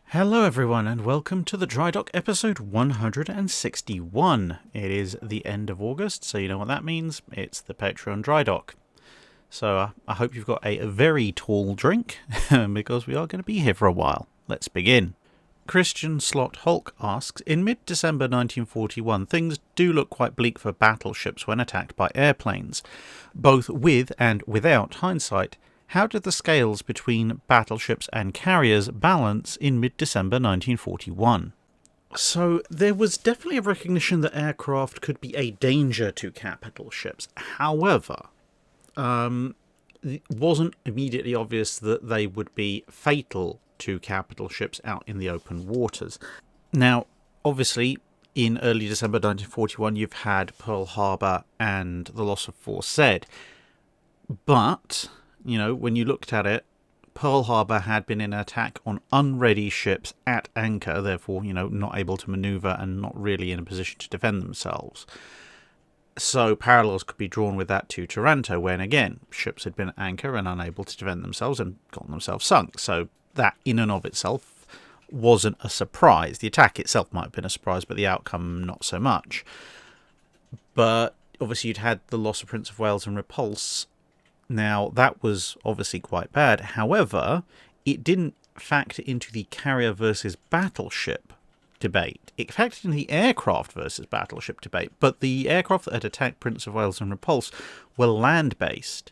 Hello everyone and welcome to the Drydock episode 161. It is the end of August, so you know what that means. It's the Patreon Drydock. So I hope you've got a very tall drink, because we are going to be here for a while. Let's begin. Christian Slot Hulk asks, in mid-December 1941, things do look quite bleak for battleships when attacked by airplanes. Both with and without hindsight, how did the scales between battleships and carriers balance in mid-December 1941? So there was definitely a recognition that aircraft could be a danger to capital ships. However, it wasn't immediately obvious that they would be fatal to capital ships out in the open waters. Now, obviously, in early December 1941, you've had Pearl Harbor and the loss of Fort Said. But, you know, when you looked at it, Pearl Harbor had been in an attack on unready ships at anchor, therefore, you know, not able to maneuver and not really in a position to defend themselves. So parallels could be drawn with that to Taranto, when, again, ships had been at anchor and unable to defend themselves and gotten themselves sunk. So that, in and of itself, wasn't a surprise. The attack itself might have been a surprise, but the outcome not so much. But obviously you'd had the loss of Prince of Wales and Repulse. Now, that was obviously quite bad. However, it didn't factor into the carrier versus battleship debate. It factored in the aircraft versus battleship debate, but the aircraft that had attacked Prince of Wales and Repulse were land-based,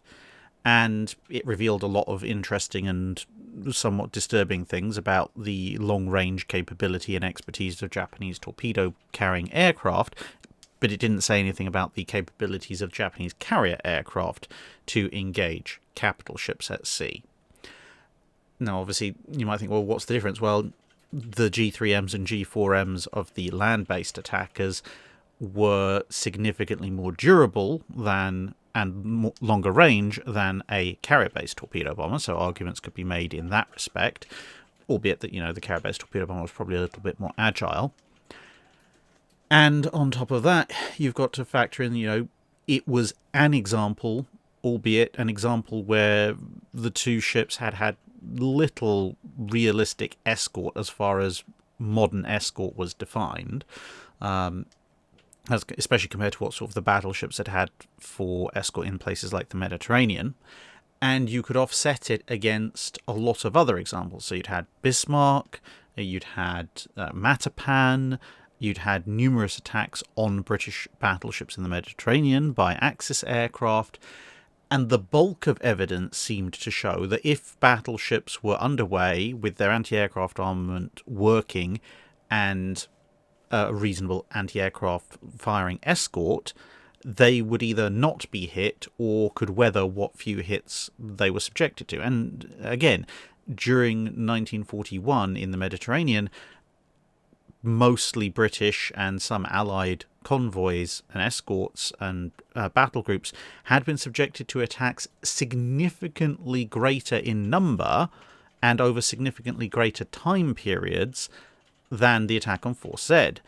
and it revealed a lot of interesting and somewhat disturbing things about the long-range capability and expertise of Japanese torpedo-carrying aircraft, but it didn't say anything about the capabilities of Japanese carrier aircraft to engage capital ships at sea. Now, obviously, you might think, well, what's the difference? Well, the G3Ms and G4Ms of the land-based attackers were significantly more durable than and longer range than a carrier-based torpedo bomber, so arguments could be made in that respect, albeit that, you know, the carrier-based torpedo bomber was probably a little bit more agile. And on top of that, you've got to factor in, you know, it was an example, albeit an example where the two ships had had little realistic escort as far as modern escort was defined, especially compared to what sort of the battleships had for escort in places like the Mediterranean. And you could offset it against a lot of other examples. So you'd had Bismarck, you'd had Matapan, you'd had numerous attacks on British battleships in the Mediterranean by Axis aircraft, and the bulk of evidence seemed to show that if battleships were underway with their anti-aircraft armament working and a reasonable anti-aircraft firing escort, they would either not be hit or could weather what few hits they were subjected to. And again, during 1941 in the Mediterranean, mostly British and some Allied convoys and escorts and battle groups had been subjected to attacks significantly greater in number and over significantly greater time periods than the attack on Fort Said.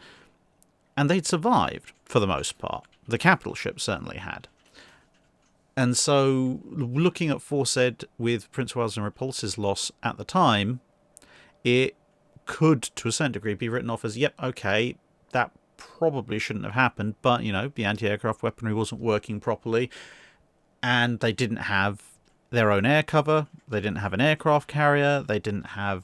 And they'd survived, for the most part. The capital ships certainly had. And so, looking at Fort Said with Prince of Wales and Repulse's loss at the time, it could, to a certain degree, be written off as, yep, okay, that probably shouldn't have happened, but, you know, the anti-aircraft weaponry wasn't working properly, and they didn't have their own air cover, they didn't have an aircraft carrier, they didn't have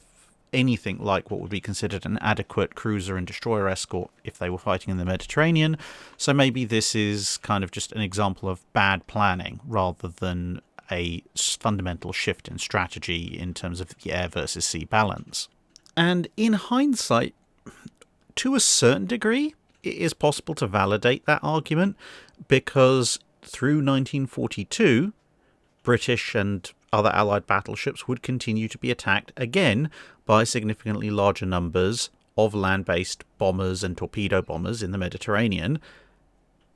anything like what would be considered an adequate cruiser and destroyer escort if they were fighting in the Mediterranean. So maybe this is kind of just an example of bad planning rather than a fundamental shift in strategy in terms of the air versus sea balance. And in hindsight, to a certain degree, it is possible to validate that argument, because through 1942, British and other Allied battleships would continue to be attacked again by significantly larger numbers of land-based bombers and torpedo bombers in the Mediterranean,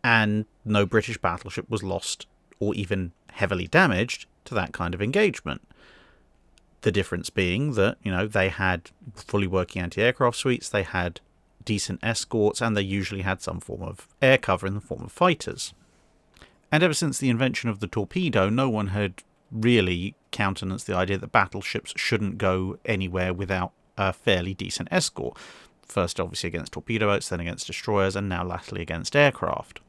and no British battleship was lost or even heavily damaged to that kind of engagement. The difference being that, you know, they had fully working anti-aircraft suites, they had decent escorts, and they usually had some form of air cover in the form of fighters. And ever since the invention of the torpedo, no one had really countenanced the idea that battleships shouldn't go anywhere without a fairly decent escort. First, obviously, against torpedo boats, then against destroyers, and now latterly against aircraft.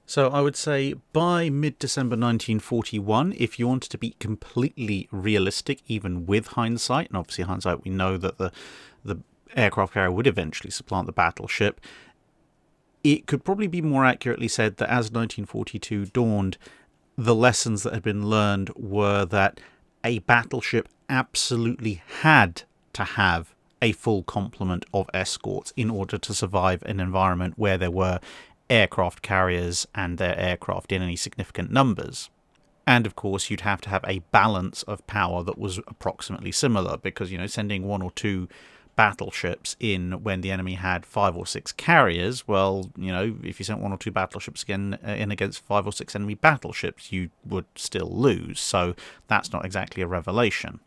So I would say by mid-December 1941, if you wanted to be completely realistic, even with hindsight, and obviously hindsight, we know that the aircraft carrier would eventually supplant the battleship, it could probably be more accurately said that as 1942 dawned, the lessons that had been learned were that a battleship absolutely had to have a full complement of escorts in order to survive an environment where there were aircraft carriers and their aircraft in any significant numbers. And of course, you'd have to have a balance of power that was approximately similar, because, sending 1 or 2 battleships in when the enemy had 5 or 6 carriers, well, if you sent 1 or 2 battleships in against 5 or 6 enemy battleships, you would still lose. So that's not exactly a revelation.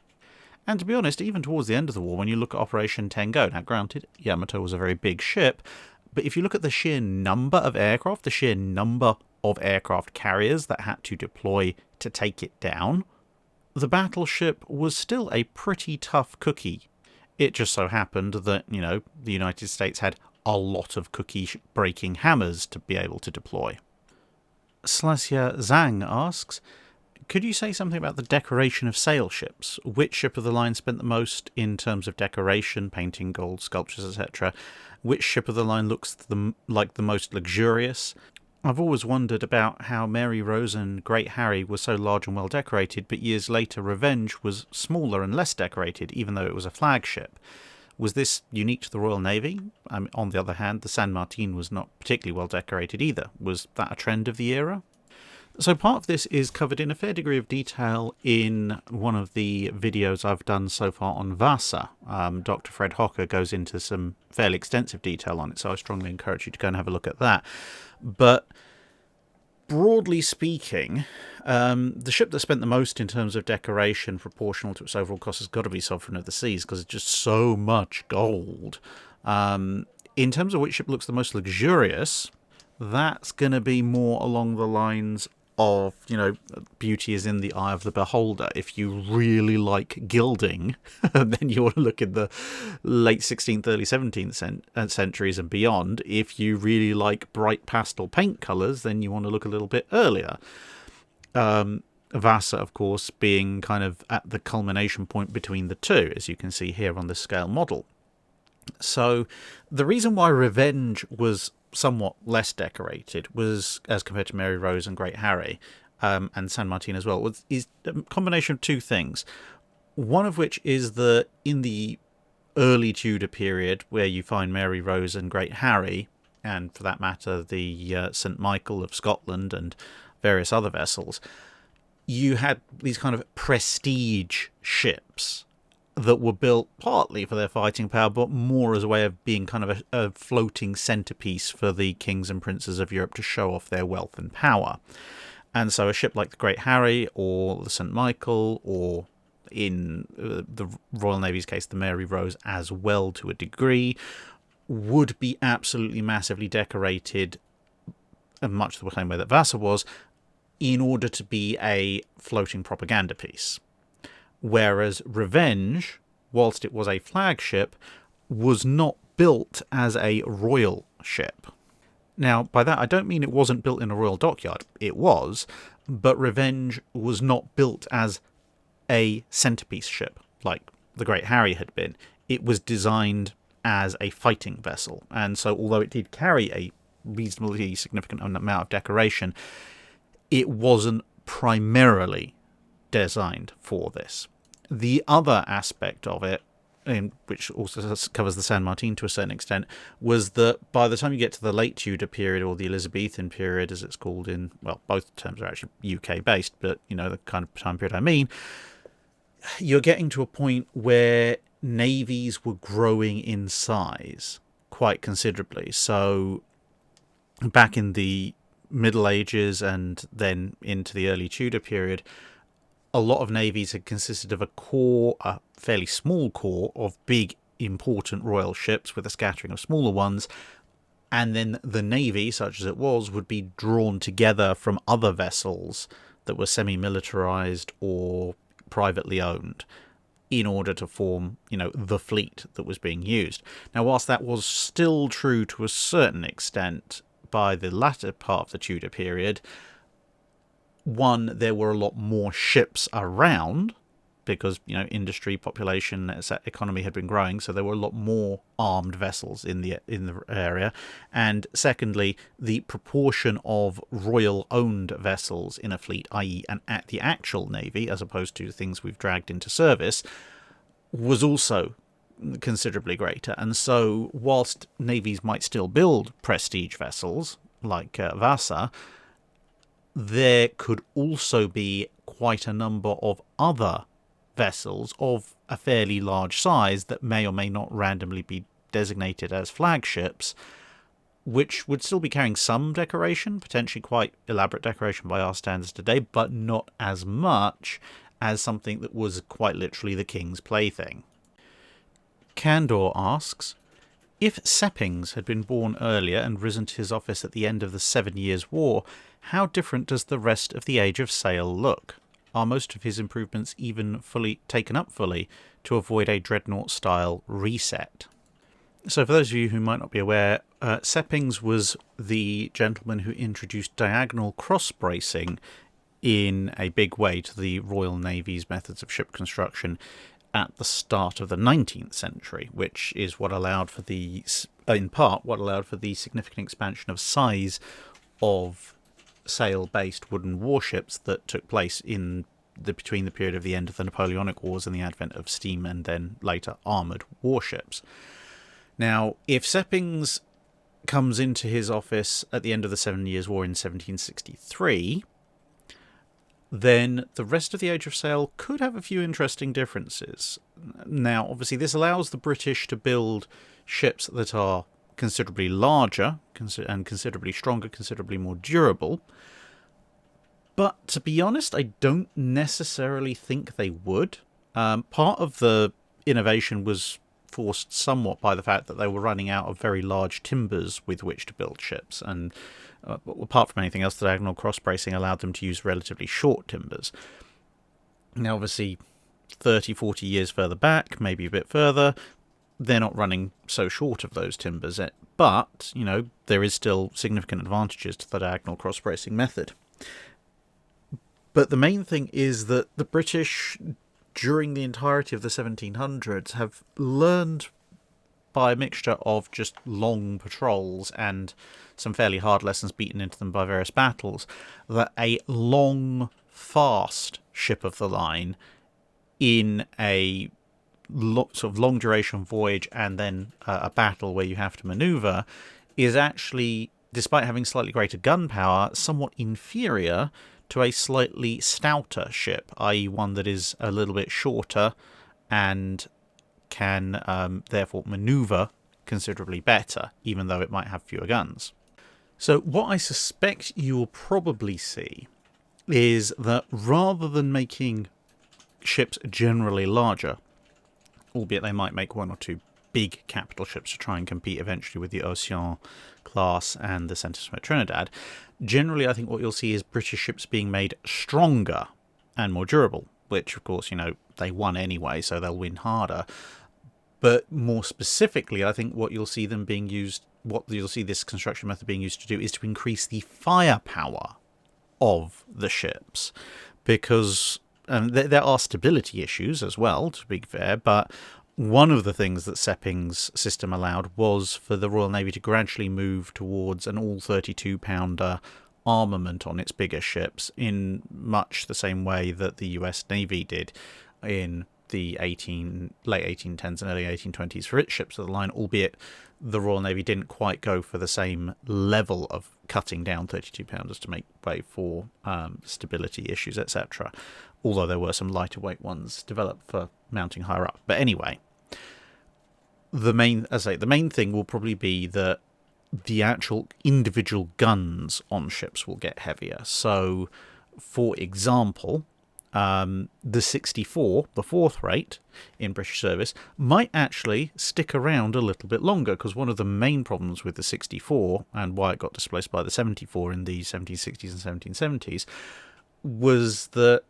And to be honest, even towards the end of the war, when you look at Operation Tengo, now granted, Yamato was a very big ship, but if you look at the sheer number of aircraft, the sheer number of aircraft carriers that had to deploy to take it down, the battleship was still a pretty tough cookie. It just so happened that, the United States had a lot of cookie-breaking hammers to be able to deploy. Slasya Zhang asks, could you say something about the decoration of sail ships? Which ship of the line spent the most in terms of decoration, painting, gold, sculptures, etc.? Which ship of the line looks like the most luxurious? I've always wondered about how Mary Rose and Great Harry were so large and well decorated, but years later Revenge was smaller and less decorated, even though it was a flagship. Was this unique to the Royal Navy? On the other hand, the San Martin was not particularly well decorated either. Was that a trend of the era? So part of this is covered in a fair degree of detail in one of the videos I've done so far on Vasa. Dr. Fred Hocker goes into some fairly extensive detail on it, so I strongly encourage you to go and have a look at that. But broadly speaking, the ship that spent the most in terms of decoration proportional to its overall cost has got to be Sovereign of the Seas, because it's just so much gold. In terms of which ship looks the most luxurious, that's going to be more along the lines of, beauty is in the eye of the beholder. If you really like gilding, then you want to look in the late 16th, early 17th centuries and beyond. If you really like bright pastel paint colours, then you want to look a little bit earlier. Vasa, of course, being kind of at the culmination point between the two, as you can see here on the scale model. So the reason why Revenge was somewhat less decorated was, as compared to Mary Rose and Great Harry, and San Martin as well, is a combination of two things. One of which is that in the early Tudor period, where you find Mary Rose and Great Harry, and for that matter the St. Michael of Scotland and various other vessels, you had these kind of prestige ships that were built partly for their fighting power, but more as a way of being kind of a floating centerpiece for the kings and princes of Europe to show off their wealth and power. And so a ship like the Great Harry or the St. Michael, or in the Royal Navy's case, the Mary Rose as well to a degree, would be absolutely massively decorated, in much the same way that Vasa was, in order to be a floating propaganda piece. Whereas Revenge, whilst it was a flagship, was not built as a royal ship. Now, by that I don't mean it wasn't built in a royal dockyard. It was, but Revenge was not built as a centerpiece ship like the Great Harry had been. It was designed as a fighting vessel, and so although it did carry a reasonably significant amount of decoration, it wasn't primarily designed for this. The other aspect of it, which also covers the San Martin to a certain extent, was that by the time you get to the late Tudor period, or the Elizabethan period as it's called in, well, both terms are actually UK based, but the kind of time period I mean, you're getting to a point where navies were growing in size quite considerably. So back in the Middle Ages and then into the early Tudor period, a lot of navies had consisted of a fairly small core of big, important royal ships with a scattering of smaller ones, and then the navy, such as it was, would be drawn together from other vessels that were semi-militarized or privately owned. in order to form, the fleet that was being used. Now, whilst that was still true to a certain extent by the latter part of the Tudor period, one, there were a lot more ships around because, industry, population, economy had been growing, so there were a lot more armed vessels in the area. And secondly, the proportion of royal-owned vessels in a fleet, i.e. at the actual navy, as opposed to things we've dragged into service, was also considerably greater. And so, whilst navies might still build prestige vessels, like Vasa, there could also be quite a number of other vessels of a fairly large size that may or may not randomly be designated as flagships, which would still be carrying some decoration, potentially quite elaborate decoration by our standards today, but not as much as something that was quite literally the king's plaything. Candor asks, if Seppings had been born earlier and risen to his office at the end of the 7 Years' War, how different does the rest of the Age of Sail look? Are most of his improvements even fully taken up to avoid a dreadnought-style reset? So for those of you who might not be aware, Seppings was the gentleman who introduced diagonal cross-bracing in a big way to the Royal Navy's methods of ship construction at the start of the 19th century, which is what allowed for in part, what allowed for the significant expansion of size of sail-based wooden warships that took place between the period of the end of the Napoleonic Wars and the advent of steam and then later armoured warships. Now, if Seppings comes into his office at the end of the 7 Years' War in 1763, then the rest of the Age of Sail could have a few interesting differences. Now, obviously, this allows the British to build ships that are considerably larger and considerably stronger, considerably more durable. But to be honest, I don't necessarily think they would. Part of the innovation was forced somewhat by the fact that they were running out of very large timbers with which to build ships, and apart from anything else, the diagonal cross-bracing allowed them to use relatively short timbers. Now, obviously, 30, 40 years further back, maybe a bit further, they're not running so short of those timbers, but, there is still significant advantages to the diagonal cross-bracing method. But the main thing is that the British, during the entirety of the 1700s, have learned by a mixture of just long patrols and some fairly hard lessons beaten into them by various battles, that a long, fast ship of the line in a sort of long duration voyage and then a battle where you have to maneuver is actually, despite having slightly greater gun power, somewhat inferior to a slightly stouter ship, i.e. one that is a little bit shorter and can therefore maneuver considerably better, even though it might have fewer guns. So what I suspect you will probably see is that rather than making ships generally larger, albeit they might make one or two big capital ships to try and compete eventually with the Ocean class and the Saint-Exupéry Trinidad, generally I think what you'll see is British ships being made stronger and more durable, which of course, they won anyway, so they'll win harder. But more specifically, I think what you'll see this construction method being used to do is to increase the firepower of the ships, because there are stability issues as well, to be fair, but one of the things that Seppings' system allowed was for the Royal Navy to gradually move towards an all 32-pounder armament on its bigger ships in much the same way that the US Navy did in the late 1810s and early 1820s for its ships of the line, albeit the Royal Navy didn't quite go for the same level of cutting down 32-pounders to make way for stability issues, etc., although there were some lighter weight ones developed for mounting higher up. But anyway, the main thing will probably be that the actual individual guns on ships will get heavier. So, for example, the 64, the fourth rate in British service, might actually stick around a little bit longer, because one of the main problems with the 64, and why it got displaced by the 74 in the 1760s and 1770s, was that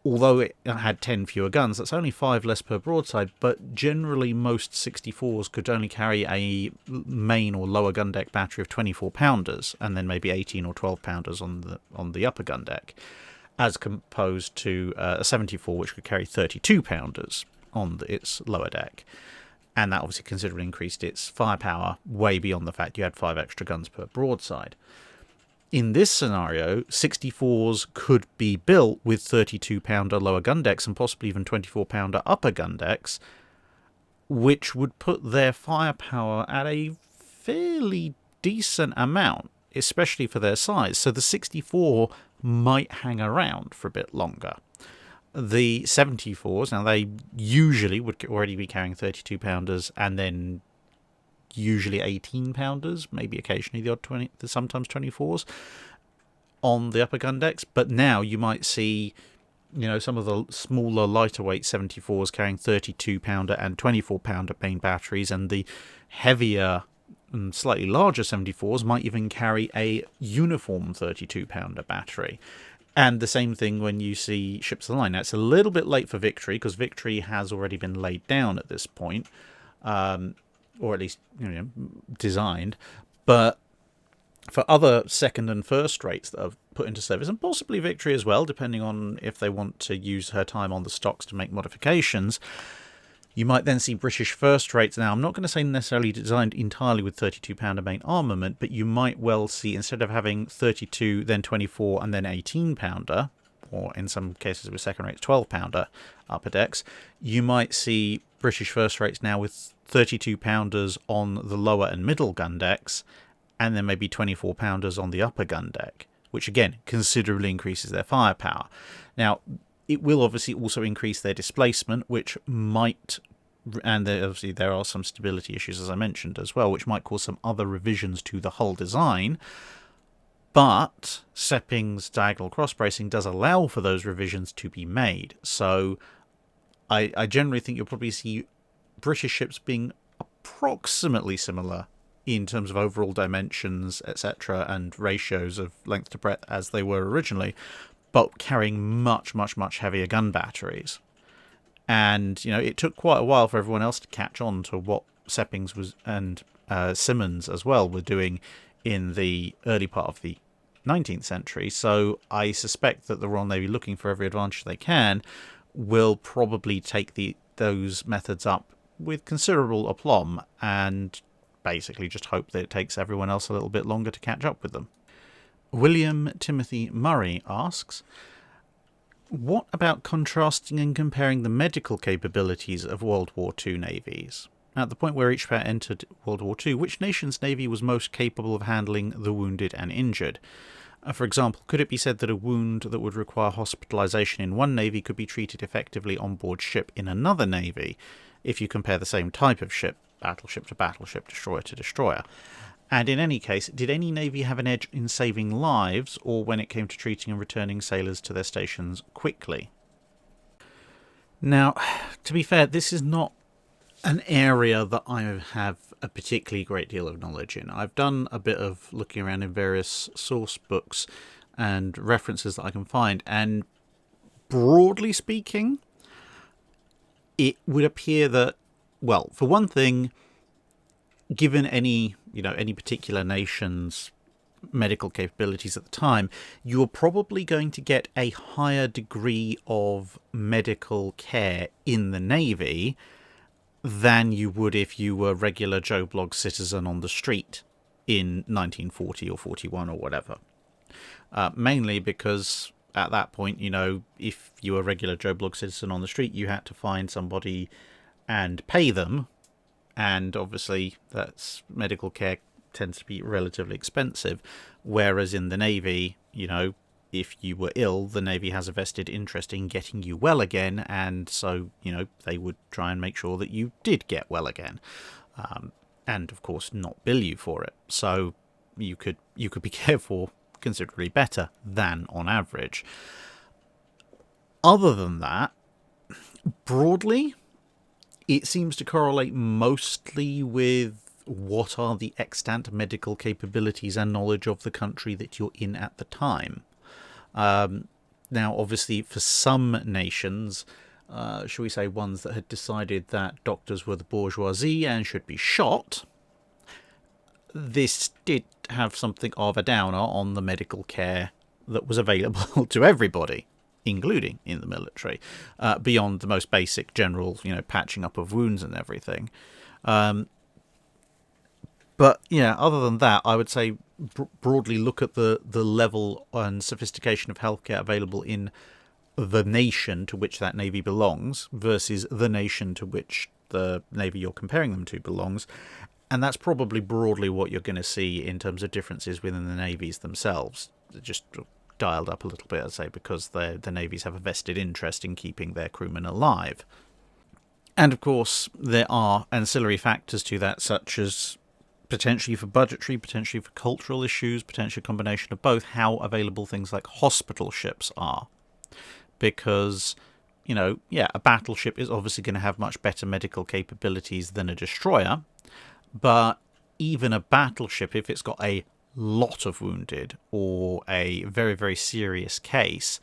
although it had 10 fewer guns, that's only 5 less per broadside, but generally most 64s could only carry a main or lower gun deck battery of 24-pounders, and then maybe 18 or 12-pounders on the upper gun deck, as opposed to a 74, which could carry 32-pounders on its lower deck. And that obviously considerably increased its firepower way beyond the fact you had 5 extra guns per broadside. In this scenario, 64s could be built with 32-pounder lower gun decks and possibly even 24-pounder upper gun decks, which would put their firepower at a fairly decent amount, especially for their size. So the 64 might hang around for a bit longer. The 74s, now they usually would already be carrying 32-pounders and then usually 18-pounders, maybe occasionally the odd 20, sometimes 24s on the upper gun decks. But now you might see, some of the smaller, lighter weight 74s carrying 32-pounder and 24-pounder main batteries, and the heavier and slightly larger 74s might even carry a uniform 32-pounder battery. And the same thing when you see ships of the line. Now, it's a little bit late for Victory, because Victory has already been laid down at this point, or at least designed. But for other second and first rates that are put into service, and possibly Victory as well, depending on if they want to use her time on the stocks to make modifications, you might then see British first rates. Now, I'm not going to say necessarily designed entirely with 32-pounder main armament, but you might well see, instead of having 32, then 24, and then 18-pounder, or in some cases with second rates 12-pounder upper decks, you might see British first rates now with 32-pounders on the lower and middle gun decks, and then maybe 24-pounders on the upper gun deck, which again considerably increases their firepower. Now, it will obviously also increase their displacement, which might, and obviously there are some stability issues, as I mentioned, as well, which might cause some other revisions to the hull design. But Seppings diagonal cross bracing does allow for those revisions to be made. So I generally think you'll probably see British ships being approximately similar in terms of overall dimensions, etc., and ratios of length to breadth as they were originally, but carrying much, much, much heavier gun batteries. And, it took quite a while for everyone else to catch on to what Seppings was, and Simmons as well, were doing in the early part of the 19th century. So I suspect that the Royal Navy, looking for every advantage they can, will probably take those methods up with considerable aplomb, and basically just hope that it takes everyone else a little bit longer to catch up with them. William Timothy Murray asks, what about contrasting and comparing the medical capabilities of World War II navies? At the point where each pair entered World War II, which nation's navy was most capable of handling the wounded and injured? For example, could it be said that a wound that would require hospitalization in one navy could be treated effectively on board ship in another navy, if you compare the same type of ship, battleship to battleship, destroyer to destroyer? And in any case, did any navy have an edge in saving lives, or when it came to treating and returning sailors to their stations quickly? Now, to be fair, this is not an area that I have a particularly great deal of knowledge in. I've done a bit of looking around in various source books and references that I can find, and broadly speaking, it would appear that, well, for one thing, given any particular nation's medical capabilities at the time, you're probably going to get a higher degree of medical care in the Navy than you would if you were a regular Joe Bloggs citizen on the street in 1940 or 41 or whatever. Mainly because at that point, if you were a regular Joe Bloggs citizen on the street, you had to find somebody and pay them. And obviously, that's medical care tends to be relatively expensive. Whereas in the Navy, if you were ill, the Navy has a vested interest in getting you well again. And so, they would try and make sure that you did get well again. And of course, not bill you for it. So you could be cared for considerably better than on average. Other than that, broadly, it seems to correlate mostly with what are the extant medical capabilities and knowledge of the country that you're in at the time. Now, obviously, for some nations, shall we say ones that had decided that doctors were the bourgeoisie and should be shot, this did have something of a downer on the medical care that was available to everybody, including in the military, beyond the most basic general, patching up of wounds and everything. But yeah, other than that, I would say broadly look at the level and sophistication of healthcare available in the nation to which that navy belongs versus the nation to which the navy you're comparing them to belongs. And that's probably broadly what you're going to see in terms of differences within the navies themselves. They're just dialed up a little bit, I'd say, because the navies have a vested interest in keeping their crewmen alive. And of course, there are ancillary factors to that, such as potentially for budgetary, potentially for cultural issues, potentially a combination of both, how available things like hospital ships are. Because, a battleship is obviously going to have much better medical capabilities than a destroyer, but even a battleship, if it's got a lot of wounded or a very, very serious case,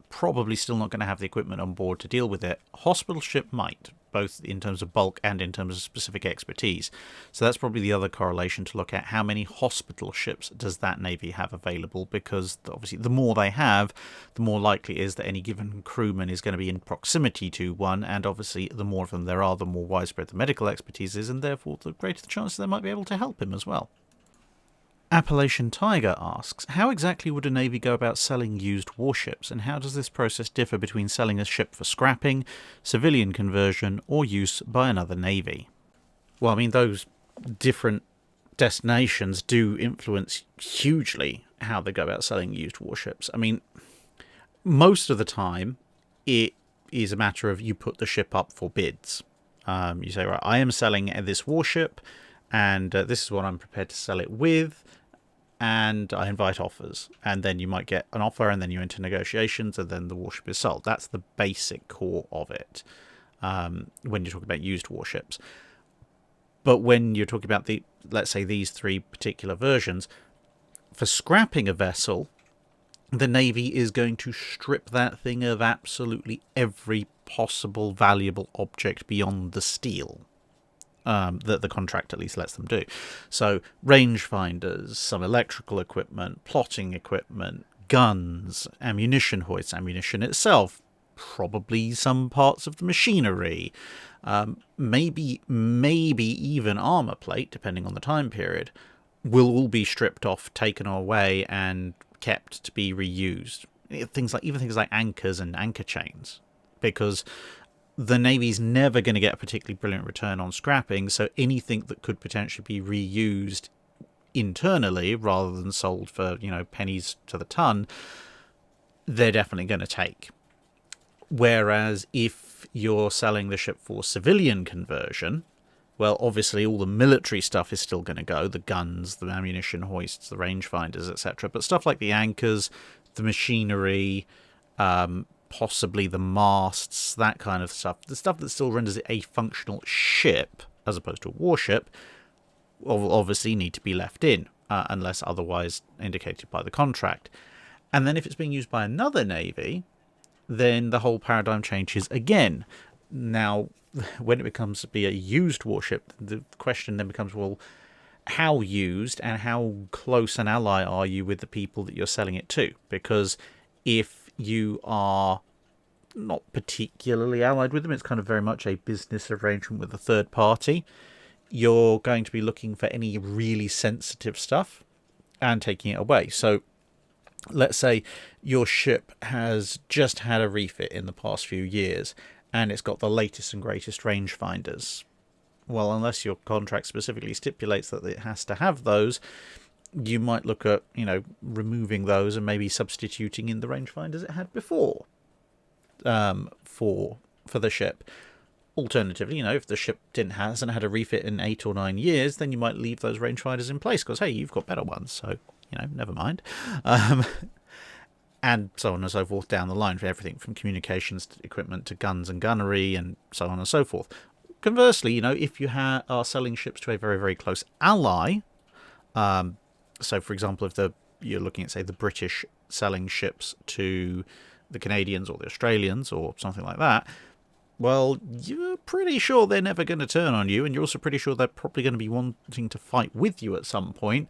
probably still not going to have the equipment on board to deal with it. Hospital ship might, both in terms of bulk and in terms of specific expertise. So that's probably the other correlation to look at. How many hospital ships does that navy have available? Because obviously the more they have, the more likely it is that any given crewman is going to be in proximity to one, and obviously the more of them there are, the more widespread the medical expertise is, and therefore the greater the chance they might be able to help him as well. Appalachian Tiger asks, how exactly would a navy go about selling used warships, and how does this process differ between selling a ship for scrapping, civilian conversion, or use by another navy? Well, I mean, those different destinations do influence hugely how they go about selling used warships. I mean, most of the time, it is a matter of you put the ship up for bids. You say, right, I am selling this warship, and this is what I'm prepared to sell it with. And I invite offers, and then you might get an offer, and then you enter negotiations, and then the warship is sold. That's the basic core of it when you're talking about used warships. But when you're talking about let's say these three particular versions, for scrapping a vessel, the navy is going to strip that thing of absolutely every possible valuable object beyond the steel. That the contract at least lets them do. So rangefinders, some electrical equipment, plotting equipment, guns, ammunition hoists, ammunition itself, probably some parts of the machinery, maybe even armor plate, depending on the time period, will all be stripped off, taken away, and kept to be reused. Things like anchors and anchor chains, because the Navy's never going to get a particularly brilliant return on scrapping, so anything that could potentially be reused internally rather than sold for, pennies to the ton, they're definitely going to take. Whereas if you're selling the ship for civilian conversion, well, obviously all the military stuff is still going to go, the guns, the ammunition hoists, the rangefinders, etc. But stuff like the anchors, the machinery, possibly the masts, that kind of stuff, the stuff that still renders it a functional ship as opposed to a warship, will obviously need to be left in, unless otherwise indicated by the contract. And then if it's being used by another navy, then the whole paradigm changes again. Now, when it becomes to be a used warship, the question then becomes, well, how used and how close an ally are you with the people that you're selling it to? Because if you are not particularly allied with them, it's kind of very much a business arrangement with a third party, you're going to be looking for any really sensitive stuff and taking it away. So let's say your ship has just had a refit in the past few years and it's got the latest and greatest rangefinders. Well, unless your contract specifically stipulates that it has to have those, you might look at, removing those and maybe substituting in the rangefinders it had before for the ship. Alternatively, if the ship hasn't had a refit in 8 or 9 years, then you might leave those rangefinders in place because, hey, you've got better ones, so, never mind. And so on and so forth down the line, for everything from communications equipment to guns and gunnery and so on and so forth. Conversely, if you are selling ships to a very, very close ally, so for example, if you're looking at, say, the British selling ships to the Canadians or the Australians or something like that, well, you're pretty sure they're never going to turn on you, and you're also pretty sure they're probably going to be wanting to fight with you at some point,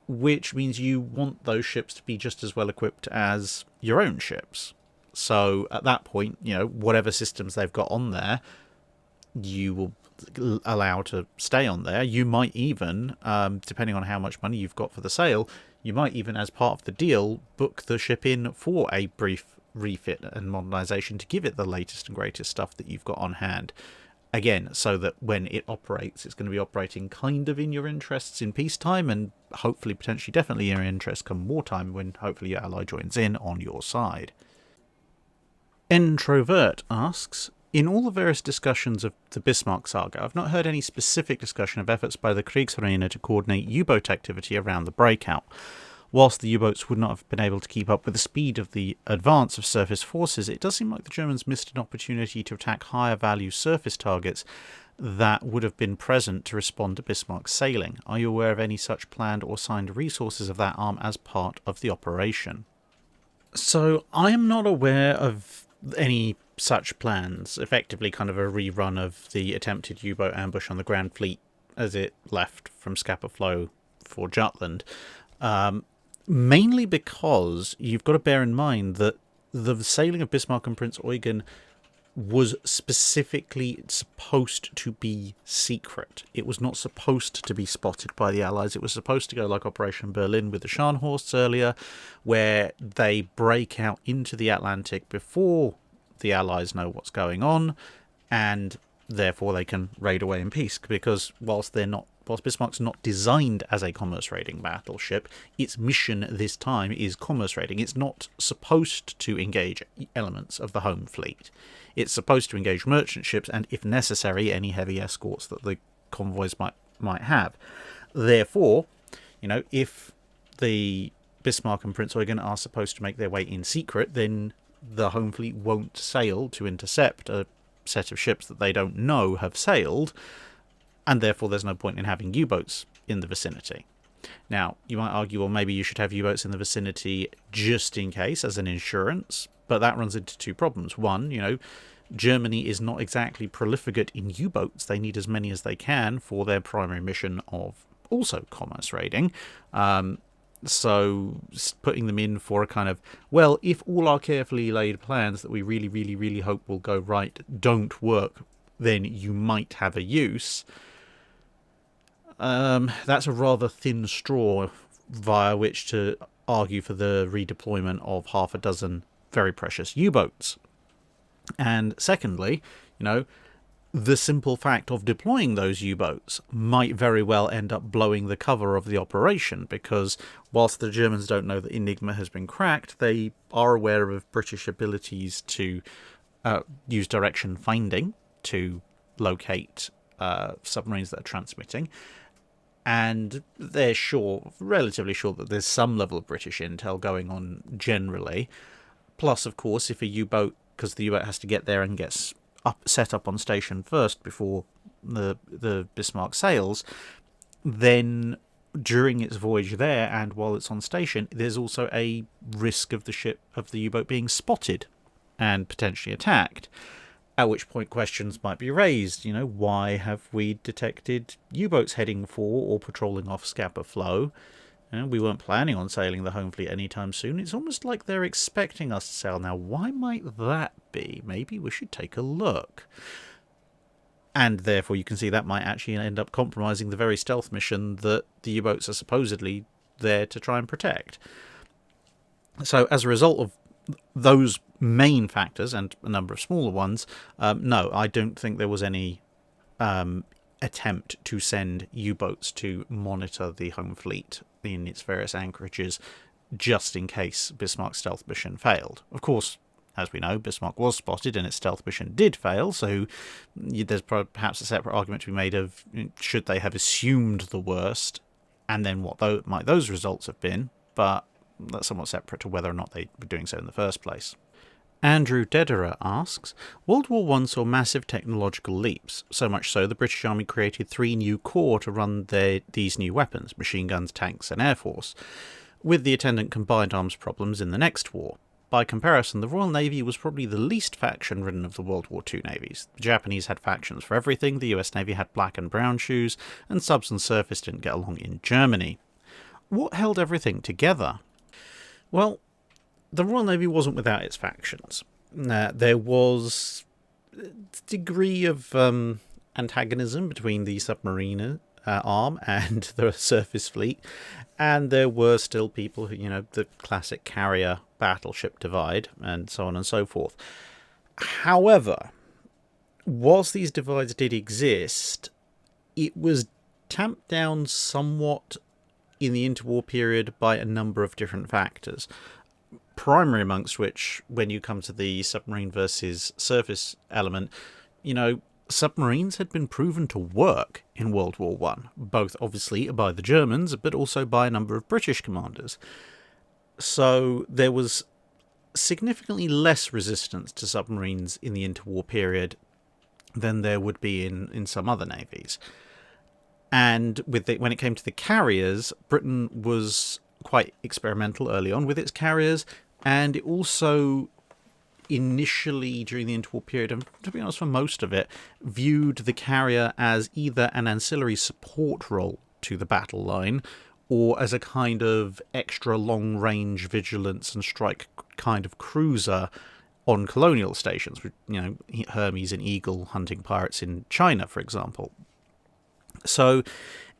which means you want those ships to be just as well equipped as your own ships. So at that point, whatever systems they've got on there, you will allow to stay on there. You might even, depending on how much money you've got for the sale, you might even, as part of the deal, book the ship in for a brief refit and modernization to give it the latest and greatest stuff that you've got on hand. Again, so that when it operates, it's going to be operating kind of in your interests in peacetime, and hopefully, potentially, definitely in your interests come wartime, when hopefully your ally joins in on your side. Introvert asks, in all the various discussions of the Bismarck saga, I've not heard any specific discussion of efforts by the Kriegsmarine to coordinate U-boat activity around the breakout. Whilst the U-boats would not have been able to keep up with the speed of the advance of surface forces, it does seem like the Germans missed an opportunity to attack higher value surface targets that would have been present to respond to Bismarck's sailing. Are you aware of any such planned or signed resources of that arm as part of the operation? So I am not aware of any such plans, effectively kind of a rerun of the attempted U-boat ambush on the Grand Fleet as it left from Scapa Flow for Jutland. Mainly because you've got to bear in mind that the sailing of Bismarck and Prince Eugen was specifically supposed to be secret. It was not supposed to be spotted by the Allies. It was supposed to go like Operation Berlin with the Scharnhorsts earlier, where they break out into the Atlantic before the Allies know what's going on, and therefore they can raid away in peace. Because whilst Bismarck's not designed as a commerce raiding battleship, its mission this time is commerce raiding. It's not supposed to engage elements of the home fleet. It's supposed to engage merchant ships and, if necessary, any heavy escorts that the convoys might have. Therefore, if the Bismarck and Prince Eugen are supposed to make their way in secret, then the home fleet won't sail to intercept a set of ships that they don't know have sailed, and therefore there's no point in having U-boats in the vicinity. Now, you might argue, well, maybe you should have U-boats in the vicinity just in case, as an insurance, but that runs into two problems. One, Germany is not exactly prolific in U-boats. They need as many as they can for their primary mission of also commerce raiding. So putting them in for a kind of, well, if all our carefully laid plans that we really, really, really hope will go right don't work, then you might have a use. That's a rather thin straw via which to argue for the redeployment of half a dozen very precious U-boats. And secondly, the simple fact of deploying those U-boats might very well end up blowing the cover of the operation, because whilst the Germans don't know that Enigma has been cracked, they are aware of British abilities to use direction finding to locate submarines that are transmitting, and they're relatively sure that there's some level of British intel going on generally. Plus, of course, if a U-boat, because the U-boat has to get there and gets set up on station first before the Bismarck sails, then during its voyage there and while it's on station, there's also a risk of the U-boat being spotted and potentially attacked. At which point questions might be raised. Why have we detected U-boats heading for or patrolling off Scapa Flow? We weren't planning on sailing the home fleet anytime soon. It's almost like they're expecting us to sail now. Why might that be? Maybe we should take a look. And therefore you can see that might actually end up compromising the very stealth mission that the U-boats are supposedly there to try and protect. So as a result of those main factors and a number of smaller ones, no, I don't think there was any attempt to send U-boats to monitor the home fleet in its various anchorages just in case Bismarck's stealth mission failed. Of course, as we know, Bismarck was spotted and its stealth mission did fail, so there's perhaps a separate argument to be made of should they have assumed the worst, and then what might those results have been, but that's somewhat separate to whether or not they were doing so in the first place. Andrew Dederer asks, World War I saw massive technological leaps, so much so the British Army created 3 new corps to run these new weapons, machine guns, tanks and air force, with the attendant combined arms problems in the next war. by comparison, the Royal Navy was probably the least faction-ridden of the World War II navies. The Japanese had factions for everything, the US Navy had black and brown shoes, and subs and surface didn't get along in Germany. What held everything together? Well, the Royal Navy wasn't without its factions. There was a degree of antagonism between the submarine arm and the surface fleet, and there were still people who, the classic carrier battleship divide, and so on and so forth. However, whilst these divides did exist, it was tamped down somewhat in the interwar period by a number of different factors. Primary amongst which, when you come to the submarine versus surface element, submarines had been proven to work in World War I, both obviously by the Germans, but also by a number of British commanders. So there was significantly less resistance to submarines in the interwar period than there would be in some other navies. And when it came to the carriers, Britain was quite experimental early on with its carriers, and it also initially, during the interwar period, and to be honest for most of it, viewed the carrier as either an ancillary support role to the battle line, or as a kind of extra long-range vigilance and strike kind of cruiser on colonial stations, Hermes and Eagle hunting pirates in China, for example. So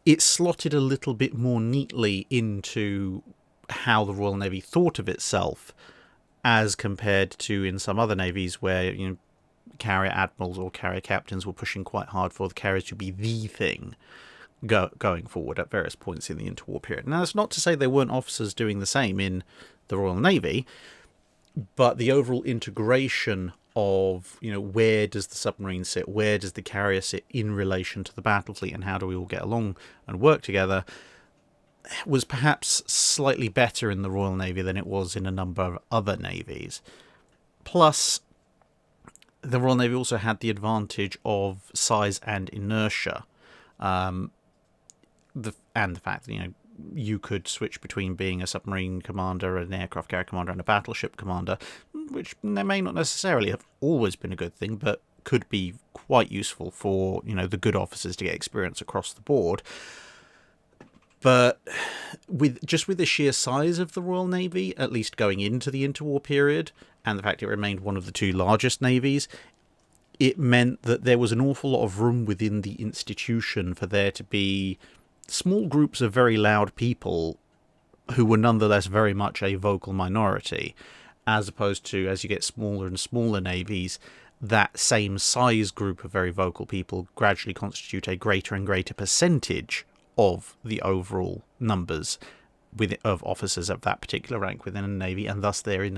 it slotted a little bit more neatly into how the Royal Navy thought of itself, as compared to in some other navies where carrier admirals or carrier captains were pushing quite hard for the carriers to be the thing going forward at various points in the interwar period. Now, that's not to say there weren't officers doing the same in the Royal Navy, but the overall integration of, where does the submarine sit, where does the carrier sit in relation to the battle fleet, and how do we all get along and work together, was perhaps slightly better in the Royal Navy than it was in a number of other navies. Plus, the Royal Navy also had the advantage of size and inertia, and the fact that, you could switch between being a submarine commander, an aircraft carrier commander, and a battleship commander, which may not necessarily have always been a good thing, but could be quite useful for, the good officers to get experience across the board. But with the sheer size of the Royal Navy, at least going into the interwar period, and the fact it remained one of the two largest navies, it meant that there was an awful lot of room within the institution for there to be small groups of very loud people who were nonetheless very much a vocal minority, as opposed to, as you get smaller and smaller navies, that same size group of very vocal people gradually constitute a greater and greater percentage of the overall numbers of officers of that particular rank within a navy, and thus they're in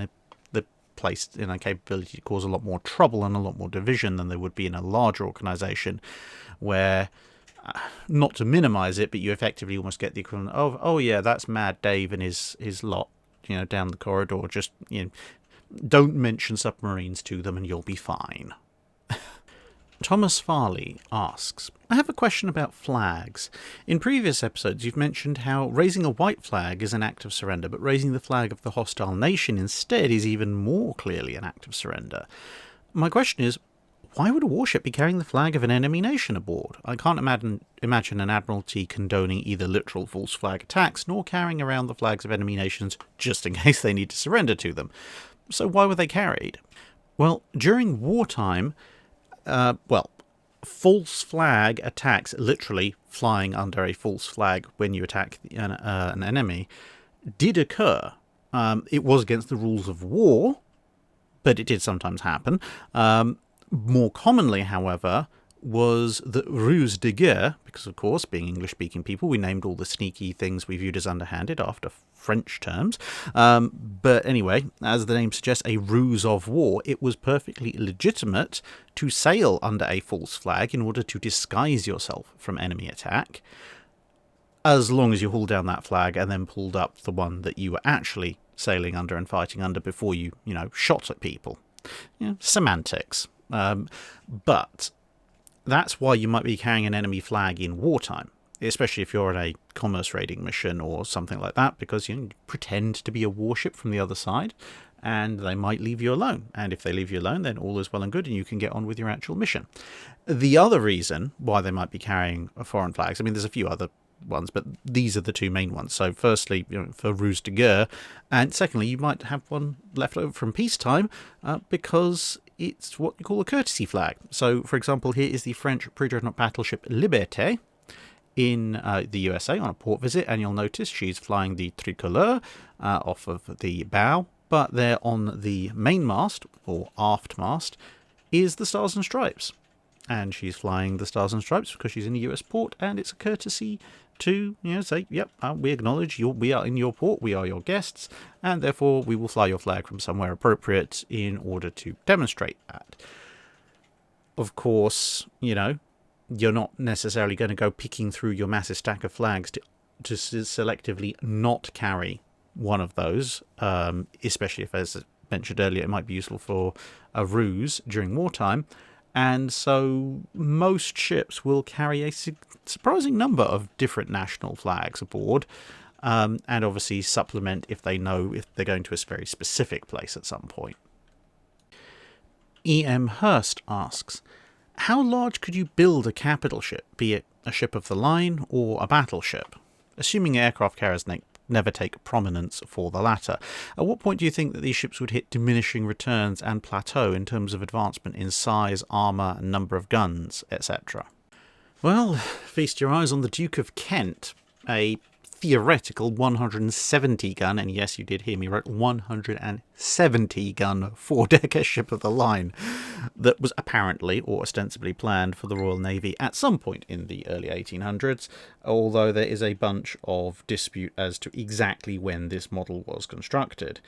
the place in a capability to cause a lot more trouble and a lot more division than there would be in a larger organisation, where, not to minimise it, but you effectively almost get the equivalent of, oh yeah, that's Mad Dave and his lot, down the corridor, just, don't mention submarines to them and you'll be fine. Thomas Farley asks, I have a question about flags. In previous episodes, you've mentioned how raising a white flag is an act of surrender, but raising the flag of the hostile nation instead is even more clearly an act of surrender. My question is, why would a warship be carrying the flag of an enemy nation aboard? I can't imagine an admiralty condoning either literal false flag attacks, nor carrying around the flags of enemy nations just in case they need to surrender to them. So why were they carried? Well, during wartime, false flag attacks, literally flying under a false flag when you attack an enemy, did occur. It was against the rules of war, but it did sometimes happen. More commonly, however, was the ruse de guerre, because, of course, being English-speaking people, we named all the sneaky things we viewed as underhanded after French terms. But anyway, as the name suggests, a ruse of war, it was perfectly legitimate to sail under a false flag in order to disguise yourself from enemy attack, as long as you hauled down that flag and then pulled up the one that you were actually sailing under and fighting under before you, shot at people. Semantics. But that's why you might be carrying an enemy flag in wartime, especially if you're on a commerce raiding mission or something like that, because you pretend to be a warship from the other side, and they might leave you alone. And if they leave you alone, then all is well and good, and you can get on with your actual mission. The other reason why they might be carrying foreign flags, I mean, there's a few other ones, but these are the two main ones. So firstly, for ruse de guerre, and secondly, you might have one left over from peacetime because it's what you call a courtesy flag. So, for example, here is the French pre-dreadnought battleship Liberté in the USA on a port visit, and you'll notice she's flying the tricolore off of the bow, but there on the mainmast, or aft mast, is the Stars and Stripes. And she's flying the Stars and Stripes because she's in a US port, and it's a courtesy to, say, yep, we acknowledge we are in your port, we are your guests, and therefore we will fly your flag from somewhere appropriate in order to demonstrate that. Of course, you're not necessarily going to go picking through your massive stack of flags to selectively not carry one of those, especially if, as mentioned earlier, it might be useful for a ruse during wartime. And so most ships will carry a surprising number of different national flags aboard, and obviously supplement if they know if they're going to a very specific place at some point. E.M. Hurst asks, how large could you build a capital ship, be it a ship of the line or a battleship? Assuming aircraft carriers never take prominence for the latter. At what point do you think that these ships would hit diminishing returns and plateau in terms of advancement in size, armour, number of guns, etc.? Well, feast your eyes on the Duke of Kent, a theoretical 170 gun, and yes, you did hear me right, 170 gun 4-decker ship of the line that was apparently or ostensibly planned for the Royal Navy at some point in the early 1800s, although there is a bunch of dispute as to exactly when this model was constructed.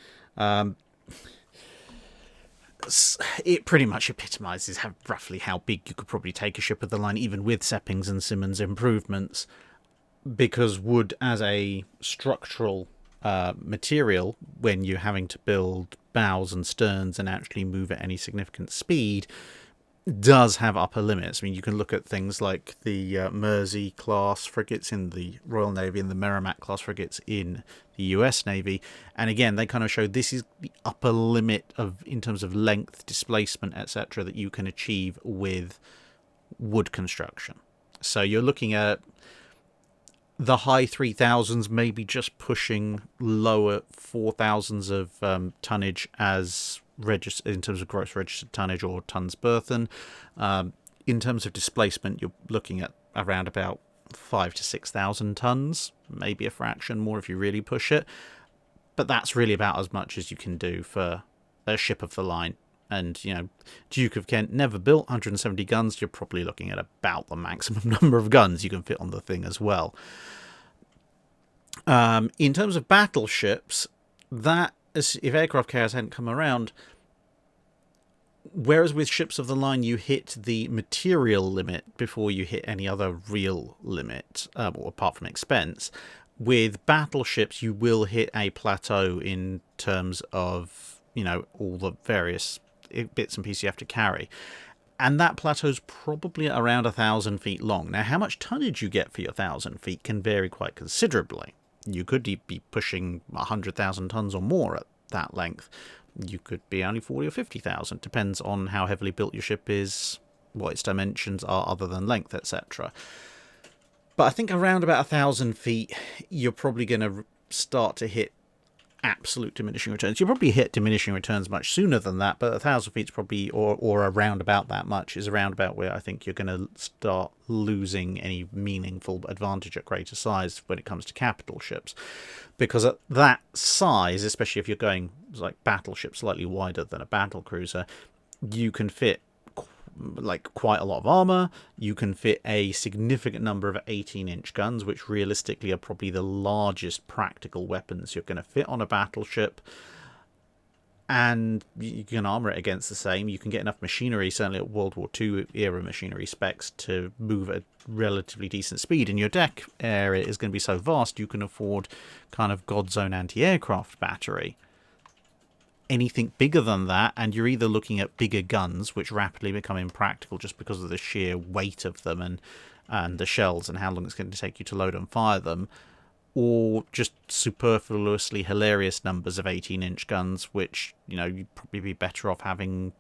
It pretty much epitomises roughly how big you could probably take a ship of the line, even with Seppings and Simmons improvements, because wood as a structural material, when you're having to build bows and sterns and actually move at any significant speed, does have upper limits. I mean, you can look at things like the Mersey class frigates in the Royal Navy and the Merrimack class frigates in the US Navy, and again they kind of show this is the upper limit of in terms of length, displacement, etc. that you can achieve with wood construction. So you're looking at the high 3000s, maybe just pushing lower 4000s of tonnage as in terms of gross registered tonnage or tons burthen. In terms of displacement, you're looking at around about 5,000 to 6,000 tons, maybe a fraction more if you really push it. But that's really about as much as you can do for a ship of the line. And, Duke of Kent never built 170 guns. You're probably looking at about the maximum number of guns you can fit on the thing as well. In terms of battleships, if aircraft carriers hadn't come around, whereas with ships of the line you hit the material limit before you hit any other real limit, or apart from expense, with battleships you will hit a plateau in terms of, all the various bits and pieces you have to carry. And that plateau's probably around 1,000 feet long. Now, how much tonnage you get for your 1,000 feet can vary quite considerably. You could be pushing 100,000 tons or more at that length. You could be only 40 or 50,000. Depends on how heavily built your ship is, what its dimensions are other than length, etc. But I think around about 1,000 feet, you're probably going to start to hit absolute diminishing returns. You'll probably hit diminishing returns much sooner than that, but 1,000 feet is probably, or around about that much, is around about where I think you're going to start losing any meaningful advantage at greater size when it comes to capital ships. Because at that size, especially if you're going like battleship slightly wider than a battle cruiser, you can fit quite a lot of armor. You can fit a significant number of 18-inch guns, which realistically are probably the largest practical weapons you're going to fit on a battleship. And you can armor it against the same. You can get enough machinery, certainly at World War II era machinery specs, to move at relatively decent speed. And your deck area is going to be so vast, you can afford kind of God's own anti-aircraft battery. Anything bigger than that, and you're either looking at bigger guns, which rapidly become impractical just because of the sheer weight of them and the shells and how long it's going to take you to load and fire them, or just superfluously hilarious numbers of 18-inch guns, which, you'd probably be better off having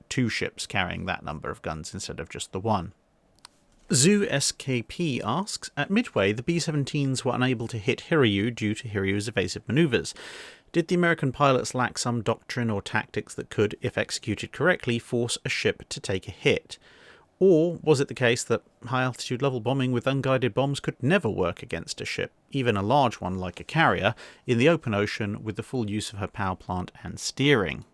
2 ships carrying that number of guns instead of just the one. Zoo SKP asks, at Midway, the B-17s were unable to hit Hiryu due to Hiryu's evasive manoeuvres. Did the American pilots lack some doctrine or tactics that could, if executed correctly, force a ship to take a hit? Or was it the case that high-altitude level bombing with unguided bombs could never work against a ship, even a large one like a carrier, in the open ocean with the full use of her power plant and steering?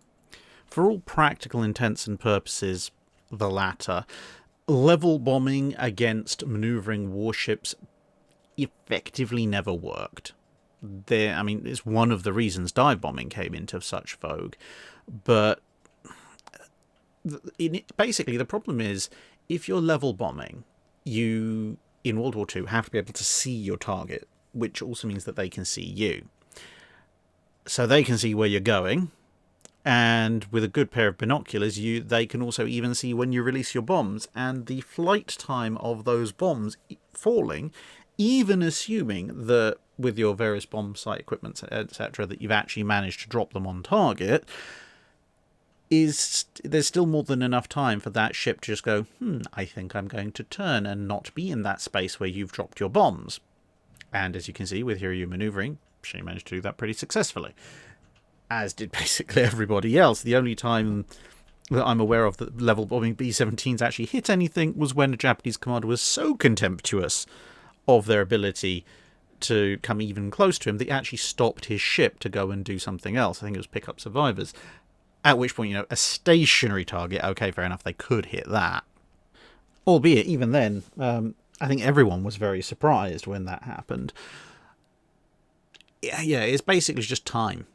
For all practical intents and purposes, the latter. Level bombing against manoeuvring warships effectively never worked. It's one of the reasons dive bombing came into such vogue. But basically, the problem is, if you're level bombing, you, in World War II, have to be able to see your target, which also means that they can see you. So they can see where you're going, and with a good pair of binoculars, they can also even see when you release your bombs, and the flight time of those bombs falling, even assuming that with your various bomb sight equipment, etc., that you've actually managed to drop them on target, there's still more than enough time for that ship to just go, I think I'm going to turn and not be in that space where you've dropped your bombs. And as you can see with Hiryu manoeuvring, she managed to do that pretty successfully, as did basically everybody else. The only time that I'm aware of that level bombing B-17s actually hit anything was when a Japanese commander was so contemptuous of their ability to come even close to him that he actually stopped his ship to go and do something else. I think it was pick up survivors. At which point, a stationary target, okay, fair enough, they could hit that. Albeit, even then, I think everyone was very surprised when that happened. Yeah, it's basically just time.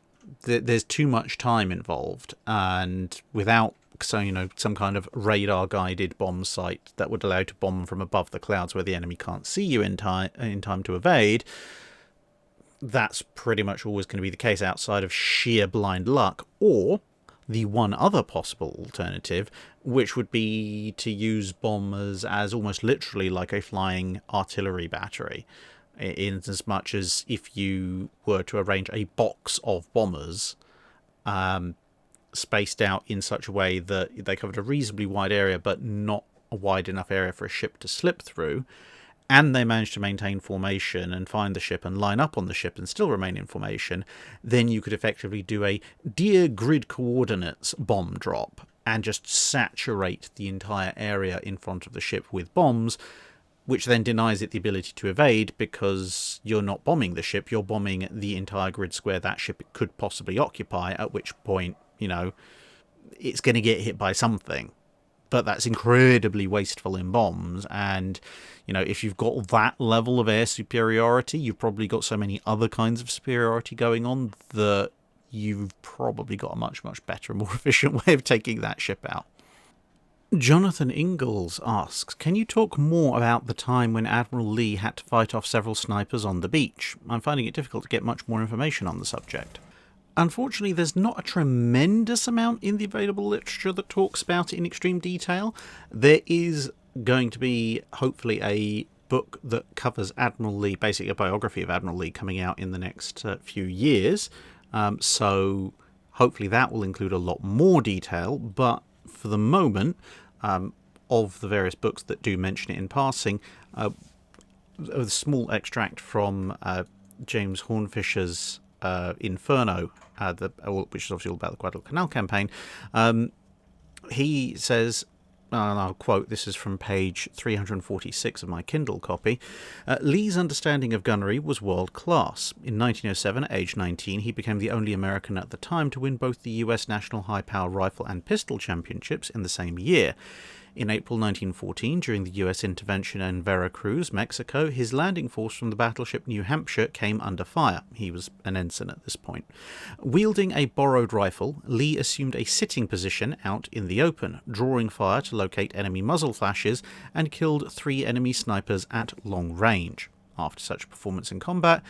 There's too much time involved, and without some kind of radar-guided bomb sight that would allow you to bomb from above the clouds where the enemy can't see you in time to evade, that's pretty much always going to be the case outside of sheer blind luck, or the one other possible alternative, which would be to use bombers as almost literally like a flying artillery battery, in as much as if you were to arrange a box of bombers spaced out in such a way that they covered a reasonably wide area but not a wide enough area for a ship to slip through, and they managed to maintain formation and find the ship and line up on the ship and still remain in formation, then you could effectively do a dear grid coordinates bomb drop and just saturate the entire area in front of the ship with bombs, which then denies it the ability to evade because you're not bombing the ship, you're bombing the entire grid square that ship could possibly occupy, at which point, it's going to get hit by something. But that's incredibly wasteful in bombs, and if you've got that level of air superiority, you've probably got so many other kinds of superiority going on that you've probably got a much, much better and more efficient way of taking that ship out. Jonathan Ingalls asks, can you talk more about the time when Admiral Lee had to fight off several snipers on the beach? I'm finding it difficult to get much more information on the subject. Unfortunately, there's not a tremendous amount in the available literature that talks about it in extreme detail. There is going to be, hopefully, a book that covers Admiral Lee, basically a biography of Admiral Lee, coming out in the next few years. So hopefully that will include a lot more detail. But for the moment, of the various books that do mention it in passing, a small extract from James Hornfisher's Inferno, which is obviously all about the Guadalcanal campaign. He says, and I'll quote, this is from page 346 of my Kindle copy, Lee's understanding of gunnery was world-class. In 1907, at age 19, he became the only American at the time to win both the US National High-Power Rifle and Pistol Championships in the same year. In April 1914, during the US intervention in Veracruz, Mexico, his landing force from the battleship New Hampshire came under fire. He was an ensign at this point. Wielding a borrowed rifle, Lee assumed a sitting position out in the open, drawing fire to locate enemy muzzle flashes, and killed 3 enemy snipers at long range. After such a performance in combat,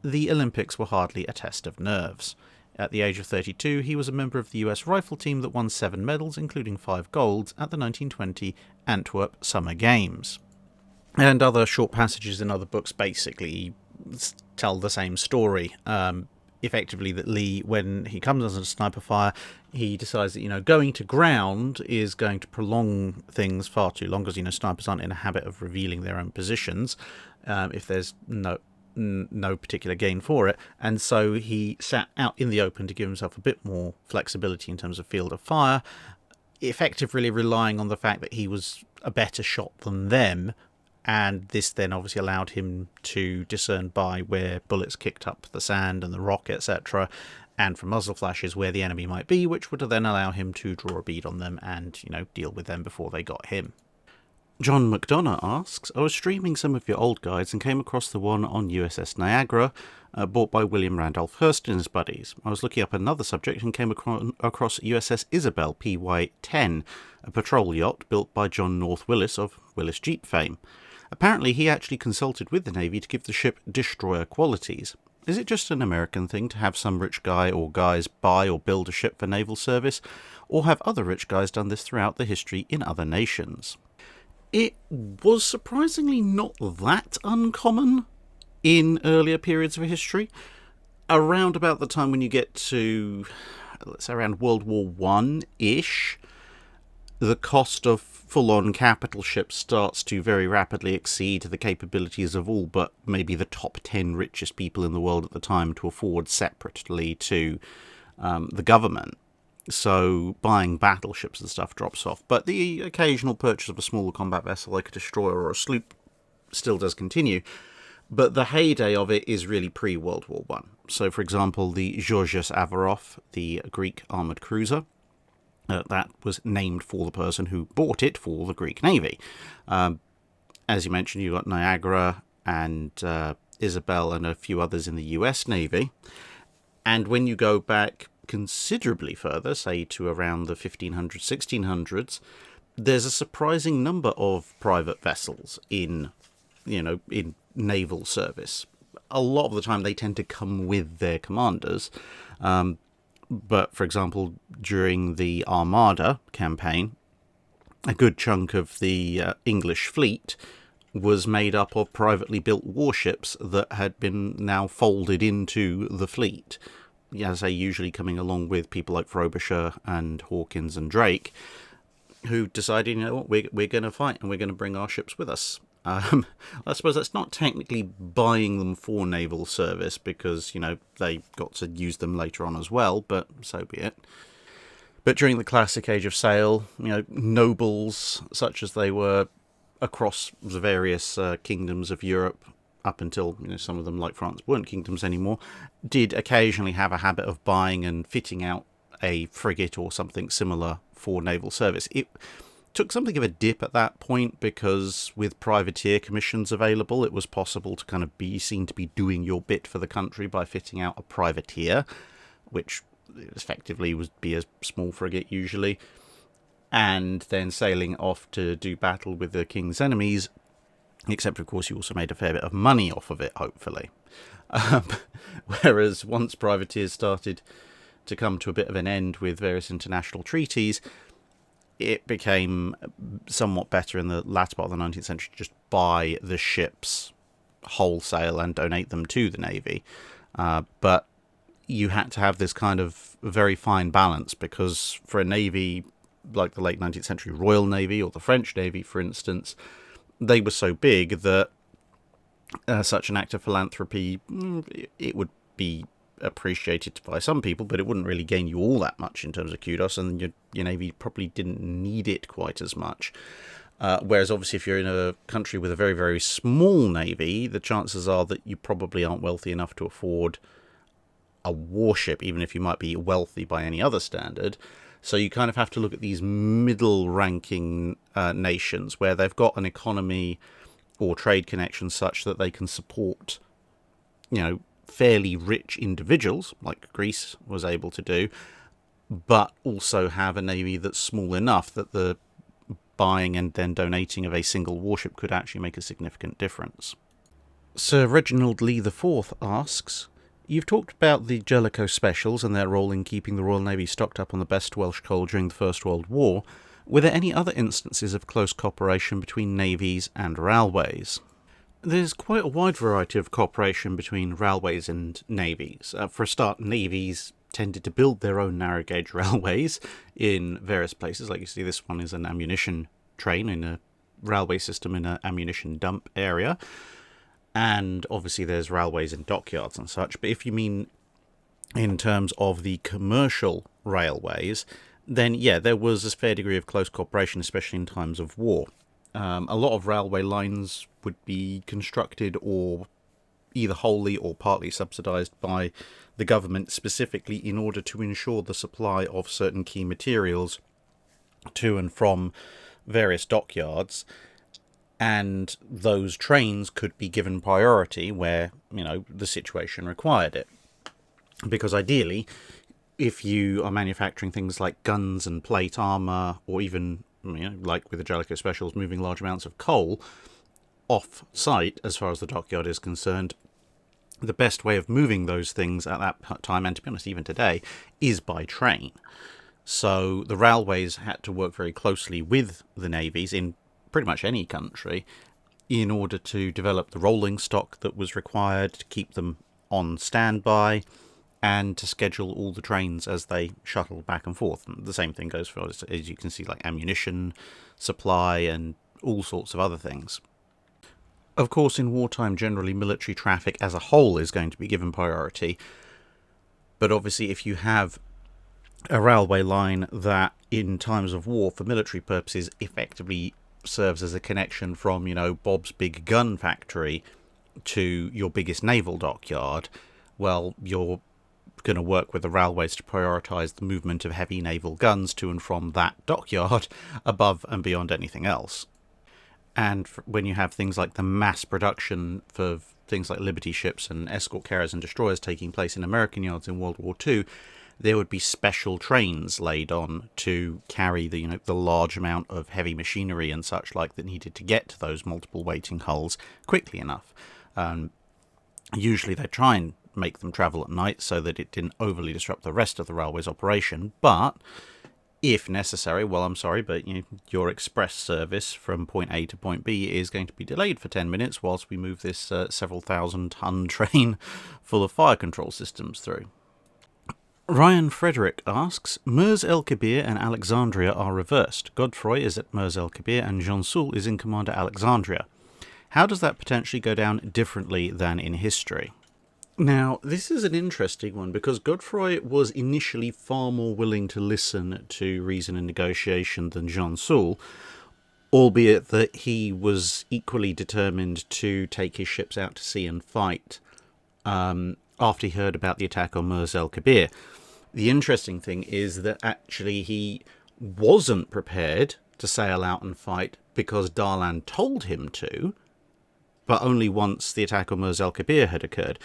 the Olympics were hardly a test of nerves. At the age of 32, he was a member of the US rifle team that won 7 medals, including 5 golds, at the 1920 Antwerp Summer Games. And other short passages in other books basically tell the same story. Effectively, that Lee, when he comes under sniper fire, he decides that, going to ground is going to prolong things far too long, because, snipers aren't in a habit of revealing their own positions if there's no particular gain for it. And so he sat out in the open to give himself a bit more flexibility in terms of field of fire, effectively relying on the fact that he was a better shot than them, and this then obviously allowed him to discern by where bullets kicked up the sand and the rock, etc., and from muzzle flashes where the enemy might be, which would then allow him to draw a bead on them and, deal with them before they got him. John McDonough asks, I was streaming some of your old guides and came across the one on USS Niagara, bought by William Randolph Hearst and his buddies. I was looking up another subject and came across USS Isabel PY-10, a patrol yacht built by John North Willis of Willis Jeep fame. Apparently he actually consulted with the Navy to give the ship destroyer qualities. Is it just an American thing to have some rich guy or guys buy or build a ship for naval service, or have other rich guys done this throughout the history in other nations? It was surprisingly not that uncommon in earlier periods of history. Around about the time when you get to, let's say, around World War I-ish, the cost of full-on capital ships starts to very rapidly exceed the capabilities of all but maybe the top 10 richest people in the world at the time to afford separately to the government. So buying battleships and stuff drops off. But the occasional purchase of a smaller combat vessel like a destroyer or a sloop still does continue. But the heyday of it is really pre-World War I. So, for example, the Georgios Averof, the Greek armoured cruiser, that was named for the person who bought it for the Greek Navy. As you mentioned, you've got Niagara and Isabel and a few others in the US Navy. And when you go back considerably further, say to around the 1500s, 1600s, there's a surprising number of private vessels in naval service. A lot of the time they tend to come with their commanders. But, for example, during the Armada campaign, a good chunk of the English fleet was made up of privately built warships that had been now folded into the fleet. As I say, usually coming along with people like Frobisher and Hawkins and Drake, who decided, what, we're going to fight and we're going to bring our ships with us. I suppose that's not technically buying them for naval service because, they got to use them later on as well, but so be it. But during the classic age of sail, nobles, such as they were across the various kingdoms of Europe, up until some of them, like France, weren't kingdoms anymore, did occasionally have a habit of buying and fitting out a frigate or something similar for naval service. It took something of a dip at that point because with privateer commissions available, it was possible to kind of be seen to be doing your bit for the country by fitting out a privateer, which effectively would be a small frigate usually, and then sailing off to do battle with the king's enemies. Except, of course, you also made a fair bit of money off of it, hopefully. Whereas once privateers started to come to a bit of an end with various international treaties, it became somewhat better in the latter part of the 19th century to just buy the ships wholesale and donate them to the Navy. But you had to have this kind of very fine balance because for a Navy like the late 19th century Royal Navy or the French Navy, for instance, they were so big that such an act of philanthropy, it would be appreciated by some people, but it wouldn't really gain you all that much in terms of kudos, and your Navy probably didn't need it quite as much. Whereas obviously if you're in a country with a very, very small Navy, the chances are that you probably aren't wealthy enough to afford a warship, even if you might be wealthy by any other standard. So you kind of have to look at these middle-ranking nations where they've got an economy or trade connections such that they can support, fairly rich individuals, like Greece was able to do, but also have a navy that's small enough that the buying and then donating of a single warship could actually make a significant difference. Sir Reginald Lee IV asks, you've talked about the Jellicoe Specials and their role in keeping the Royal Navy stocked up on the best Welsh coal during the First World War. Were there any other instances of close cooperation between navies and railways? There's quite a wide variety of cooperation between railways and navies. For a start, navies tended to build their own narrow gauge railways in various places. Like you see, this one is an ammunition train in a railway system in an ammunition dump area. And obviously there's railways in dockyards and such. But if you mean in terms of the commercial railways, then yeah, there was a fair degree of close cooperation, especially in times of war. A lot of railway lines would be constructed or either wholly or partly subsidised by the government specifically in order to ensure the supply of certain key materials to and from various dockyards, and those trains could be given priority where, the situation required it. Because ideally, if you are manufacturing things like guns and plate armour, or even, like with the Jellicoe Specials, moving large amounts of coal off-site as far as the dockyard is concerned, the best way of moving those things at that time, and to be honest, even today, is by train. So the railways had to work very closely with the navies in pretty much any country in order to develop the rolling stock that was required to keep them on standby, and to schedule all the trains as they shuttled back and forth. And the same thing goes for, as you can see, like ammunition supply and all sorts of other things. Of course, in wartime, generally military traffic as a whole is going to be given priority. But obviously, if you have a railway line that, in times of war, for military purposes, effectively serves as a connection from, Bob's big gun factory to your biggest naval dockyard, well, you're going to work with the railways to prioritise the movement of heavy naval guns to and from that dockyard above and beyond anything else. And when you have things like the mass production for things like Liberty ships and escort carriers and destroyers taking place in American yards in World War II, there would be special trains laid on to carry the large amount of heavy machinery and such like that needed to get to those multiple waiting hulls quickly enough. Usually they try and make them travel at night so that it didn't overly disrupt the rest of the railway's operation, but if necessary, well, I'm sorry, but your express service from point A to point B is going to be delayed for 10 minutes whilst we move this several thousand ton train full of fire control systems through. Ryan Frederick asks, Mers El Kabir and Alexandria are reversed. Godfroy is at Mers El Kabir and Gensoul is in command at Alexandria. How does that potentially go down differently than in history? Now, this is an interesting one because Godfroy was initially far more willing to listen to reason and negotiation than Gensoul, albeit that he was equally determined to take his ships out to sea and fight after he heard about the attack on Mers El Kabir. The interesting thing is that actually he wasn't prepared to sail out and fight because Darlan told him to, but only once the attack on Mers El Kabir had occurred.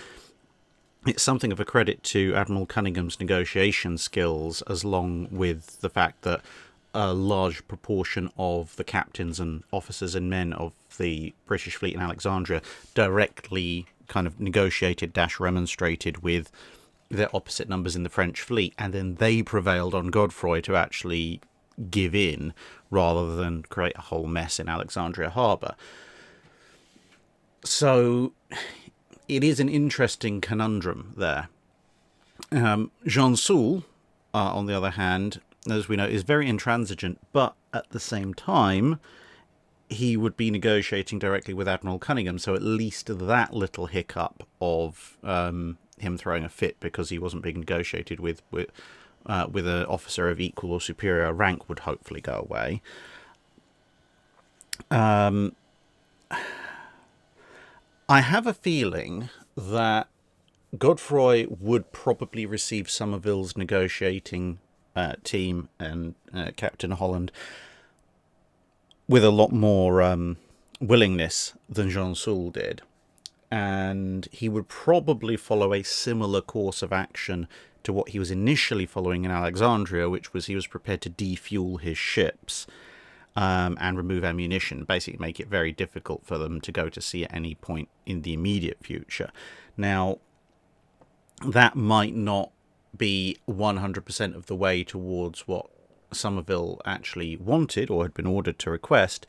It's something of a credit to Admiral Cunningham's negotiation skills, as long with the fact that a large proportion of the captains and officers and men of the British fleet in Alexandria directly kind of negotiated-remonstrated with their opposite numbers in the French fleet, and then they prevailed on Godfroy to actually give in rather than create a whole mess in Alexandria Harbour. So it is an interesting conundrum there. Gensoul, on the other hand, as we know, is very intransigent, but at the same time, he would be negotiating directly with Admiral Cunningham, so at least that little hiccup of him throwing a fit because he wasn't being negotiated with an officer of equal or superior rank would hopefully go away. I have a feeling that Godfroy would probably receive Somerville's negotiating team and Captain Holland with a lot more willingness than Gensoul did. And he would probably follow a similar course of action to what he was initially following in Alexandria, which was he was prepared to defuel his ships and remove ammunition, basically make it very difficult for them to go to sea at any point in the immediate future. Now, that might not be 100% of the way towards what Somerville actually wanted or had been ordered to request,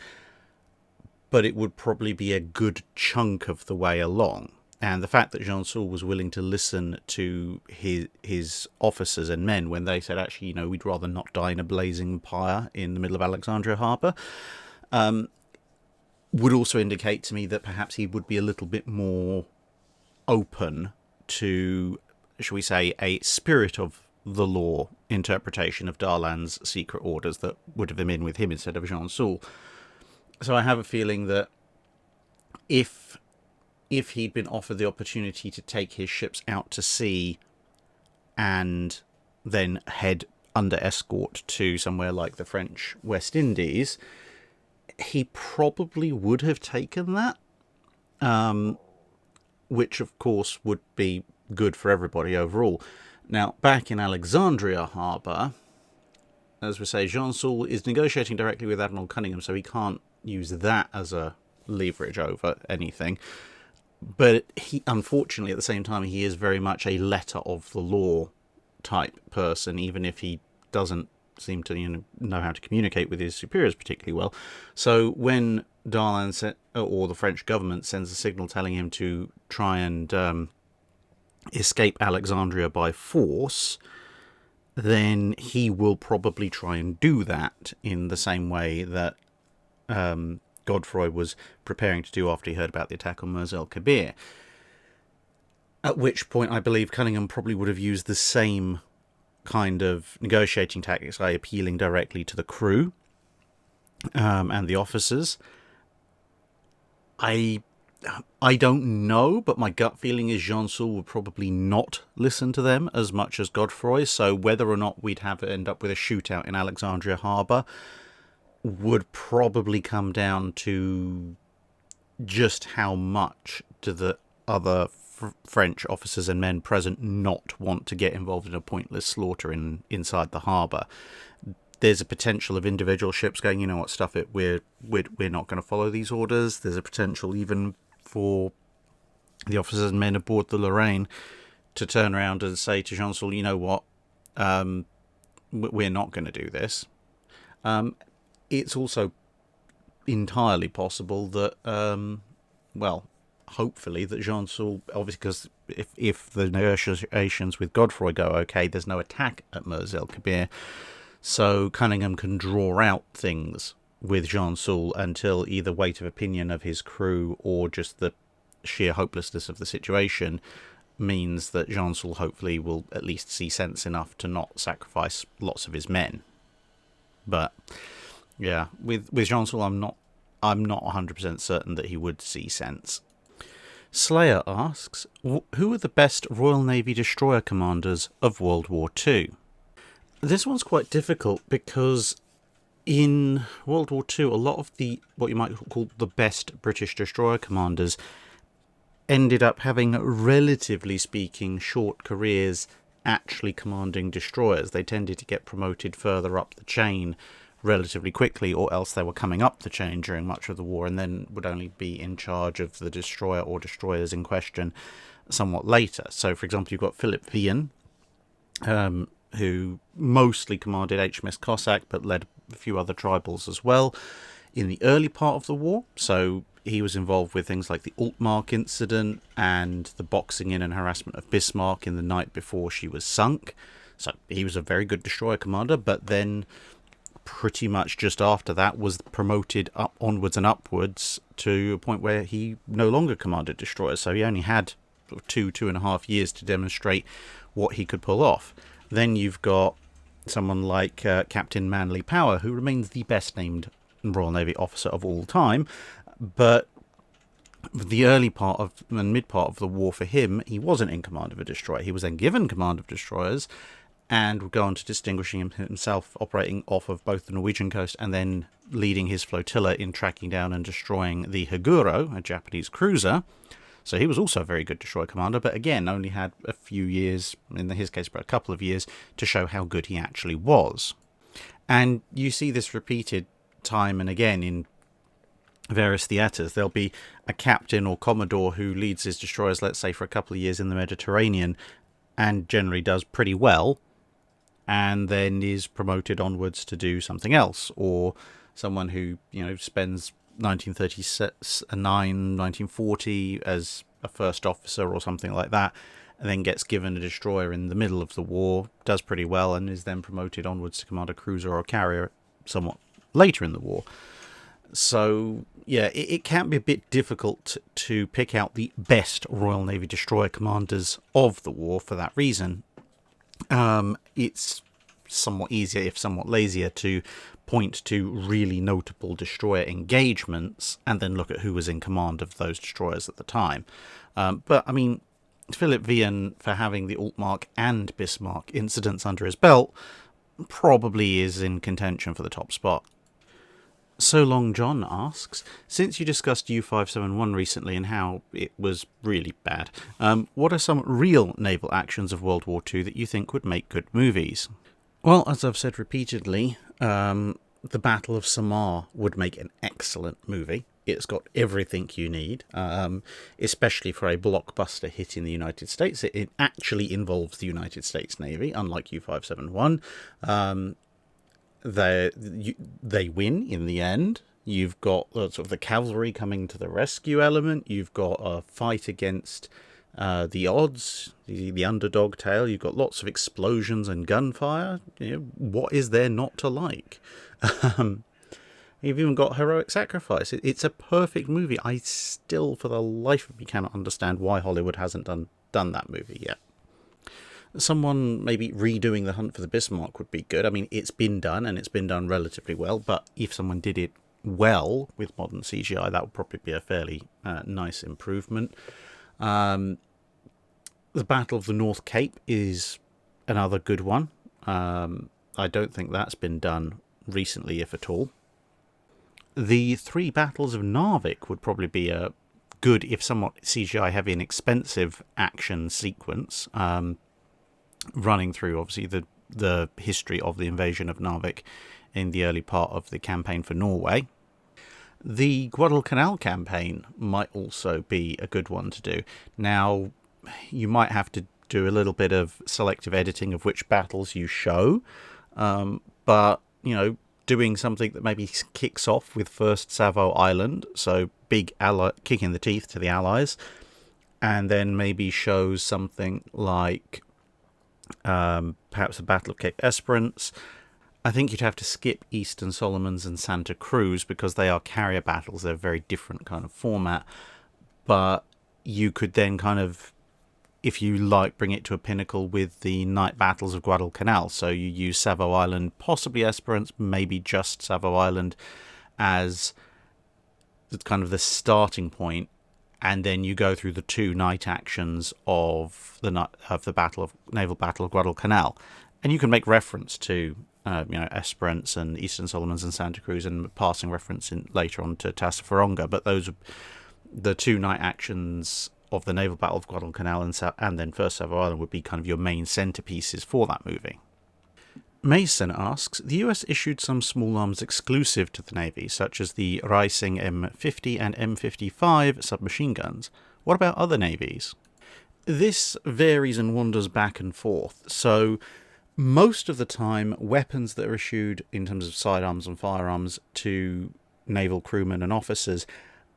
but it would probably be a good chunk of the way along. And the fact that Gensoul was willing to listen to his officers and men when they said, actually, we'd rather not die in a blazing pyre in the middle of Alexandria Harbour, would also indicate to me that perhaps he would be a little bit more open to, shall we say, a spirit of the law interpretation of Darlan's secret orders that would have been in with him instead of Gensoul. So I have a feeling that if he'd been offered the opportunity to take his ships out to sea and then head under escort to somewhere like the French West Indies, he probably would have taken that, which of course would be good for everybody overall. Now, back in Alexandria Harbour, as we say, Gensoul is negotiating directly with Admiral Cunningham, so he can't use that as a leverage over anything. But he, unfortunately, at the same time, he is very much a letter of the law type person, even if he doesn't seem to know how to communicate with his superiors particularly well. So when Darlan or the French government sends a signal telling him to try and escape Alexandria by force, then he will probably try and do that in the same way that Godfroy was preparing to do after he heard about the attack on Mers el-Kabir. At which point I believe Cunningham probably would have used the same kind of negotiating tactics, like appealing directly to the crew and the officers. I don't know, but my gut feeling is Gensoul would probably not listen to them as much as Godfroy, so whether or not we'd end up with a shootout in Alexandria Harbour would probably come down to just how much do the other French officers and men present not want to get involved in a pointless slaughter inside the harbour. There's a potential of individual ships going, stuff it, we're not going to follow these orders. There's a potential even for the officers and men aboard the Lorraine to turn around and say to Gensoul, you know what, we're not going to do this. It's also entirely possible that, hopefully that Gensoul, obviously, because if the negotiations with Godfroy go okay, there's no attack at Mers el-Kabir, so Cunningham can draw out things with Gensoul until either weight of opinion of his crew or just the sheer hopelessness of the situation means that Gensoul hopefully will at least see sense enough to not sacrifice lots of his men. But yeah, with Gensoul, I'm not 100% certain that he would see sense. Slayer asks, who are the best Royal Navy destroyer commanders of World War II? This one's quite difficult because in World War II, a lot of what you might call the best British destroyer commanders ended up having, relatively speaking, short careers actually commanding destroyers. They tended to get promoted further up the chain relatively quickly, or else they were coming up the chain during much of the war and then would only be in charge of the destroyer or destroyers in somewhat later. So, for example, you've got Philip Vian, who mostly commanded HMS Cossack but led a few other tribals as well in the early part of the war. So he was involved with things like the Altmark incident and the boxing in and harassment of Bismarck in the night before she was sunk. So he was a very good destroyer commander, but then pretty much just after that was promoted onwards and upwards to a point where he no longer commanded destroyers. So he only had 2.5 years to demonstrate what he could pull off. Then you've got someone like Captain Manly Power, who remains the best named Royal Navy officer of all time, but the early part of and mid part of the war for him, he wasn't in command of a destroyer. He was then given command of destroyers and would go on to distinguishing himself operating off of both the Norwegian coast and then leading his flotilla in tracking down and destroying the Haguro, a Japanese cruiser. So he was also a very good destroyer commander, but again, only had a few years, in his case, but a couple of years, to show how good he actually was. And you see this repeated time and again in various theatres. There'll be a captain or commodore who leads his destroyers, let's say, for a couple of years in the Mediterranean, and generally does pretty well, and then is promoted onwards to do something else, or someone who, spends 1939, 1940 as a first officer or something like that, and then gets given a destroyer in the middle of the war, does pretty well, and is then promoted onwards to command a cruiser or a carrier somewhat later in the war. So, yeah, it can be a bit difficult to pick out the best Royal Navy destroyer commanders of the war for that reason. It's somewhat easier, if somewhat lazier, to point to really notable destroyer engagements and then look at who was in command of those destroyers at the time. But, I mean, Philip Vian, for having the Altmark and Bismarck incidents under his belt, probably is in contention for the top spot. So Long John asks, since you discussed U-571 recently and how it was really bad, what are some real naval actions of World War II that you think would make good movies? Well, as I've said repeatedly, the Battle of Samar would make an excellent movie. It's got everything you need, especially for a blockbuster hit in the United States. It actually involves the United States Navy, unlike U-571. They win in the end. You've got sort of the cavalry coming to the rescue element. You've got a fight against the odds, the underdog tale. You've got lots of explosions and gunfire. What is there not to like? You've even got heroic sacrifice. It's a perfect movie. I still, for the life of me, cannot understand why Hollywood hasn't done that movie yet. Someone maybe redoing The Hunt for the Bismarck would be good. I mean, it's been done, and it's been done relatively well, but if someone did it well with modern CGI, that would probably be a fairly nice improvement. The Battle of the North Cape is another good one. I don't think that's been done recently, if at all. The three battles of Narvik would probably be a good, if somewhat CGI heavy and expensive, action sequence. Running through, obviously, the history of the invasion of Narvik in the early part of the campaign for Norway. The Guadalcanal campaign might also be a good one to do. Now, you might have to do a little bit of selective editing of which battles you show, but, doing something that maybe kicks off with First Savo Island, so big kick in the teeth to the Allies, and then maybe shows something like perhaps the Battle of Cape Esperance. I think you'd have to skip Eastern Solomons and Santa Cruz because they are carrier battles. They're a very different kind of format. But you could then kind of, if you like, bring it to a pinnacle with the night battles of Guadalcanal. So you use Savo Island, possibly Esperance, maybe just Savo Island as kind of the starting point. And then you go through the two night actions of the naval battle of Guadalcanal, and you can make reference to Esperance and Eastern Solomons and Santa Cruz, and passing reference later on to Tassafaronga. But those are the two night actions of the naval battle of Guadalcanal and then First Savo Island would be kind of your main centerpieces for that movie. Mason asks, the US issued some small arms exclusive to the Navy, such as the Rising M50 and M55 submachine guns. What about other navies? This varies and wanders back and forth. So most of the time, weapons that are issued in terms of sidearms and firearms to naval crewmen and officers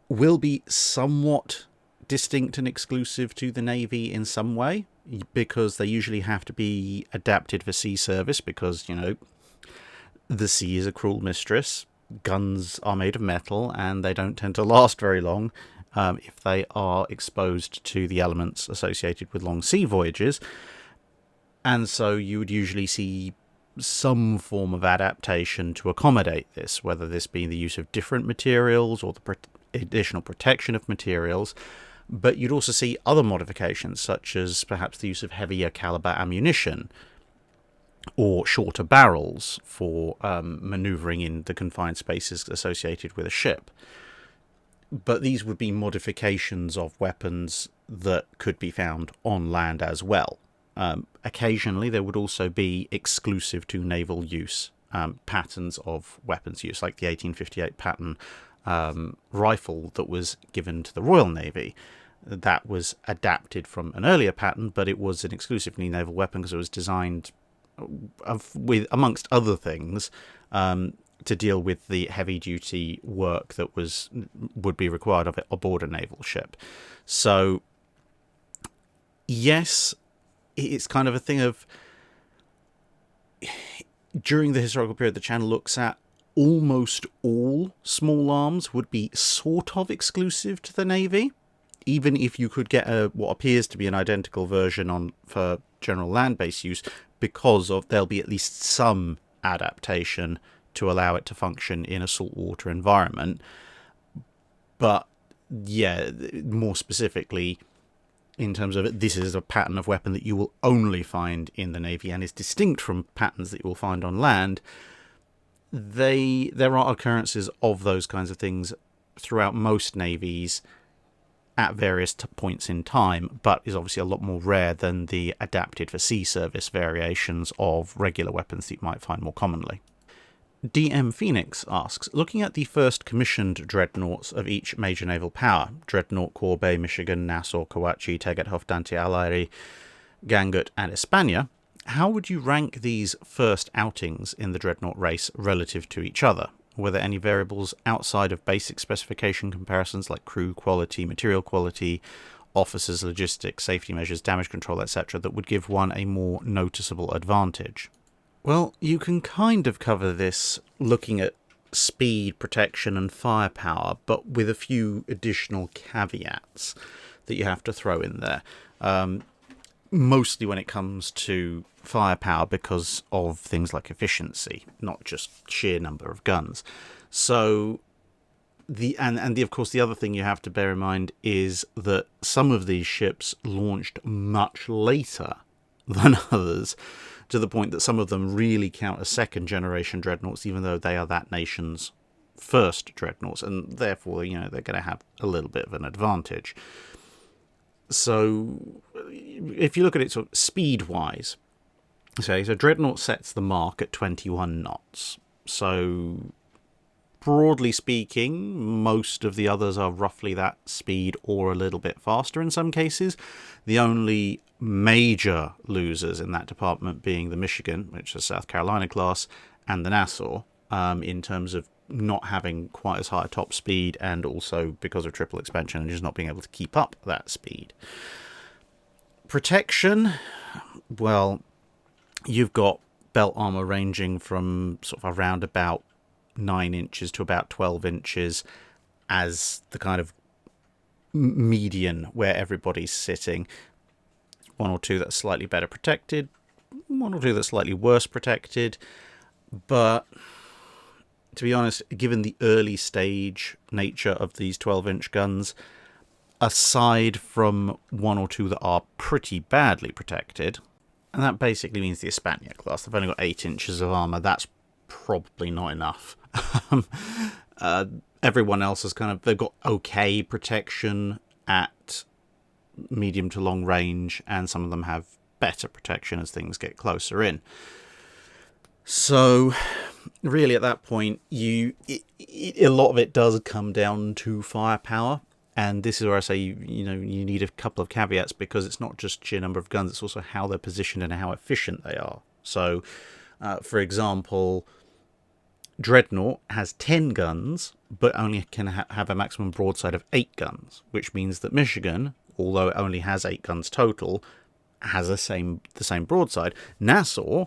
will be somewhat distinct and exclusive to the Navy in some way, because they usually have to be adapted for sea service because, the sea is a cruel mistress. Guns are made of metal and they don't tend to last very long if they are exposed to the elements associated with long sea voyages. And so you would usually see some form of adaptation to accommodate this, whether this be the use of different materials or the additional protection of materials. But you'd also see other modifications, such as perhaps the use of heavier caliber ammunition or shorter barrels for manoeuvring in the confined spaces associated with a ship. But these would be modifications of weapons that could be found on land as well. Occasionally, there would also be exclusive to naval use patterns of weapons use, like the 1858 pattern rifle that was given to the Royal Navy. That was adapted from an earlier pattern, but it was an exclusively naval weapon because it was designed with, amongst other things, to deal with the heavy-duty work that would be required of it aboard a naval ship. So, yes, it's kind of a thing of, during the historical period the channel looks at, almost all small arms would be sort of exclusive to the Navy, even if you could get what appears to be an identical version for general land-based use, because there'll be at least some adaptation to allow it to function in a saltwater environment. But yeah, more specifically, in terms of it, this is a pattern of weapon that you will only find in the Navy and is distinct from patterns that you will find on land. There are occurrences of those kinds of things throughout most navies at various points in time, but is obviously a lot more rare than the adapted for sea service variations of regular weapons that you might find more commonly. DM Phoenix asks, looking at the first commissioned dreadnoughts of each major naval power, Dreadnought, Corbeil, Michigan, Nassau, Kawacci, Tegethoff, Dante Alighieri, Gangut, and Espana, how would you rank these first outings in the dreadnought race relative to each other? Were there any variables outside of basic specification comparisons like crew quality, material quality, officers, logistics, safety measures, damage control, etc., that would give one a more noticeable advantage? Well, you can kind of cover this looking at speed, protection, and firepower, but with a few additional caveats that you have to throw in there. Mostly when it comes to firepower, because of things like efficiency, not just sheer number of guns. So of course the other thing you have to bear in mind is that some of these ships launched much later than others, to the point that some of them really count as second generation dreadnoughts, even though they are that nation's first dreadnoughts, and therefore they're going to have a little bit of an advantage. So if you look at it sort of speed-wise, so Dreadnought sets the mark at 21 knots. So broadly speaking, most of the others are roughly that speed or a little bit faster in some cases. The only major losers in that department being the Michigan, which is South Carolina class, and the Nassau, in terms of not having quite as high a top speed, and also because of triple expansion and just not being able to keep up that speed. Protection, well, you've got belt armor ranging from sort of around about 9 inches to about 12 inches as the kind of median where everybody's sitting. One or two that's slightly better protected, one or two that's slightly worse protected, but to be honest, given the early stage nature of these 12-inch guns, aside from one or two that are pretty badly protected, and that basically means the Espana class, they've only got 8 inches of armour, that's probably not enough. Everyone else has they've got okay protection at medium to long range, and some of them have better protection as things get closer in. So really at that point, a lot of it does come down to firepower, and this is where I say you need a couple of caveats, because it's not just sheer number of guns, it's also how they're positioned and how efficient they are. So for example, Dreadnought has 10 guns but only can have a maximum broadside of 8 guns, which means that Michigan, although it only has 8 guns total, has the same broadside. Nassau,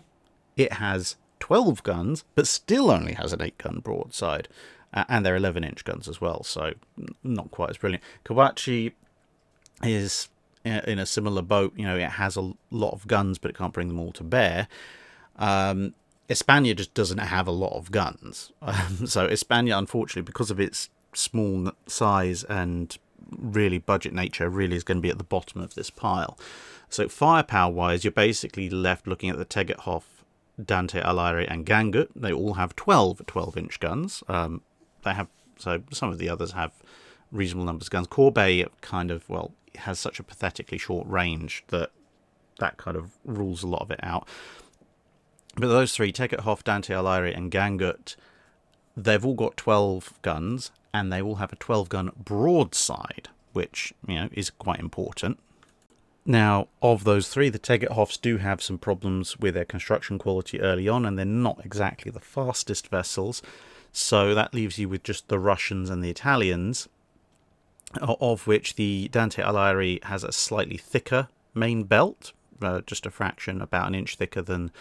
it has 12 guns, but still only has an 8-gun broadside. And they're 11-inch guns as well, so not quite as brilliant. Kawacci is in a similar boat. It has a lot of guns, but it can't bring them all to bear. Espana just doesn't have a lot of guns. So Espana, unfortunately, because of its small size and really budget nature, really is going to be at the bottom of this pile. So firepower-wise, you're basically left looking at the Tegethoff, Dante Alighieri, and Gangut. They all have 12-inch guns. So some of the others have reasonable numbers of guns. Corbeil has such a pathetically short range that kind of rules a lot of it out. But those three, Tegethoff, Dante Alighieri, and Gangut, they've all got 12 guns, and they all have a 12-gun broadside, which is quite important. Now, of those three, the Tegethoffs do have some problems with their construction quality early on, and they're not exactly the fastest vessels. So that leaves you with just the Russians and the Italians, of which the Dante Alighieri has a slightly thicker main belt, just a fraction, about an inch thicker than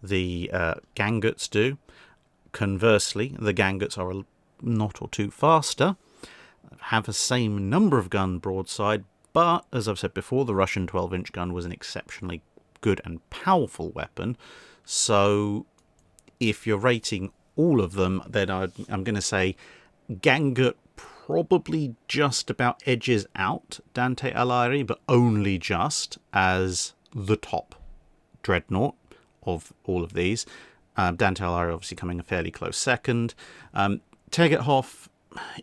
the Ganguts do. Conversely, the Ganguts are a knot or two faster, have the same number of gun broadside, but, as I've said before, the Russian 12-inch gun was an exceptionally good and powerful weapon. So if you're rating all of them, then I'm going to say Gangut probably just about edges out Dante Alighieri, but only just, as the top dreadnought of all of these. Dante Alighieri obviously coming a fairly close second. Tegethoff,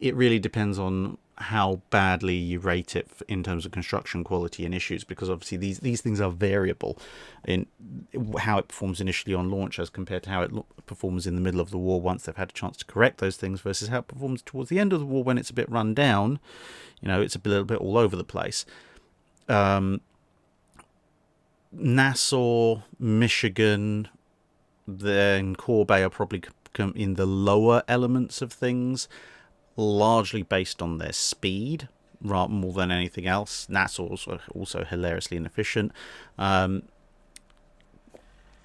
it really depends on how badly you rate it in terms of construction quality and issues, because obviously these things are variable in how it performs initially on launch as compared to how it performs in the middle of the war once they've had a chance to correct those things, versus how it performs towards the end of the war when it's a bit run down. It's a little bit all over the place. Nassau, Michigan, then Corbeil are probably in the lower elements of things, largely based on their speed rather more than anything else. Nassau's also hilariously inefficient.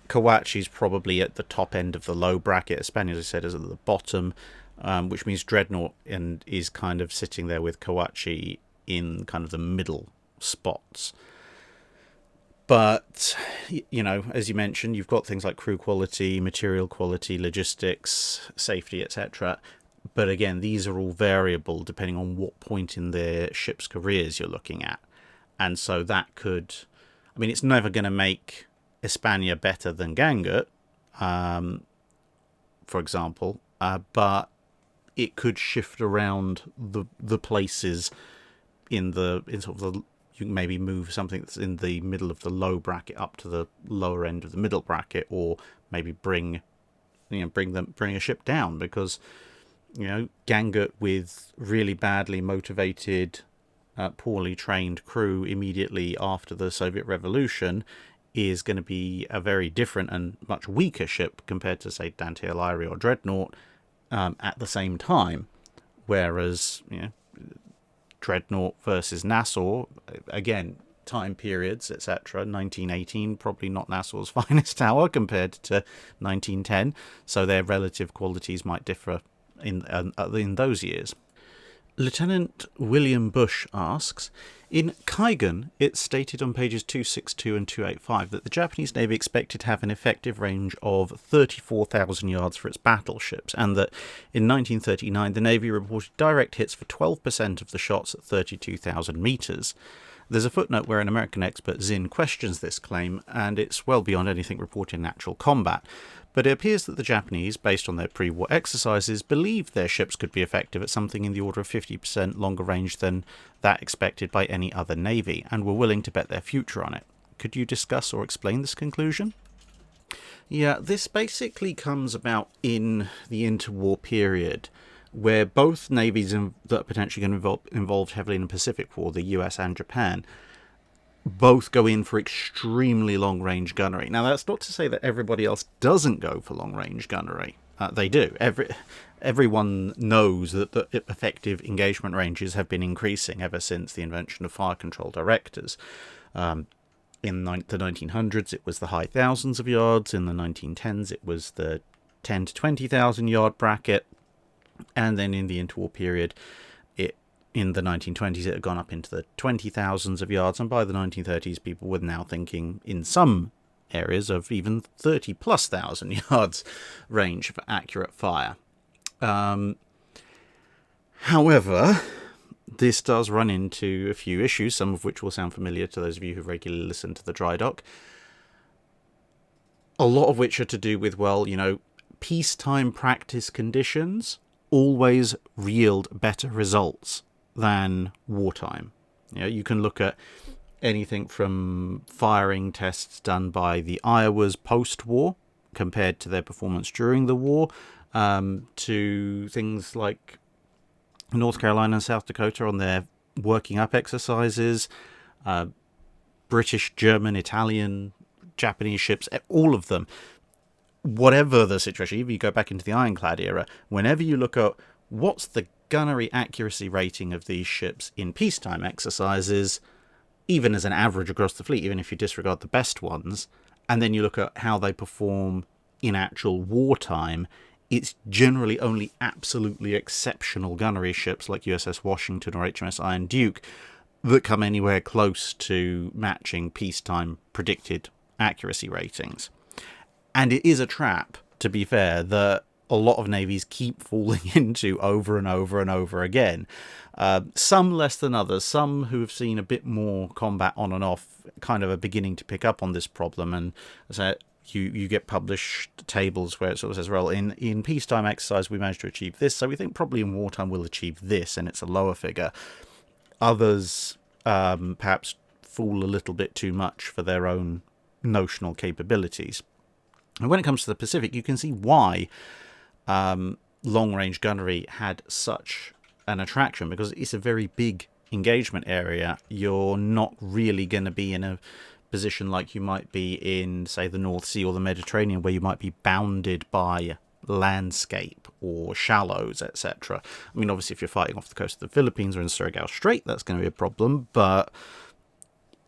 Kawachi's probably at the top end of the low bracket. Espana, as I said, is at the bottom, which means Dreadnought is kind of sitting there with Kawachi in kind of the middle spots. But, as you mentioned, you've got things like crew quality, material quality, logistics, safety, etc. But again, these are all variable depending on what point in their ship's careers you're looking at. And so that could... it's never going to make Espana better than Gangut, for example, but it could shift around the places in sort of the... You can maybe move something that's in the middle of the low bracket up to the lower end of the middle bracket, or maybe bring a ship down, because Gangut with really badly motivated, poorly trained crew immediately after the Soviet Revolution is going to be a very different and much weaker ship compared to, say, Dante Alighieri or Dreadnought at the same time. Whereas, Dreadnought versus Nassau, again, time periods, etc. 1918, probably not Nassau's finest hour compared to 1910, so their relative qualities might differ in those years. Lieutenant William Bush asks, in Kaigan, it's stated on pages 262 and 285 that the Japanese Navy expected to have an effective range of 34,000 yards for its battleships, and that in 1939 the Navy reported direct hits for 12% of the shots at 32,000 metres. There's a footnote where an American expert, Zinn, questions this claim, and it's well beyond anything reported in actual combat. But it appears that the Japanese, based on their pre-war exercises, believed their ships could be effective at something in the order of 50% longer range than that expected by any other navy, and were willing to bet their future on it. Could you discuss or explain this conclusion? Yeah, this basically comes about in the interwar period, where both navies that are potentially going to be involved heavily in the Pacific War, the US and Japan, both go in for extremely long-range gunnery. Now, that's not to say that everybody else doesn't go for long-range gunnery. They do. Everyone knows that the effective engagement ranges have been increasing ever since the invention of fire control directors. In the 1900s, it was the high thousands of yards. In the 1910s, it was the 10 to 20,000 yard bracket. And then in the interwar period, in the 1920s, it had gone up into the 20,000s of yards, and by the 1930s, people were now thinking, in some areas, of even 30-plus thousand yards range for accurate fire. However, this does run into a few issues, some of which will sound familiar to those of you who regularly listen to the Drydock. A lot of which are to do with, peacetime practice conditions always yield better results than wartime. You can look at anything from firing tests done by the Iowas post-war compared to their performance during the war, to things like North Carolina and South Dakota on their working up exercises, British, German, Italian, Japanese ships, all of them. whatever the situation, if you go back into the ironclad era, whenever you look at what's the gunnery accuracy rating of these ships in peacetime exercises, even as an average across the fleet, even if you disregard the best ones, and then you look at how they perform in actual wartime, it's generally only absolutely exceptional gunnery ships like USS Washington or HMS Iron Duke that come anywhere close to matching peacetime predicted accuracy ratings. And it is a trap, to be fair, that a lot of navies keep falling into over and over and over again. Some less than others. Some who have seen a bit more combat on and off kind of are beginning to pick up on this problem. And so you get published tables where it sort of says, well, in peacetime exercise we managed to achieve this, so we think probably in wartime we'll achieve this, and it's a lower figure. Others perhaps fool a little bit too much for their own notional capabilities. And when it comes to the Pacific, you can see why long-range gunnery had such an attraction, because it's a very big engagement area. You're not really going to be in a position like you might be in, say, the North Sea or the Mediterranean, where you might be bounded by landscape or shallows, etc. I mean, obviously, if you're fighting off the coast of the Philippines or in Surigao Strait, that's going to be a problem, but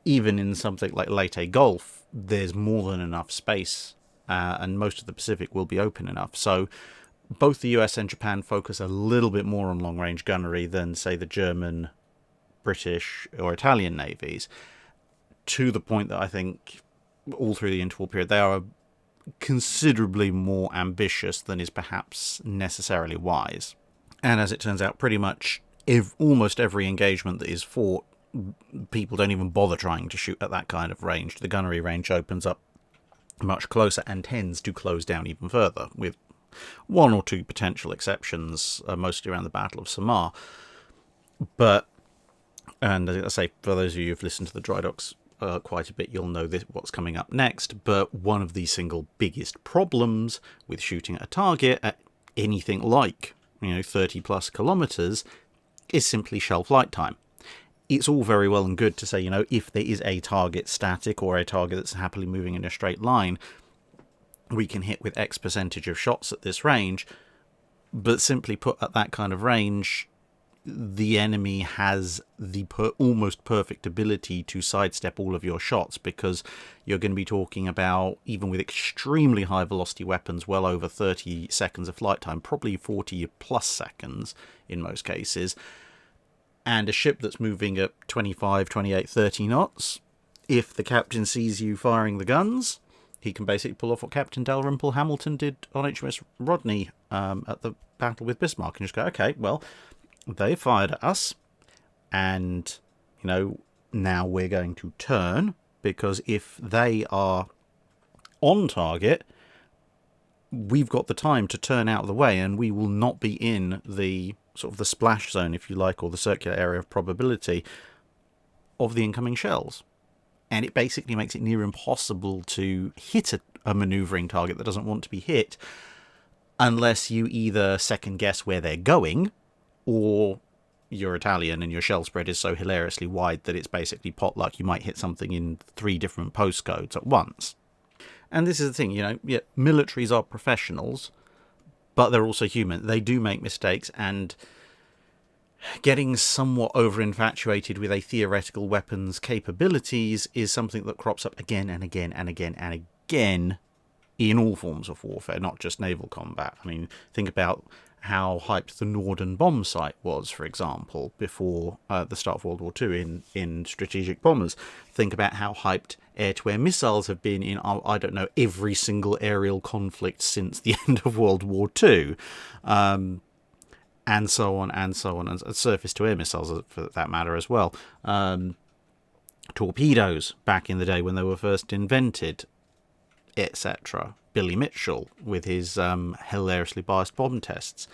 even in something like Leyte Gulf, there's more than enough space, and most of the Pacific will be open enough. So both the US and Japan focus a little bit more on long-range gunnery than, say, the German, British, or Italian navies, to the point that I think all through the interwar period they are considerably more ambitious than is perhaps necessarily wise. And as it turns out, pretty much almost every engagement that is fought, people don't even bother trying to shoot at that kind of range. The gunnery range opens up much closer and tends to close down even further, with one or two potential exceptions, mostly around the Battle of Samar. But, and as I say, for those of you who've listened to the Drydocks quite a bit, you'll know what's coming up next. But one of the single biggest problems with shooting at a target at anything like 30 plus kilometers is simply shell flight time. It's all very well and good to say, if there is a target static or a target that's happily moving in a straight line, we can hit with X percentage of shots at this range. But simply put, at that kind of range, the enemy has the almost perfect ability to sidestep all of your shots, because you're going to be talking about, even with extremely high velocity weapons, well over 30 seconds of flight time, probably 40 plus seconds in most cases. And a ship that's moving at 25, 28, 30 knots, if the captain sees you firing the guns, he can basically pull off what Captain Dalrymple Hamilton did on HMS Rodney at the battle with Bismarck, and just go, okay, well, they fired at us, and, now we're going to turn, because if they are on target, we've got the time to turn out of the way, and we will not be in the sort of the splash zone, if you like, or the circular area of probability of the incoming shells. And it basically makes it near impossible to hit a manoeuvring target that doesn't want to be hit, unless you either second guess where they're going, or you're Italian and your shell spread is so hilariously wide that it's basically potluck. You might hit something in 3 different postcodes at once. And this is the thing, militaries are professionals, but they're also human. They do make mistakes, and getting somewhat over-infatuated with a theoretical weapon's capabilities is something that crops up again and again and again and again in all forms of warfare, not just naval combat. I mean, think about how hyped the Norden bomb sight was, for example, before the start of World War II in strategic bombers. Think about how hyped air-to-air missiles have been in, every single aerial conflict since the end of World War II. And so on, and so on, and surface-to-air missiles, for that matter, as well. Torpedoes, back in the day when they were first invented, etc. Billy Mitchell, with his hilariously biased bomb tests.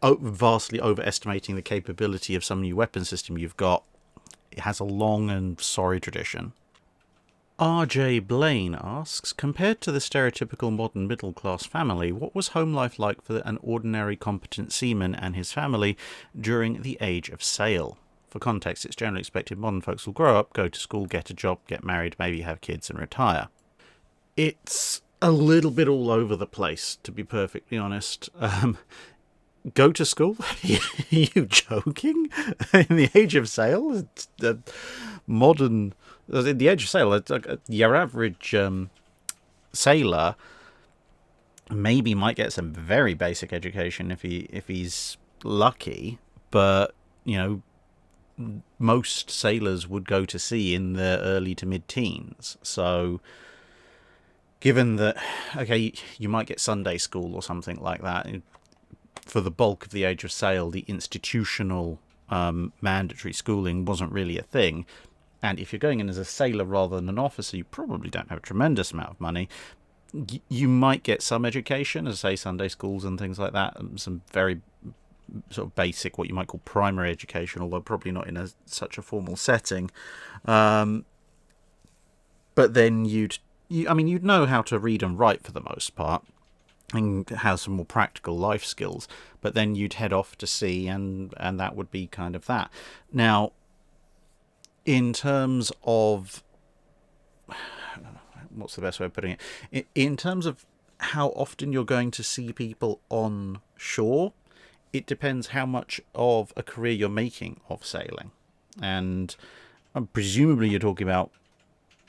Vastly overestimating the capability of some new weapon system you've got. It has a long and sorry tradition. R.J. Blaine asks, compared to the stereotypical modern middle-class family, what was home life like for an ordinary competent seaman and his family during the age of sail? For context, it's generally expected modern folks will grow up, go to school, get a job, get married, maybe have kids and retire. It's a little bit all over the place, to be perfectly honest. Go to school? Are you joking? In the age of sail, modern, in the age of sail, your average sailor maybe might get some very basic education if he's lucky, but most sailors would go to sea in their early to mid-teens. So given that, okay, you might get Sunday school or something like that, for the bulk of the age of sail, the institutional mandatory schooling wasn't really a thing. And if you're going in as a sailor rather than an officer, you probably don't have a tremendous amount of money. You might get some education, as say Sunday schools and things like that, some very sort of basic, what you might call primary education, although probably not in such a formal setting. But then you'd know how to read and write for the most part, and have some more practical life skills. But then you'd head off to sea, and that would be kind of that. Now, in terms of, what's the best way of putting it? In terms of how often you're going to see people on shore, it depends how much of a career you're making of sailing. And presumably you're talking about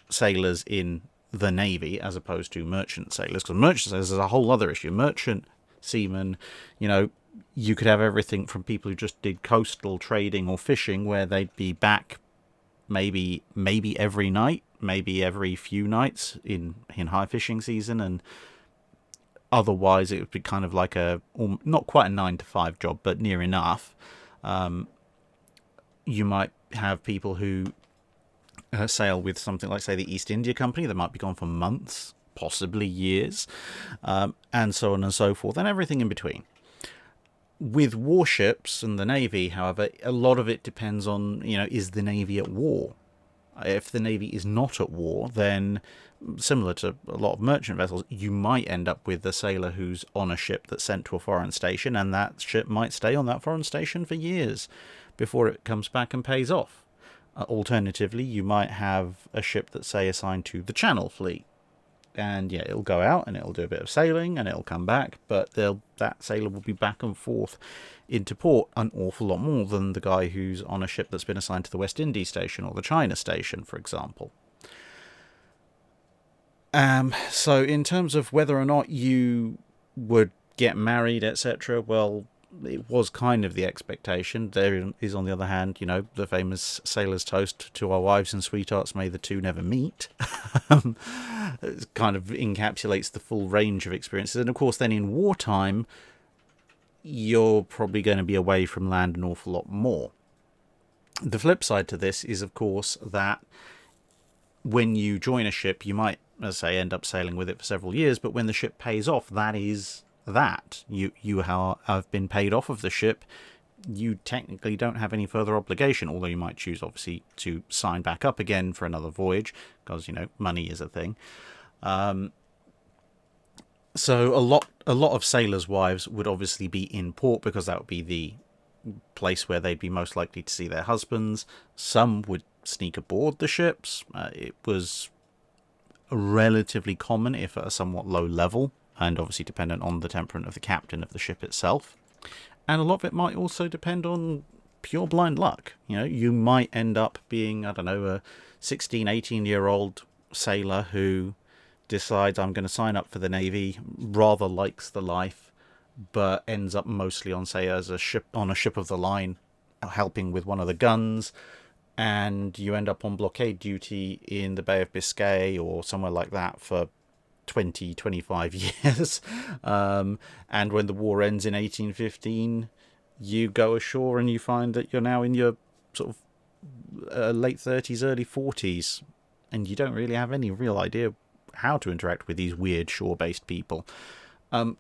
sailors in the Navy as opposed to merchant sailors, because merchant sailors is a whole other issue. Merchant seamen, you could have everything from people who just did coastal trading or fishing, where they'd be back maybe every night, maybe every few nights in high fishing season, and otherwise it would be kind of like not quite a 9-to-5 job, but near enough. You might have people who sail with something like, say, the East India Company. They might be gone for months, possibly years, and so on and so forth, and everything in between. With warships and the Navy, however, a lot of it depends on, is the Navy at war? If the Navy is not at war, then similar to a lot of merchant vessels, you might end up with a sailor who's on a ship that's sent to a foreign station, and that ship might stay on that foreign station for years before it comes back and pays off. Alternatively, you might have a ship that's, say, assigned to the Channel Fleet, and it'll go out and it'll do a bit of sailing and it'll come back, but that sailor will be back and forth into port an awful lot more than the guy who's on a ship that's been assigned to the West Indies station or the China station, for example. So in terms of whether or not you would get married, etc., well, it was kind of the expectation. There is, on the other hand, the famous sailor's toast, to our wives and sweethearts, may the two never meet. It kind of encapsulates the full range of experiences. And of course, then in wartime, you're probably going to be away from land an awful lot more. The flip side to this is, of course, that when you join a ship, you might, as I say, end up sailing with it for several years, but when the ship pays off, that is that. You have been paid off of the ship. You technically don't have any further obligation, although you might choose, obviously, to sign back up again for another voyage, because, money is a thing. So a lot of sailors' wives would obviously be in port, because that would be the place where they'd be most likely to see their husbands. Some would sneak aboard the ships. It was relatively common, if at a somewhat low level, and obviously dependent on the temperament of the captain of the ship itself. And a lot of it might also depend on pure blind luck. You might end up being, a 16, 18-year-old sailor who decides, I'm going to sign up for the Navy, rather likes the life, but ends up mostly on, say, on a ship of the line, helping with one of the guns, and you end up on blockade duty in the Bay of Biscay or somewhere like that for 20, 25 years. And when the war ends in 1815, you go ashore and you find that you're now in your sort of late 30s, early 40s, and you don't really have any real idea how to interact with these weird shore-based people.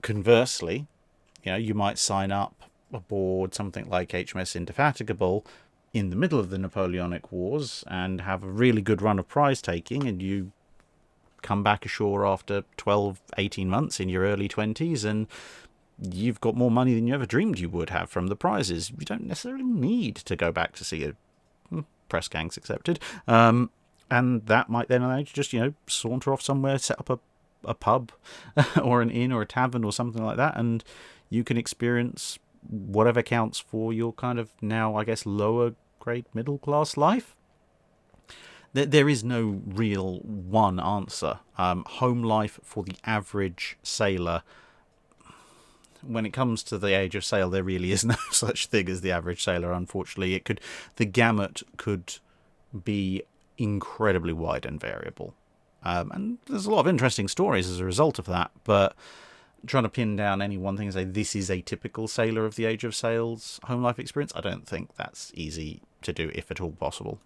Conversely, you might sign up aboard something like HMS Indefatigable in the middle of the Napoleonic Wars and have a really good run of prize taking, and you come back ashore after 12, 18 months in your early 20s, and you've got more money than you ever dreamed you would have from the prizes. You don't necessarily need to go back to see a press gangs accepted. And that might then allow you to just, saunter off somewhere, set up a a pub or an inn or a tavern or something like that, and you can experience whatever counts for your kind of now, I guess, lower grade middle class life. There is no real one answer. Home life for the average sailor, when it comes to the age of sail, there really is no such thing as the average sailor, unfortunately. The gamut could be incredibly wide and variable. And there's a lot of interesting stories as a result of that, but trying to pin down any one thing and say this is a typical sailor of the age of sail's home life experience, I don't think that's easy to do, if at all possible.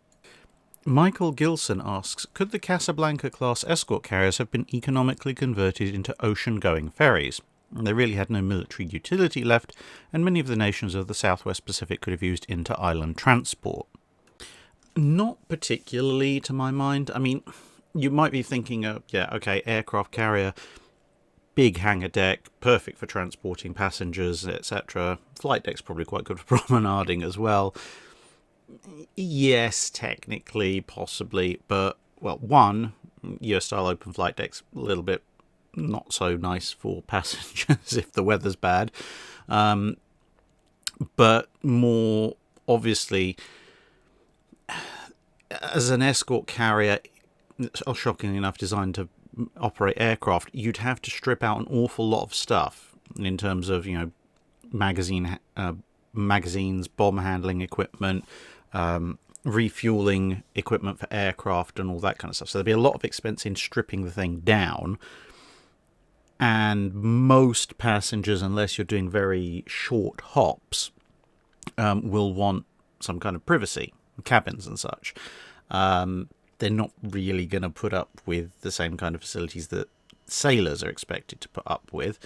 Michael Gilson asks, could the Casablanca class escort carriers have been economically converted into ocean-going ferries? They really had no military utility left, and many of the nations of the Southwest Pacific could have used inter-island transport. Not particularly, to my mind. I mean, you might be thinking, aircraft carrier, big hangar deck, perfect for transporting passengers, etc. Flight deck's probably quite good for promenading as well. Yes, technically, possibly, but, well, one, US-style open flight deck's a little bit not so nice for passengers if the weather's bad. But more obviously, as an escort carrier, shockingly enough designed to operate aircraft, you'd have to strip out an awful lot of stuff in terms of, magazines, bomb handling equipment, refueling equipment for aircraft and all that kind of stuff. So there'd be a lot of expense in stripping the thing down. And most passengers, unless you're doing very short hops, will want some kind of privacy, cabins and such. They're not really going to put up with the same kind of facilities that sailors are expected to put up with.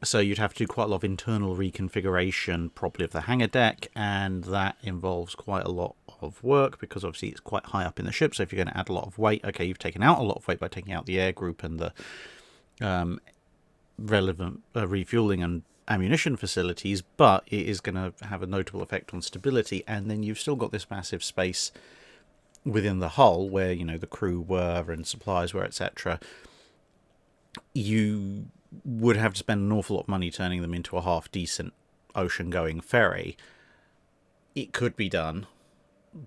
So you'd have to do quite a lot of internal reconfiguration, probably of the hangar deck, and that involves quite a lot of work because obviously it's quite high up in the ship. So if you're going to add a lot of weight, okay, you've taken out a lot of weight by taking out the air group and the relevant refueling and ammunition facilities, but it is going to have a notable effect on stability. And then you've still got this massive space within the hull where, the crew were and supplies were, etc. You would have to spend an awful lot of money turning them into a half-decent ocean-going ferry. It could be done,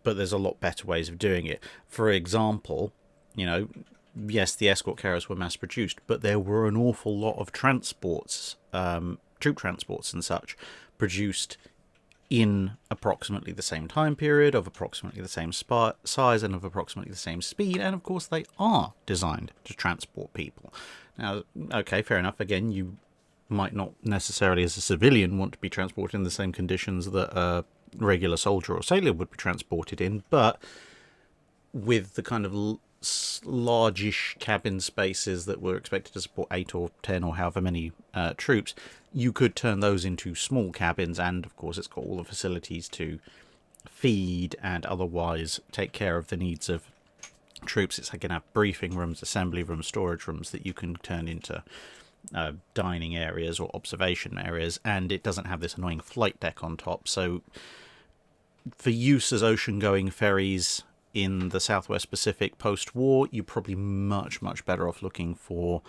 but there's a lot better ways of doing it. For example, yes, the escort carriers were mass-produced, but there were an awful lot of transports, troop transports and such, produced in approximately the same time period, of approximately the same size, and of approximately the same speed, and of course they are designed to transport people. Now, okay, fair enough, again, you might not necessarily as a civilian want to be transported in the same conditions that a regular soldier or sailor would be transported in, but with the kind of largish cabin spaces that were expected to support 8 or 10 or however many troops, you could turn those into small cabins, and of course it's got all the facilities to feed and otherwise take care of the needs of troops. It's going to have briefing rooms, assembly rooms, storage rooms that you can turn into dining areas or observation areas, and it doesn't have this annoying flight deck on top. So for use as ocean-going ferries in the Southwest Pacific post-war, you're probably much, much better off looking for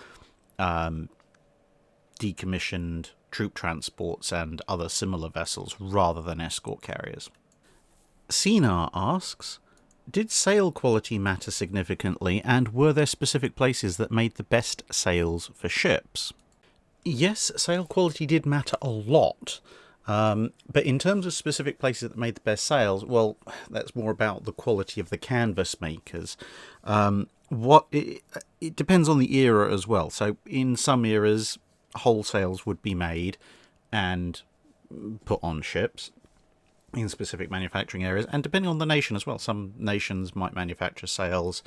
decommissioned troop transports and other similar vessels rather than escort carriers. Sinar asks, did sail quality matter significantly, and were there specific places that made the best sails for ships? Yes, sail quality did matter a lot. But in terms of specific places that made the best sails, well, that's more about the quality of the canvas makers. It depends on the era as well. So in some eras, whole sails would be made and put on ships in specific manufacturing areas, and depending on the nation as well. Some nations might manufacture sails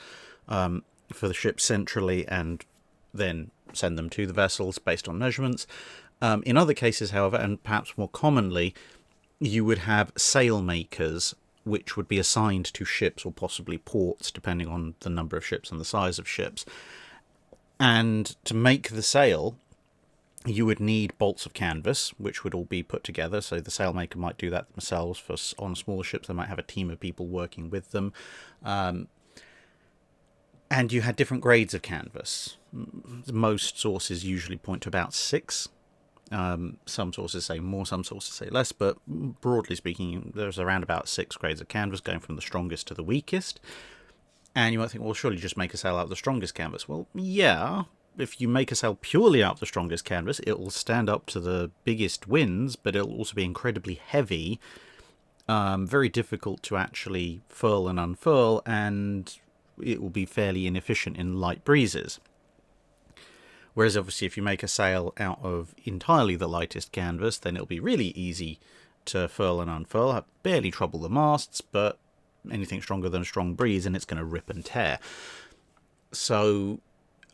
for the ship centrally and then send them to the vessels based on measurements. In other cases, however, and perhaps more commonly, you would have sail makers which would be assigned to ships or possibly ports, depending on the number of ships and the size of ships. And to make the sail, you would need bolts of canvas, which would all be put together. So the sailmaker might do that themselves. On smaller ships, they might have a team of people working with them. And you had different grades of canvas. most sources usually point to about 6. Some sources say more, some sources say less, but broadly speaking, there's around about 6 grades of canvas, going from the strongest to the weakest. And you might think, well, surely just make a sail out of the strongest canvas. Well, yeah, if you make a sail purely out of the strongest canvas, it will stand up to the biggest winds, but it'll also be incredibly heavy, very difficult to actually furl and unfurl, and it will be fairly inefficient in light breezes. Whereas obviously if you make a sail out of entirely the lightest canvas, then it'll be really easy to furl and unfurl, barely trouble the masts, but anything stronger than a strong breeze and it's going to rip and tear. So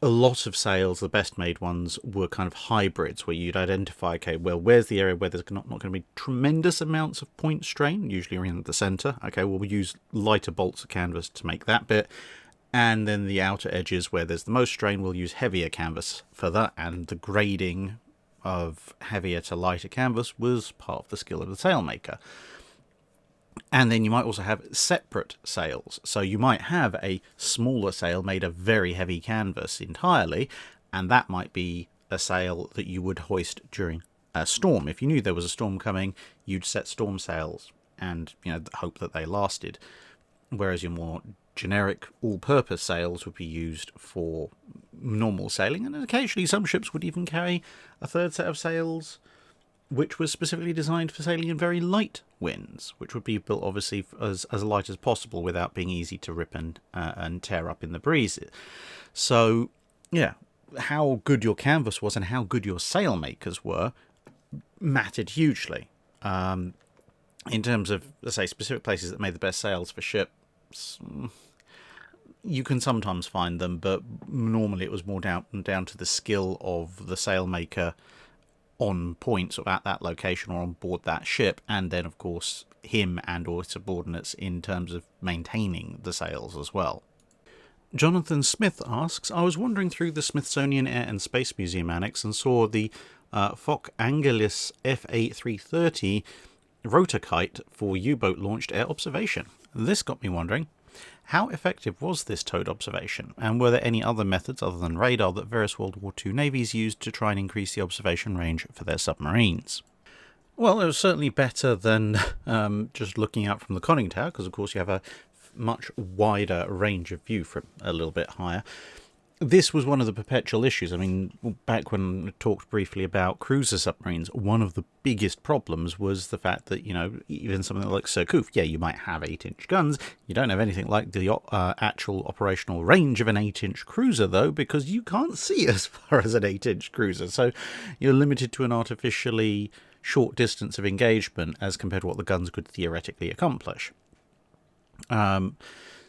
a lot of sails, the best made ones, were kind of hybrids where you'd identify, okay, well, where's the area where there's not going to be tremendous amounts of point strain, usually around the centre. Okay, well, we'll use lighter bolts of canvas to make that bit. And then the outer edges where there's the most strain, we'll use heavier canvas for that. And the grading of heavier to lighter canvas was part of the skill of the sailmaker. And then you might also have separate sails. So you might have a smaller sail made of very heavy canvas entirely, and that might be a sail that you would hoist during a storm. If you knew there was a storm coming, you'd set storm sails and, hope that they lasted. Whereas your more generic all-purpose sails would be used for normal sailing, and occasionally some ships would even carry a third set of sails which was specifically designed for sailing in very light winds, which would be built obviously as light as possible without being easy to rip and tear up in the breezes. So, yeah, how good your canvas was and how good your sailmakers were mattered hugely. In terms of, let's say, specific places that made the best sails for ships, you can sometimes find them, but normally it was more down to the skill of the sailmaker on point, sort of at that location or on board that ship, and then of course him and or subordinates in terms of maintaining the sails as well. Jonathan Smith asks, I was wandering through the Smithsonian Air and Space Museum Annex and saw the Fock Angelis FA330 Rotor-kite for U-boat launched air observation. This got me wondering, how effective was this towed observation, and were there any other methods other than radar that various World War II navies used to try and increase the observation range for their submarines? Well, it was certainly better than just looking out from the conning tower, because of course you have a much wider range of view from a little bit higher. This was one of the perpetual issues. I mean, back when I talked briefly about cruiser submarines, one of the biggest problems was the fact that, even something like Surcouf, yeah, you might have 8-inch guns. You don't have anything like the actual operational range of an 8-inch cruiser, though, because you can't see as far as an 8-inch cruiser. So you're limited to an artificially short distance of engagement as compared to what the guns could theoretically accomplish.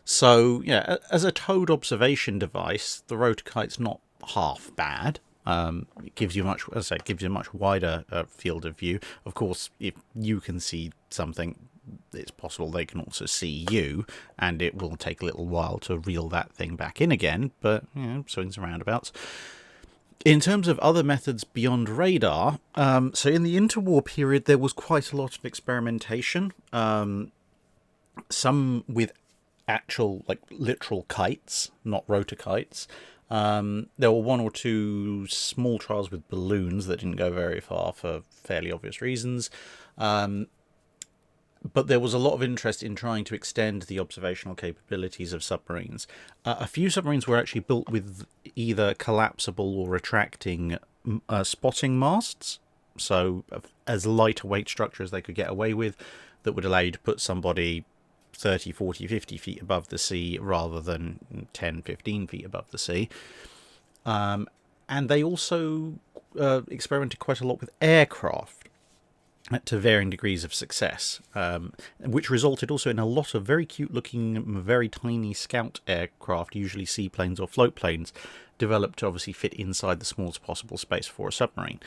So, yeah, as a towed observation device, the Rotor-kite's not half bad. It gives you much, as I said, gives you a much wider field of view. Of course, if you can see something, it's possible they can also see you, and it will take a little while to reel that thing back in again, but, swings and roundabouts. In terms of other methods beyond radar, so in the interwar period, there was quite a lot of experimentation, some with actual, literal kites, not rotor-kites. There were 1 or 2 small trials with balloons that didn't go very far for fairly obvious reasons. But there was a lot of interest in trying to extend the observational capabilities of submarines. A few submarines were actually built with either collapsible or retracting spotting masts, so as lighter weight structure as they could get away with, that would allow you to put somebody 30, 40, 50 feet above the sea rather than 10, 15 feet above the sea. And they also experimented quite a lot with aircraft to varying degrees of success, which resulted also in a lot of very cute-looking, very tiny scout aircraft, usually seaplanes or float planes, developed to obviously fit inside the smallest possible space for a submarine.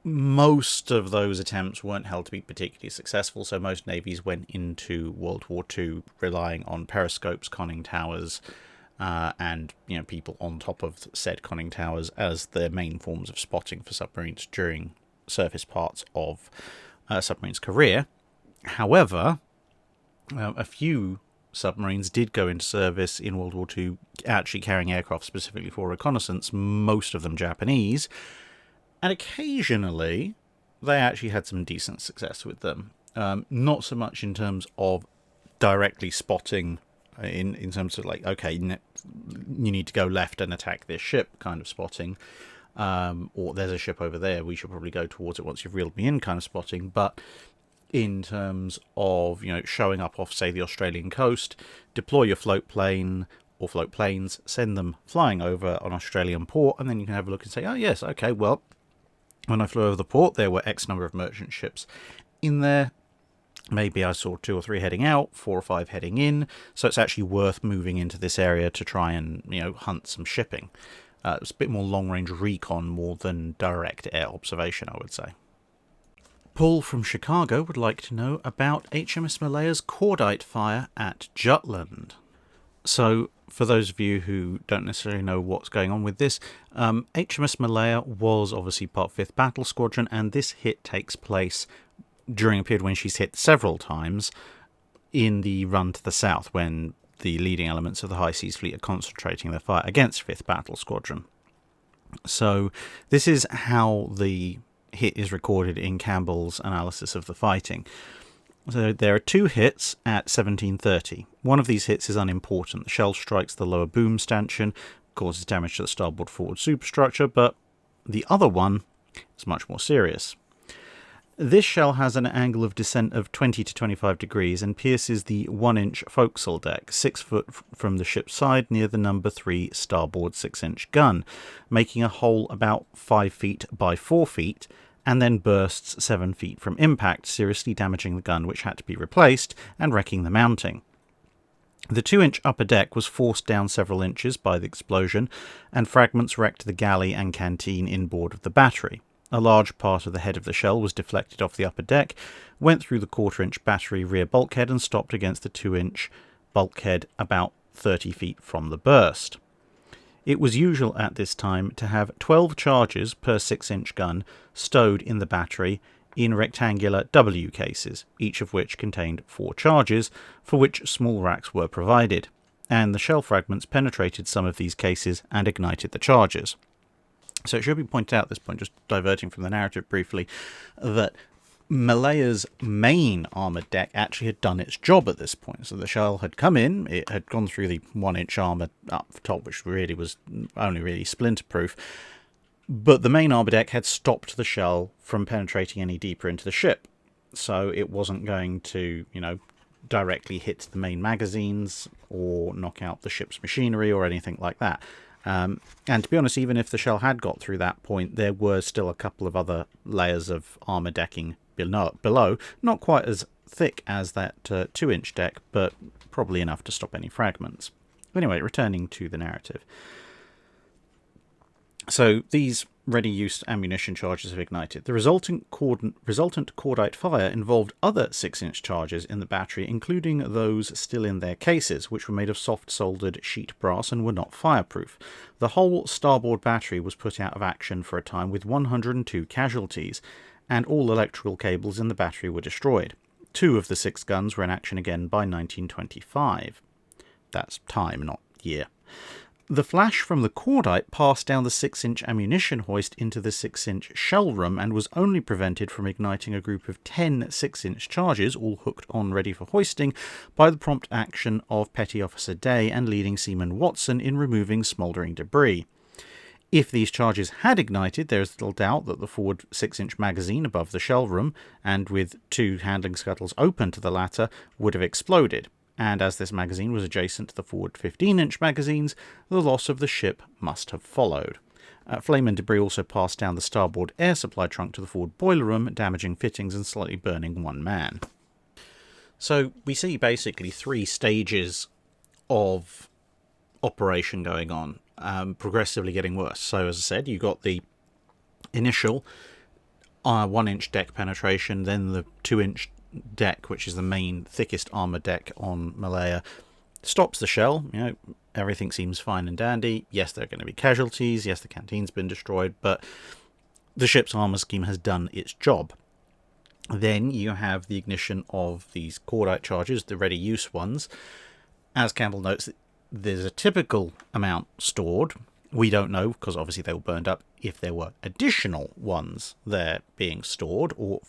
Most of those attempts weren't held to be particularly successful, so most navies went into World War II relying on periscopes, conning towers, and people on top of said conning towers as their main forms of spotting for submarines during surface parts of a submarine's career. However, a few submarines did go into service in World War II, actually carrying aircraft specifically for reconnaissance, most of them Japanese, and occasionally they actually had some decent success with them. Not so much in terms of directly spotting, in terms of like, okay, you need to go left and attack this ship kind of spotting, or there's a ship over there, we should probably go towards it once you've reeled me in kind of spotting, but in terms of, showing up off, say, the Australian coast, deploy your float plane or float planes, send them flying over an Australian port, and then you can have a look and say, oh yes, okay, well, when I flew over the port, there were X number of merchant ships in there. Maybe I saw 2 or 3 heading out, 4 or 5 heading in, so it's actually worth moving into this area to try and, hunt some shipping. It's a bit more long-range recon more than direct air observation, I would say. Paul from Chicago would like to know about HMS Malaya's cordite fire at Jutland. So, for those of you who don't necessarily know what's going on with this, HMS Malaya was obviously part 5th Battle Squadron, and this hit takes place during a period when she's hit several times in the run to the south, when the leading elements of the High Seas Fleet are concentrating their fire against 5th Battle Squadron. So this is how the hit is recorded in Campbell's analysis of the fighting. So there are 2 hits at 17:30. One of these hits is unimportant. The shell strikes the lower boom stanchion, causes damage to the starboard forward superstructure, but the other one is much more serious. This shell has an angle of descent of 20 to 25 degrees and pierces the 1-inch forecastle deck, 6 foot from the ship's side near the number 3 starboard 6-inch gun, making a hole about 5 feet by 4 feet, and then bursts 7 feet from impact, seriously damaging the gun, which had to be replaced, and wrecking the mounting. The 2-inch upper deck was forced down several inches by the explosion, and fragments wrecked the galley and canteen inboard of the battery. A large part of the head of the shell was deflected off the upper deck, went through the 1/4-inch battery rear bulkhead and stopped against the 2-inch bulkhead about 30 feet from the burst. It was usual at this time to have 12 charges per 6-inch gun stowed in the battery in rectangular W cases, each of which contained 4 charges, for which small racks were provided, and the shell fragments penetrated some of these cases and ignited the charges. So it should be pointed out at this point, just diverting from the narrative briefly, that Malaya's main armoured deck actually had done its job at this point. So the shell had come in, it had gone through the 1-inch armour up top, which really was only really splinter-proof, but the main armour deck had stopped the shell from penetrating any deeper into the ship. So it wasn't going to, directly hit the main magazines or knock out the ship's machinery or anything like that. And to be honest, even if the shell had got through that point, there were still a couple of other layers of armour decking below, not quite as thick as that 2-inch deck, but probably enough to stop any fragments. Anyway, returning to the narrative. So these ready-use ammunition charges have ignited. The resultant cordite fire involved other 6-inch charges in the battery, including those still in their cases, which were made of soft-soldered sheet brass and were not fireproof. The whole starboard battery was put out of action for a time with 102 casualties, and all electrical cables in the battery were destroyed. 2 of the 6 guns were in action again by 1925. That's time, not year. The flash from the cordite passed down the 6-inch ammunition hoist into the 6-inch shell room and was only prevented from igniting a group of 10 6-inch charges, all hooked on ready for hoisting, by the prompt action of Petty Officer Day and Leading Seaman Watson in removing smouldering debris. If these charges had ignited, there is little doubt that the forward 6-inch magazine above the shell room, and with 2 handling scuttles open to the latter, would have exploded. And as this magazine was adjacent to the forward 15-inch magazines, the loss of the ship must have followed. Flame and debris also passed down the starboard air supply trunk to the forward boiler room, damaging fittings and slightly burning 1 man. So we see basically 3 stages of operation going on, progressively getting worse. So as I said, you got the initial 1-inch deck penetration, then the 2-inch deck, which is the main thickest armor deck on Malaya, stops the shell. Everything seems fine and dandy. Yes, there are going to be casualties. Yes, the canteen's been destroyed, but the ship's armor scheme has done its job. Then you have the ignition of these cordite charges, the ready use ones, As Campbell notes, there's a typical amount stored. We don't know, because obviously they were burned up, if there were additional ones there being stored or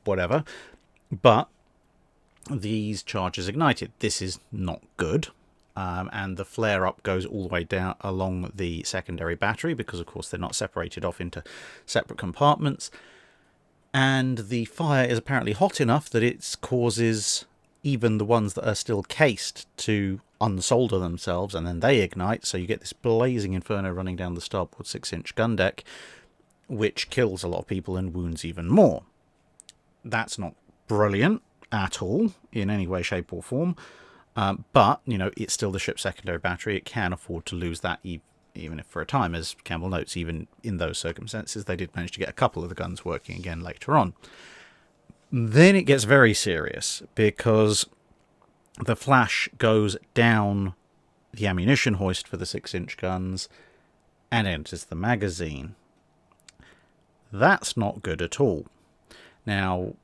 whatever. But these charges ignited. This is not good. And the flare-up goes all the way down along the secondary battery, because of course they're not separated off into separate compartments. And the fire is apparently hot enough that it causes even the ones that are still cased to unsolder themselves, and then they ignite, so you get this blazing inferno running down the starboard 6-inch gun deck, which kills a lot of people and wounds even more. That's not brilliant at all in any way, shape or form, but it's still the ship's secondary battery. It can afford to lose that even if for a time. As Campbell notes, even in those circumstances they did manage to get a couple of the guns working again later on. Then it gets very serious, because the flash goes down the ammunition hoist for the 6-inch guns and enters the magazine. That's not good at all. Now,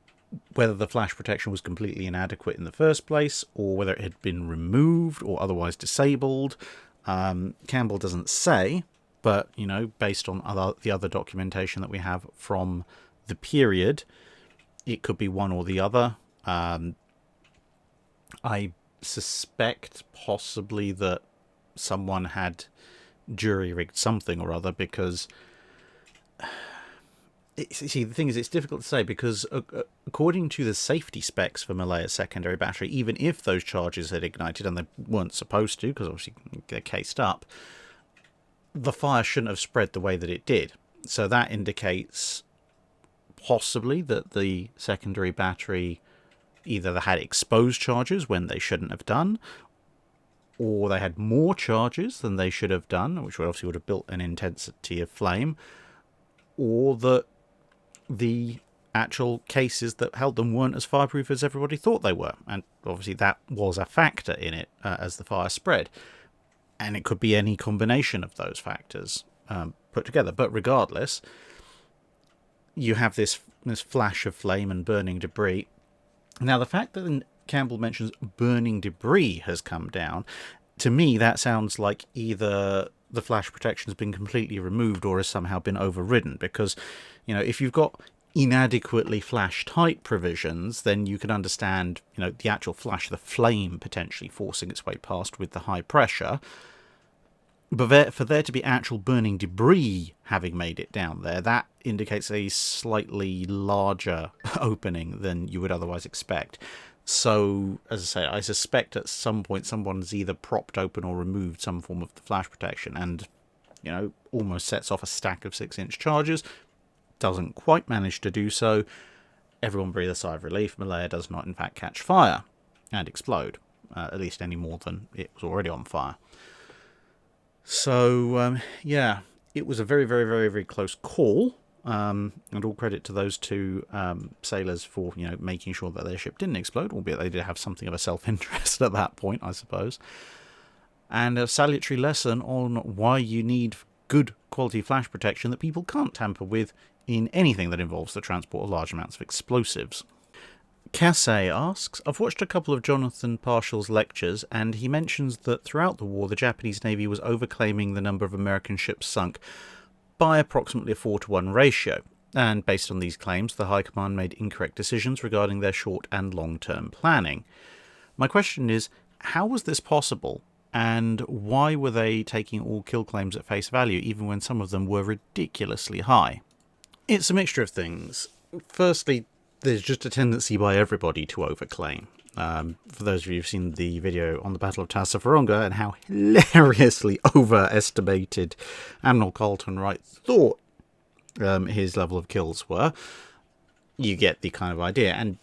whether the flash protection was completely inadequate in the first place, or whether it had been removed or otherwise disabled, Campbell doesn't say, but, based on the other documentation that we have from the period, it could be one or the other. I suspect possibly that someone had jury-rigged something or other, because the thing is, it's difficult to say, because according to the safety specs for Malaya's secondary battery, even if those charges had ignited, and they weren't supposed to, because obviously they're cased up, the fire shouldn't have spread the way that it did. So that indicates possibly that the secondary battery either they had exposed charges when they shouldn't have done, or they had more charges than they should have done, which obviously would have built an intensity of flame, or that the actual cases that held them weren't as fireproof as everybody thought they were. And obviously that was a factor in it as the fire spread. And it could be any combination of those factors put together. But regardless, you have this flash of flame and burning debris. Now, the fact that Campbell mentions burning debris has come down, to me that sounds like either the flash protection has been completely removed or has somehow been overridden, because, if you've got inadequately flash-tight provisions, then you can understand, the actual flash of the flame potentially forcing its way past with the high pressure. But for there to be actual burning debris having made it down there, that indicates a slightly larger opening than you would otherwise expect. So, as I say, I suspect at some point someone's either propped open or removed some form of the flash protection and, almost sets off a stack of 6-inch charges. Doesn't quite manage to do so. Everyone breathes a sigh of relief. Malaya does not, in fact, catch fire and explode, at least any more than it was already on fire. So, yeah, it was a very, very, very, very close call, and all credit to those two sailors for, making sure that their ship didn't explode, albeit they did have something of a self-interest at that point, I suppose. And a salutary lesson on why you need good quality flash protection that people can't tamper with in anything that involves the transport of large amounts of explosives. Cassay asks, I've watched a couple of Jonathan Parshall's lectures, and he mentions that throughout the war the Japanese Navy was overclaiming the number of American ships sunk by approximately a 4-to-1 ratio, and based on these claims the High Command made incorrect decisions regarding their short and long-term planning. My question is, how was this possible, and why were they taking all kill claims at face value even when some of them were ridiculously high? It's a mixture of things. Firstly, there's just a tendency by everybody to overclaim. For those of you who've seen the video on the Battle of Tassafaronga and how hilariously overestimated Admiral Carlton Wright thought his level of kills were, you get the kind of idea. And,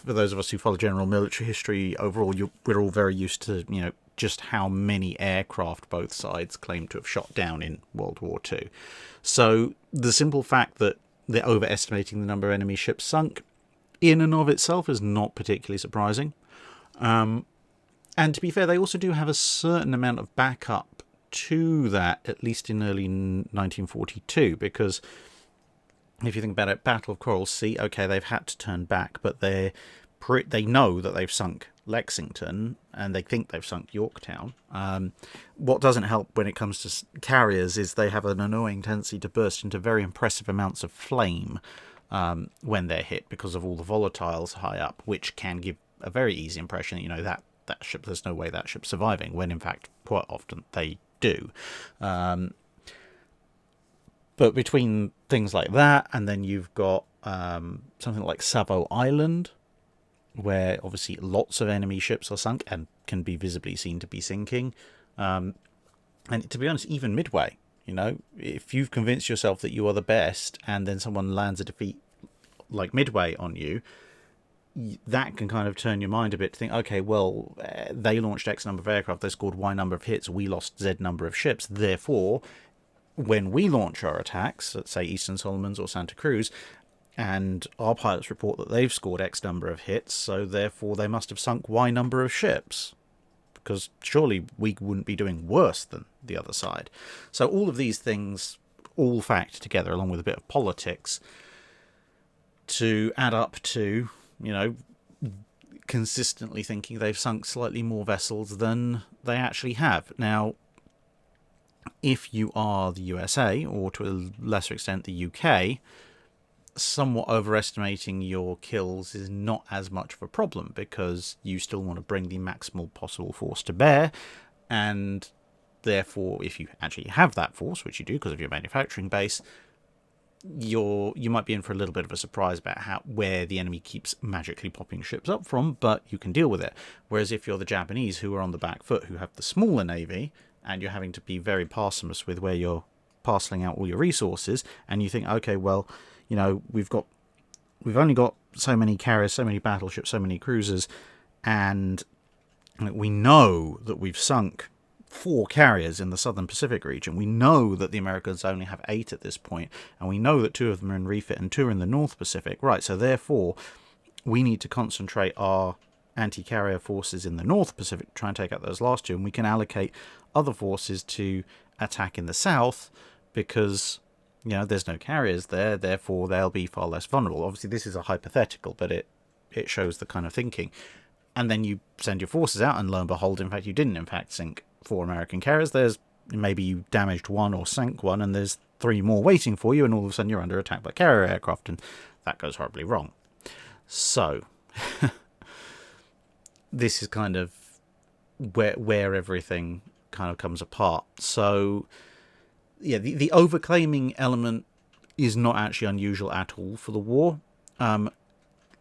for those of us who follow general military history overall, we're all very used to, just how many aircraft both sides claim to have shot down in World War II. So the simple fact that they're overestimating the number of enemy ships sunk in and of itself is not particularly surprising. And to be fair, they also do have a certain amount of backup to that, at least in early 1942, because if you think about it, Battle of Coral Sea, okay, they've had to turn back, but they're they know that they've sunk Lexington, and they think they've sunk Yorktown. What doesn't help when it comes to carriers is they have an annoying tendency to burst into very impressive amounts of flame when they're hit, because of all the volatiles high up, which can give a very easy impression that, that ship, there's no way that ship's surviving, when in fact quite often they do. But between things like that, and then you've got something like Savo Island, where obviously lots of enemy ships are sunk and can be visibly seen to be sinking. And to be honest, even Midway, if you've convinced yourself that you are the best, and then someone lands a defeat like Midway on you, that can kind of turn your mind a bit to think, okay, well, they launched X number of aircraft, they scored Y number of hits, we lost Z number of ships, therefore, when we launch our attacks at, say, Eastern Solomons or Santa Cruz, and our pilots report that they've scored X number of hits, so therefore they must have sunk Y number of ships, because surely we wouldn't be doing worse than the other side. So all of these things all fact together, along with a bit of politics, to add up to, consistently thinking they've sunk slightly more vessels than they actually have. Now, if you are the USA, or to a lesser extent the UK, somewhat overestimating your kills is not as much of a problem, because you still want to bring the maximal possible force to bear, and therefore if you actually have that force, which you do because of your manufacturing base, you might be in for a little bit of a surprise about where the enemy keeps magically popping ships up from, but you can deal with it. Whereas if you're the Japanese, who are on the back foot, who have the smaller navy, and you're having to be very parsimonious with where you're parceling out all your resources, and you think, okay, well, we've only got so many carriers, so many battleships, so many cruisers, and we know that we've sunk 4 carriers in the Southern Pacific region. We know that the Americans only have 8 at this point, and we know that 2 of them are in refit and 2 are in the North Pacific. Right, so therefore, we need to concentrate our anti-carrier forces in the North Pacific, try and take out those last 2, and we can allocate other forces to attack in the South, because there's no carriers there, therefore they'll be far less vulnerable. Obviously, this is a hypothetical, but it shows the kind of thinking. And then you send your forces out, and lo and behold, in fact, you didn't in fact sink 4 American carriers. There's maybe you damaged 1 or sank 1, and there's 3 more waiting for you, and all of a sudden you're under attack by carrier aircraft, and that goes horribly wrong. So this is kind of where everything kind of comes apart. So yeah, the overclaiming element is not actually unusual at all for the war.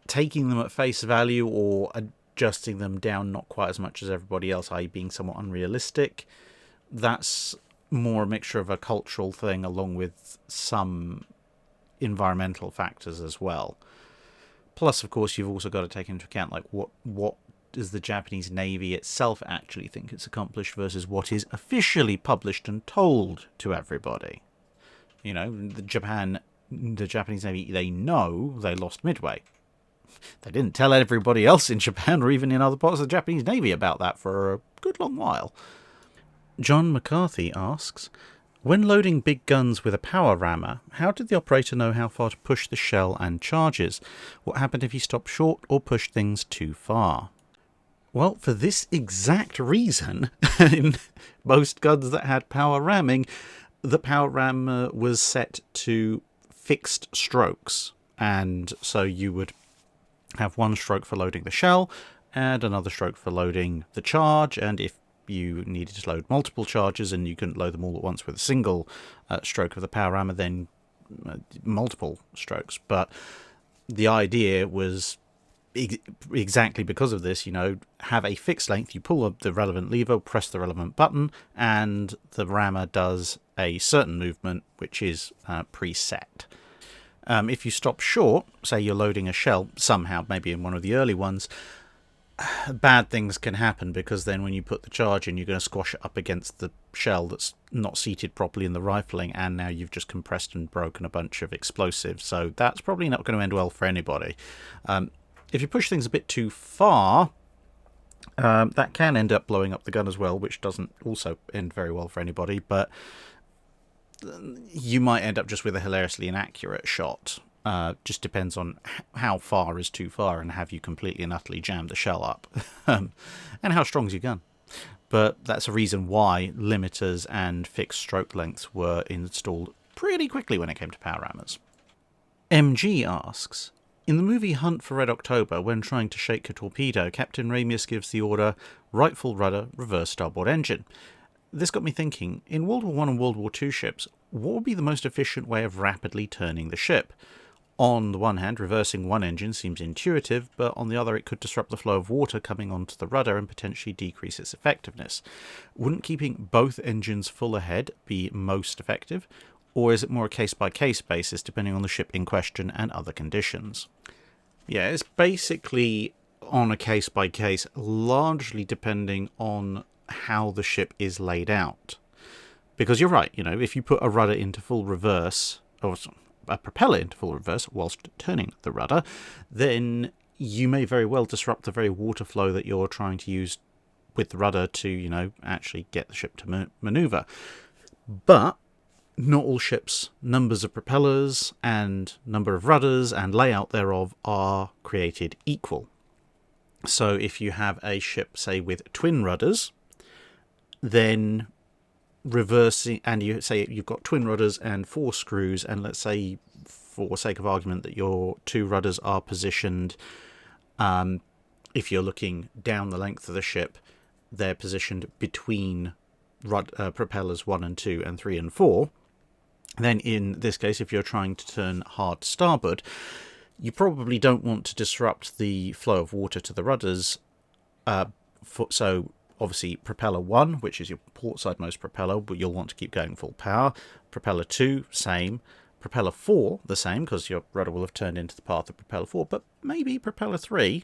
Taking them at face value or adjusting them down not quite as much as everybody else, i.e. being somewhat unrealistic, that's more a mixture of a cultural thing along with some environmental factors as well. Plus, of course, you've also got to take into account like what does the Japanese Navy itself actually think it's accomplished versus what is officially published and told to everybody. The Japanese Navy, they know they lost Midway. They didn't tell everybody else in Japan or even in other parts of the Japanese Navy about that for a good long while. John McCarthy asks, when loading big guns with a power rammer, how did the operator know how far to push the shell and charges? What happened if he stopped short or pushed things too far? Well, for this exact reason, in most guns that had power ramming, the power rammer was set to fixed strokes. And so you would have 1 stroke for loading the shell and another stroke for loading the charge. And if you needed to load multiple charges and you couldn't load them all at once with a single stroke of the power rammer, then multiple strokes. But the idea was exactly because of this, have a fixed length, you pull up the relevant lever, press the relevant button, and the rammer does a certain movement which is preset. If you stop short, say you're loading a shell somehow, maybe in one of the early ones, bad things can happen, because then when you put the charge in, you're going to squash it up against the shell that's not seated properly in the rifling, and now you've just compressed and broken a bunch of explosives. So that's probably not going to end well for anybody. If you push things a bit too far, that can end up blowing up the gun as well, which doesn't also end very well for anybody, but you might end up just with a hilariously inaccurate shot. Just depends on how far is too far and have you completely and utterly jammed the shell up, and how strong's your gun. But that's a reason why limiters and fixed stroke lengths were installed pretty quickly when it came to power rammers. MG asks, in the movie Hunt for Red October, when trying to shake a torpedo, Captain Ramius gives the order, right full rudder, reverse starboard engine. This got me thinking, in World War I and World War II ships, what would be the most efficient way of rapidly turning the ship? On the one hand, reversing one engine seems intuitive, but on the other it could disrupt the flow of water coming onto the rudder and potentially decrease its effectiveness. Wouldn't keeping both engines full ahead be most effective, or is it more a case-by-case basis depending on the ship in question and other conditions? Yeah, it's basically on a case-by-case, largely depending on how the ship is laid out. Because you're right, if you put a rudder into full reverse, or a propeller into full reverse whilst turning the rudder, then you may very well disrupt the very water flow that you're trying to use with the rudder to, actually get the ship to maneuver. But not all ships' numbers of propellers and number of rudders and layout thereof are created equal. So if you have a ship, say, with twin rudders, then reversing, and you say you've got twin rudders and 4 screws, and let's say for sake of argument that your 2 rudders are positioned, if you're looking down the length of the ship, they're positioned between propellers 1 and 2 and 3 and 4, then in this case, if you're trying to turn hard to starboard, you probably don't want to disrupt the flow of water to the rudders, so obviously, propeller 1, which is your port-sidemost propeller, but you'll want to keep going full power. Propeller 2, same. Propeller 4, the same, because your rudder will have turned into the path of propeller 4. But maybe propeller 3,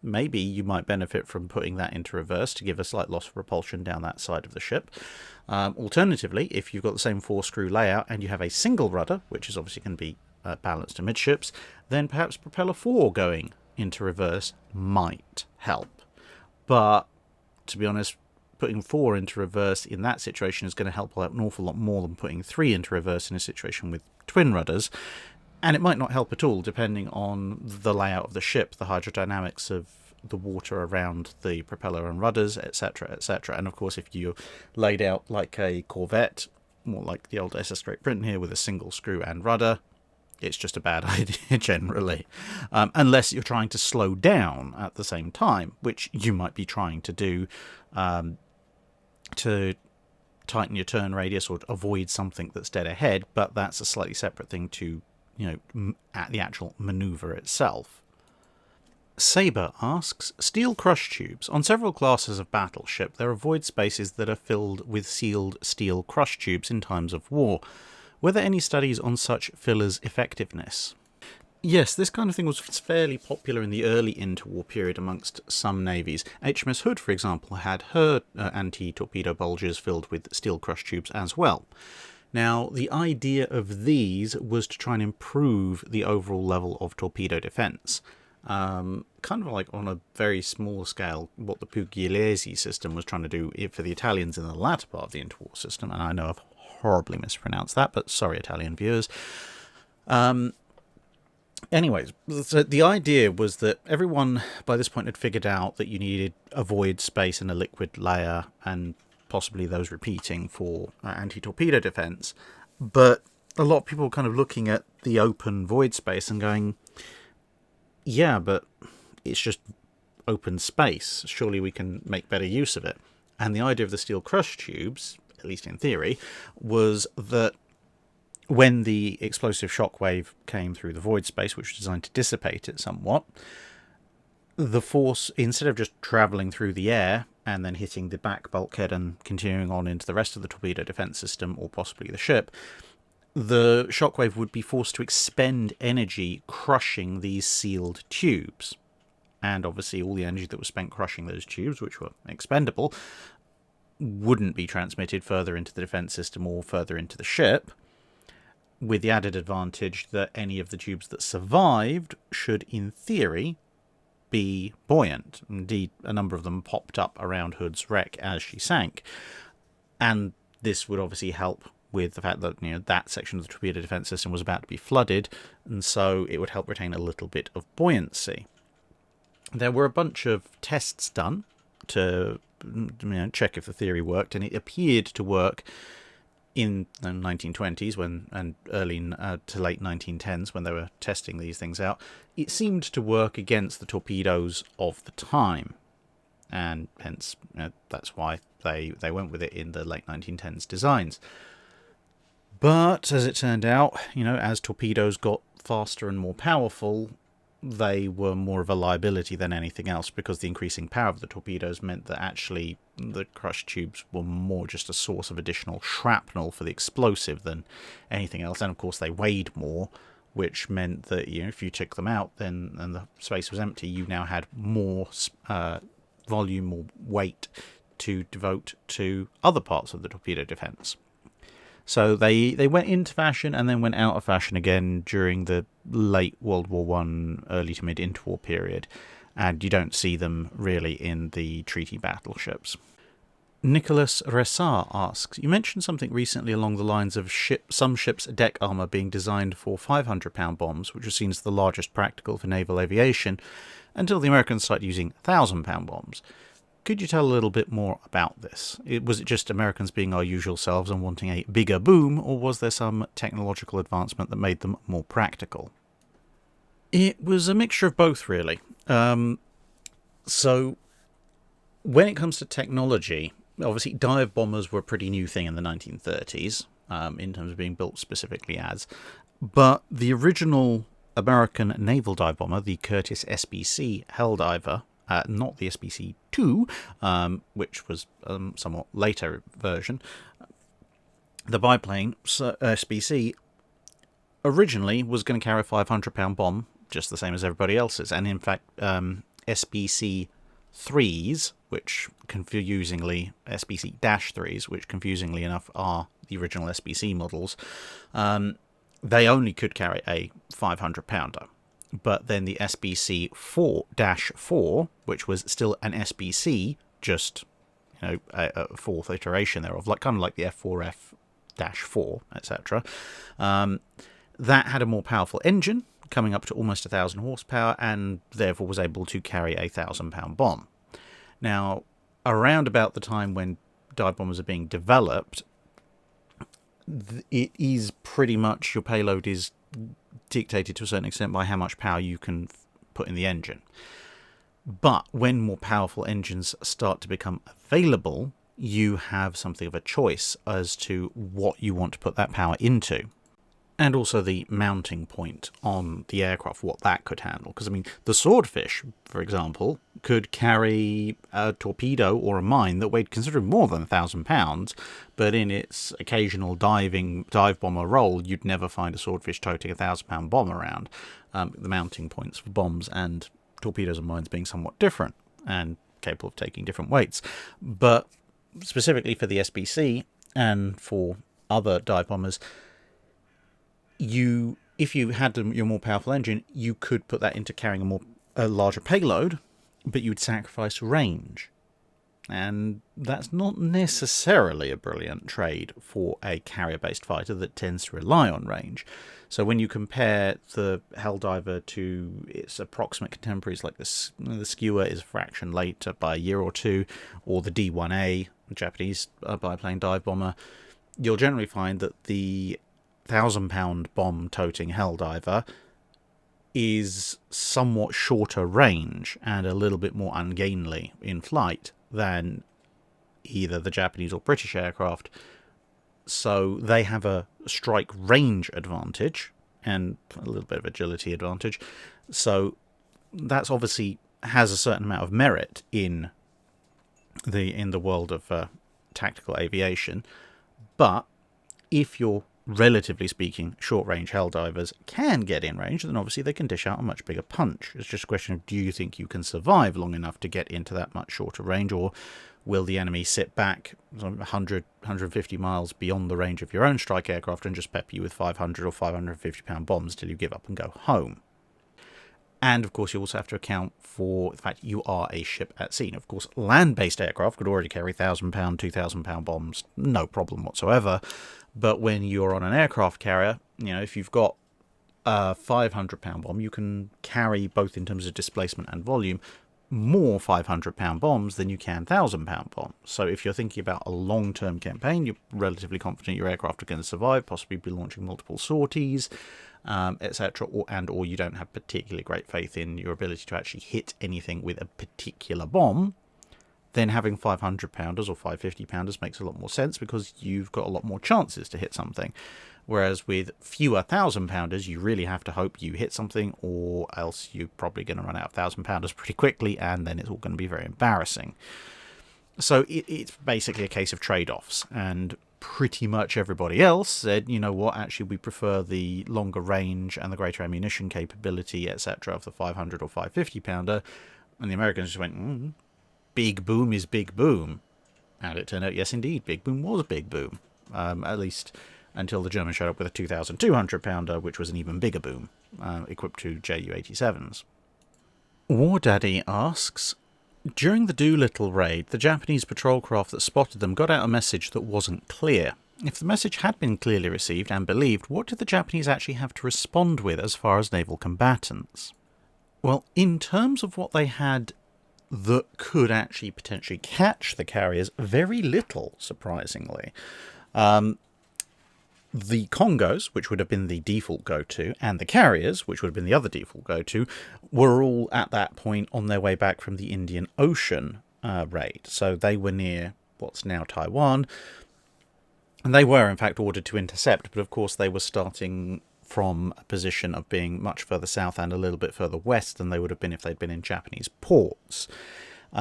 maybe you might benefit from putting that into reverse to give a slight loss of propulsion down that side of the ship. Alternatively, if you've got the same 4-screw layout and you have a single rudder, which is obviously going to be balanced amidships, then perhaps propeller 4 going into reverse might help. But to be honest, putting 4 into reverse in that situation is going to help out an awful lot more than putting 3 into reverse in a situation with twin rudders, and it might not help at all depending on the layout of the ship, the hydrodynamics of the water around the propeller and rudders, etc, etc. And of course, if you're laid out like a corvette, more like the old SS Great Britain here with a single screw and rudder, it's just a bad idea generally, unless you're trying to slow down at the same time, which you might be trying to do to tighten your turn radius or avoid something that's dead ahead, but that's a slightly separate thing to, at the actual maneuver itself. Sabre asks, steel crush tubes. On several classes of battleship, there are void spaces that are filled with sealed steel crush tubes in times of war. Were there any studies on such fillers' effectiveness? Yes, this kind of thing was fairly popular in the early interwar period amongst some navies. HMS Hood, for example, had her anti-torpedo bulges filled with steel crush tubes as well. Now, the idea of these was to try and improve the overall level of torpedo defence. Kind of like on a very small scale, what the Pugliese system was trying to do for the Italians in the latter part of the interwar system, and I know I've horribly mispronounced that, but sorry, Italian viewers. Anyways, so the idea was that everyone by this point had figured out that you needed a void space and a liquid layer, and possibly those repeating for anti-torpedo defense. But a lot of people were kind of looking at the open void space and going, yeah, but it's just open space. Surely we can make better use of it. And the idea of the steel crush tubes, at least in theory, was that when the explosive shockwave came through the void space, which was designed to dissipate it somewhat, the force, instead of just travelling through the air and then hitting the back bulkhead and continuing on into the rest of the torpedo defence system, or possibly the ship, the shockwave would be forced to expend energy crushing these sealed tubes. And obviously all the energy that was spent crushing those tubes, which were expendable, wouldn't be transmitted further into the defence system or further into the ship, with the added advantage that any of the tubes that survived should, in theory, be buoyant. Indeed, a number of them popped up around Hood's wreck as she sank. And this would obviously help with the fact that that section of the torpedo defence system was about to be flooded, and so it would help retain a little bit of buoyancy. There were a bunch of tests done to check if the theory worked, and it appeared to work in the 1920s and early to late 1910s when they were testing these things out. It seemed to work against the torpedoes of the time, and hence that's why they went with it in the late 1910s designs. But as it turned out, as torpedoes got faster and more powerful, they were more of a liability than anything else, because the increasing power of the torpedoes meant that actually the crush tubes were more just a source of additional shrapnel for the explosive than anything else. And of course they weighed more, which meant that if you took them out then and the space was empty, you now had more volume or weight to devote to other parts of the torpedo defence. So they went into fashion and then went out of fashion again during the late World War I, early to mid interwar period, and you don't see them really in the treaty battleships. Nicholas Ressar asks, you mentioned something recently along the lines of some ships' deck armour being designed for 500-pound bombs, which was seen as the largest practical for naval aviation, until the Americans started using 1,000-pound bombs. Could you tell a little bit more about this? Was it just Americans being our usual selves and wanting a bigger boom, or was there some technological advancement that made them more practical? It was a mixture of both, really. So, when it comes to technology, obviously dive bombers were a pretty new thing in the 1930s, in terms of being built specifically as. But the original American naval dive bomber, the Curtiss SBC Helldiver, not the SBC-2, which was a somewhat later version. The biplane, SBC, originally was going to carry a 500-pound bomb, just the same as everybody else's. And in fact, SBC-3s, which confusingly, SBC-3s, which confusingly enough are the original SBC models, they only could carry a 500-pounder. But then the SBC-4-4, which was still an SBC, just a fourth iteration thereof, kind of like the F4F-4, etc. That had a more powerful engine, coming up to almost 1,000 horsepower, and therefore was able to carry a 1,000-pound bomb. Now, around about the time when dive bombers are being developed, it is pretty much your payload is dictated to a certain extent by how much power you can put in the engine. But when more powerful engines start to become available, you have something of a choice as to what you want to put that power into. And also the mounting point on the aircraft, what that could handle. Because, the Swordfish, for example, could carry a torpedo or a mine that weighed considerably more than 1,000 pounds, but in its occasional dive bomber role, you'd never find a Swordfish toting a 1,000-pound bomb around. The mounting points for bombs and torpedoes and mines being somewhat different and capable of taking different weights. But specifically for the SBC and for other dive bombers, if you had your more powerful engine, you could put that into carrying a larger payload, but you would sacrifice range. And that's not necessarily a brilliant trade for a carrier-based fighter that tends to rely on range. So when you compare the Helldiver to its approximate contemporaries, like the Skua is a fraction later by a year or two, or the D-1A, Japanese biplane dive bomber, you'll generally find that the 1,000-pound bomb-toting Helldiver is somewhat shorter range and a little bit more ungainly in flight than either the Japanese or British aircraft. So they have a strike range advantage and a little bit of agility advantage. So that's obviously has a certain amount of merit in the world of tactical aviation. But if you're relatively speaking, short-range Helldivers can get in range, then obviously they can dish out a much bigger punch. It's just a question of, do you think you can survive long enough to get into that much shorter range, or will the enemy sit back 100, 150 miles beyond the range of your own strike aircraft and just pepper you with 500 or 550-pound bombs till you give up and go home? And, of course, you also have to account for the fact you are a ship at sea. And, of course, land-based aircraft could already carry 1,000-pound, 2,000-pound bombs, no problem whatsoever. But when you're on an aircraft carrier, if you've got a 500-pound bomb, you can carry, both in terms of displacement and volume, more 500-pound bombs than you can 1,000-pound bombs. So if you're thinking about a long-term campaign, you're relatively confident your aircraft are going to survive, possibly be launching multiple sorties, etc., or you don't have particularly great faith in your ability to actually hit anything with a particular bomb, then having 500-pounders or 550-pounders makes a lot more sense, because you've got a lot more chances to hit something. Whereas with fewer 1,000-pounders, you really have to hope you hit something, or else you're probably going to run out of 1,000-pounders pretty quickly, and then it's all going to be very embarrassing. So it's basically a case of trade-offs, and pretty much everybody else said, you know what, actually we prefer the longer range and the greater ammunition capability, etc., of the 500 or 550-pounder, and the Americans just went, big boom is big boom. And it turned out, yes, indeed, big boom was big boom, at least until the Germans showed up with a 2,200-pounder, which was an even bigger boom, equipped to Ju-87s. War Daddy asks, during the Doolittle raid, the Japanese patrol craft that spotted them got out a message that wasn't clear. If the message had been clearly received and believed, what did the Japanese actually have to respond with as far as naval combatants? Well, in terms of what they had that could actually potentially catch the carriers, very little, surprisingly. The Congos, which would have been the default go-to, and the carriers, which would have been the other default go-to, were all at that point on their way back from the Indian Ocean raid. So they were near what's now Taiwan, and they were in fact ordered to intercept, but of course they were starting from a position of being much further south and a little bit further west than they would have been if they'd been in Japanese ports.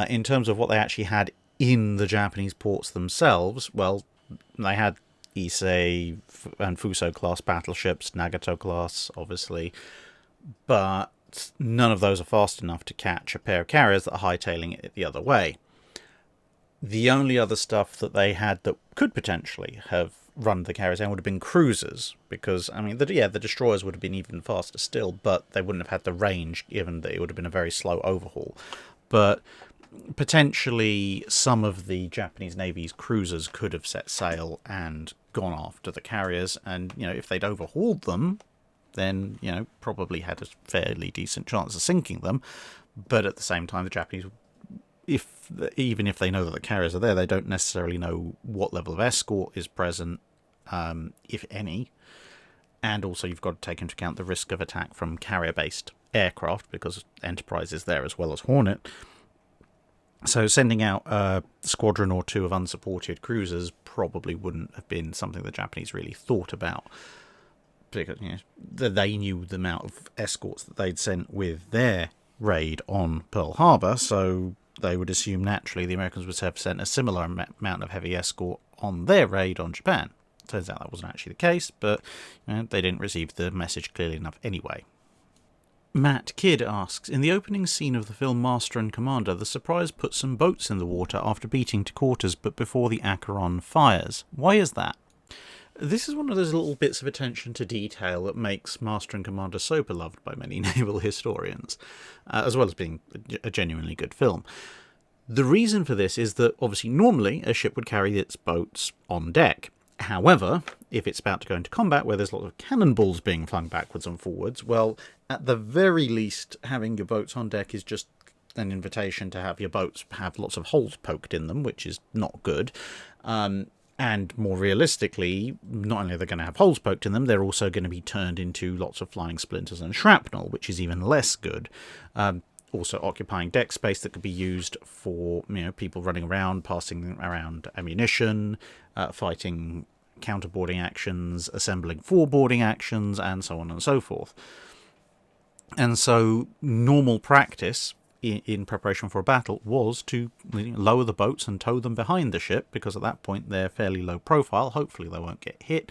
In terms of what they actually had in the Japanese ports themselves, well, they had Issei and Fuso class battleships, Nagato class, obviously, but none of those are fast enough to catch a pair of carriers that are hightailing it the other way. The only other stuff that they had that could potentially have run the carriers down would have been cruisers, because, I mean, the destroyers would have been even faster still, but they wouldn't have had the range, given that it would have been a very slow overhaul. But potentially some of the Japanese Navy's cruisers could have set sail and gone after the carriers, and, if they'd overhauled them, then, probably had a fairly decent chance of sinking them. But at the same time, the Japanese, even if they know that the carriers are there, they don't necessarily know what level of escort is present, if any. And also you've got to take into account the risk of attack from carrier-based aircraft, because Enterprise is there as well as Hornet. So sending out a squadron or two of unsupported cruisers probably wouldn't have been something the Japanese really thought about, because they knew the amount of escorts that they'd sent with their raid on Pearl Harbor, so they would assume naturally the Americans would have sent a similar amount of heavy escort on their raid on Japan. Turns out that wasn't actually the case, but they didn't receive the message clearly enough anyway. Matt Kidd asks, in the opening scene of the film Master and Commander, the Surprise puts some boats in the water after beating to quarters, but before the Acheron fires. Why is that? This is one of those little bits of attention to detail that makes Master and Commander so beloved by many naval historians, as well as being a genuinely good film. The reason for this is that, obviously, normally a ship would carry its boats on deck. However, if it's about to go into combat where there's lots of cannonballs being flung backwards and forwards, well, at the very least, having your boats on deck is just an invitation to have your boats have lots of holes poked in them, which is not good. And more realistically, not only are they going to have holes poked in them, they're also going to be turned into lots of flying splinters and shrapnel, which is even less good. Also occupying deck space that could be used for people running around, passing around ammunition, fighting counterboarding actions, assembling foreboarding actions, and so on and so forth. And so normal practice in preparation for a battle was to lower the boats and tow them behind the ship, because at that point they're fairly low profile. Hopefully they won't get hit.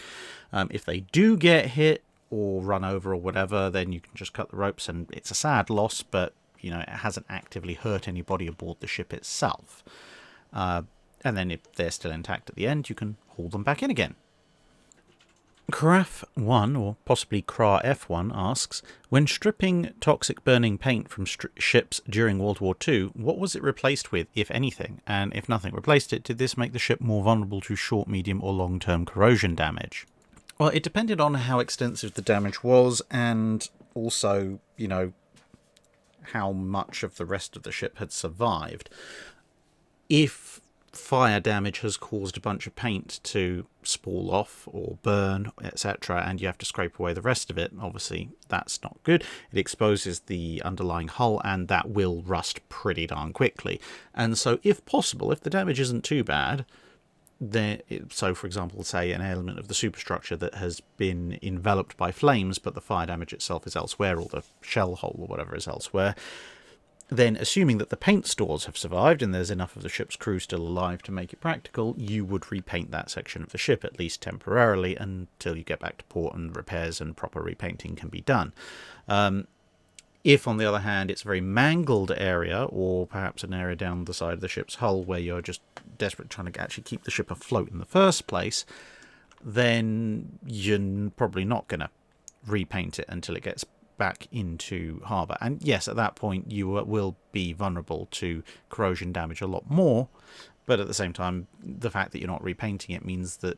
If they do get hit or run over or whatever, then you can just cut the ropes, and it's a sad loss, but it hasn't actively hurt anybody aboard the ship itself. And then if they're still intact at the end, you can haul them back in again. Craf1, or possibly Cra-F1, asks, when stripping toxic burning paint from ships during World War II, what was it replaced with, if anything? And if nothing replaced it, did this make the ship more vulnerable to short, medium or long-term corrosion damage? Well, it depended on how extensive the damage was and also, how much of the rest of the ship had survived. If fire damage has caused a bunch of paint to spool off or burn, etc., and you have to scrape away the rest of it, obviously that's not good. It exposes the underlying hull and that will rust pretty darn quickly. And so if possible, if the damage isn't too bad, so for example, say an element of the superstructure that has been enveloped by flames but the fire damage itself is elsewhere, or the shell hole or whatever is elsewhere, then assuming that the paint stores have survived and there's enough of the ship's crew still alive to make it practical, you would repaint that section of the ship, at least temporarily, until you get back to port and repairs and proper repainting can be done. If, on the other hand, it's a very mangled area, or perhaps an area down the side of the ship's hull where you're just desperate trying to actually keep the ship afloat in the first place, then you're probably not going to repaint it until it gets back into harbour. And yes, at that point you will be vulnerable to corrosion damage a lot more, but at the same time, the fact that you're not repainting it means that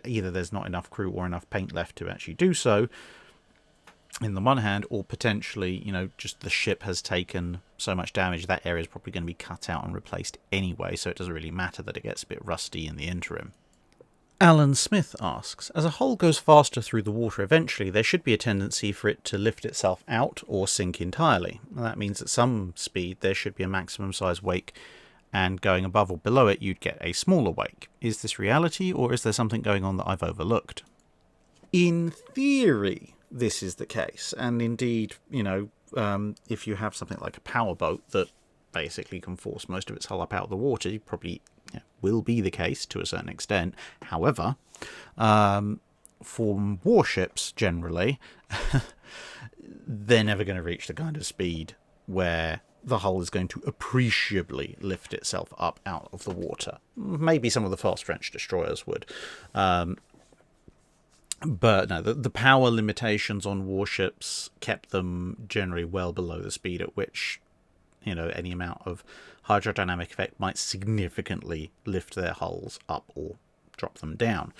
either there's not enough crew or enough paint left to actually do so, in the one hand, or potentially, just the ship has taken so much damage that area is probably going to be cut out and replaced anyway, so it doesn't really matter that it gets a bit rusty in the interim. Alan Smith asks, as a hull goes faster through the water eventually, there should be a tendency for it to lift itself out or sink entirely. And that means at some speed there should be a maximum size wake, and going above or below it you'd get a smaller wake. Is this reality, or is there something going on that I've overlooked? In theory, this is the case, and indeed, if you have something like a powerboat that basically can force most of its hull up out of the water, you probably will be the case to a certain extent. However, for warships generally, they're never going to reach the kind of speed where the hull is going to appreciably lift itself up out of the water. Maybe some of the fast French destroyers would. But no, the power limitations on warships kept them generally well below the speed at which any amount of hydrodynamic effect might significantly lift their hulls up or drop them down.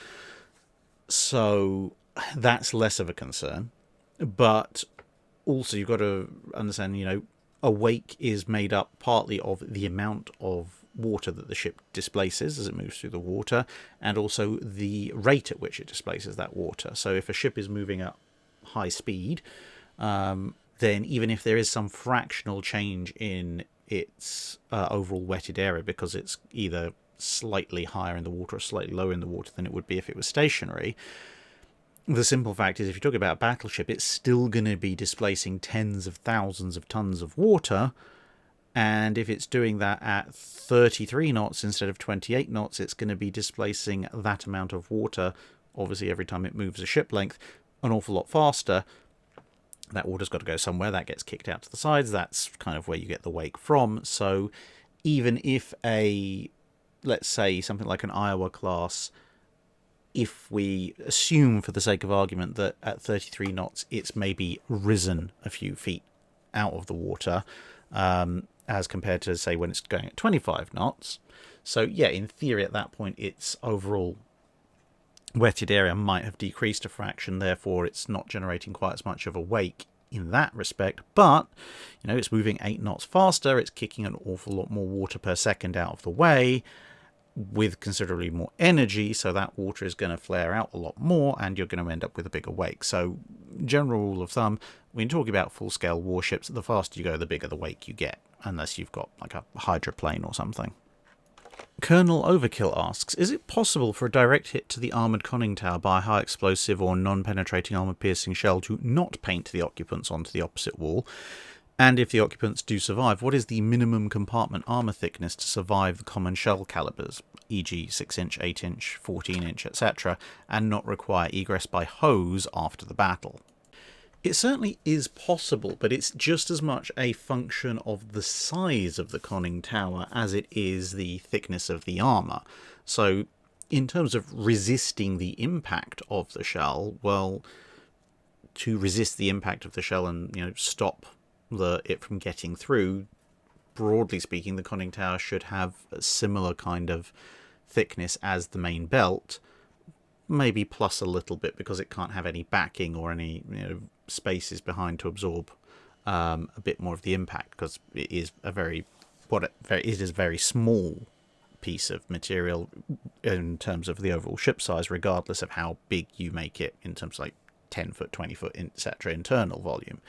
So that's less of a concern. But also you've got to understand, a wake is made up partly of the amount of water that the ship displaces as it moves through the water, and also the rate at which it displaces that water. So if a ship is moving at high speed, then even if there is some fractional change in its overall wetted area, because it's either slightly higher in the water or slightly lower in the water than it would be if it was stationary, the simple fact is if you're talking about a battleship, it's still going to be displacing tens of thousands of tons of water, and if it's doing that at 33 knots instead of 28 knots, it's going to be displacing that amount of water, obviously every time it moves a ship length, an awful lot faster. That water's got to go somewhere. That gets kicked out to the sides. That's kind of where you get the wake from. So even if let's say something like an Iowa class, if we assume for the sake of argument that at 33 knots it's maybe risen a few feet out of the water, as compared to, say, when it's going at 25 knots. So yeah, in theory at that point its overall wetted area might have decreased a fraction, therefore it's not generating quite as much of a wake in that respect, but it's moving 8 knots faster, it's kicking an awful lot more water per second out of the way with considerably more energy, so that water is going to flare out a lot more and you're going to end up with a bigger wake. So general rule of thumb, when you're talking about full-scale warships, the faster you go the bigger the wake you get, unless you've got like a hydroplane or something. Colonel Overkill asks, is it possible for a direct hit to the armoured conning tower by a high explosive or non-penetrating armour-piercing shell to not paint the occupants onto the opposite wall? And if the occupants do survive, what is the minimum compartment armour thickness to survive the common shell calibers, e.g. 6-inch, 8-inch, 14-inch, etc., and not require egress by hose after the battle? It certainly is possible, but it's just as much a function of the size of the conning tower as it is the thickness of the armour. So in terms of resisting the impact of the shell, well, to resist the impact of the shell and stop it from getting through, broadly speaking, the conning tower should have a similar kind of thickness as the main belt, maybe plus a little bit, because it can't have any backing or any spaces behind to absorb a bit more of the impact, because it is a very small piece of material in terms of the overall ship size, regardless of how big you make it in terms of like 10 foot, 20 foot, etc. internal volume.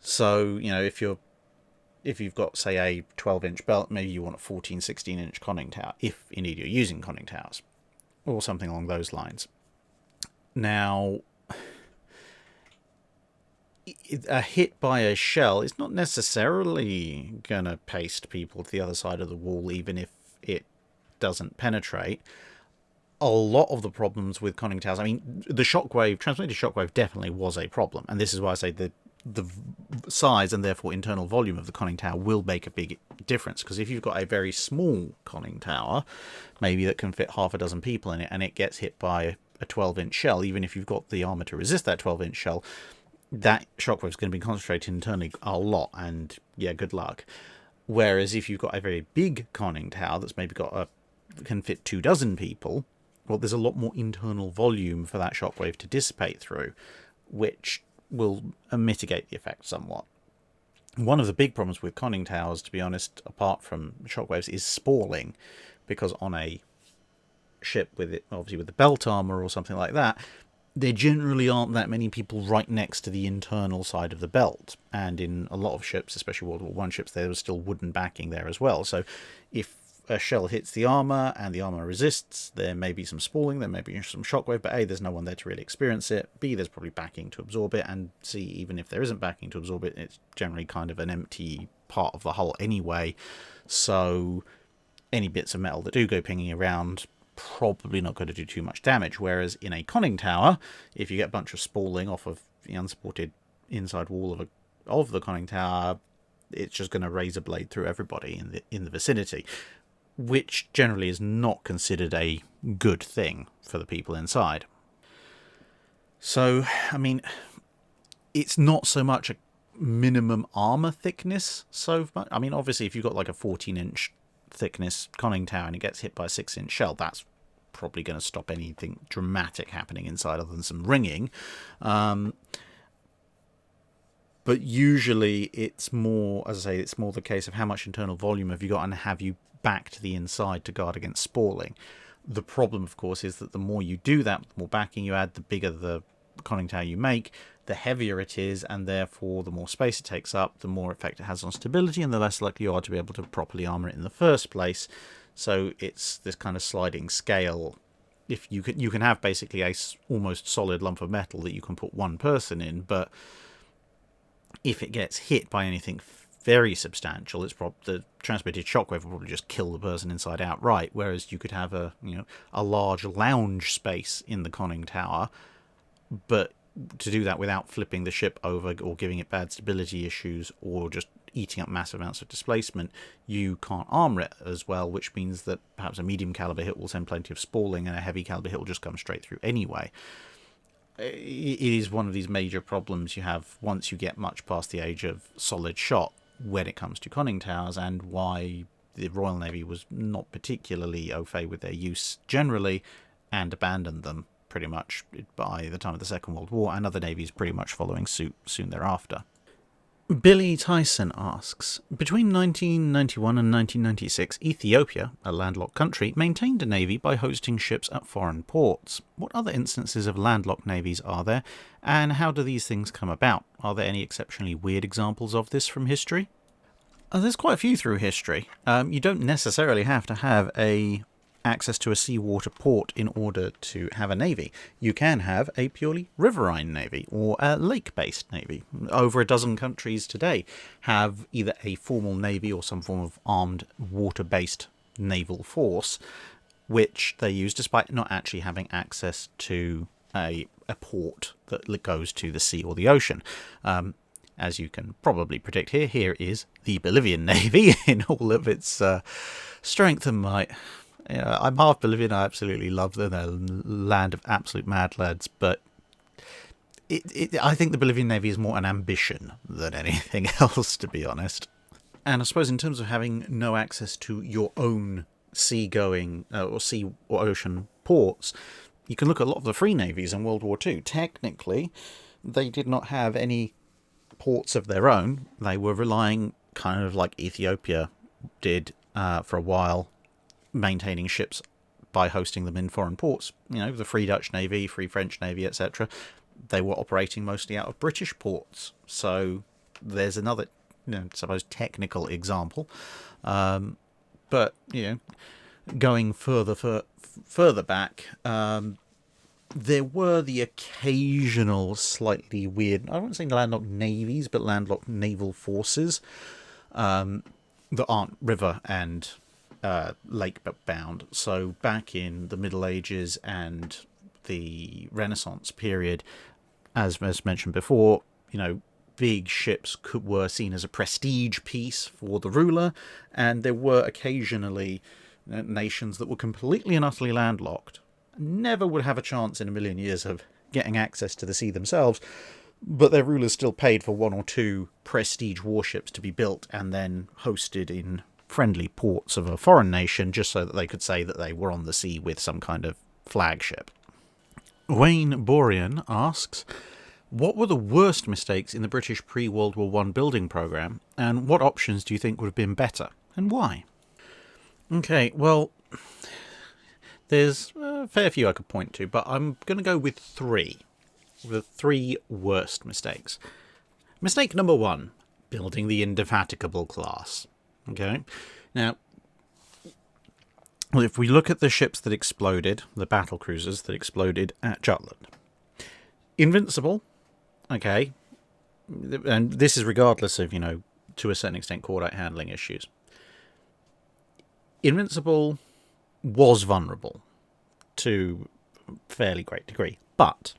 So if you've got, say, a 12-inch belt, maybe you want a 14, 16-inch conning tower, if indeed you're using conning towers, or something along those lines. Now, a hit by a shell is not necessarily going to paste people to the other side of the wall, even if it doesn't penetrate. A lot of the problems with conning towers, I mean, the transmitted shockwave definitely was a problem, and this is why I say the size and therefore internal volume of the conning tower will make a big difference, because if you've got a very small conning tower, maybe that can fit half a dozen people in it, and it gets hit by a 12-inch shell, even if you've got the armour to resist that 12-inch shell, that shockwave is going to be concentrated internally a lot, and yeah, good luck. Whereas if you've got a very big conning tower that's maybe can fit 24 people, well, there's a lot more internal volume for that shockwave to dissipate through, which will mitigate the effect somewhat. One of the big problems with conning towers, to be honest, apart from shockwaves, is spalling, because on a ship with the belt armour or something like that, there generally aren't that many people right next to the internal side of the belt, and in a lot of ships, especially World War I ships, there was still wooden backing there as well. So if a shell hits the armour and the armour resists, there may be some spalling, there may be some shockwave, but A, there's no one there to really experience it, B, there's probably backing to absorb it, and C, even if there isn't backing to absorb it, it's generally kind of an empty part of the hull anyway, so any bits of metal that do go pinging around probably not going to do too much damage. Whereas in a conning tower, if you get a bunch of spalling off of the unsupported inside wall of the conning tower, it's just going to raise a blade through everybody in the vicinity, which generally is not considered a good thing for the people inside. So, I mean, it's not so much a minimum armour thickness so much. I mean, obviously, if you've got like a 14-inch thickness conning tower and it gets hit by a 6-inch shell, that's probably going to stop anything dramatic happening inside other than some ringing. But usually it's more, as I say, it's more the case of how much internal volume have you got and have you backed the inside to guard against spalling. The problem, of course, is that the more you do that, the more backing you add, the bigger the conning tower you make, the heavier it is, and therefore the more space it takes up, the more effect it has on stability, and the less likely you are to be able to properly armour it in the first place. So it's this kind of sliding scale. If you can have basically a almost solid lump of metal that you can put one person in, but if it gets hit by anything very substantial, the transmitted shockwave will probably just kill the person inside outright. Whereas you could have a large lounge space in the conning tower, but to do that without flipping the ship over or giving it bad stability issues or just eating up massive amounts of displacement, you can't armour it as well, which means that perhaps a medium caliber hit will send plenty of spalling and a heavy caliber hit will just come straight through anyway. It is one of these major problems you have once you get much past the age of solid shot when it comes to conning towers, and why the Royal Navy was not particularly au fait with their use generally and abandoned them pretty much by the time of the Second World War, and other navies pretty much following suit soon thereafter. Billy Tyson asks, between 1991 and 1996, Ethiopia, a landlocked country, maintained a navy by hosting ships at foreign ports. What other instances of landlocked navies are there, and how do these things come about? Are there any exceptionally weird examples of this from history? There's quite a few through history. You don't necessarily have to have access to a seawater port in order to have a navy. You can have a purely riverine navy or a lake-based navy. Over a dozen countries today have either a formal navy or some form of armed water-based naval force, which they use despite not actually having access to a port that goes to the sea or the ocean. As you can probably predict here is the Bolivian Navy in all of its strength and might. Yeah, I'm half Bolivian. I absolutely love them. They're a land of absolute mad lads. But I think the Bolivian Navy is more an ambition than anything else, to be honest. And I suppose in terms of having no access to your own sea-going or sea or ocean ports, you can look at a lot of the free navies in World War II. Technically, they did not have any ports of their own. They were relying, kind of like Ethiopia did for a while, maintaining ships by hosting them in foreign ports. You know, the Free Dutch Navy, Free French Navy, etc. They were operating mostly out of British ports. So there's another, suppose technical example. But going further back, there were the occasional slightly weird, I wouldn't say landlocked navies, but landlocked naval forces that aren't river and lake bound. So back in the Middle Ages and the Renaissance period, as mentioned before, big ships were seen as a prestige piece for the ruler, and there were occasionally nations that were completely and utterly landlocked, never would have a chance in a million years of getting access to the sea themselves, but their rulers still paid for one or two prestige warships to be built and then hosted in friendly ports of a foreign nation, just so that they could say that they were on the sea with some kind of flagship. Wayne Borean asks, what were the worst mistakes in the British pre-World War I building programme, and what options do you think would have been better, and why? Okay, well, there's a fair few I could point to, but I'm going to go with three. The three worst mistakes. Mistake number one, building the Indefatigable class. Okay, now, if we look at the ships that exploded, the battle cruisers that exploded at Jutland, Invincible, okay, and this is regardless of, to a certain extent, cordite handling issues. Invincible was vulnerable to a fairly great degree, but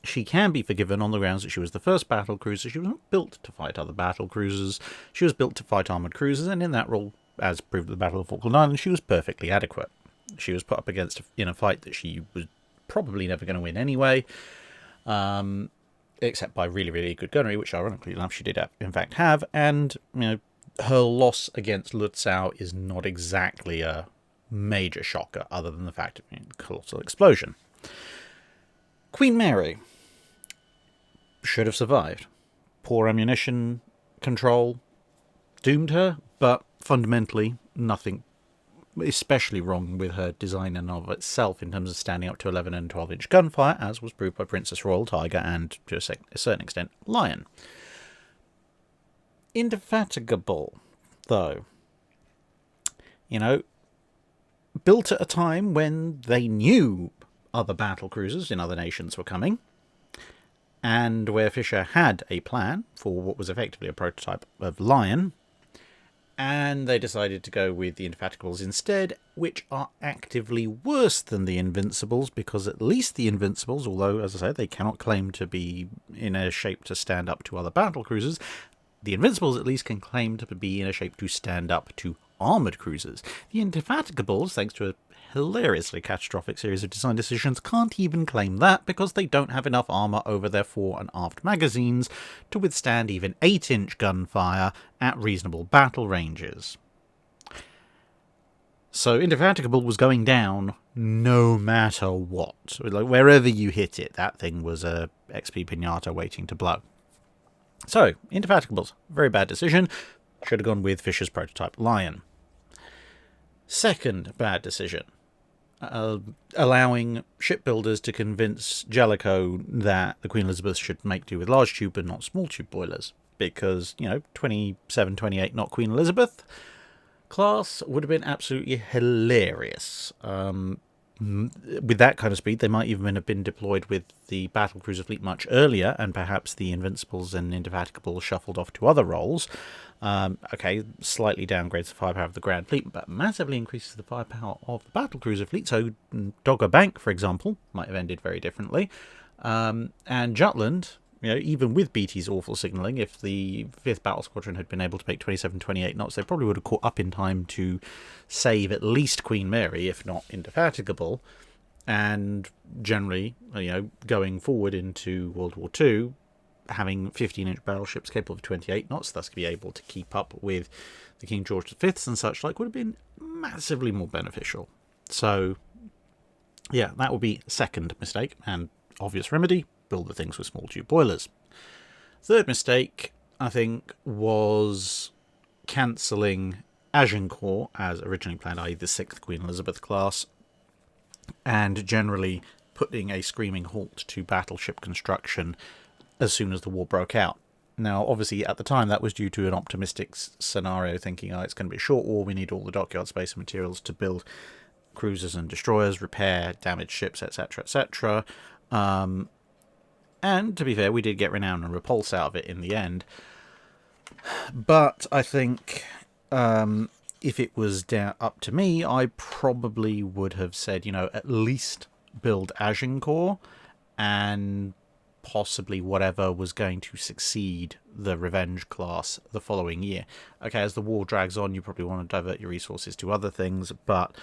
she can be forgiven on the grounds that she was the first battle cruiser. She was not built to fight other battle cruisers. She was built to fight armoured cruisers, and in that role, as proved at the Battle of Falkland Islands, she was perfectly adequate. She was put up against in a fight that she was probably never going to win anyway, except by really, really good gunnery, which ironically enough she did in fact have, and her loss against Lutzow is not exactly a major shocker, other than the fact of colossal explosion. Queen Mary should have survived. Poor ammunition control doomed her, but fundamentally nothing especially wrong with her design in and of itself in terms of standing up to 11 and 12-inch gunfire, as was proved by Princess Royal Tiger and, to a certain extent, Lion. Indefatigable, though. Built at a time when they knew other battle cruisers in other nations were coming, and where Fisher had a plan for what was effectively a prototype of Lion, and they decided to go with the Indefatigables instead, which are actively worse than the Invincibles, because at least the Invincibles, although, as I said, they cannot claim to be in a shape to stand up to other battle cruisers, the Invincibles at least can claim to be in a shape to stand up to armoured cruisers. The Indefatigables, thanks to a hilariously catastrophic series of design decisions, can't even claim that because they don't have enough armour over their fore and aft magazines to withstand even 8-inch gunfire at reasonable battle ranges. So Indefatigable was going down no matter what. Like, wherever you hit it, that thing was a XP pinata waiting to blow. So, Indefatigables, very bad decision. Should have gone with Fisher's prototype Lion. Second bad decision, allowing shipbuilders to convince Jellicoe that the Queen Elizabeth should make do with large tube and not small tube boilers. Because, 27, 28 knot Queen Elizabeth class would have been absolutely hilarious. With that kind of speed, they might even have been deployed with the battlecruiser fleet much earlier, and perhaps the Invincibles and Indefatigables shuffled off to other roles. Slightly downgrades the firepower of the Grand Fleet, but massively increases the firepower of the battlecruiser fleet. So Dogger Bank, for example, might have ended very differently. And Jutland, even with BT's awful signalling, if the 5th Battle Squadron had been able to make 27, 28 knots, they probably would have caught up in time to save at least Queen Mary, if not Indefatigable. And generally, going forward into World War II, having 15-inch battleships capable of 28 knots, thus to be able to keep up with the King George V's and such like, would have been massively more beneficial. So, yeah, that would be second mistake, and obvious remedy, build the things with small tube boilers. Third mistake, I think, was cancelling Agincourt as originally planned, i.e. the 6th Queen Elizabeth class, and generally putting a screaming halt to battleship construction as soon as the war broke out. Now, obviously, at the time, that was due to an optimistic scenario, thinking, it's going to be a short war, we need all the dockyard space and materials to build cruisers and destroyers, repair damaged ships, etc., etc. And, to be fair, we did get Renown and Repulse out of it in the end. But I think if it was up to me, I probably would have said, at least build Agincourt and possibly whatever was going to succeed the Revenge class the following year. Okay, as the war drags on, you probably want to divert your resources to other things, but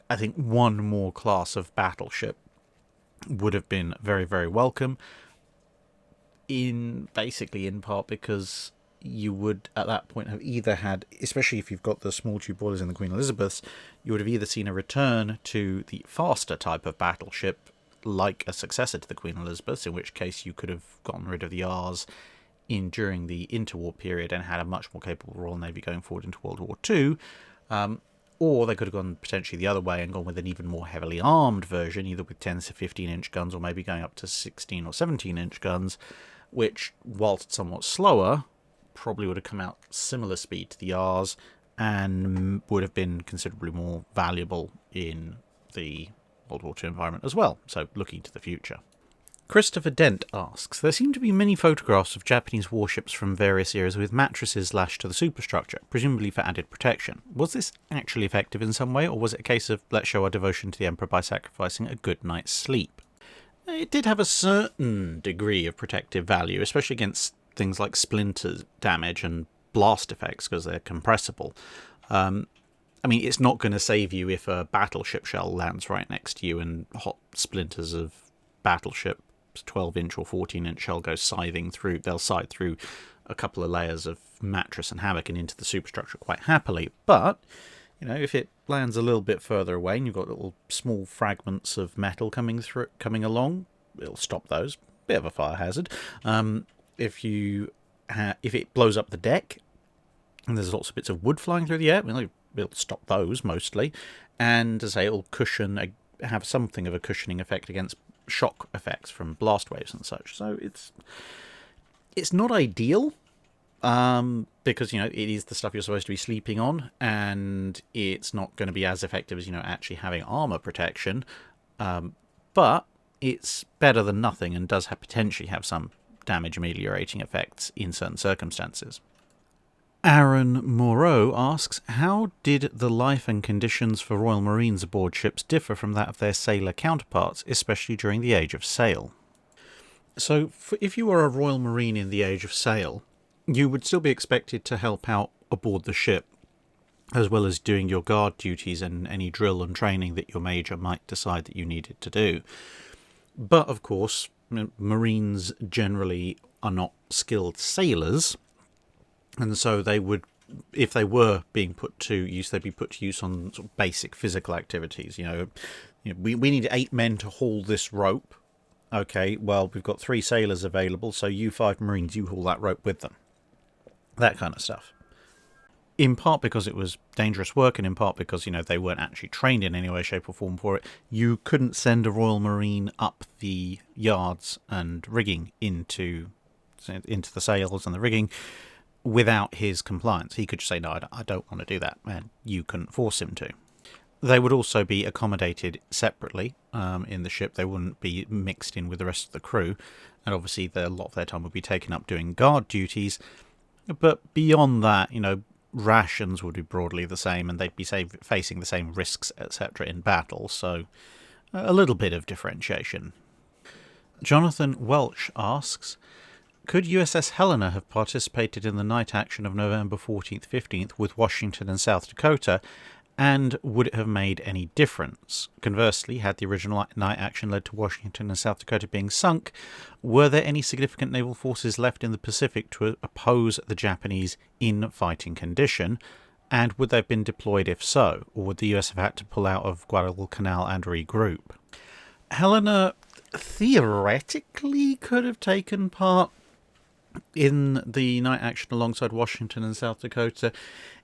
I think one more class of battleship would have been very, very welcome, in part because you would at that point have either had, especially if you've got the small tube boilers in the Queen Elizabeths, you would have either seen a return to the faster type of battleship like a successor to the Queen Elizabeths, in which case you could have gotten rid of the R's during the interwar period and had a much more capable Royal Navy going forward into World War II, or they could have gone potentially the other way and gone with an even more heavily armed version, either with 10 to 15-inch guns or maybe going up to 16 or 17-inch guns, which, whilst somewhat slower, probably would have come out similar speed to the R's and would have been considerably more valuable in the World War II environment as well, so looking to the future. Christopher Dent asks, there seem to be many photographs of Japanese warships from various eras with mattresses lashed to the superstructure, presumably for added protection. Was this actually effective in some way, or was it a case of let's show our devotion to the Emperor by sacrificing a good night's sleep? It did have a certain degree of protective value, especially against things like splinter damage and blast effects, because they're compressible. It's not going to save you if a battleship shell lands right next to you and hot splinters of battleship 12-inch or 14-inch shell go scything through. They'll scythe through a couple of layers of mattress and hammock and into the superstructure quite happily. But, if it lands a little bit further away and you've got little small fragments of metal coming along, it'll stop those. Bit of a fire hazard. If it blows up the deck and there's lots of bits of wood flying through the air, it'll stop those mostly, and as I say, it'll have something of a cushioning effect against shock effects from blast waves and such. So it's not ideal, because it is the stuff you're supposed to be sleeping on, and it's not going to be as effective as actually having armor protection. But it's better than nothing, and does potentially have some damage ameliorating effects in certain circumstances. Aaron Moreau asks, how did the life and conditions for Royal Marines aboard ships differ from that of their sailor counterparts, especially during the Age of Sail? So, if you were a Royal Marine in the Age of Sail, you would still be expected to help out aboard the ship, as well as doing your guard duties and any drill and training that your major might decide that you needed to do. But, of course, Marines generally are not skilled sailors, and so they would, if they were being put to use, they'd be put to use on sort of basic physical activities. We need 8 men to haul this rope. Okay, well, we've got 3 sailors available, so you 5 Marines, you haul that rope with them. That kind of stuff. In part because it was dangerous work, and in part because, they weren't actually trained in any way, shape or form for it. You couldn't send a Royal Marine up the yards and rigging into the sails and the rigging without his compliance. He could just say, no, I don't want to do that, and you couldn't force him to. They would also be accommodated separately in the ship. They wouldn't be mixed in with the rest of the crew, and obviously a lot of their time would be taken up doing guard duties. But beyond that, rations would be broadly the same, and they'd be facing the same risks, etc. in battle, so a little bit of differentiation. Jonathan Welch asks, could USS Helena have participated in the night action of November 14th, 15th with Washington and South Dakota, and would it have made any difference? Conversely, had the original night action led to Washington and South Dakota being sunk, were there any significant naval forces left in the Pacific to oppose the Japanese in fighting condition? And would they have been deployed if so? Or would the US have had to pull out of Guadalcanal and regroup? Helena theoretically could have taken part in the night action alongside Washington and South Dakota,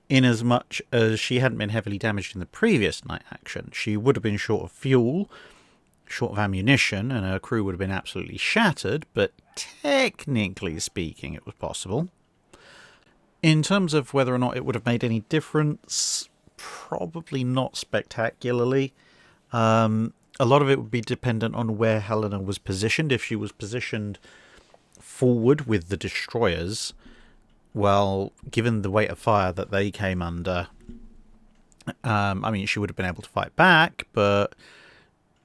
in as much as she hadn't been heavily damaged in the previous night action. She would have been short of fuel, short of ammunition, and her crew would have been absolutely shattered, but technically speaking, it was possible. In terms of whether or not it would have made any difference, probably not spectacularly. A lot of it would be dependent on where Helena was positioned. If she was positioned forward with the destroyers, well, given the weight of fire that they came under, she would have been able to fight back, but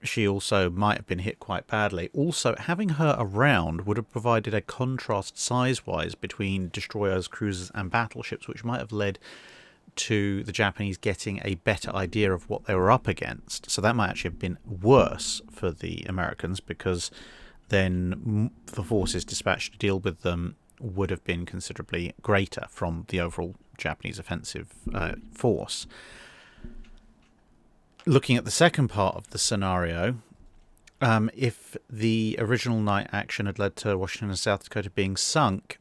she also might have been hit quite badly. Also, having her around would have provided a contrast size-wise between destroyers, cruisers, and battleships, which might have led to the Japanese getting a better idea of what they were up against. So that might actually have been worse for the Americans, because then the forces dispatched to deal with them would have been considerably greater from the overall Japanese offensive force. Looking at the second part of the scenario, if the original night action had led to Washington and South Dakota being sunk,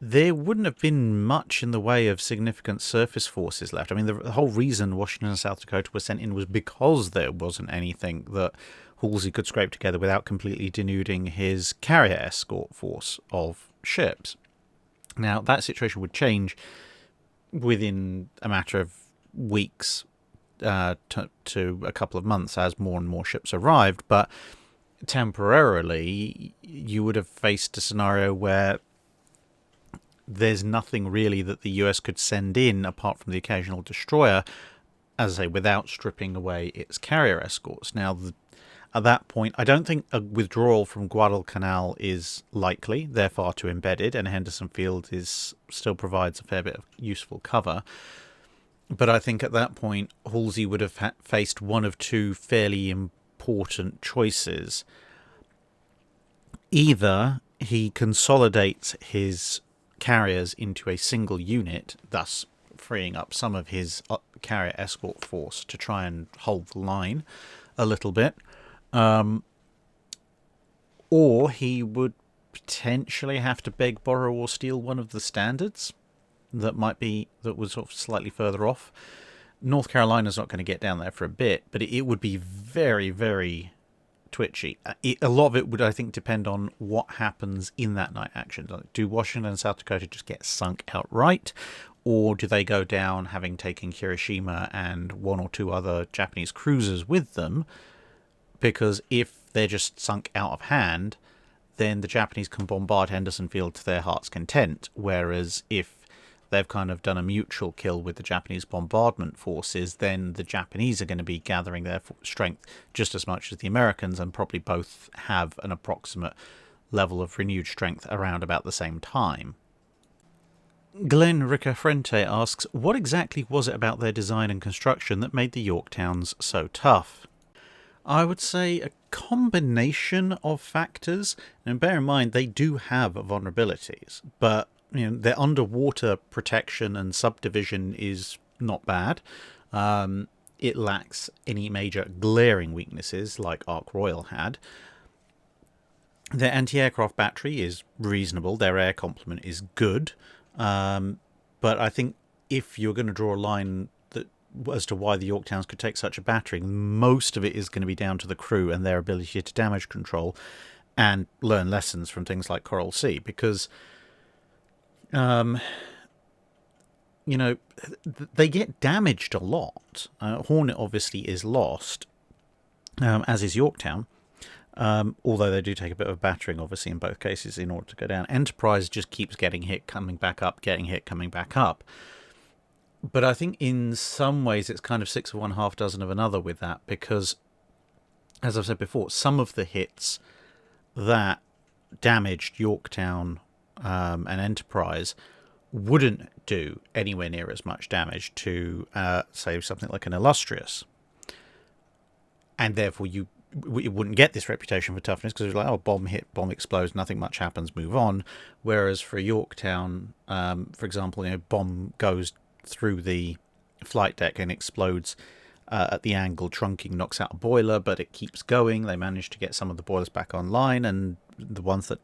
there wouldn't have been much in the way of significant surface forces left. I mean, the whole reason Washington and South Dakota were sent in was because there wasn't anything that Halsey could scrape together without completely denuding his carrier escort force of ships. Now, that situation would change within a matter of weeks to a couple of months as more and more ships arrived, but temporarily you would have faced a scenario where there's nothing really that the US could send in apart from the occasional destroyer, as I say, without stripping away its carrier escorts. Now, at that point, I don't think a withdrawal from Guadalcanal is likely. They're far too embedded, and Henderson Field still provides a fair bit of useful cover. But I think at that point, Halsey would have faced one of two fairly important choices. Either he consolidates his carriers into a single unit, thus freeing up some of his carrier escort force to try and hold the line a little bit, or he would potentially have to beg, borrow, or steal one of the standards that was sort of slightly further off. North Carolina's not going to get down there for a bit, but it would be very, very twitchy. A lot of it would, I think, depend on what happens in that night action. Do Washington and South Dakota just get sunk outright, or do they go down having taken Hiroshima and one or two other Japanese cruisers with them? Because if they're just sunk out of hand, then the Japanese can bombard Henderson Field to their heart's content, whereas if they've kind of done a mutual kill with the Japanese bombardment forces, then the Japanese are going to be gathering their strength just as much as the Americans, and probably both have an approximate level of renewed strength around about the same time. Glenn Ricafrente asks, what exactly was it about their design and construction that made the Yorktowns so tough? I would say a combination of factors, and bear in mind they do have vulnerabilities, but their underwater protection and subdivision is not bad. It lacks any major glaring weaknesses like Ark Royal had. Their anti-aircraft battery is reasonable. Their air complement is good. But I think if you're going to draw a line as to why the Yorktowns could take such a battering, most of it is going to be down to the crew and their ability to damage control and learn lessons from things like Coral Sea, because they get damaged a lot. Hornet obviously is lost, as is Yorktown, although they do take a bit of a battering, obviously, in both cases in order to go down. Enterprise just keeps getting hit, coming back up, getting hit, coming back up. But I think in some ways it's kind of 6 of one, half dozen of another with that, because as I've said before, some of the hits that damaged Yorktown and Enterprise wouldn't do anywhere near as much damage to, say, something like an Illustrious. And therefore, you wouldn't get this reputation for toughness because it was like, oh, bomb hit, bomb explodes, nothing much happens, move on. Whereas for Yorktown, for example, bomb goes through the flight deck and explodes at the angle, trunking, knocks out a boiler, but it keeps going. They manage to get some of the boilers back online, and the ones that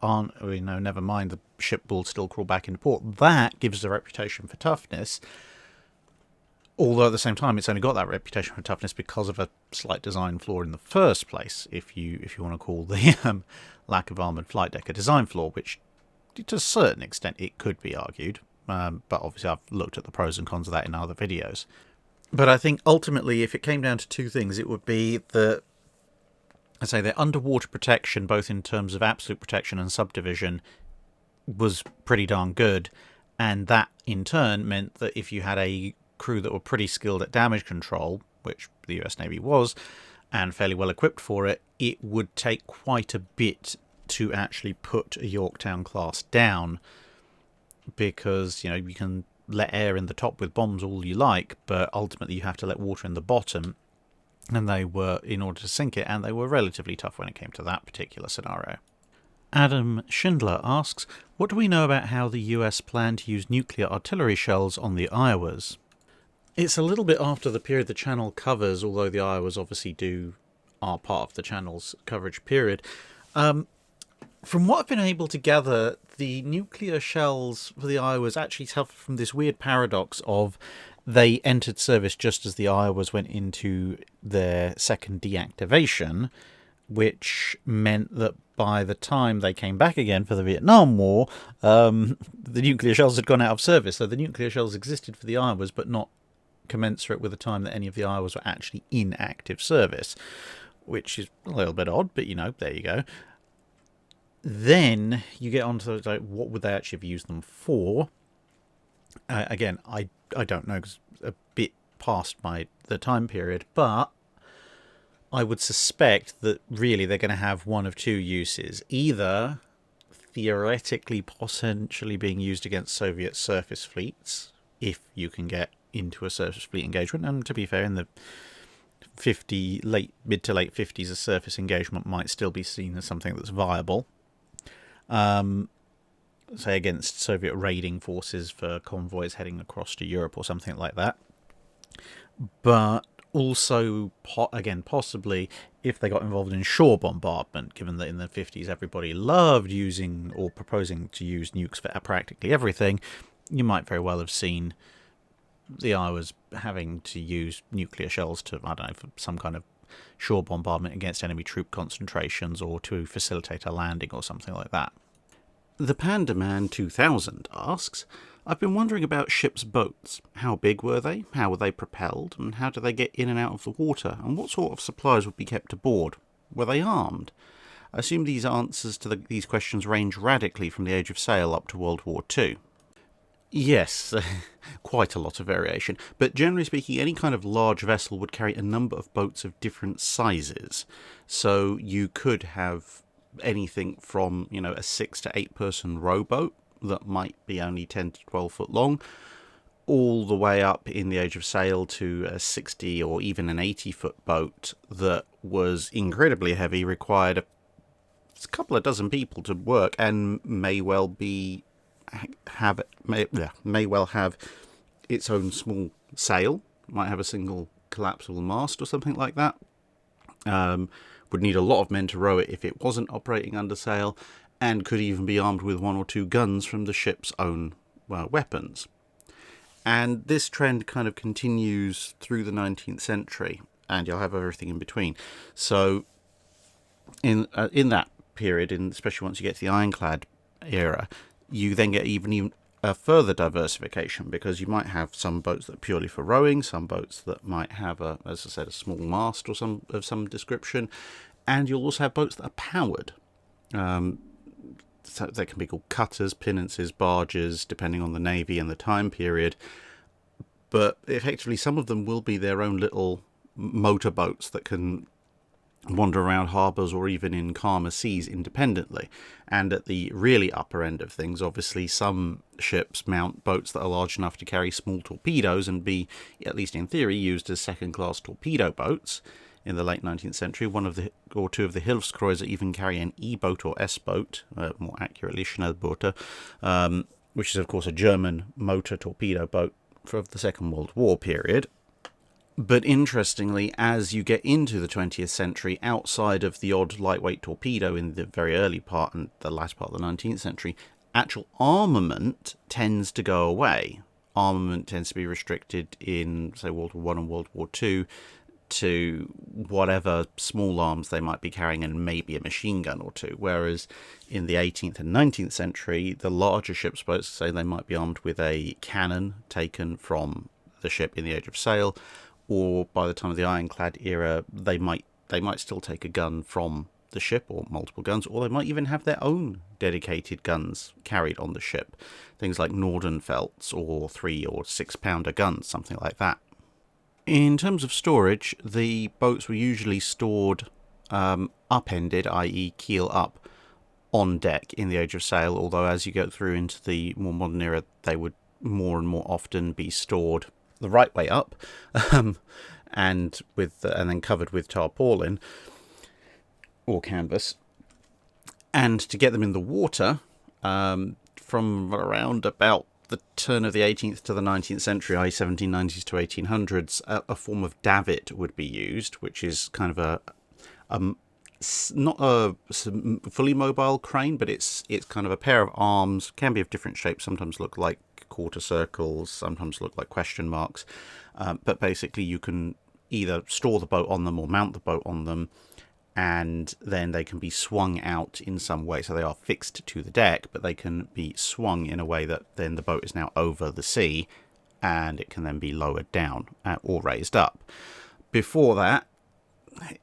aren't, never mind, the ship will still crawl back into port. That gives the reputation for toughness. Although at the same time, it's only got that reputation for toughness because of a slight design flaw in the first place, if you want to call the lack of armoured flight deck a design flaw, which to a certain extent it could be argued. But obviously I've looked at the pros and cons of that in other videos. But I think ultimately, if it came down to two things, it would be their underwater protection, both in terms of absolute protection and subdivision, was pretty darn good. And that in turn meant that if you had a crew that were pretty skilled at damage control, which the US Navy was, and fairly well equipped for it, it would take quite a bit to actually put a Yorktown class down, because you can let air in the top with bombs all you like, but ultimately you have to let water in the bottom, and they were, in order to sink it, and they were relatively tough when it came to that particular scenario. Adam Schindler asks, what do we know about how the US planned to use nuclear artillery shells on the Iowas? It's a little bit after the period the channel covers, although the Iowas obviously are part of the channel's coverage period. From what I've been able to gather, the nuclear shells for the Iowas actually suffer from this weird paradox of they entered service just as the Iowas went into their second deactivation, which meant that by the time they came back again for the Vietnam War, the nuclear shells had gone out of service. So the nuclear shells existed for the Iowas, but not commensurate with the time that any of the Iowas were actually in active service, which is a little bit odd, but there you go. Then you get on to what would they actually have used them for? Again, I don't know, because a bit past the time period, but I would suspect that really they're going to have one of two uses. Either theoretically, potentially being used against Soviet surface fleets, if you can get into a surface fleet engagement. And to be fair, in the mid to late 50s, a surface engagement might still be seen as something that's viable. Say against Soviet raiding forces for convoys heading across to Europe or something like that. But also, again, possibly if they got involved in shore bombardment, given that in the 50s everybody loved using or proposing to use nukes for practically everything, you might very well have seen the Iowas having to use nuclear shells to, for some kind of shore bombardment against enemy troop concentrations or to facilitate a landing or something like that. The Panda Man 2000 asks, I've been wondering about ships' boats. How big were they? How were they propelled? And how do they get in and out of the water? And what sort of supplies would be kept aboard? Were they armed? I assume these answers to these questions range radically from the Age of Sail up to World War II. Yes, quite a lot of variation, but generally speaking, any kind of large vessel would carry a number of boats of different sizes. So you could have anything from, a 6 to 8 person rowboat that might be only 10 to 12 foot long, all the way up in the Age of Sail to a 60 or even an 80 foot boat that was incredibly heavy, required a couple of dozen people to work, and may well have its own small sail, might have a single collapsible mast or something like that. Would need a lot of men to row it if it wasn't operating under sail, and could even be armed with 1 or 2 guns from the ship's own weapons. And this trend kind of continues through the 19th century, and you'll have everything in between. So in that period, especially once you get to the ironclad era, you then get even a further diversification, because you might have some boats that are purely for rowing, some boats that might have, as I said, a small mast or some description, and you'll also have boats that are powered. So they can be called cutters, pinnaces, barges, depending on the navy and the time period. But effectively, some of them will be their own little motor boats that can wander around harbours or even in calmer seas independently. And at the really upper end of things, obviously some ships mount boats that are large enough to carry small torpedoes and be, at least in theory, used as second-class torpedo boats. In the late 19th century, one of the or two of the Hilfskreuzer even carry an E-boat or S-boat, more accurately Schnellboote, which is of course a German motor torpedo boat for the Second World War period. But interestingly, as you get into the 20th century, outside of the odd lightweight torpedo in the very early part and the latter part of the 19th century, actual armament tends to go away. Armament tends to be restricted in, say, World War I and World War II to whatever small arms they might be carrying and maybe a machine gun or two. Whereas in the 18th and 19th century, the larger ships' boats, say they might be armed with a cannon taken from the ship in the Age of Sail, or by the time of the ironclad era, they might still take a gun from the ship, or multiple guns, or they might even have their own dedicated guns carried on the ship. Things like Nordenfeldts or 3 or 6 pounder guns, something like that. In terms of storage, the boats were usually stored upended, i.e. keel up, on deck in the Age of Sail, although as you go through into the more modern era, they would more and more often be stored the right way up, and then covered with tarpaulin or canvas. And to get them in the water, from around about the turn of the 18th to the 19th century, i.e. 1790s to 1800s, a form of davit would be used, which is kind of not a fully mobile crane, but it's kind of a pair of arms, can be of different shapes, sometimes look like quarter circles, sometimes look like question marks, but basically you can either store the boat on them or mount the boat on them, and then they can be swung out in some way. So they are fixed to the deck, but they can be swung in a way that then the boat is now over the sea, and it can then be lowered down or raised up. Before that,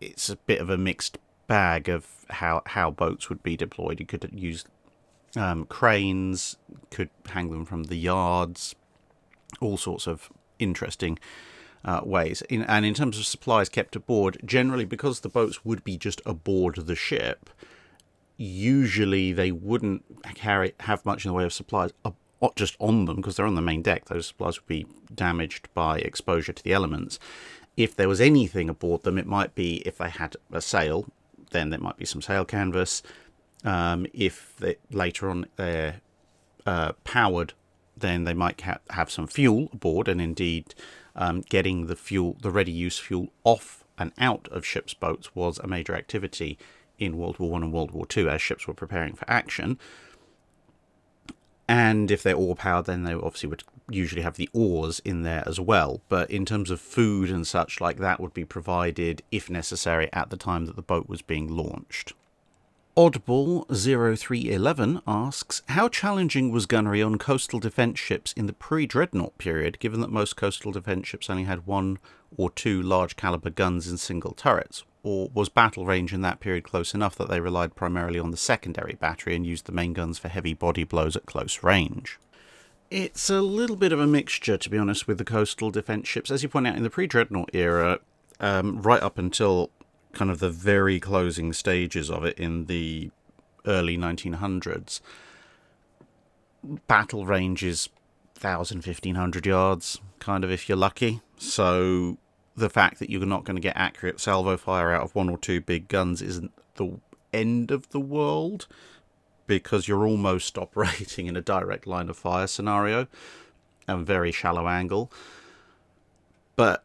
it's a bit of a mixed bag of how boats would be deployed. You could use cranes, could hang them from the yards, all sorts of interesting ways. And in terms of supplies kept aboard, generally because the boats would be just aboard the ship, usually they wouldn't have much in the way of supplies just on them because they're on the main deck. Those supplies would be damaged by exposure to the elements. If there was anything aboard them, it might be, if they had a sail, then there might be some sail canvas. If later on they're powered, then they might have some fuel aboard, and indeed getting the ready-use fuel off and out of ships' boats was a major activity in World War I and World War II as ships were preparing for action. And if they're oar-powered, then they obviously would usually have the oars in there as well. But in terms of food and such like that would be provided, if necessary, at the time that the boat was being launched. Oddball0311 asks, how challenging was gunnery on coastal defence ships in the pre-dreadnought period, given that most coastal defence ships only had 1 or 2 large caliber guns in single turrets? Or was battle range in that period close enough that they relied primarily on the secondary battery and used the main guns for heavy body blows at close range? It's a little bit of a mixture, to be honest, with the coastal defence ships. As you point out, in the pre-dreadnought era, right up until kind of the very closing stages of it in the early 1900s, battle range is 1,000, 1,500 yards, kind of, if you're lucky. So the fact that you're not going to get accurate salvo fire out of 1 or 2 big guns isn't the end of the world, because you're almost operating in a direct line of fire scenario, a very shallow angle. But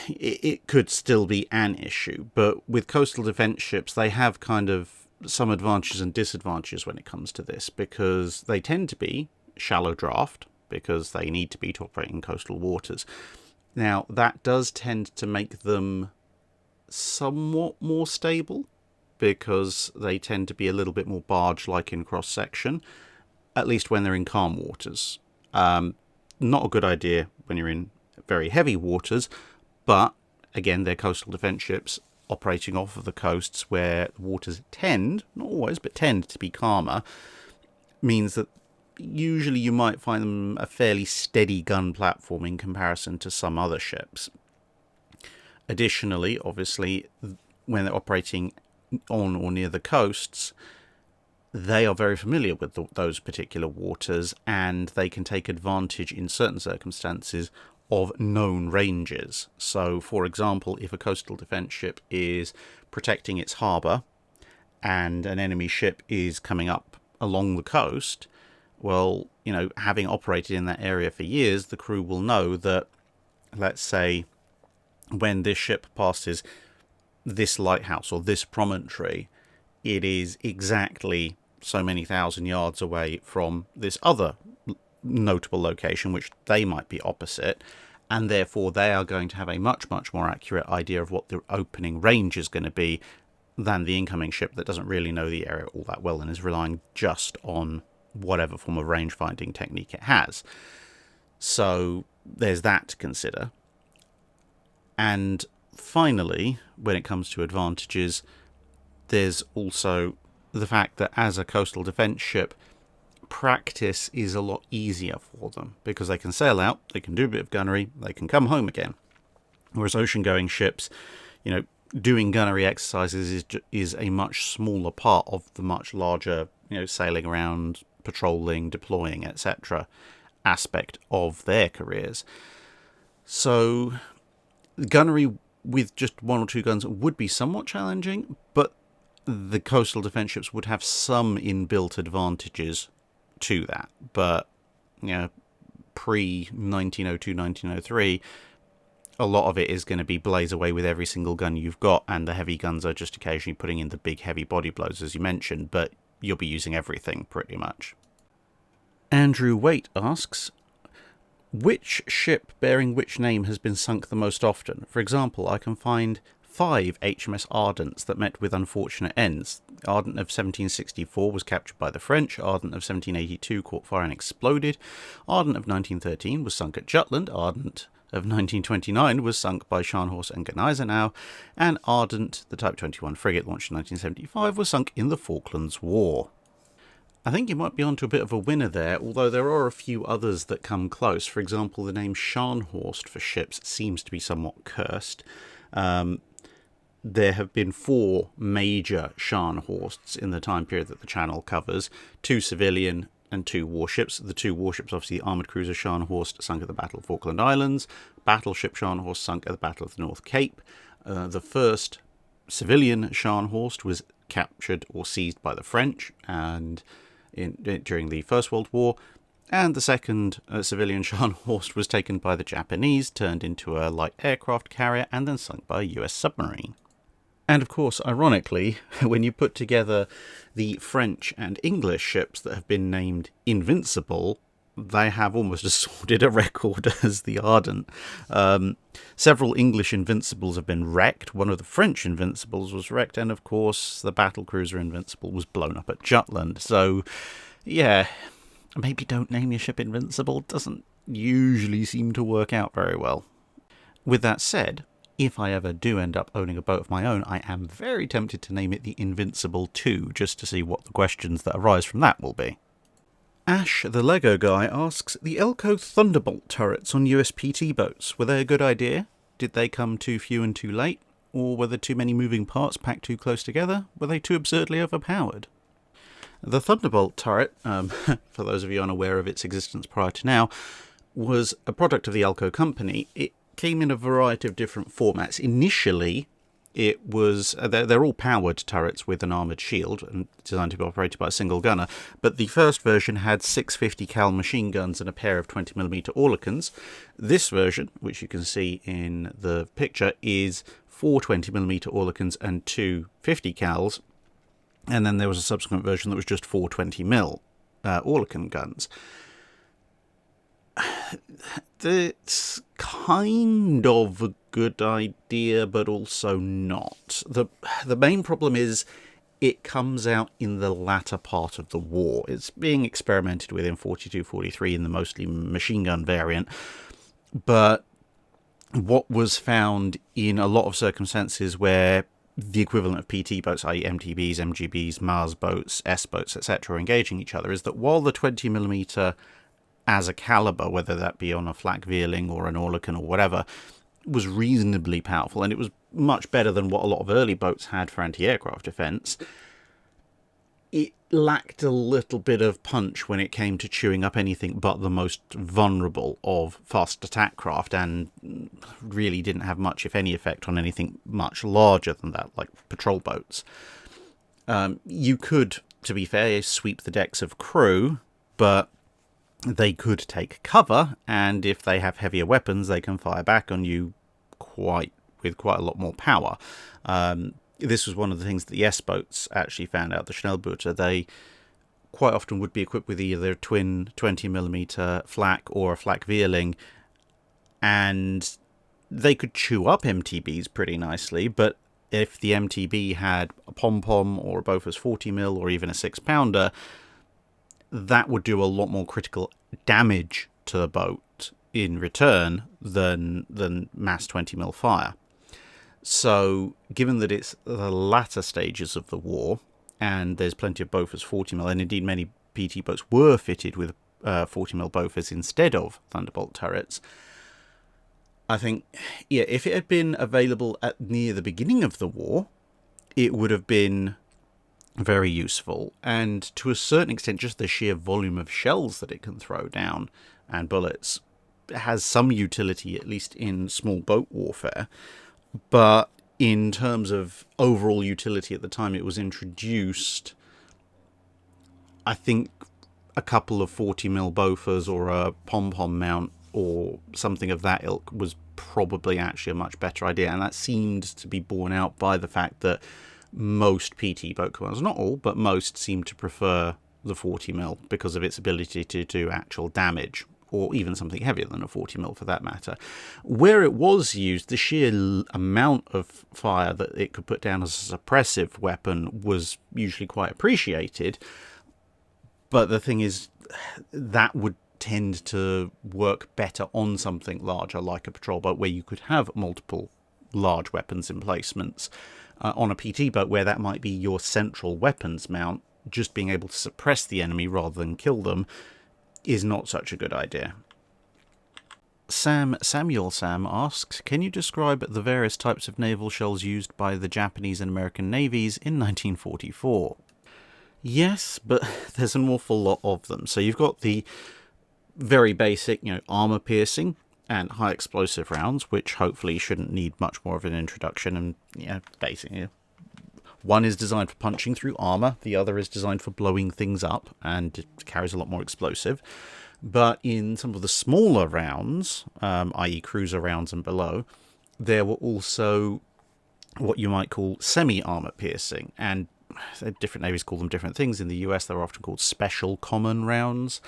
it could still be an issue. But with coastal defence ships, they have kind of some advantages and disadvantages when it comes to this, because they tend to be shallow draft, because they need to be to operate in coastal waters. Now, that does tend to make them somewhat more stable, because they tend to be a little bit more barge-like in cross-section, at least when they're in calm waters. Not a good idea when you're in very heavy waters, but again, they're coastal defence ships operating off of the coasts where the waters tend, not always, but tend to be calmer, means that usually you might find them a fairly steady gun platform in comparison to some other ships. Additionally, obviously, when they're operating on or near the coasts, they are very familiar with those particular waters, and they can take advantage in certain circumstances of known ranges. So, for example, if a coastal defence ship is protecting its harbour and an enemy ship is coming up along the coast, well, having operated in that area for years, the crew will know that, let's say, when this ship passes this lighthouse or this promontory, it is exactly so many thousand yards away from this other notable location, which they might be opposite, and therefore they are going to have a much, much more accurate idea of what the opening range is going to be than the incoming ship that doesn't really know the area all that well and is relying just on whatever form of range finding technique it has. So there's that to consider. And finally, when it comes to advantages, there's also the fact that as a coastal defence ship, practice is a lot easier for them because they can sail out, they can do a bit of gunnery, they can come home again. Whereas ocean-going ships, doing gunnery exercises is a much smaller part of the much larger, sailing around, patrolling, deploying, etc. aspect of their careers. So gunnery with just one or two guns would be somewhat challenging, but the coastal defence ships would have some inbuilt advantages to that. But pre-1902, 1903, a lot of it is going to be blaze away with every single gun you've got, and the heavy guns are just occasionally putting in the big heavy body blows, as you mentioned, but you'll be using everything pretty much. Andrew Waite asks, which ship bearing which name has been sunk the most often? For example, I can find 5 HMS Ardents that met with unfortunate ends. Ardent of 1764 was captured by the French, Ardent of 1782 caught fire and exploded, Ardent of 1913 was sunk at Jutland, Ardent of 1929 was sunk by Scharnhorst and Gneisenau, and Ardent, the Type 21 frigate launched in 1975, was sunk in the Falklands War. I think you might be onto a bit of a winner there, although there are a few others that come close. For example, the name Scharnhorst for ships seems to be somewhat cursed. There have been 4 major Scharnhorsts in the time period that the channel covers, 2 civilian and 2 warships. The 2 warships, obviously, the armoured cruiser Scharnhorst sunk at the Battle of Falkland Islands, battleship Scharnhorst sunk at the Battle of the North Cape. The first civilian Scharnhorst was captured or seized by the French and during the First World War, and the second civilian Scharnhorst was taken by the Japanese, turned into a light aircraft carrier, and then sunk by a US submarine. And of course, ironically, when you put together the French and English ships that have been named Invincible, they have almost as sordid a record as the Ardent. Several English Invincibles have been wrecked. One of the French Invincibles was wrecked, and of course, the battlecruiser Invincible was blown up at Jutland. So, yeah, maybe don't name your ship Invincible. It doesn't usually seem to work out very well. With that said, if I ever do end up owning a boat of my own, I am very tempted to name it the Invincible 2, just to see what the questions that arise from that will be. Ash, the Lego guy, asks, the Elco Thunderbolt turrets on USPT boats, were they a good idea? Did they come too few and too late? Or were there too many moving parts packed too close together? Were they too absurdly overpowered? The Thunderbolt turret, for those of you unaware of its existence prior to now, was a product of the Elco company. It came in a variety of different formats. Initially, it was they're all powered turrets with an armoured shield and designed to be operated by a single gunner, but the first version had 650 cal machine guns and a pair of 20mm Oerlikons. This version, which you can see in the picture, is 4 20mm Oerlikons and 2 50 cals, and then there was a subsequent version that was just 4 20mm Oerlikon guns. It's kind of a good idea, but also not. The main problem is it comes out in the latter part of the war. It's being experimented with in 42-43 in the mostly machine gun variant, but what was found in a lot of circumstances where the equivalent of PT boats, i.e. MTBs, MGBs, Mars boats, S boats, etc., are engaging each other, is that while the 20mm as a caliber, whether that be on a flak Veerling or an Oerlikon or whatever, was reasonably powerful, and it was much better than what a lot of early boats had for anti-aircraft defence, it lacked a little bit of punch when it came to chewing up anything but the most vulnerable of fast attack craft, and really didn't have much, if any, effect on anything much larger than that, like patrol boats. You could, to be fair, sweep the decks of crew, but they could take cover, and if they have heavier weapons, they can fire back on you with quite a lot more power. This was one of the things that the S-boats actually found out, the Schnellboote. They quite often would be equipped with either a twin 20mm flak or a flak Vierling, and they could chew up MTBs pretty nicely, but if the MTB had a pom-pom or a Bofors 40mm or even a 6-pounder, that would do a lot more critical damage to the boat in return than mass 20mm fire. So, given that it's the latter stages of the war, and there's plenty of Bofors 40mm, and indeed many PT boats were fitted with 40mm Bofors instead of Thunderbolt turrets, I think, yeah, if it had been available at near the beginning of the war, it would have been very useful. And to a certain extent, just the sheer volume of shells that it can throw down and bullets has some utility, at least in small boat warfare. But in terms of overall utility at the time it was introduced, I think a couple of 40mm Bofors or a pom-pom mount or something of that ilk was probably actually a much better idea. And that seemed to be borne out by the fact that most PT boat commanders, not all, but most, seem to prefer the 40mm because of its ability to do actual damage, or even something heavier than a 40mm for that matter. Where it was used, the sheer amount of fire that it could put down as a suppressive weapon was usually quite appreciated. But the thing is, that would tend to work better on something larger like a patrol boat, where you could have multiple large weapons emplacements. On a PT boat, where that might be your central weapons mount, just being able to suppress the enemy rather than kill them is not such a good idea. Samuel Sam asks, can you describe the various types of naval shells used by the Japanese and American navies in 1944? Yes, but there's an awful lot of them. So you've got the very basic, armor piercing and high explosive rounds, which hopefully shouldn't need much more of an introduction. And basically, one is designed for punching through armor, the other is designed for blowing things up, and it carries a lot more explosive. But in some of the smaller rounds, i.e. cruiser rounds and below, there were also what you might call semi-armor piercing, and different navies call them different things. In the US, they're often called special common rounds.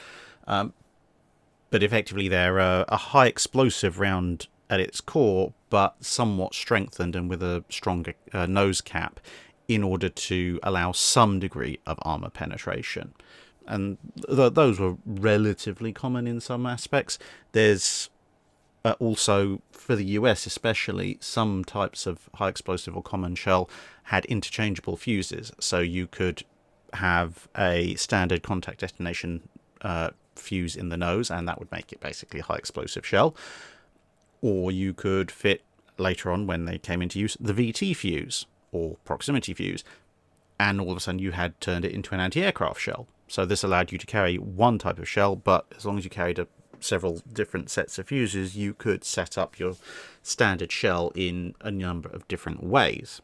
But effectively, they're a high explosive round at its core, but somewhat strengthened and with a stronger nose cap in order to allow some degree of armor penetration. And those were relatively common in some aspects. There's also, for the US especially, some types of high explosive or common shell had interchangeable fuses. So you could have a standard contact destination fuse in the nose, and that would make it basically a high explosive shell. Or you could fit, later on when they came into use, the VT fuse or proximity fuse, and all of a sudden you had turned it into an anti-aircraft shell. So this allowed you to carry one type of shell, but as long as you carried several different sets of fuses, you could set up your standard shell in a number of different ways.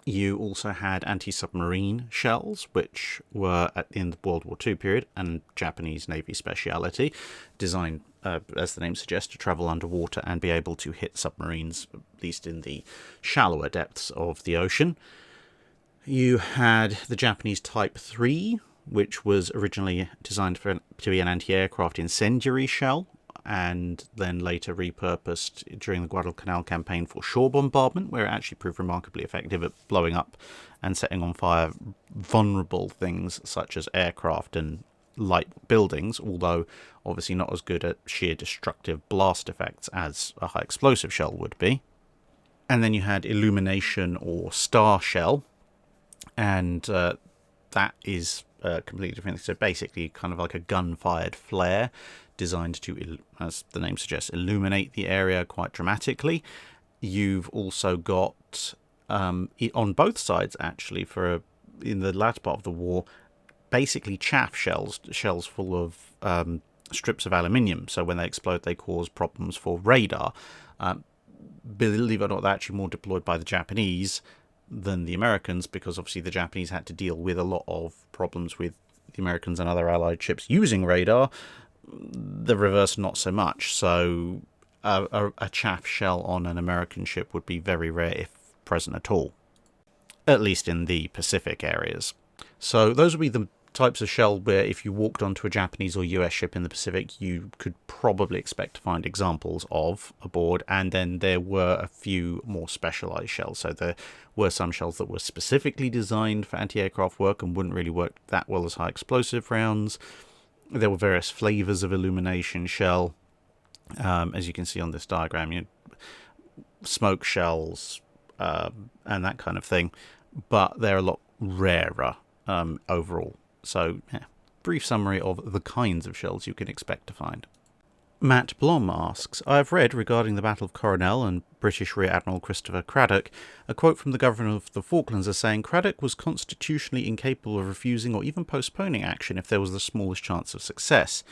You also had anti-submarine shells, which were in the World War II period and Japanese Navy speciality, designed, as the name suggests, to travel underwater and be able to hit submarines, at least in the shallower depths of the ocean. You had the Japanese Type 3, which was originally designed to be an anti-aircraft incendiary shell, and then later repurposed during the Guadalcanal campaign for shore bombardment, where it actually proved remarkably effective at blowing up and setting on fire vulnerable things such as aircraft and light buildings, although obviously not as good at sheer destructive blast effects as a high explosive shell would be. And then you had illumination or star shell, and that is completely different. So basically kind of like a gun-fired flare, designed to, as the name suggests, illuminate the area quite dramatically. you've also got, on both sides actually, in the latter part of the war, basically chaff shells full of strips of aluminium. So when they explode, they cause problems for radar. Believe it or not, they're actually more deployed by the Japanese than the Americans, because obviously the Japanese had to deal with a lot of problems with the Americans and other allied ships using radar. The reverse, not so much. So a chaff shell on an American ship would be very rare, if present at all, at least in the Pacific areas. So those would be the types of shell where if you walked onto a Japanese or US ship in the Pacific, you could probably expect to find examples of aboard. And then there were a few more specialized shells. So there were some shells that were specifically designed for anti-aircraft work and wouldn't really work that well as high explosive rounds. There were various flavors of illumination shell, as you can see on this diagram, smoke shells and that kind of thing, but they're a lot rarer overall. So, brief summary of the kinds of shells you can expect to find. Matt Blom asks, I have read regarding the Battle of Coronel and British Rear Admiral Christopher Craddock a quote from the Governor of the Falklands as saying Craddock was constitutionally incapable of refusing or even postponing action if there was the smallest chance of success.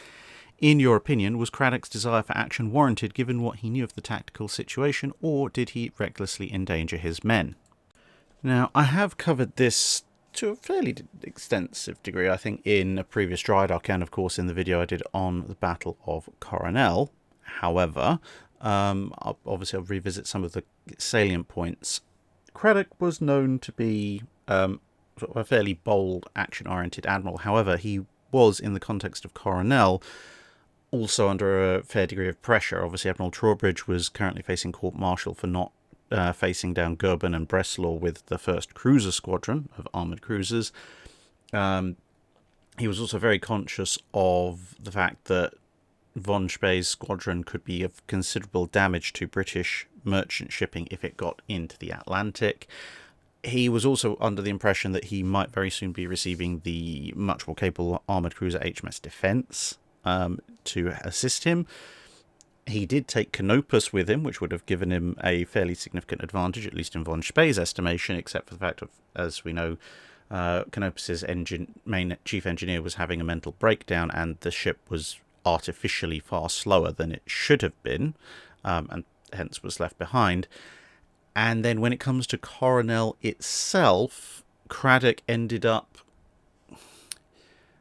In your opinion, was Craddock's desire for action warranted given what he knew of the tactical situation, or did he recklessly endanger his men? Now, I have covered this to a fairly extensive degree, I think, in a previous Drydock and, of course, in the video I did on the Battle of Coronel. However, obviously I'll revisit some of the salient points. Craddock was known to be sort of a fairly bold, action-oriented admiral. However, he was, in the context of Coronel, also under a fair degree of pressure. Obviously, Admiral Trowbridge was currently facing court-martial for not facing down Goeben and Breslau with the first cruiser squadron of armoured cruisers. He was also very conscious of the fact that von Spee's squadron could be of considerable damage to British merchant shipping if it got into the Atlantic. He was also under the impression that he might very soon be receiving the much more capable armoured cruiser HMS Defence to assist him. He did take Canopus with him, which would have given him a fairly significant advantage, at least in von Spee's estimation, except for the fact of, as we know, Canopus's main chief engineer was having a mental breakdown and the ship was artificially far slower than it should have been, and hence was left behind. And then when it comes to Coronel itself, Craddock ended up,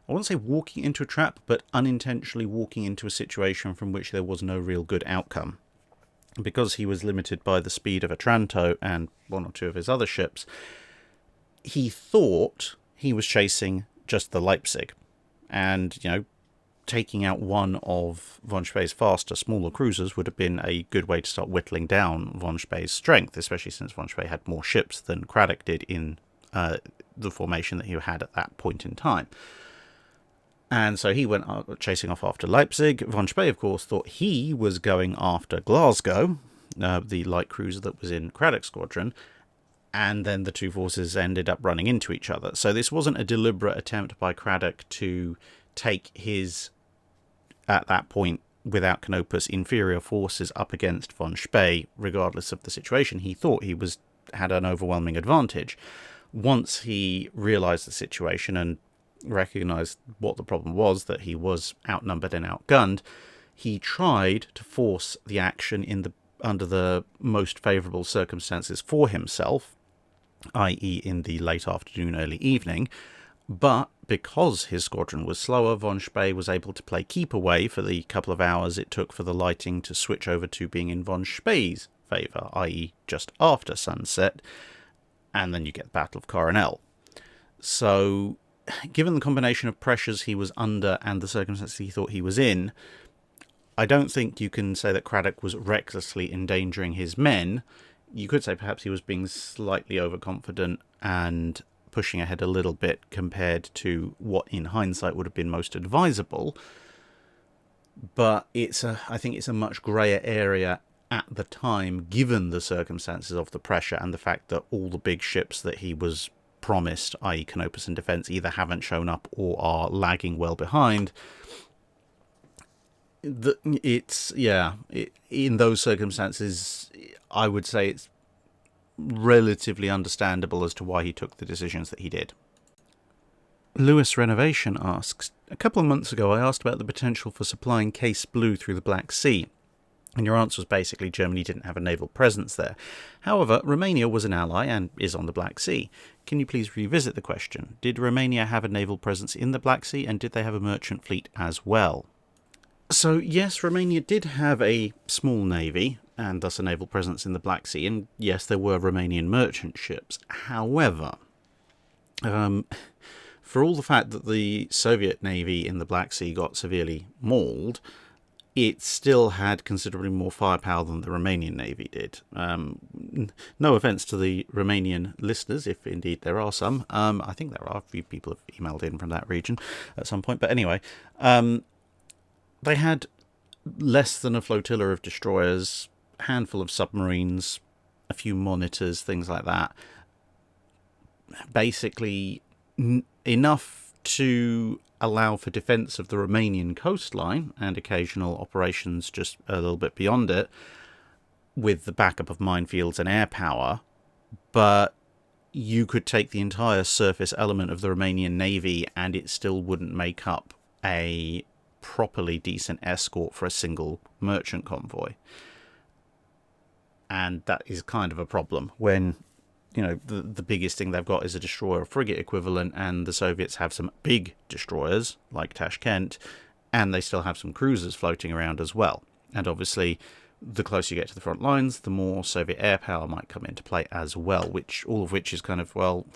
I won't say walking into a trap, but unintentionally walking into a situation from which there was no real good outcome. Because he was limited by the speed of Otranto and one or two of his other ships, he thought he was chasing just the Leipzig. And, taking out one of von Spee's faster, smaller cruisers would have been a good way to start whittling down von Spee's strength, especially since von Spee had more ships than Craddock did in the formation that he had at that point in time. And so he went chasing off after Leipzig. Von Spee, of course, thought he was going after Glasgow, the light cruiser that was in Craddock's squadron, and then the two forces ended up running into each other. So this wasn't a deliberate attempt by Craddock to take his, at that point, without Canopus, inferior forces up against von Spee, regardless of the situation. He thought he had an overwhelming advantage. Once he realised the situation and recognised what the problem was, that he was outnumbered and outgunned, he tried to force the action under the most favourable circumstances for himself, i.e. in the late afternoon, early evening, but because his squadron was slower, von Spee was able to play keep away for the couple of hours it took for the lighting to switch over to being in von Spee's favour, i.e. just after sunset, and then you get the Battle of Coronel. So, given the combination of pressures he was under and the circumstances he thought he was in, I don't think you can say that Craddock was recklessly endangering his men. You could say perhaps he was being slightly overconfident and pushing ahead a little bit compared to what in hindsight would have been most advisable. But I think it's a much greyer area at the time, given the circumstances of the pressure and the fact that all the big ships that he was promised, i.e. Canopus and Defence, either haven't shown up or are lagging well behind. In those circumstances, I would say it's relatively understandable as to why he took the decisions that he did. Lewis Renovation asks, a couple of months ago I asked about the potential for supplying case blue through the Black Sea, and your answer was basically Germany didn't have a naval presence there. However, Romania was an ally and is on the Black Sea. Can you please revisit the question? Did Romania have a naval presence in the Black Sea, and did they have a merchant fleet as well? So yes, Romania did have a small navy, and thus a naval presence in the Black Sea, and yes, there were Romanian merchant ships. However, for all the fact that the Soviet Navy in the Black Sea got severely mauled, it still had considerably more firepower than the Romanian Navy did. No offence to the Romanian listeners, if indeed there are some. I think there are a few people have emailed in from that region at some point. But anyway, they had less than a flotilla of destroyers, a handful of submarines, a few monitors, things like that. Basically, enough to allow for defence of the Romanian coastline and occasional operations just a little bit beyond it, with the backup of minefields and air power. But you could take the entire surface element of the Romanian Navy and it still wouldn't make up a properly decent escort for a single merchant convoy. And that is kind of a problem when, you know, the biggest thing they've got is a destroyer frigate equivalent, and the Soviets have some big destroyers like Tashkent, and they still have some cruisers floating around as well. And obviously, the closer you get to the front lines, the more Soviet air power might come into play as well, all of which is kind of, well,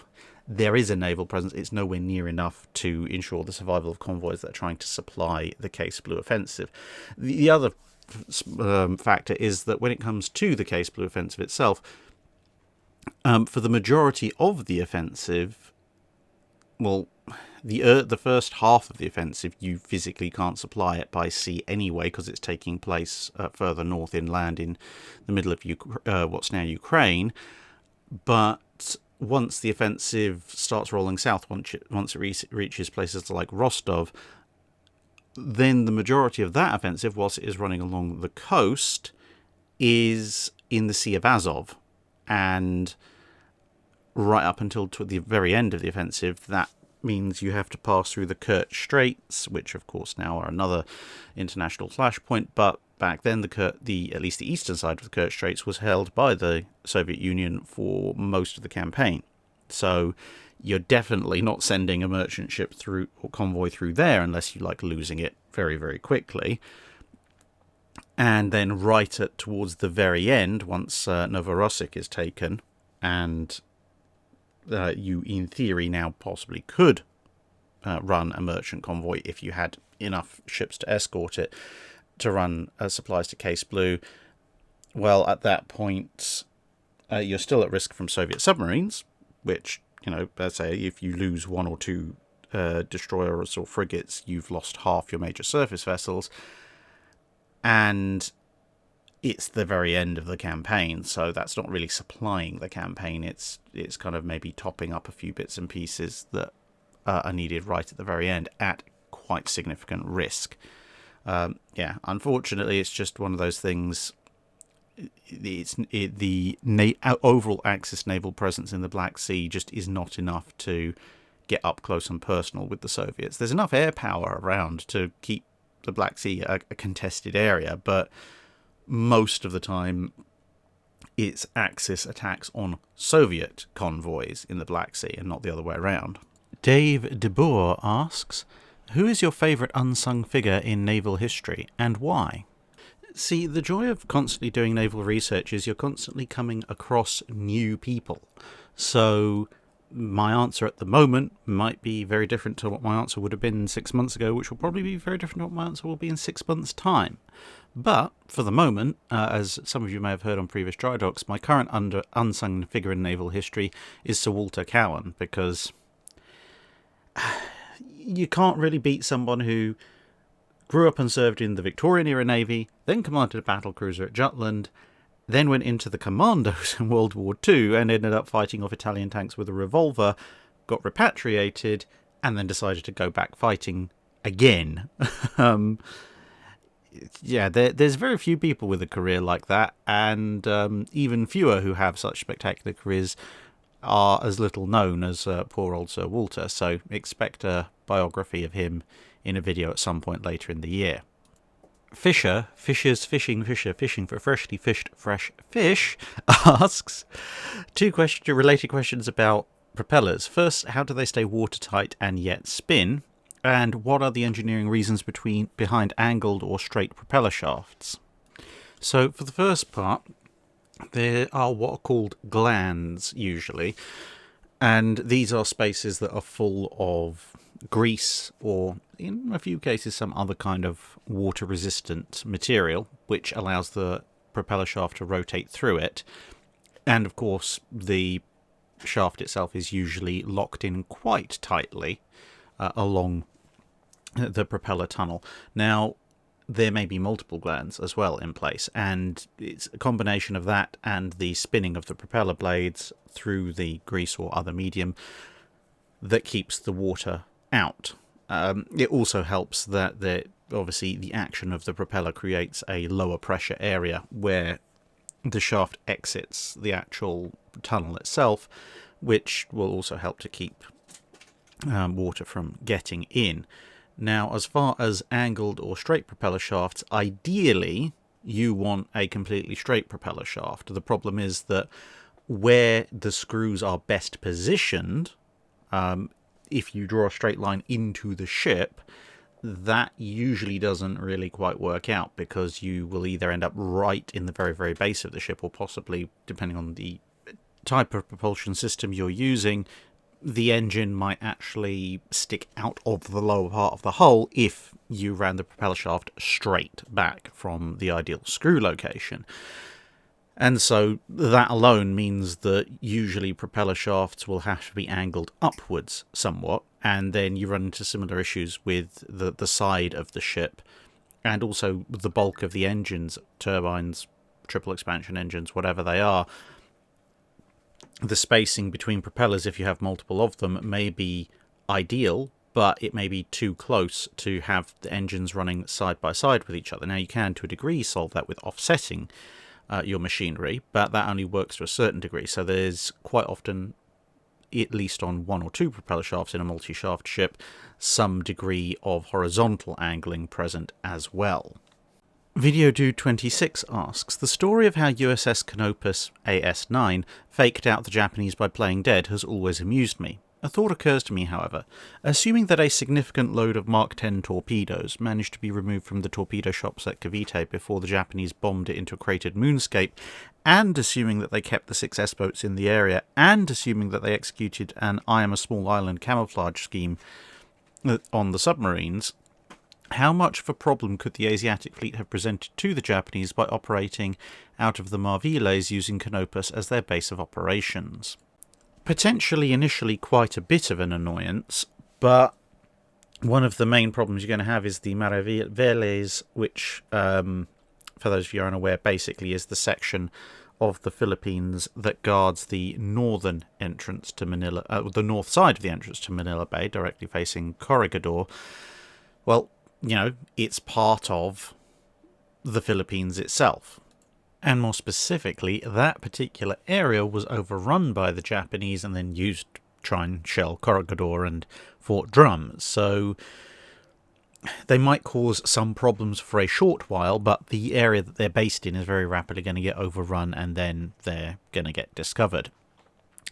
there is a naval presence. It's nowhere near enough to ensure the survival of convoys that are trying to supply the Case Blue offensive. The other factor is that when it comes to the Case Blue offensive itself, for the majority of the offensive, well, the first half of the offensive, you physically can't supply it by sea anyway, because it's taking place further north inland in the middle of what's now Ukraine. But once the offensive starts rolling south, once it reaches places like Rostov, then the majority of that offensive, whilst it is running along the coast, is in the Sea of Azov. And right up until to the very end of the offensive, that means you have to pass through the Kerch Straits, which of course now are another international flashpoint. But back then, at least the eastern side of the Kerch Straits was held by the Soviet Union for most of the campaign. So you're definitely not sending a merchant ship through or convoy through there unless you like losing it very, very quickly. And then towards the very end, once Novorossiysk is taken, and you, in theory, now possibly could run a merchant convoy if you had enough ships to escort it to run supplies to Case Blue. Well, at that point, you're still at risk from Soviet submarines, which, you know, let's say if you lose one or two destroyers or frigates, you've lost half your major surface vessels. And it's the very end of the campaign, so that's not really supplying the campaign. It's kind of maybe topping up a few bits and pieces that are needed right at the very end at quite significant risk. Unfortunately, it's just one of those things. The overall Axis naval presence in the Black Sea just is not enough to get up close and personal with the Soviets. There's enough air power around to keep the Black Sea a contested area, but most of the time it's Axis attacks on Soviet convoys in the Black Sea and not the other way around. Dave de Boer asks, who is your favourite unsung figure in naval history and why? See, the joy of constantly doing naval research is you're constantly coming across new people. So my answer at the moment might be very different to what my answer would have been 6 months ago, which will probably be very different to what my answer will be in 6 months' time. But for the moment, as some of you may have heard on previous dry docks, my current unsung figure in naval history is Sir Walter Cowan, because you can't really beat someone who grew up and served in the Victorian-era Navy, then commanded a battlecruiser at Jutland, then went into the commandos in World War II and ended up fighting off Italian tanks with a revolver, got repatriated, and then decided to go back fighting again. yeah, there's very few people with a career like that, and even fewer who have such spectacular careers are as little known as poor old Sir Walter, so expect a biography of him in a video at some point later in the year. Fisher fishing for freshly fished fresh fish, asks two related questions about propellers. First, how do they stay watertight and yet spin? And what are the engineering reasons behind angled or straight propeller shafts? So for the first part, there are what are called glands usually, and these are spaces that are full of grease or, in a few cases, some other kind of water-resistant material, which allows the propeller shaft to rotate through it. And of course, the shaft itself is usually locked in quite tightly along the propeller tunnel. Now, there may be multiple glands as well in place, and it's a combination of that and the spinning of the propeller blades through the grease or other medium that keeps the water out. It also helps that obviously the action of the propeller creates a lower pressure area where the shaft exits the actual tunnel itself, which will also help to keep water from getting in. Now, as far as angled or straight propeller shafts, ideally you want a completely straight propeller shaft. The problem is that where the screws are best positioned, if you draw a straight line into the ship, that usually doesn't really quite work out, because you will either end up right in the very, very base of the ship, or possibly, depending on the type of propulsion system you're using, the engine might actually stick out of the lower part of the hull if you ran the propeller shaft straight back from the ideal screw location. And so that alone means that usually propeller shafts will have to be angled upwards somewhat, and then you run into similar issues with the side of the ship, and also the bulk of the engines, turbines, triple expansion engines, whatever they are. The spacing between propellers, if you have multiple of them, may be ideal, but it may be too close to have the engines running side by side with each other. Now, you can, to a degree, solve that with offsetting your machinery, but that only works to a certain degree. So there's quite often, at least on one or two propeller shafts in a multi-shaft ship, some degree of horizontal angling present as well. Video Dude 26 asks, the story of how USS Canopus AS-9 faked out the Japanese by playing dead has always amused me. A thought occurs to me, however. Assuming that a significant load of Mark 10 torpedoes managed to be removed from the torpedo shops at Cavite before the Japanese bombed it into a cratered moonscape, and assuming that they kept the 6 S-boats in the area, and assuming that they executed an I am a small island camouflage scheme on the submarines, how much of a problem could the Asiatic fleet have presented to the Japanese by operating out of the Marviles using Canopus as their base of operations? Potentially initially quite a bit of an annoyance, but one of the main problems you're going to have is the Maraviles, which, for those of you who are unaware, basically is the section of the Philippines that guards the northern entrance to Manila, the north side of the entrance to Manila Bay, directly facing Corregidor. Well, you know, it's part of the Philippines itself. And more specifically, that particular area was overrun by the Japanese and then used to try and shell Corregidor and Fort Drum. So they might cause some problems for a short while, but the area that they're based in is very rapidly going to get overrun, and then they're going to get discovered.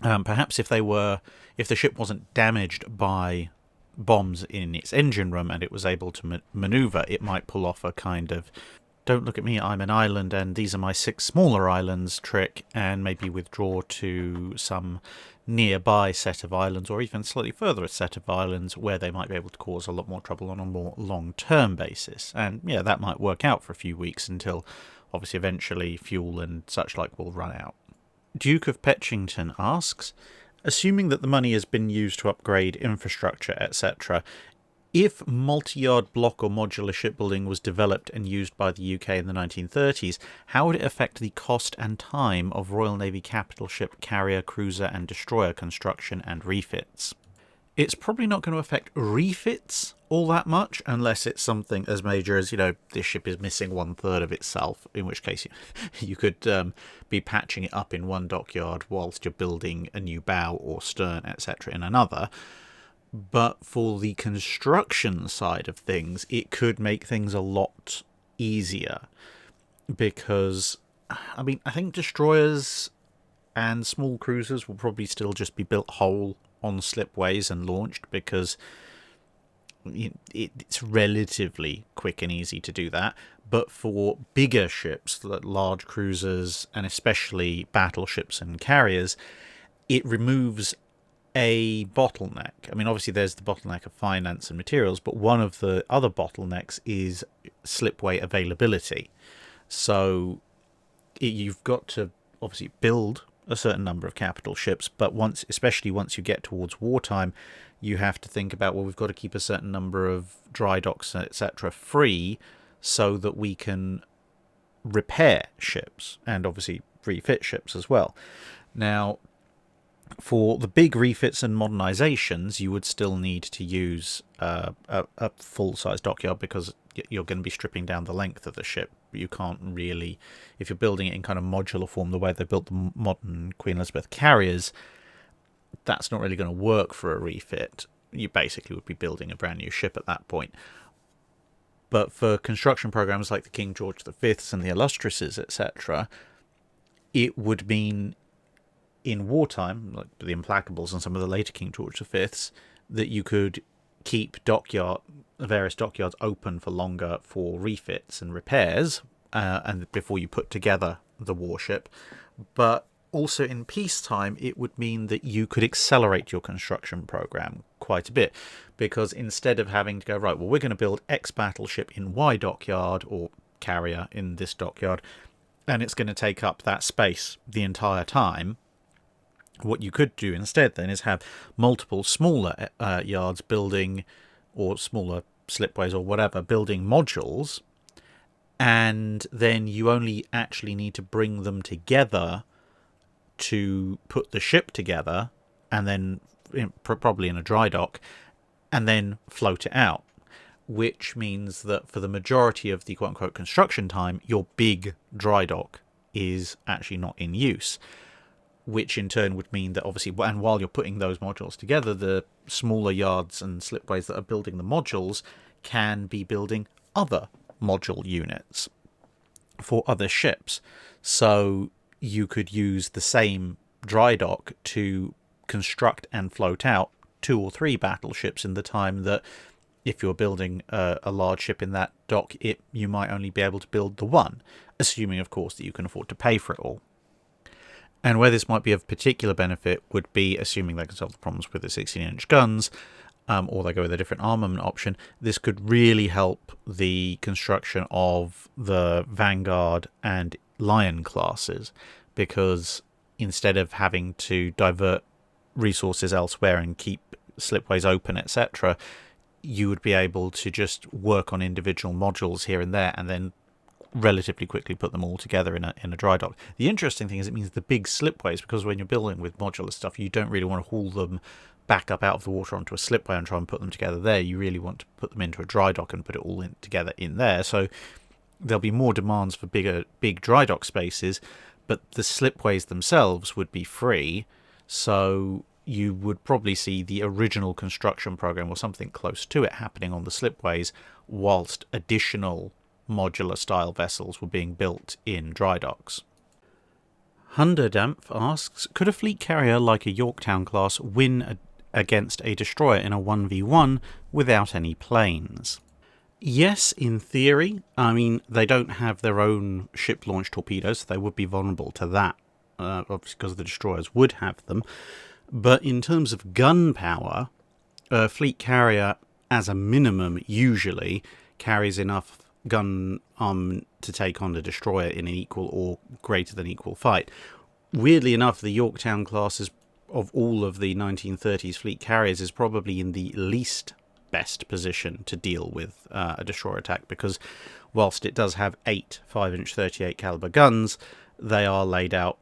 Perhaps if the ship wasn't damaged by bombs in its engine room and it was able to maneuver, it might pull off a kind of don't look at me, I'm an island and these are my 6 smaller islands trick, and maybe withdraw to some nearby set of islands, or even slightly further a set of islands where they might be able to cause a lot more trouble on a more long-term basis. And yeah, that might work out for a few weeks until obviously eventually fuel and such like will run out. Duke of Petchington asks, assuming that the money has been used to upgrade infrastructure, etc., if multi-yard block or modular shipbuilding was developed and used by the UK in the 1930s, how would it affect the cost and time of Royal Navy capital ship carrier, cruiser and destroyer construction and refits? It's probably not going to affect refits all that much, unless it's something as major as, this ship is missing 1/3 of itself, in which case you could be patching it up in one dockyard whilst you're building a new bow or stern, etc. in another. But for the construction side of things, it could make things a lot easier, because, I think destroyers and small cruisers will probably still just be built whole on slipways and launched, because it's relatively quick and easy to do that. But for bigger ships, large cruisers, and especially battleships and carriers, it removes a bottleneck. Obviously there's the bottleneck of finance and materials, but one of the other bottlenecks is slipway availability. So you've got to obviously build a certain number of capital ships, but especially once you get towards wartime, you have to think about, well, we've got to keep a certain number of dry docks, etc. free, so that we can repair ships and obviously refit ships as well. Now, for the big refits and modernizations, you would still need to use a full-size dockyard, because you're going to be stripping down the length of the ship. You can't really, if you're building it in kind of modular form, the way they built the modern Queen Elizabeth carriers, that's not really going to work for a refit. You basically would be building a brand new ship at that point. But for construction programs like the King George V's and the Illustriouses, etc., it would mean in wartime, like the Implacables and some of the later King George V's, that you could keep various dockyards open for longer for refits and repairs, and before you put together the warship. But also in peacetime, it would mean that you could accelerate your construction program quite a bit, because instead of having to go, right, well, we're going to build X battleship in Y dockyard, or carrier in this dockyard, and it's going to take up that space the entire time, what you could do instead then is have multiple smaller yards building, or smaller slipways or whatever, building modules, and then you only actually need to bring them together to put the ship together, and then probably in a dry dock, and then float it out, which means that for the majority of the quote-unquote construction time, your big dry dock is actually not in use, which in turn would mean that obviously, and while you're putting those modules together, the smaller yards and slipways that are building the modules can be building other module units for other ships. So you could use the same dry dock to construct and float out 2 or 3 battleships in the time that, if you're building a large ship in that dock, you might only be able to build the one, assuming of course that you can afford to pay for it all. And where this might be of particular benefit would be assuming they can solve the problems with the 16-inch guns, or they go with a different armament option. This could really help the construction of the Vanguard and Lion classes, because instead of having to divert resources elsewhere and keep slipways open, etc., you would be able to just work on individual modules here and there, and then relatively quickly put them all together in a dry dock. The interesting thing is it means the big slipways, because when you're building with modular stuff, you don't really want to haul them back up out of the water onto a slipway and try and put them together there. You really want to put them into a dry dock and put it all together in there. So there'll be more demands for big dry dock spaces, but the slipways themselves would be free. So you would probably see the original construction program or something close to it happening on the slipways, whilst additional modular style vessels were being built in dry docks. Hunderdampf asks, could a fleet carrier like a Yorktown class win against a destroyer in a 1v1 without any planes? Yes, in theory. They don't have their own ship-launched torpedoes, so they would be vulnerable to that, obviously because the destroyers would have them. But in terms of gun power, a fleet carrier, as a minimum, usually carries enough gun arm to take on a destroyer in an equal or greater than equal fight. Weirdly enough, the Yorktown class of all of the 1930s fleet carriers is probably in the least best position to deal with a destroyer attack, because whilst it does have 8 5-inch 38 caliber guns, they are laid out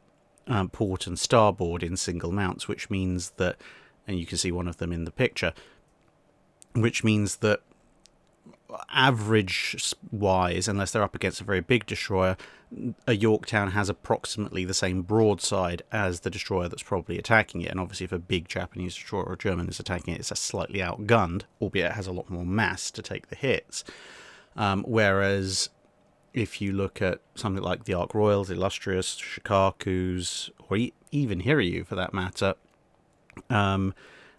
port and starboard in single mounts, which means that and you can see one of them in the picture, which means that average-wise, unless they're up against a very big destroyer, a Yorktown has approximately the same broadside as the destroyer that's probably attacking it. And obviously if a big Japanese destroyer or German is attacking it, it's slightly outgunned, albeit it has a lot more mass to take the hits. Whereas if you look at something like the Ark Royal, the Illustrious, Shikakus, or even Hiryu for that matter,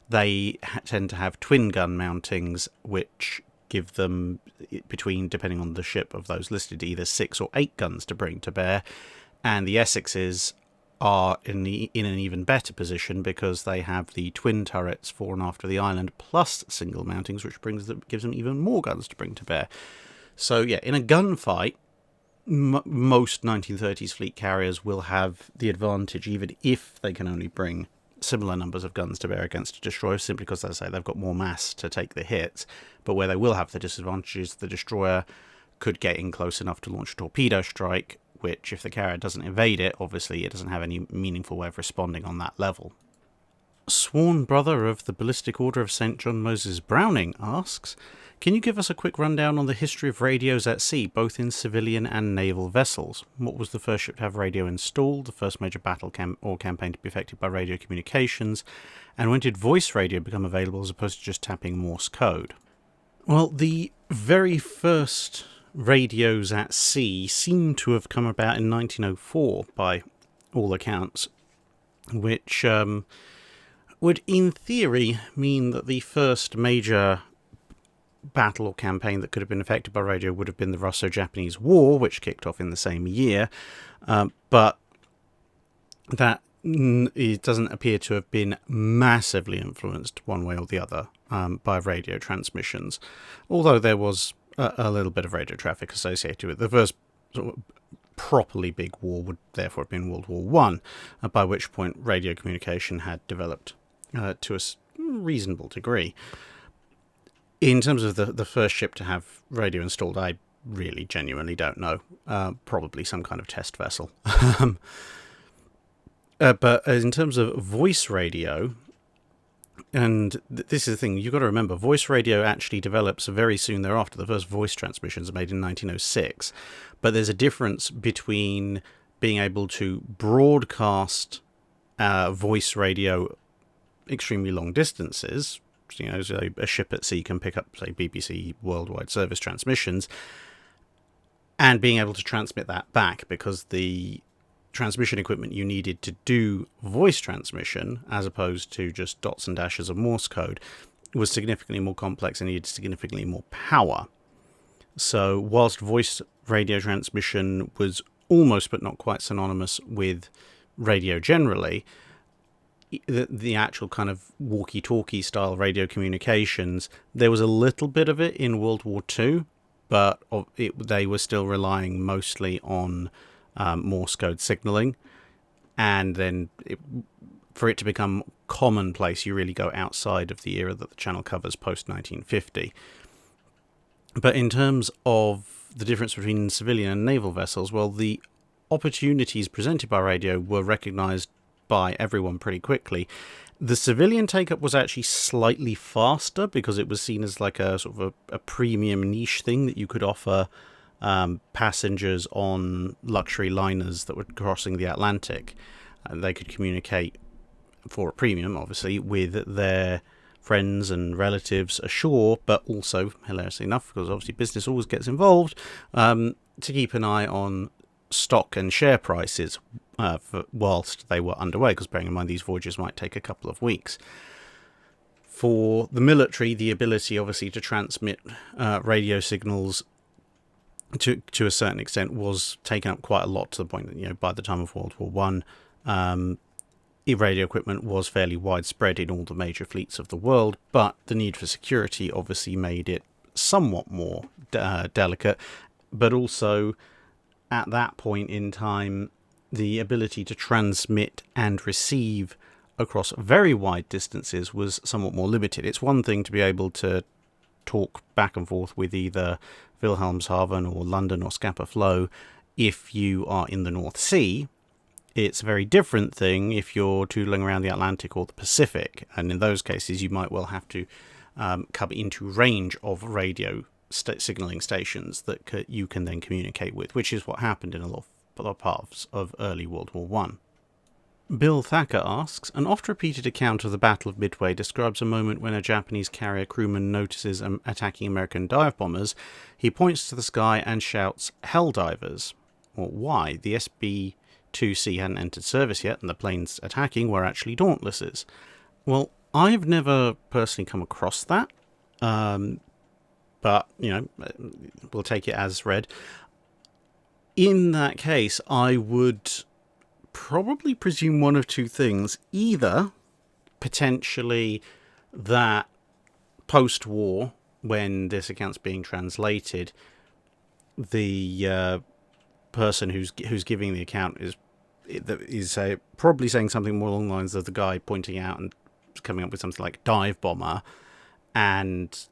they tend to have twin gun mountings, which give them, depending on the ship of those listed, either 6 or 8 guns to bring to bear. And the Essexes are in an even better position because they have the twin turrets fore and after the island plus single mountings, which gives them even more guns to bring to bear. So yeah, in a gunfight, most 1930s fleet carriers will have the advantage, even if they can only bring similar numbers of guns to bear against a destroyer, simply because, as I say, they've got more mass to take the hits. But where they will have the disadvantage is the destroyer could get in close enough to launch a torpedo strike, which, if the carrier doesn't evade it, obviously it doesn't have any meaningful way of responding on that level. Sworn brother of the Ballistic Order of St. John Moses Browning asks, can you give us a quick rundown on the history of radios at sea, both in civilian and naval vessels? What was the first ship to have radio installed, the first major battle or campaign to be affected by radio communications, and when did voice radio become available as opposed to just tapping Morse code? Well, the very first radios at sea seem to have come about in 1904 by all accounts, which would in theory mean that the first major battle or campaign that could have been affected by radio would have been the Russo-Japanese War, which kicked off in the same year, but that it doesn't appear to have been massively influenced one way or the other by radio transmissions, although there was a little bit of radio traffic associated with it. The first sort of properly big war would therefore have been World War One, by which point radio communication had developed to a reasonable degree. In terms of the first ship to have radio installed, I really genuinely don't know. Probably some kind of test vessel. But in terms of voice radio, and this is the thing, you've got to remember, voice radio actually develops very soon thereafter. The first voice transmissions are made in 1906. But there's a difference between being able to broadcast voice radio extremely long distances. You know, so a ship at sea can pick up, say, BBC worldwide service transmissions, and being able to transmit that back, because the transmission equipment you needed to do voice transmission, as opposed to just dots and dashes of Morse code, was significantly more complex and needed significantly more power. So whilst voice radio transmission was almost but not quite synonymous with radio generally, the actual kind of walkie-talkie style radio communications, there was a little bit of it in World War II, but they were still relying mostly on Morse code signaling. And then for it to become commonplace, you really go outside of the era that the channel covers post-1950. But in terms of the difference between civilian and naval vessels, well, the opportunities presented by radio were recognised by everyone pretty quickly. The civilian take-up was actually slightly faster because it was seen as like a sort of a premium niche thing that you could offer passengers on luxury liners that were crossing the Atlantic. They could communicate for a premium, obviously, with their friends and relatives ashore, but also, hilariously enough, because obviously business always gets involved, to keep an eye on stock and share prices whilst they were underway, because bearing in mind these voyages might take a couple of weeks. For the military, the ability obviously to transmit radio signals to a certain extent was taken up quite a lot, to the point that, you know, by the time of World War One, radio equipment was fairly widespread in all the major fleets of the world, but the need for security obviously made it somewhat more delicate. But also, at that point in time, the ability to transmit and receive across very wide distances was somewhat more limited. It's one thing to be able to talk back and forth with either Wilhelmshaven or London or Scapa Flow if you are in the North Sea. It's a very different thing if you're tootling around the Atlantic or the Pacific, and in those cases you might well have to come into range of radio signalling stations that you can then communicate with, which is what happened in a lot of parts of early World War One. Bill Thacker asks, an oft-repeated account of the Battle of Midway describes a moment when a Japanese carrier crewman notices attacking American dive bombers. He points to the sky and shouts, "Hell divers." Well, why? The SB-2C hadn't entered service yet, and the planes attacking were actually Dauntlesses. Well, I've never personally come across that, but, we'll take it as read. In that case, I would probably presume one of two things. Either, potentially, that post-war, when this account's being translated, the person who's giving the account is probably saying something more along the lines of the guy pointing out and coming up with something like dive bomber, and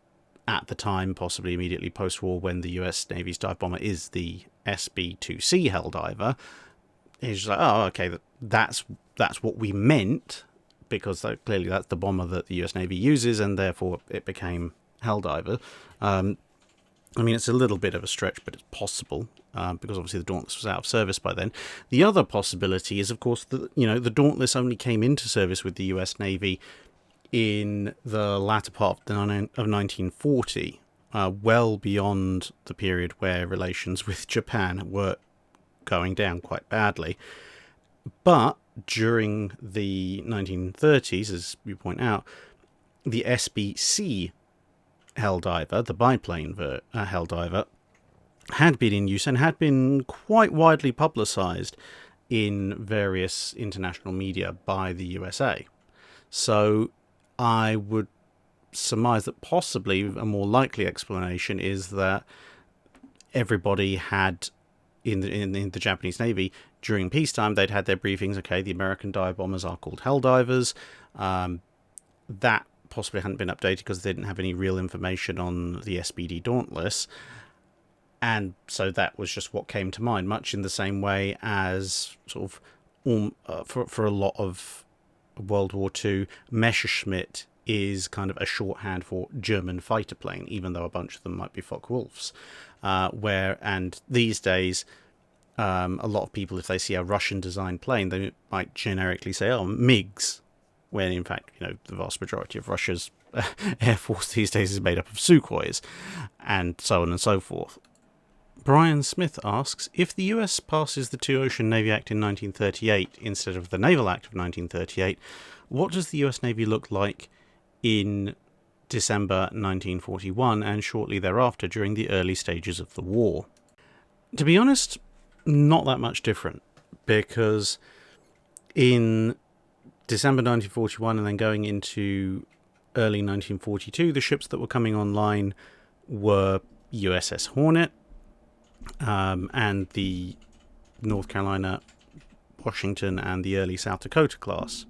at the time, possibly immediately post-war, when the US Navy's dive bomber is the SB-2C Helldiver, he's just like, oh, okay, that's what we meant, because clearly that's the bomber that the US Navy uses, and therefore it became Helldiver. I mean, it's a little bit of a stretch, but it's possible, because obviously the Dauntless was out of service by then. The other possibility is, of course, that the Dauntless only came into service with the US Navy in the latter part of 1940, well beyond the period where relations with Japan were going down quite badly. But during the 1930s, as you point out, the SBC Helldiver, the biplane Helldiver, had been in use and had been quite widely publicised in various international media by the USA. So I would surmise that possibly a more likely explanation is that everybody had, in the Japanese Navy, during peacetime, they'd had their briefings. Okay, the American dive bombers are called Helldivers. That possibly hadn't been updated because they didn't have any real information on the SBD Dauntless. And so that was just what came to mind, much in the same way as sort of for a lot of World War II, Messerschmitt is kind of a shorthand for German fighter plane, even though a bunch of them might be Focke-Wulfs. And these days, a lot of people, if they see a Russian-designed plane, they might generically say, oh, MiGs, when in fact, the vast majority of Russia's air force these days is made up of Sukhois, and so on and so forth. Brian Smith asks, if the US passes the Two-Ocean Navy Act in 1938 instead of the Naval Act of 1938, what does the US Navy look like in December 1941 and shortly thereafter during the early stages of the war? To be honest, not that much different, because in December 1941 and then going into early 1942, the ships that were coming online were USS Hornet, and the North Carolina, Washington, and the early South Dakota class,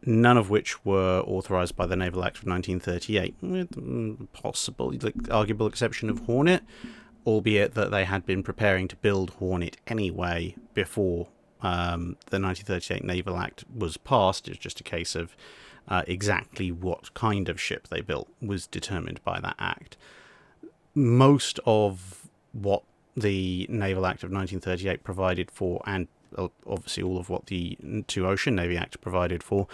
none of which were authorized by the Naval Act of 1938, with possible, the arguable exception of Hornet, albeit that they had been preparing to build Hornet anyway before the 1938 Naval Act was passed. It was just a case of exactly what kind of ship they built was determined by that act. Most of what the Naval Act of 1938 provided for, and obviously all of what the Two-Ocean Navy Act provided for,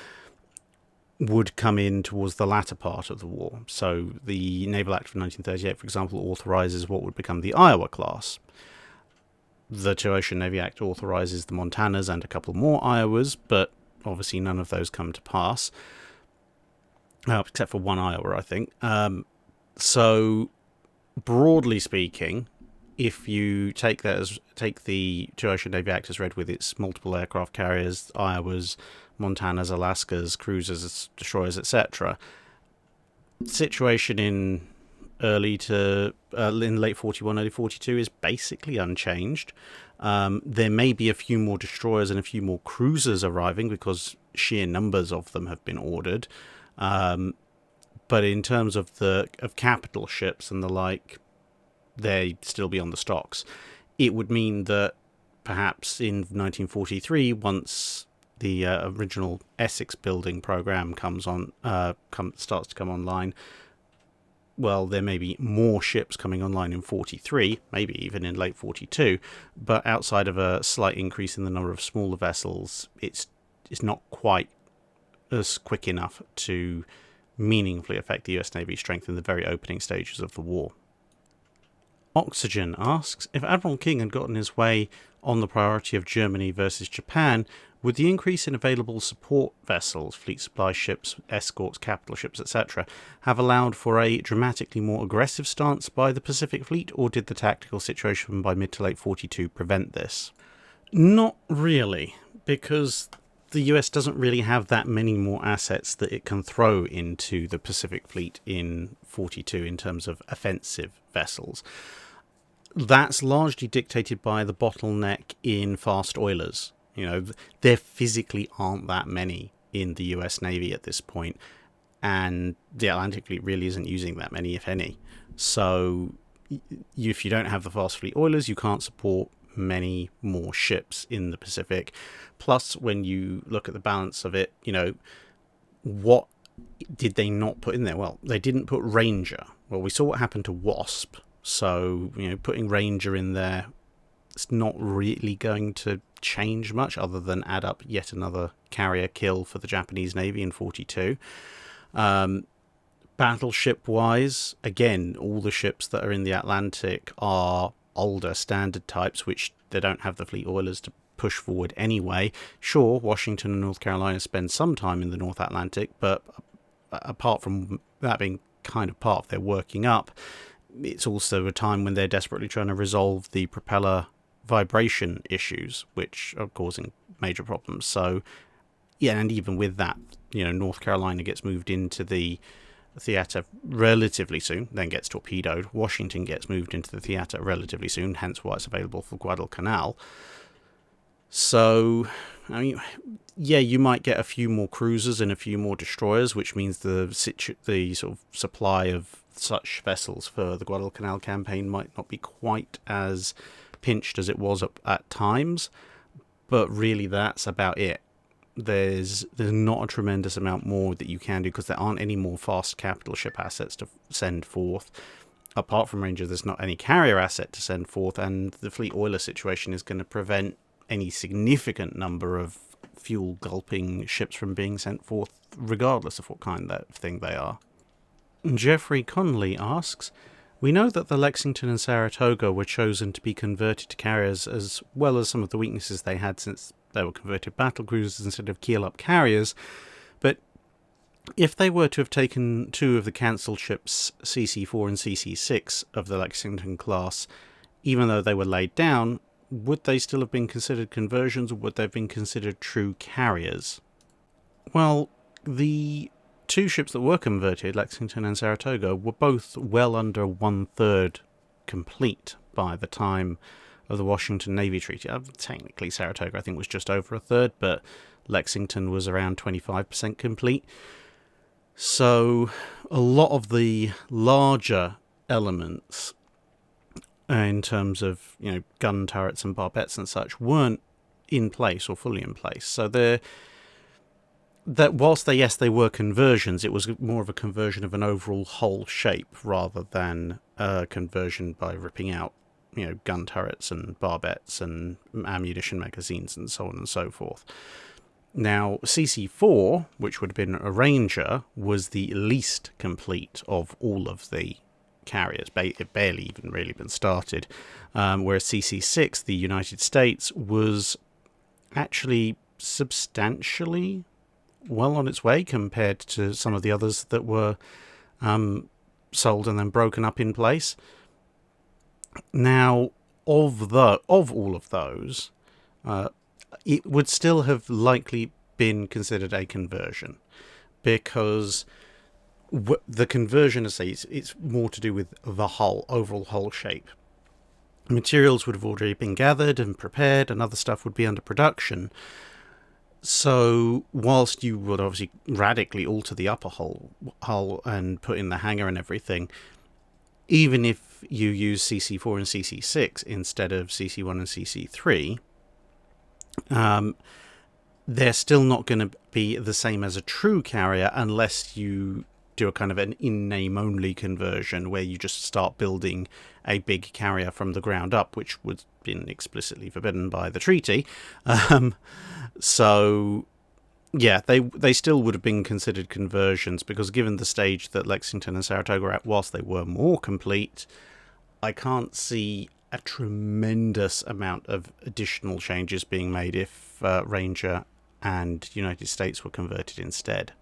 would come in towards the latter part of the war. So the Naval Act of 1938, for example, authorises what would become the Iowa class. The Two-Ocean Navy Act authorises the Montanas and a couple more Iowas, but obviously none of those come to pass, except for one Iowa, I think. So broadly speaking, if you take the Two-Ocean Navy Act as read with its multiple aircraft carriers, Iowas, Montanas, Alaskas, cruisers, destroyers, etc., situation in late 41, early 42 is basically unchanged. There may be a few more destroyers and a few more cruisers arriving because sheer numbers of them have been ordered. But in terms of capital ships and the like, they'd still be on the stocks. It would mean that perhaps in 1943, once the original Essex building program starts to come online, well, there may be more ships coming online in 43, maybe even in late 42, but outside of a slight increase in the number of smaller vessels, it's not quite as quick enough to meaningfully affect the US Navy's strength in the very opening stages of the war. Oxygen asks, if Admiral King had gotten his way on the priority of Germany versus Japan, would the increase in available support vessels, fleet supply ships, escorts, capital ships, etc., have allowed for a dramatically more aggressive stance by the Pacific Fleet, or did the tactical situation by mid to late 42 prevent this? Not really, because the US doesn't really have that many more assets that it can throw into the Pacific Fleet in 42 in terms of offensive vessels. That's largely dictated by the bottleneck in fast oilers. There physically aren't that many in the US Navy at this point, and the Atlantic Fleet really isn't using that many, if any. So if you don't have the fast fleet oilers, you can't support many more ships in the Pacific. Plus, when you look at the balance of it, what did they not put in there? Well, they didn't put Ranger. Well, we saw what happened to Wasp. So, putting Ranger in there, it's not really going to change much other than add up yet another carrier kill for the Japanese Navy in 42. Battleship-wise, again, all the ships that are in the Atlantic are older standard types, which they don't have the fleet oilers to push forward anyway. Sure, Washington and North Carolina spend some time in the North Atlantic, but apart from that being kind of part of their working up, it's also a time when they're desperately trying to resolve the propeller vibration issues, which are causing major problems. So, yeah, and even with that, North Carolina gets moved into the theatre relatively soon, then gets torpedoed. Washington gets moved into the theatre relatively soon, hence why it's available for Guadalcanal. So, yeah, you might get a few more cruisers and a few more destroyers, which means the sort of supply of such vessels for the Guadalcanal campaign might not be quite as pinched as it was at times, but really that's about it. There's not a tremendous amount more that you can do because there aren't any more fast capital ship assets to send forth. Apart from Ranger, there's not any carrier asset to send forth, and the fleet oiler situation is going to prevent any significant number of fuel gulping ships from being sent forth, regardless of what kind of thing they are. Jeffrey Conley asks, we know that the Lexington and Saratoga were chosen to be converted to carriers, as well as some of the weaknesses they had since they were converted battle cruisers instead of keel-up carriers, but if they were to have taken two of the cancelled ships, CC-4 and CC-6 of the Lexington class, even though they were laid down, would they still have been considered conversions, or would they have been considered true carriers? Well, the two ships that were converted, Lexington and Saratoga, were both well under one-third complete by the time of the Washington Navy Treaty. Technically, Saratoga, I think, was just over a third, but Lexington was around 25% complete. So a lot of the larger elements in terms of gun turrets and barbettes and such weren't in place or fully in place. So that whilst they were conversions, it was more of a conversion of an overall hull shape rather than a conversion by ripping out gun turrets and barbettes and ammunition magazines and so on and so forth. Now, CC-4, which would have been a Ranger, was the least complete of all of the carriers. It barely even really been started. Whereas CC-6, the United States, was actually substantially well on its way compared to some of the others that were sold and then broken up in place. Now, of all of those, it would still have likely been considered a conversion, because the conversion, as I say, it's more to do with the overall hull shape. Materials would have already been gathered and prepared, and other stuff would be under production. So, whilst you would obviously radically alter the upper hull and put in the hangar and everything, even if you use CC-4 and CC-6 instead of CC-1 and CC-3, they're still not going to be the same as a true carrier unless you do a kind of an in-name only conversion where you just start building a big carrier from the ground up, which was been explicitly forbidden by the treaty. So yeah, they still would have been considered conversions, because given the stage that Lexington and Saratoga are at, whilst they were more complete, I can't see a tremendous amount of additional changes being made if Ranger and United States were converted instead.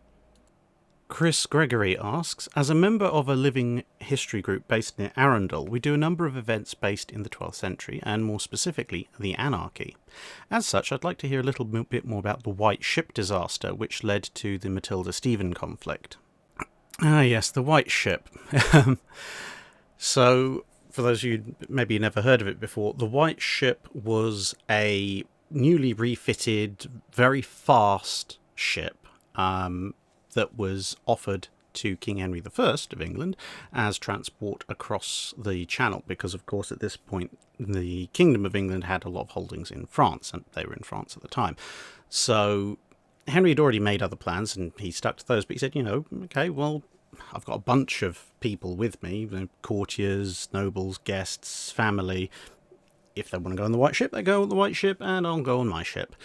Chris Gregory asks, as a member of a living history group based near Arundel, we do a number of events based in the 12th century, and more specifically, the Anarchy. As such, I'd like to hear a little bit more about the White Ship disaster, which led to the Matilda-Stephen conflict. Ah, yes, the White Ship. So, for those of you maybe never heard of it before, the White Ship was a newly refitted, very fast ship that was offered to King Henry I of England as transport across the Channel, because of course at this point the Kingdom of England had a lot of holdings in France, and they were in France at the time. So Henry had already made other plans and he stuck to those, but he said, okay, well, I've got a bunch of people with me, courtiers, nobles, guests, family. If they want to go on the White Ship, they go on the White Ship, and I'll go on my ship.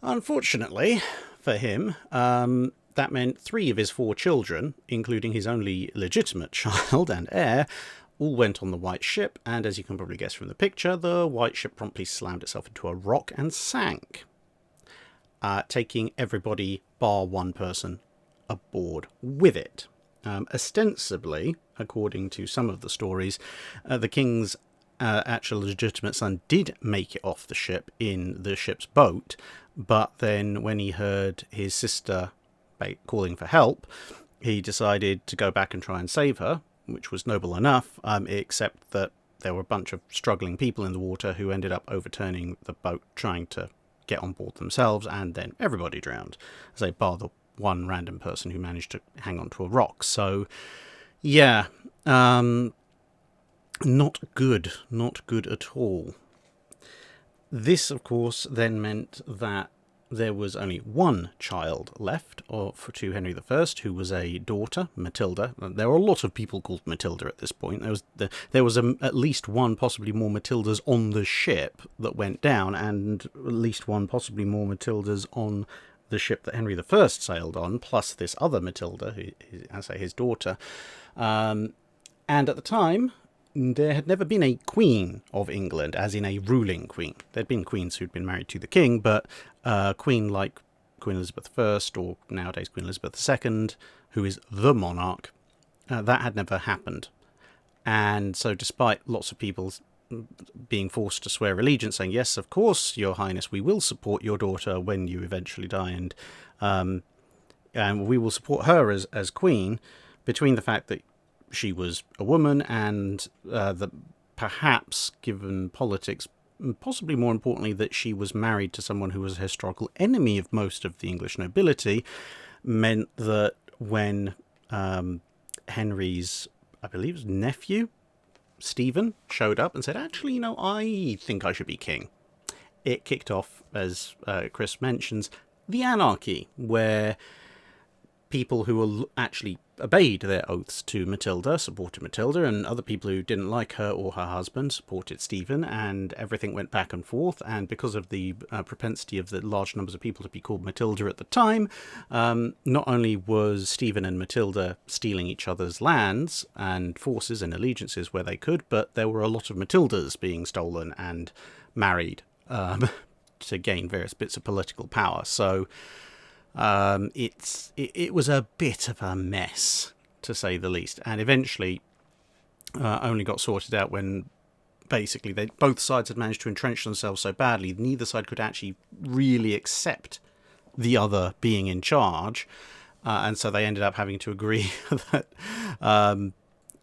Unfortunately for him, that meant 3 of his 4 children, including his only legitimate child and heir, all went on the White Ship, and as you can probably guess from the picture, the White Ship promptly slammed itself into a rock and sank, taking everybody bar one person aboard with it. Ostensibly, according to some of the stories, the king's actual legitimate son did make it off the ship in the ship's boat, but then when he heard his sister calling for help, he decided to go back and try and save her, which was noble enough, except that there were a bunch of struggling people in the water who ended up overturning the boat trying to get on board themselves, and then everybody drowned, as they bar the one random person who managed to hang on to a rock. So yeah, not good at all. This, of course, then meant that there was only one child left to Henry I, who was a daughter, Matilda. There were a lot of people called Matilda at this point. There was at least one, possibly more Matildas on the ship that went down, and at least one, possibly more Matildas on the ship that Henry I sailed on, plus this other Matilda, his daughter. And at the time, there had never been a Queen of England, as in a ruling queen. There'd been queens who'd been married to the king, but a queen like Queen Elizabeth I, or nowadays Queen Elizabeth II, who is the monarch, that had never happened. And so despite lots of people being forced to swear allegiance, saying, yes, of course, Your Highness, we will support your daughter when you eventually die, and we will support her as queen, between the fact that she was a woman and that perhaps, given politics, possibly more importantly, that she was married to someone who was a historical enemy of most of the English nobility, meant that when Henry's, I believe it was nephew, Stephen, showed up and said, actually, I think I should be king, it kicked off, as Chris mentions, the Anarchy, where people who actually obeyed their oaths to Matilda supported Matilda, and other people who didn't like her or her husband supported Stephen, and everything went back and forth. And because of the propensity of the large numbers of people to be called Matilda at the time, not only was Stephen and Matilda stealing each other's lands and forces and allegiances where they could, but there were a lot of Matildas being stolen and married to gain various bits of political power. So it was a bit of a mess, to say the least, and eventually only got sorted out when basically both sides had managed to entrench themselves so badly neither side could actually really accept the other being in charge, and so they ended up having to agree that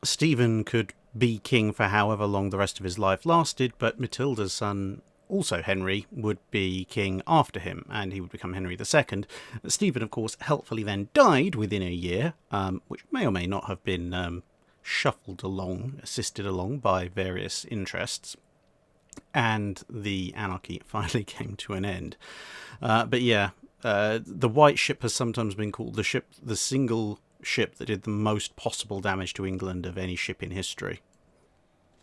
Stephen could be king for however long the rest of his life lasted, but Matilda's son, also Henry, would be king after him, and he would become Henry II. Stephen, of course, helpfully then died within a year, which may or may not have been shuffled along, assisted along by various interests. and the anarchy finally came to an end. But yeah, the White Ship has sometimes been called the single ship that did the most possible damage to England of any ship in history.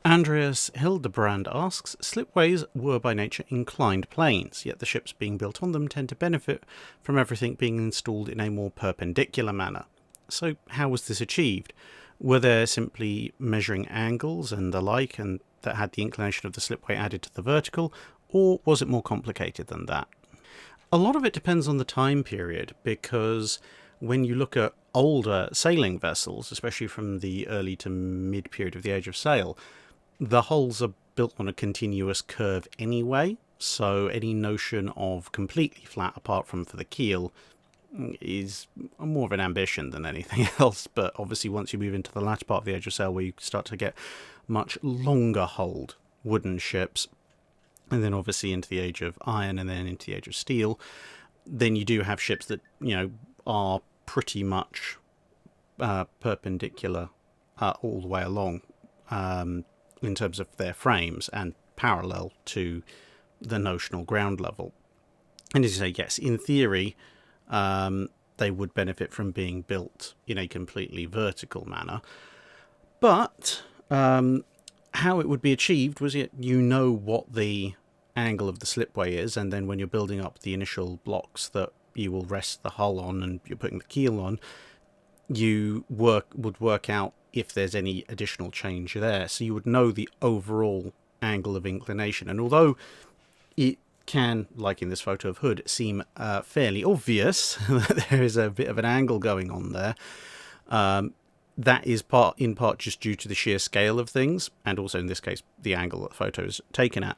Andreas Hildebrand asks, slipways were by nature inclined planes, yet the ships being built on them tend to benefit from everything being installed in a more perpendicular manner. So how was this achieved? Were there simply measuring angles and the like, and that had the inclination of the slipway added to the vertical, or was it more complicated than that? A lot of it depends on the time period, because when you look at older sailing vessels, especially from the early to mid period of the Age of Sail, the hulls are built on a continuous curve anyway, so any notion of completely flat apart from for the keel is more of an ambition than anything else. But obviously once you move into the latter part of the Age of Sail, where you start to get much longer hulled wooden ships, and then obviously into the Age of Iron and then into the Age of Steel, then you do have ships that, are pretty much perpendicular all the way along in terms of their frames and parallel to the notional ground level. And as you say, yes, in theory, they would benefit from being built in a completely vertical manner. But how it would be achieved was what the angle of the slipway is, and then when you're building up the initial blocks that you will rest the hull on and you're putting the keel on, you would work out if there's any additional change there. So you would know the overall angle of inclination. And although it can, like in this photo of Hood, seem fairly obvious that there is a bit of an angle going on there, that is in part just due to the sheer scale of things, and also in this case the angle that the photo is taken at.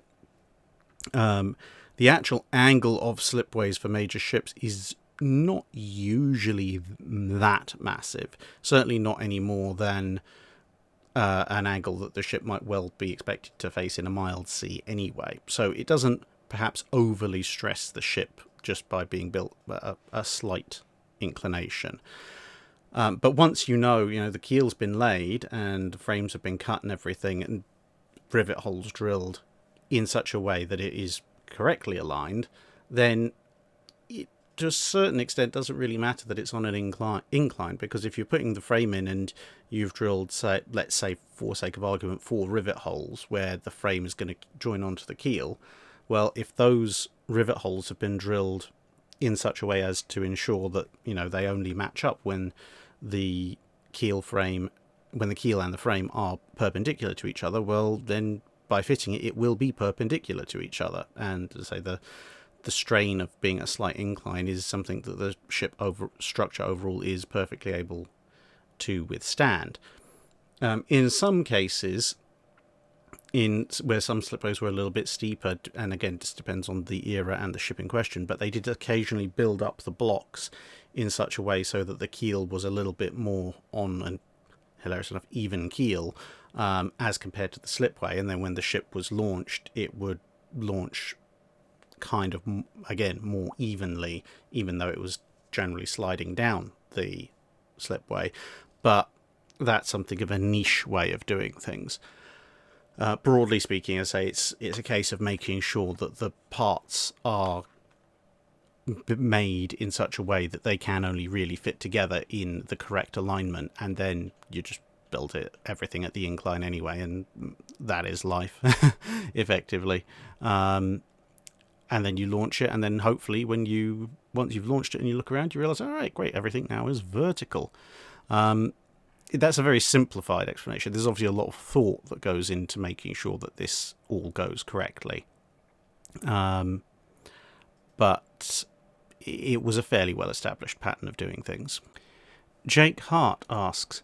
The actual angle of slipways for major ships is not usually that massive, certainly not any more than an angle that the ship might well be expected to face in a mild sea anyway. So it doesn't perhaps overly stress the ship just by being built a slight inclination. But once the keel's been laid and the frames have been cut and everything, and rivet holes drilled in such a way that it is correctly aligned, then it, to a certain extent, doesn't really matter that it's on an incline, because if you're putting the frame in and you've drilled, let's say, for sake of argument, 4 rivet holes where the frame is going to join onto the keel, well, if those rivet holes have been drilled in such a way as to ensure that they only match up when the keel and the frame are perpendicular to each other, well, then by fitting it, it will be perpendicular to each other. And to say the strain of being a slight incline is something that the ship structure overall is perfectly able to withstand. In some cases, where some slipways were a little bit steeper, and again, this depends on the era and the ship in question, but they did occasionally build up the blocks in such a way so that the keel was a little bit more on an, hilarious enough, even keel as compared to the slipway. And then when the ship was launched, it would launch kind of, again, more evenly, even though it was generally sliding down the slipway. But that's something of a niche way of doing things. Broadly speaking, I say it's a case of making sure that the parts are made in such a way that they can only really fit together in the correct alignment, and then you just build everything at the incline anyway, and that is life, effectively. And then you launch it, and then hopefully once you've launched it and you look around, you realise, all right, great, everything now is vertical. That's a very simplified explanation. There's obviously a lot of thought that goes into making sure that this all goes correctly. But it was a fairly well-established pattern of doing things. Jake Hart asks,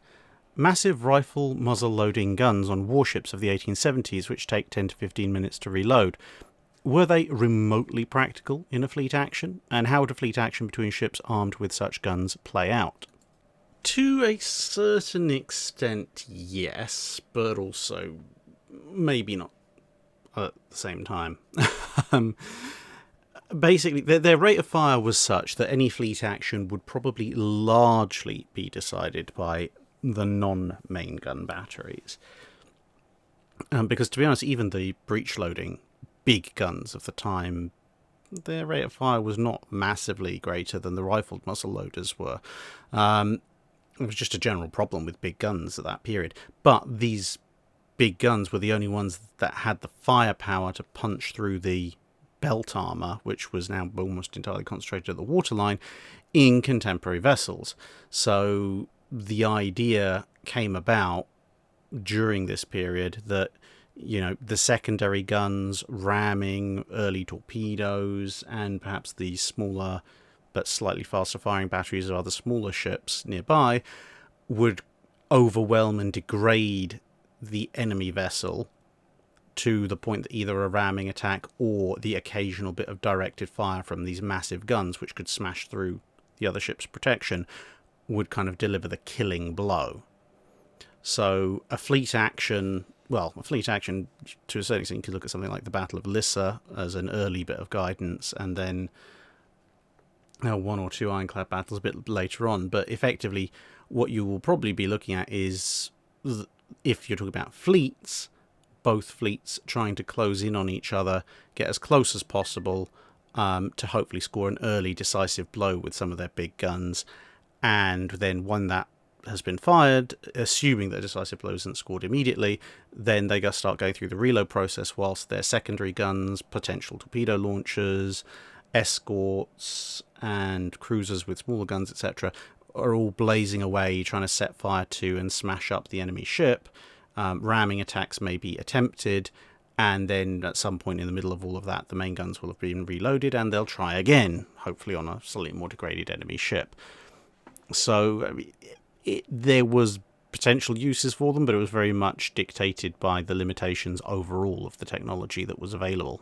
massive rifle muzzle-loading guns on warships of the 1870s which take 10 to 15 minutes to reload. Were they remotely practical in a fleet action? And how would a fleet action between ships armed with such guns play out? To a certain extent, yes, but also maybe not at the same time. Basically, their rate of fire was such that any fleet action would probably largely be decided by the non-main gun batteries. Because, to be honest, even the breech-loading big guns of the time, their rate of fire was not massively greater than the rifled muzzle loaders were. It was just a general problem with big guns at that period. But these big guns were the only ones that had the firepower to punch through the belt armour, which was now almost entirely concentrated at the waterline, in contemporary vessels. So the idea came about during this period that, the secondary guns ramming early torpedoes and perhaps the smaller but slightly faster firing batteries of other smaller ships nearby would overwhelm and degrade the enemy vessel to the point that either a ramming attack or the occasional bit of directed fire from these massive guns, which could smash through the other ship's protection, would kind of deliver the killing blow. So a fleet action to a certain extent, you could look at something like the Battle of Lissa as an early bit of guidance, and then one or two ironclad battles a bit later on. But effectively, what you will probably be looking at is, if you're talking about fleets, both fleets trying to close in on each other, get as close as possible, to hopefully score an early decisive blow with some of their big guns, and then when that has been fired, assuming that a decisive blow isn't scored immediately, then they start going through the reload process whilst their secondary guns, potential torpedo launchers, escorts, and cruisers with smaller guns, etc., are all blazing away, trying to set fire to and smash up the enemy ship. Ramming attacks may be attempted, and then at some point in the middle of all of that, the main guns will have been reloaded, and they'll try again, hopefully on a slightly more degraded enemy ship. So there was potential uses for them, but it was very much dictated by the limitations overall of the technology that was available.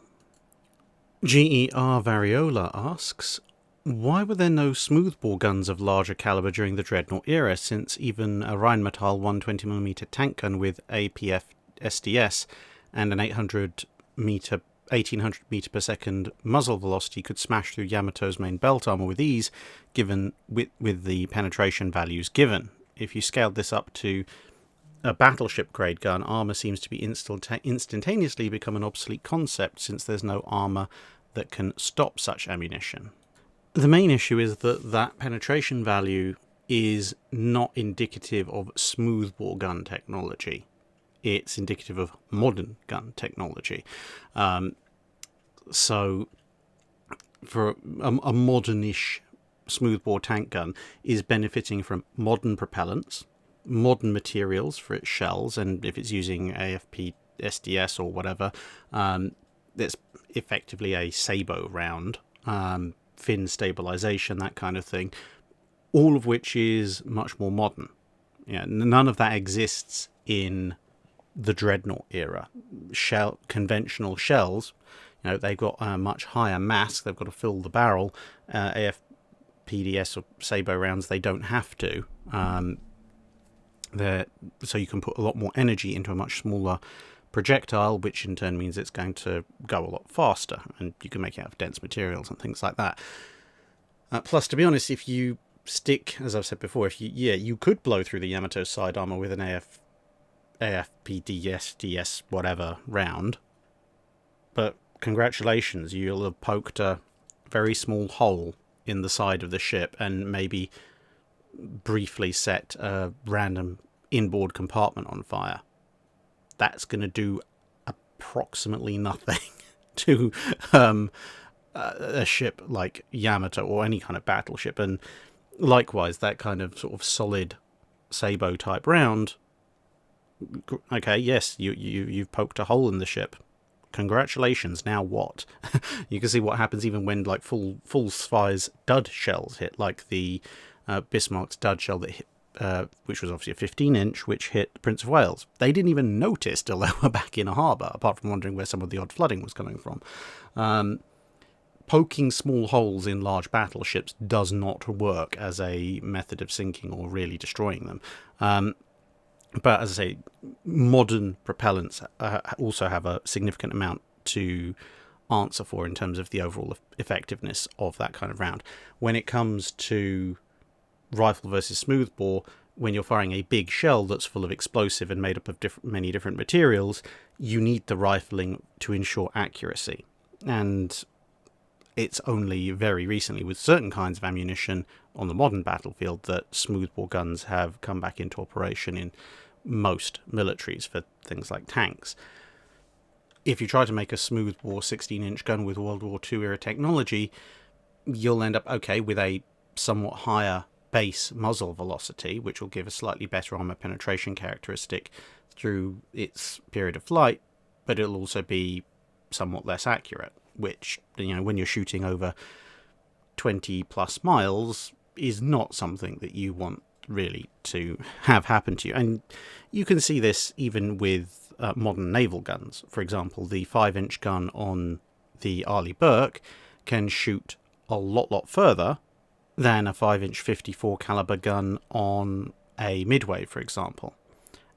GER Variola asks, why were there no smoothbore guns of larger caliber during the Dreadnought era, since even a Rheinmetall 120mm tank gun with APF SDS and an 1800 meter per second muzzle velocity could smash through Yamato's main belt armor with ease, given with the penetration values given? If you scaled this up to a battleship grade gun, armor seems to be instantaneously become an obsolete concept, since there's no armor that can stop such ammunition. The main issue is that penetration value is not indicative of smoothbore gun technology. It's indicative of modern gun technology. So for a modernish smoothbore tank gun is benefiting from modern propellants, modern materials for its shells, and if it's using AFP SDS or whatever, it's effectively a sabot round, fin stabilization, that kind of thing, all of which is much more modern. None of that exists in the dreadnought era. Conventional shells, they've got a much higher mass, they've got to fill the barrel. AFPDS or sabot rounds, they don't have to. So you can put a lot more energy into a much smaller projectile, which in turn means it's going to go a lot faster, and you can make it out of dense materials and things like that. Plus, to be honest, if you stick, as I've said before, you could blow through the Yamato side armor with an AFPDS, DS, whatever round, but congratulations, you'll have poked a very small hole in the side of the ship and maybe briefly set a random inboard compartment on fire. That's going to do approximately nothing to a ship like Yamato or any kind of battleship. And likewise, that kind of sort of solid sabot type round, okay, yes, you've poked a hole in the ship. Congratulations, now what? You can see what happens even when like full size dud shells hit, like the Bismarck's dud shell that hit, which was obviously a 15-inch, which hit the Prince of Wales. They didn't even notice till they were back in a harbour, apart from wondering where some of the odd flooding was coming from. Poking small holes in large battleships does not work as a method of sinking or really destroying them. But as I say, modern propellants also have a significant amount to answer for in terms of the overall effectiveness of that kind of round. When it comes to rifle versus smoothbore, when you're firing a big shell that's full of explosive and made up of many different materials, you need the rifling to ensure accuracy. And it's only very recently, with certain kinds of ammunition on the modern battlefield, that smoothbore guns have come back into operation in most militaries for things like tanks. If you try to make a smoothbore 16-inch gun with World War II era technology, you'll end up, okay, with a somewhat higher base muzzle velocity, which will give a slightly better armor penetration characteristic through its period of flight, but it'll also be somewhat less accurate, which, when you're shooting over 20 plus miles, is not something that you want really to have happen to you. And you can see this even with modern naval guns. For example, the 5-inch gun on the Arleigh Burke can shoot a lot further than a 5-inch 54 caliber gun on a Midway, for example.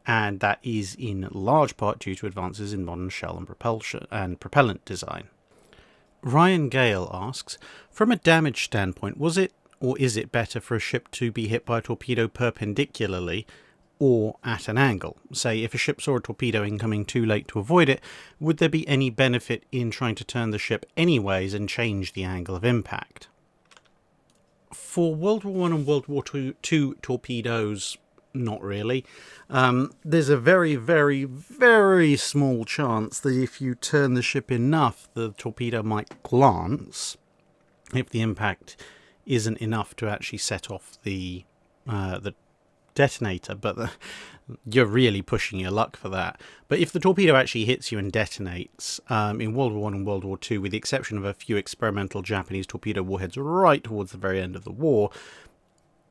And that is in large part due to advances in modern shell and propellant design. Ryan Gale asks, from a damage standpoint, was it or is it better for a ship to be hit by a torpedo perpendicularly or at an angle? Say, if a ship saw a torpedo incoming too late to avoid it, would there be any benefit in trying to turn the ship anyways and change the angle of impact? For World War I and World War II torpedoes, not really. There's a very, very, very small chance that if you turn the ship enough, the torpedo might glance, if the impact isn't enough to actually set off the detonator, but you're really pushing your luck for that. But if the torpedo actually hits you and detonates, in World War I and World War II, with the exception of a few experimental Japanese torpedo warheads right towards the very end of the war,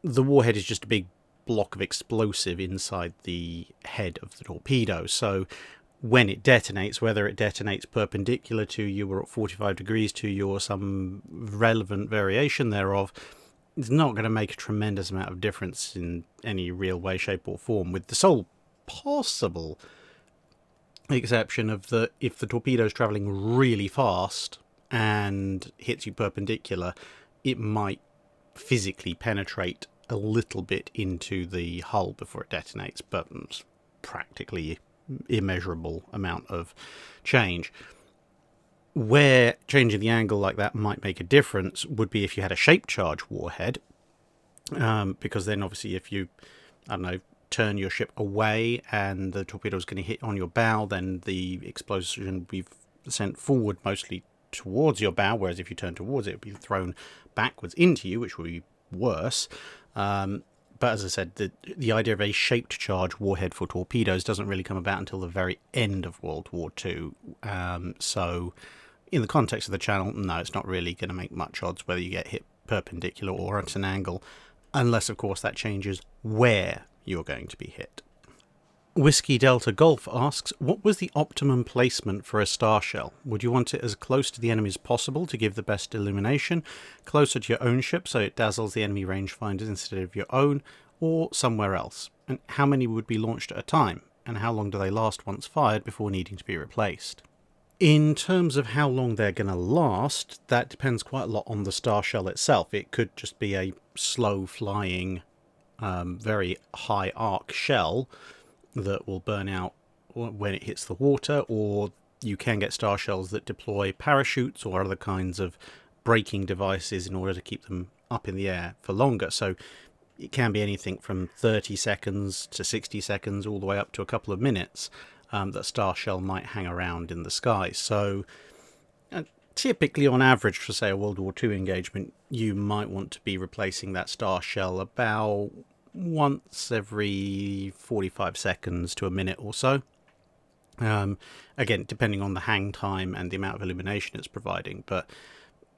the warhead is just a big block of explosive inside the head of the torpedo. So when it detonates, whether it detonates perpendicular to you or at 45 degrees to you or some relevant variation thereof, it's not going to make a tremendous amount of difference in any real way, shape or form, with the sole possible exception of if the torpedo is travelling really fast and hits you perpendicular, it might physically penetrate a little bit into the hull before it detonates, but it's practically immeasurable amount of change. Where changing the angle like that might make a difference would be if you had a shape charge warhead, because then obviously if you, turn your ship away and the torpedo is going to hit on your bow, then the explosion will be sent forward mostly towards your bow, whereas if you turn towards it, it will be thrown backwards into you, which will be worse. But as I said, the idea of a shaped charge warhead for torpedoes doesn't really come about until the very end of World War II. So in the context of the channel, no, it's not really going to make much odds whether you get hit perpendicular or at an angle, unless, of course, that changes where you're going to be hit. Whiskey Delta Golf asks, what was the optimum placement for a star shell? Would you want it as close to the enemy as possible to give the best illumination, closer to your own ship so it dazzles the enemy rangefinders instead of your own, or somewhere else? And how many would be launched at a time? And how long do they last once fired before needing to be replaced? In terms of how long they're going to last, that depends quite a lot on the star shell itself. It could just be a slow-flying, very high arc shell that will burn out when it hits the water, or you can get star shells that deploy parachutes or other kinds of braking devices in order to keep them up in the air for longer. So it can be anything from 30 seconds to 60 seconds all the way up to a couple of minutes that star shell might hang around in the sky. So typically on average for, say, a World War II engagement, you might want to be replacing that star shell about once every 45 seconds to a minute or so. Again, depending on the hang time and the amount of illumination it's providing, but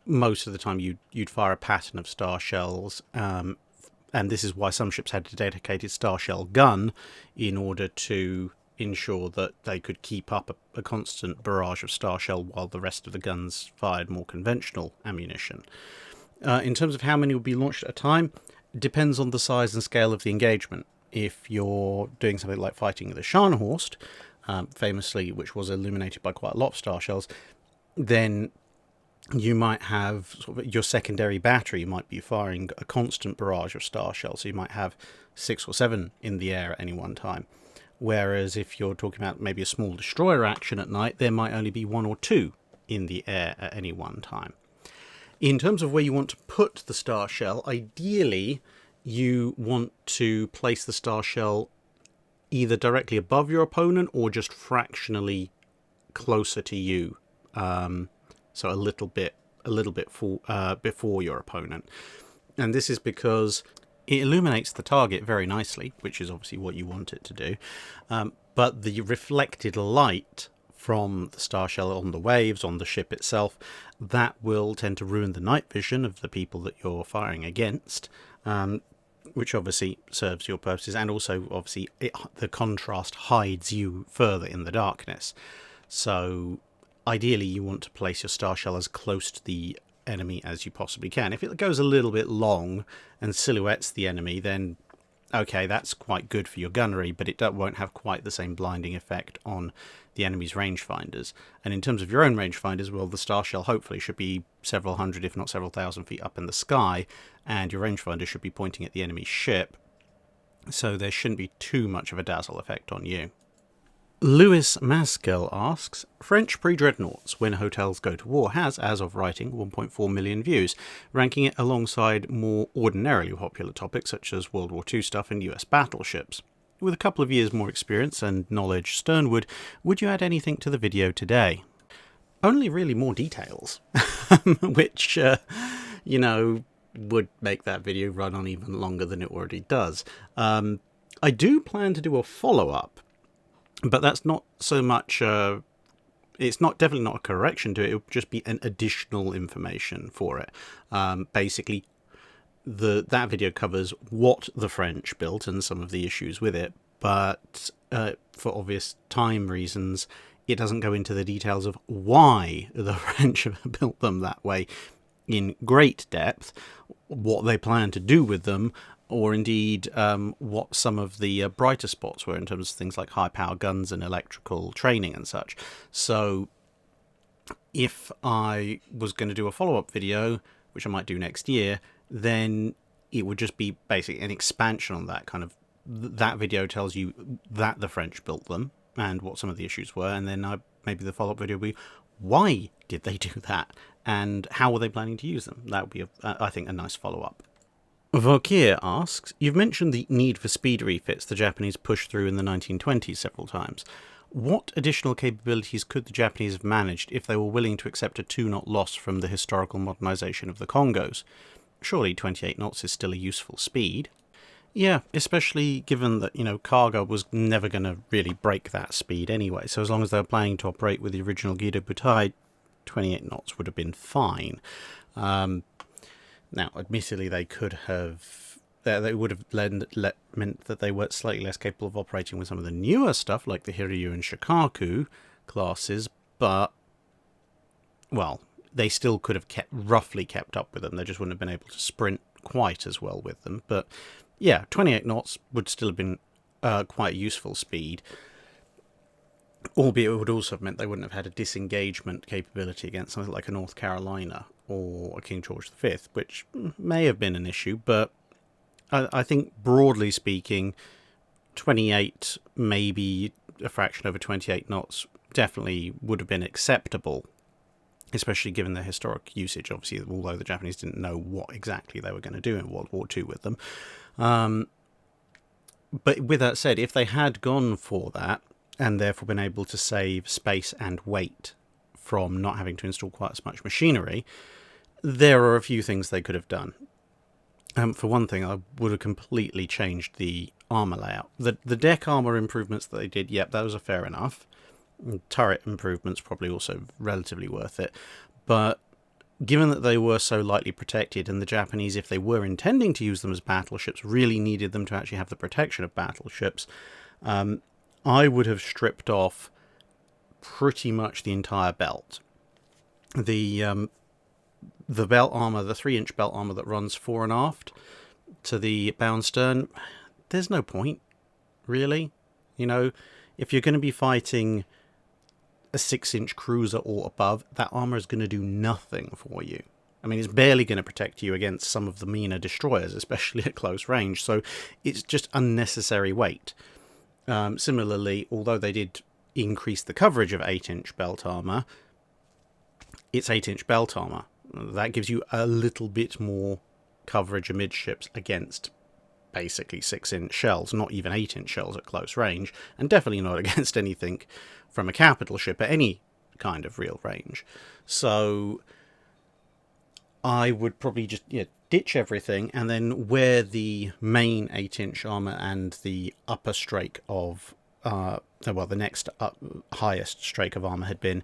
most of the time you'd fire a pattern of star shells, and this is why some ships had a dedicated star shell gun in order to ensure that they could keep up a constant barrage of star shell while the rest of the guns fired more conventional ammunition. In terms of how many would be launched at a time, depends on the size and scale of the engagement. If you're doing something like fighting the Scharnhorst, famously, which was illuminated by quite a lot of star shells, then you might have sort of your secondary battery might be firing a constant barrage of star shells, so you might have 6 or 7 in the air at any one time. Whereas if you're talking about maybe a small destroyer action at night, there might only be 1 or 2 in the air at any one time. In terms of where you want to put the star shell, ideally you want to place the star shell either directly above your opponent or just fractionally closer to you, so a little bit before your opponent. And this is because it illuminates the target very nicely, which is obviously what you want it to do, but the reflected light from the star shell on the waves, on the ship itself, that will tend to ruin the night vision of the people that you're firing against, which obviously serves your purposes, and also obviously the contrast hides you further in the darkness. So ideally you want to place your star shell as close to the enemy as you possibly can. If it goes a little bit long and silhouettes the enemy, then okay, that's quite good for your gunnery, but it won't have quite the same blinding effect on the enemy's rangefinders. And in terms of your own rangefinders, well, the star shell hopefully should be several hundred, if not several thousand feet up in the sky, and your rangefinder should be pointing at the enemy's ship, so there shouldn't be too much of a dazzle effect on you. Louis Maskell asks, French pre-dreadnoughts, When Hotels Go to War, has, as of writing, 1.4 million views, ranking it alongside more ordinarily popular topics such as World War II stuff and US battleships. With a couple of years more experience and knowledge sternward, would you add anything to the video today? Only really more details, which, would make that video run on even longer than it already does. I do plan to do a follow-up, but that's not so much, it's definitely not a correction to it, it would just be an additional information for it. Basically, that video covers what the French built and some of the issues with it, but for obvious time reasons, it doesn't go into the details of why the French built them that way in great depth, what they plan to do with them, or indeed what some of the brighter spots were in terms of things like high power guns and electrical training and such. So if I was going to do a follow-up video, which I might do next year, then it would just be basically an expansion on that kind of, that video tells you that the French built them and what some of the issues were, and then maybe the follow-up video will be why did they do that and how were they planning to use them. That would be, I think, a nice follow-up. Vokir asks, you've mentioned the need for speed refits the Japanese pushed through in the 1920s several times. What additional capabilities could the Japanese have managed if they were willing to accept a 2-knot loss from the historical modernisation of the Congos? Surely 28 knots is still a useful speed. Yeah, especially given that, cargo was never going to really break that speed anyway, so as long as they were planning to operate with the original Guido Butai, 28 knots would have been fine. Now, admittedly, they could have, they would have meant that they were slightly less capable of operating with some of the newer stuff, like the Hiryu and Shikaku classes, but, well, they still could have roughly kept up with them. They just wouldn't have been able to sprint quite as well with them. But, yeah, 28 knots would still have been quite a useful speed, albeit it would also have meant they wouldn't have had a disengagement capability against something like a North Carolina or a King George V, which may have been an issue, but I think broadly speaking, 28, maybe a fraction over 28 knots, definitely would have been acceptable, especially given their historic usage, obviously, although the Japanese didn't know what exactly they were going to do in World War II with them. But with that said, if they had gone for that, and therefore been able to save space and weight from not having to install quite as much machinery, there are a few things they could have done. For one thing, I would have completely changed the armour layout. The deck armour improvements that they did, yep, those are fair enough. Turret improvements probably also relatively worth it. But given that they were so lightly protected, and the Japanese, if they were intending to use them as battleships, really needed them to actually have the protection of battleships, I would have stripped off pretty much the entire belt. The belt armour, the 3-inch belt armour that runs fore and aft to the bow and stern, there's no point, really. If you're going to be fighting a 6-inch cruiser or above, that armour is going to do nothing for you. I mean, it's barely going to protect you against some of the meaner destroyers, especially at close range, so it's just unnecessary weight. Similarly, although they did increase the coverage of 8-inch belt armour, it's 8-inch belt armour. That gives you a little bit more coverage amidships against basically 6-inch shells, not even 8-inch shells at close range, and definitely not against anything from a capital ship at any kind of real range. So I would probably just ditch everything and then wear the main 8-inch armour and the upper strake of, the next highest strake of armour had been,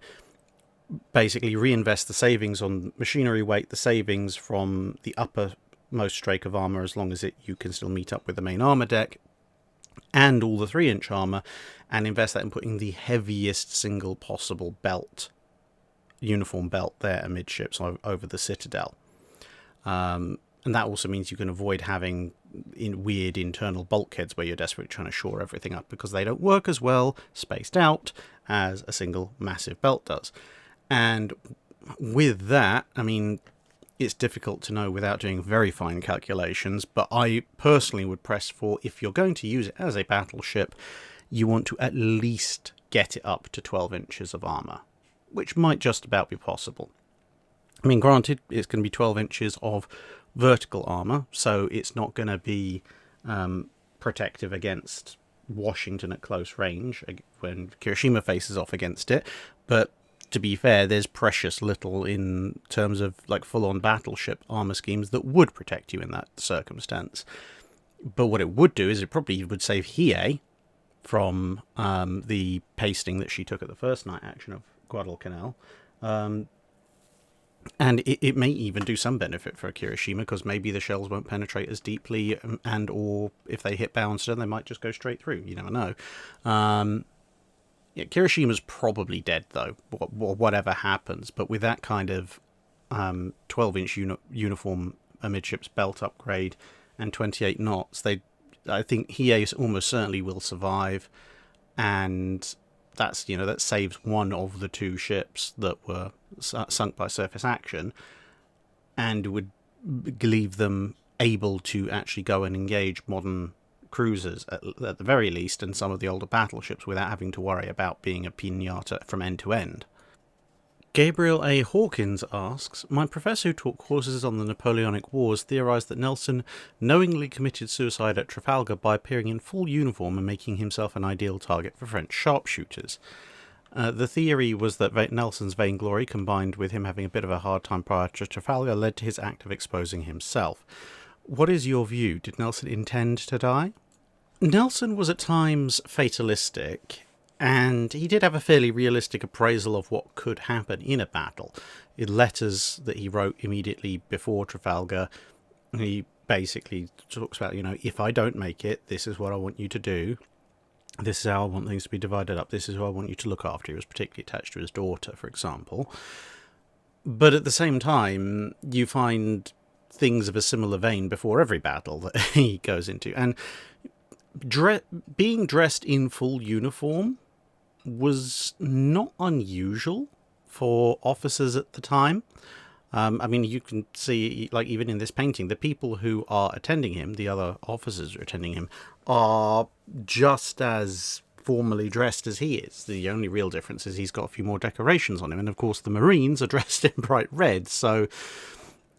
basically reinvest the savings on machinery weight, the savings from the uppermost strake of armour, as long as you can still meet up with the main armour deck, and all the 3-inch armour, and invest that in putting the heaviest single possible belt, uniform belt there amidships over the citadel. And that also means you can avoid having weird internal bulkheads where you're desperately trying to shore everything up, because they don't work as well spaced out as a single massive belt does. And with that, I mean, it's difficult to know without doing very fine calculations, but I personally would press for, if you're going to use it as a battleship, you want to at least get it up to 12 inches of armour, which might just about be possible. I mean, granted, it's going to be 12 inches of vertical armour, so it's not going to be protective against Washington at close range when Hiroshima faces off against it, but to be fair, there's precious little in terms of like full-on battleship armour schemes that would protect you in that circumstance. But what it would do is it probably would save Hiei from the pasting that she took at the first night action of Guadalcanal. And it may even do some benefit for Hiroshima, because maybe the shells won't penetrate as deeply, and or if they hit bow and stern, they might just go straight through. You never know. Hirošima's probably dead, though, whatever happens. But with that kind of 12-inch uniform amidships belt upgrade and 28 knots, I think Hiei almost certainly will survive, and that saves one of the 2 ships that were sunk by surface action, and would leave them able to actually go and engage modern cruisers at the very least, and some of the older battleships, without having to worry about being a piñata from end to end. Gabriel A. Hawkins asks, my professor who taught courses on the Napoleonic Wars theorised that Nelson knowingly committed suicide at Trafalgar by appearing in full uniform and making himself an ideal target for French sharpshooters. The theory was that Nelson's vainglory, combined with him having a bit of a hard time prior to Trafalgar, led to his act of exposing himself. What is your view? Did Nelson intend to die? Nelson was at times fatalistic, and he did have a fairly realistic appraisal of what could happen in a battle. In letters that he wrote immediately before Trafalgar, he basically talks about, if I don't make it, this is what I want you to do. This is how I want things to be divided up. This is who I want you to look after. He was particularly attached to his daughter, for example. But at the same time, you find things of a similar vein before every battle that he goes into. And being dressed in full uniform was not unusual for officers at the time. I mean, you can see, like, even in this painting, the people who are attending him, the other officers who are attending him, are just as formally dressed as he is. The only real difference is he's got a few more decorations on him. And, of course, the Marines are dressed in bright red. So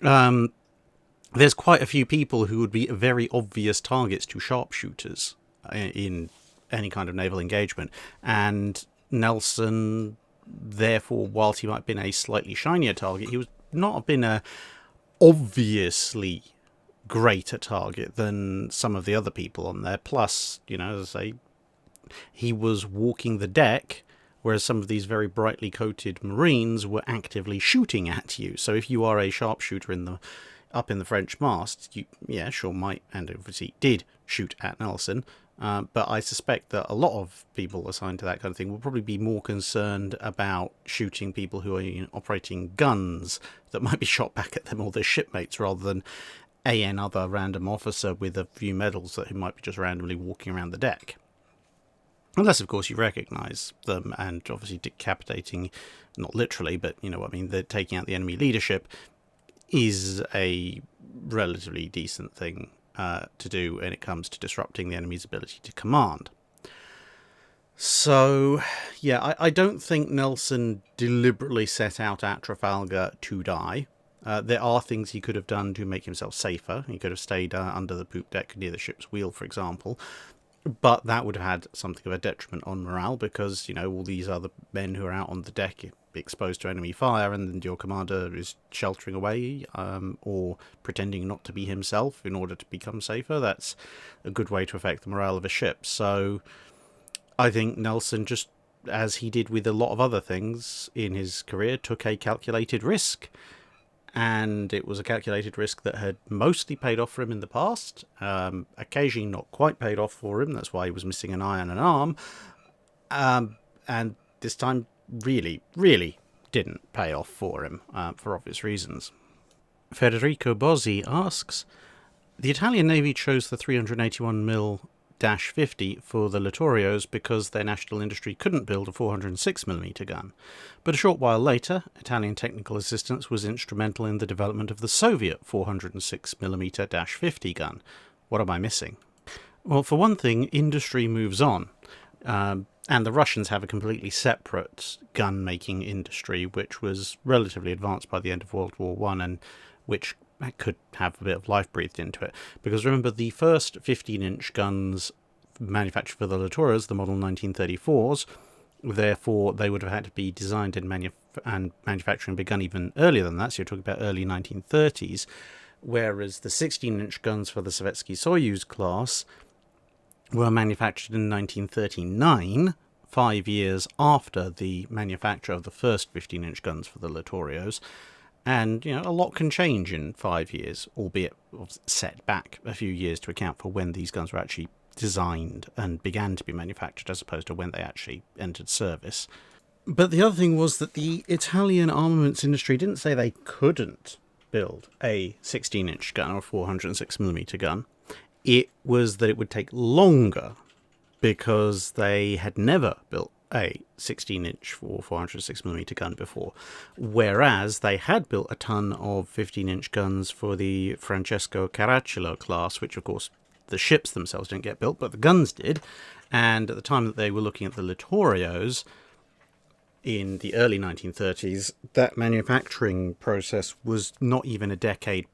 there's quite a few people who would be very obvious targets to sharpshooters in any kind of naval engagement. And Nelson, therefore, whilst he might have been a slightly shinier target, he was not been a obviously greater target than some of the other people on there. Plus, as I say, he was walking the deck, whereas some of these very brightly coated Marines were actively shooting at you. So if you are a sharpshooter up in the French mast, you might, and obviously did, shoot at Nelson. But I suspect that a lot of people assigned to that kind of thing will probably be more concerned about shooting people who are operating guns that might be shot back at them or their shipmates, rather than another random officer with a few medals who might be just randomly walking around the deck. Unless, of course, you recognise them, and obviously decapitating, not literally, but you know what I mean, they're taking out the enemy leadership is a relatively decent thing to do when it comes to disrupting the enemy's ability to command. So, yeah, I don't think Nelson deliberately set out at Trafalgar to die. There are things he could have done to make himself safer. He could have stayed under the poop deck near the ship's wheel, for example. But that would have had something of a detriment on morale because, you know, all these other men who are out on the deck exposed to enemy fire, and your commander is sheltering away or pretending not to be himself in order to become safer. That's a good way to affect the morale of a ship. So I think Nelson, just as he did with a lot of other things in his career, took a calculated risk. And it was a calculated risk that had mostly paid off for him in the past, occasionally not quite paid off for him. That's why he was missing an eye and an arm. And this time really, really didn't pay off for him, for obvious reasons. Federico Bozzi asks, the Italian Navy chose the 381mm-50 for the Littorios because their national industry couldn't build a 406mm gun. But a short while later, Italian technical assistance was instrumental in the development of the Soviet 406mm-50 gun. What am I missing? Well, for one thing, industry moves on. And the Russians have a completely separate gun-making industry, which was relatively advanced by the end of World War I, and which could have a bit of life breathed into it. Because remember, the first 15-inch guns manufactured for the Littorios, the model 1934s, therefore they would have had to be designed and manufacturing begun even earlier than that, so you're talking about early 1930s, whereas the 16-inch guns for the Sovietsky Soyuz class were manufactured in 1939, 5 years after the manufacture of the first 15-inch guns for the Littorios. And, you know, a lot can change in 5 years, albeit set back a few years to account for when these guns were actually designed and began to be manufactured as opposed to when they actually entered service. But the other thing was that the Italian armaments industry didn't say they couldn't build a 16-inch gun or a 406mm gun. It was that it would take longer because they had never built a 16-inch or 406mm gun before, whereas they had built a ton of 15-inch guns for the Francesco Caracciolo class, which of course the ships themselves didn't get built, but the guns did. And at the time that they were looking at the Littorios in the early 1930s, that manufacturing process was not even a decade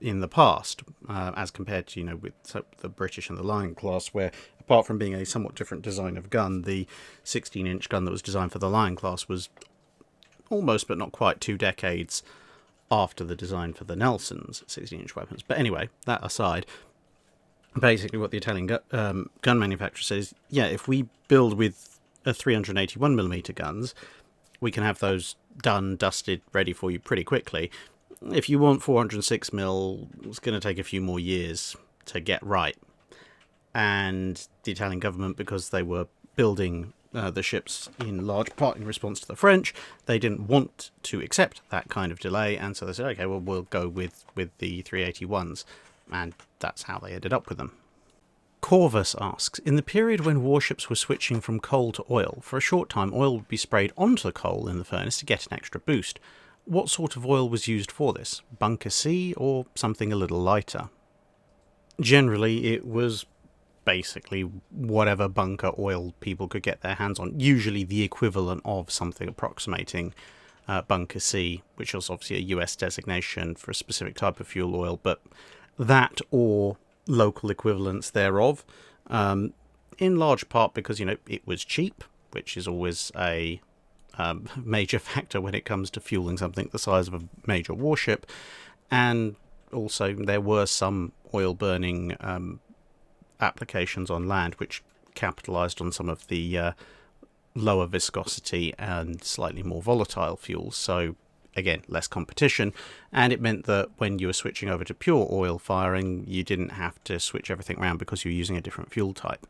in the past, as compared to, you know, with the British and the Lion class, where apart from being a somewhat different design of gun, the 16-inch gun that was designed for the Lion class was almost but not quite 2 decades after the design for the Nelson's 16-inch weapons. But anyway, that aside, basically what the Italian gun manufacturer says, yeah, if we build with a 381mm guns, we can have those done, dusted, ready for you pretty quickly. If you want 406mm, it's going to take a few more years to get right. And the Italian government, because they were building the ships in large part in response to the French, they didn't want to accept that kind of delay, and so they said, okay, well, we'll go with the 381s, and that's how they ended up with them. Corvus asks, in the period when warships were switching from coal to oil, for a short time oil would be sprayed onto the coal in the furnace to get an extra boost. What sort of oil was used for this? Bunker C or something a little lighter? Generally, it was basically whatever bunker oil people could get their hands on, usually the equivalent of something approximating Bunker C, which was obviously a US designation for a specific type of fuel oil, but that or local equivalents thereof, in large part because, you know, it was cheap, which is always a major factor when it comes to fueling something the size of a major warship, and also there were some oil burning applications on land which capitalized on some of the lower viscosity and slightly more volatile fuels, so again, less competition, and it meant that when you were switching over to pure oil firing, you didn't have to switch everything around because you were using a different fuel type.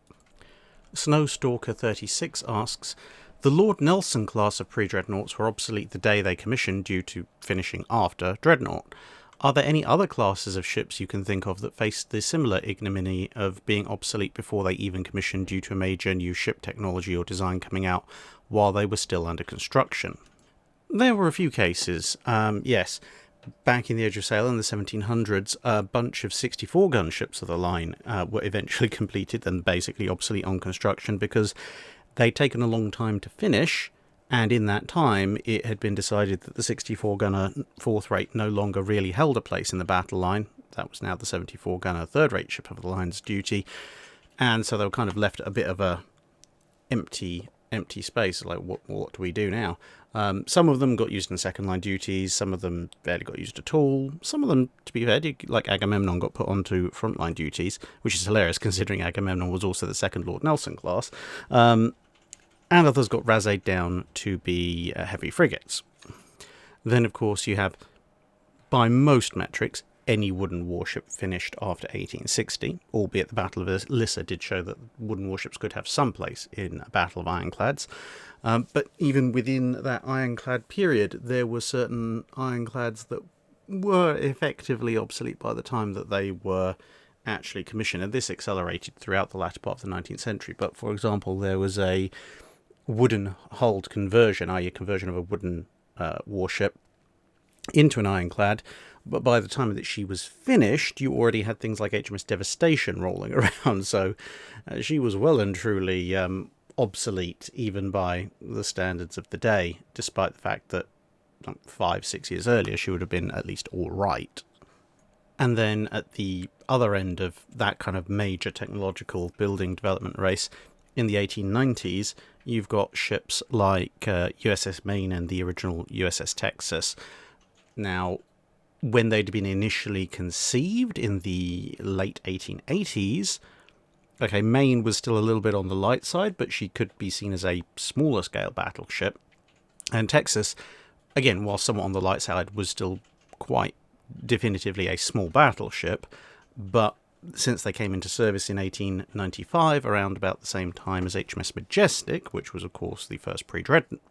Snowstalker 36 asks, the Lord Nelson class of pre-dreadnoughts were obsolete the day they commissioned due to finishing after Dreadnought. Are there any other classes of ships you can think of that faced the similar ignominy of being obsolete before they even commissioned due to a major new ship technology or design coming out while they were still under construction? There were a few cases, yes. Back in the Age of Sail in the 1700s, a bunch of 64 gun ships of the line were eventually completed and basically obsolete on construction because they'd taken a long time to finish, and in that time it had been decided that the 64 gunner fourth rate no longer really held a place in the battle line. That was now the 74 gunner third rate ship of the line's duty, and so they were kind of left a bit of a empty space, like what do we do now? Some of them got used in second line duties, some of them barely got used at all, some of them, to be fair, like Agamemnon, got put onto frontline duties, which is hilarious considering Agamemnon was also the second Lord Nelson class, and others got razzed down to be heavy frigates. Then of course you have, by most metrics, any wooden warship finished after 1860, albeit the Battle of Lissa did show that wooden warships could have some place in a battle of ironclads. But even within that ironclad period, there were certain ironclads that were effectively obsolete by the time that they were actually commissioned, and this accelerated throughout the latter part of the 19th century. But for example, there was a wooden hulled conversion, i.e. a conversion of a wooden warship into an ironclad, but by the time that she was finished, you already had things like HMS Devastation rolling around, so she was well and truly obsolete even by the standards of the day, despite the fact that 5-6 years earlier she would have been at least all right. And then at the other end of that kind of major technological building development race, in the 1890s, you've got ships like USS Maine and the original USS Texas. Now, when they'd been initially conceived in the late 1880s, okay, Maine was still a little bit on the light side, but she could be seen as a smaller scale battleship. And Texas, again, while somewhat on the light side, was still quite definitively a small battleship, but since they came into service in 1895, around about the same time as HMS Majestic, which was, of course, the first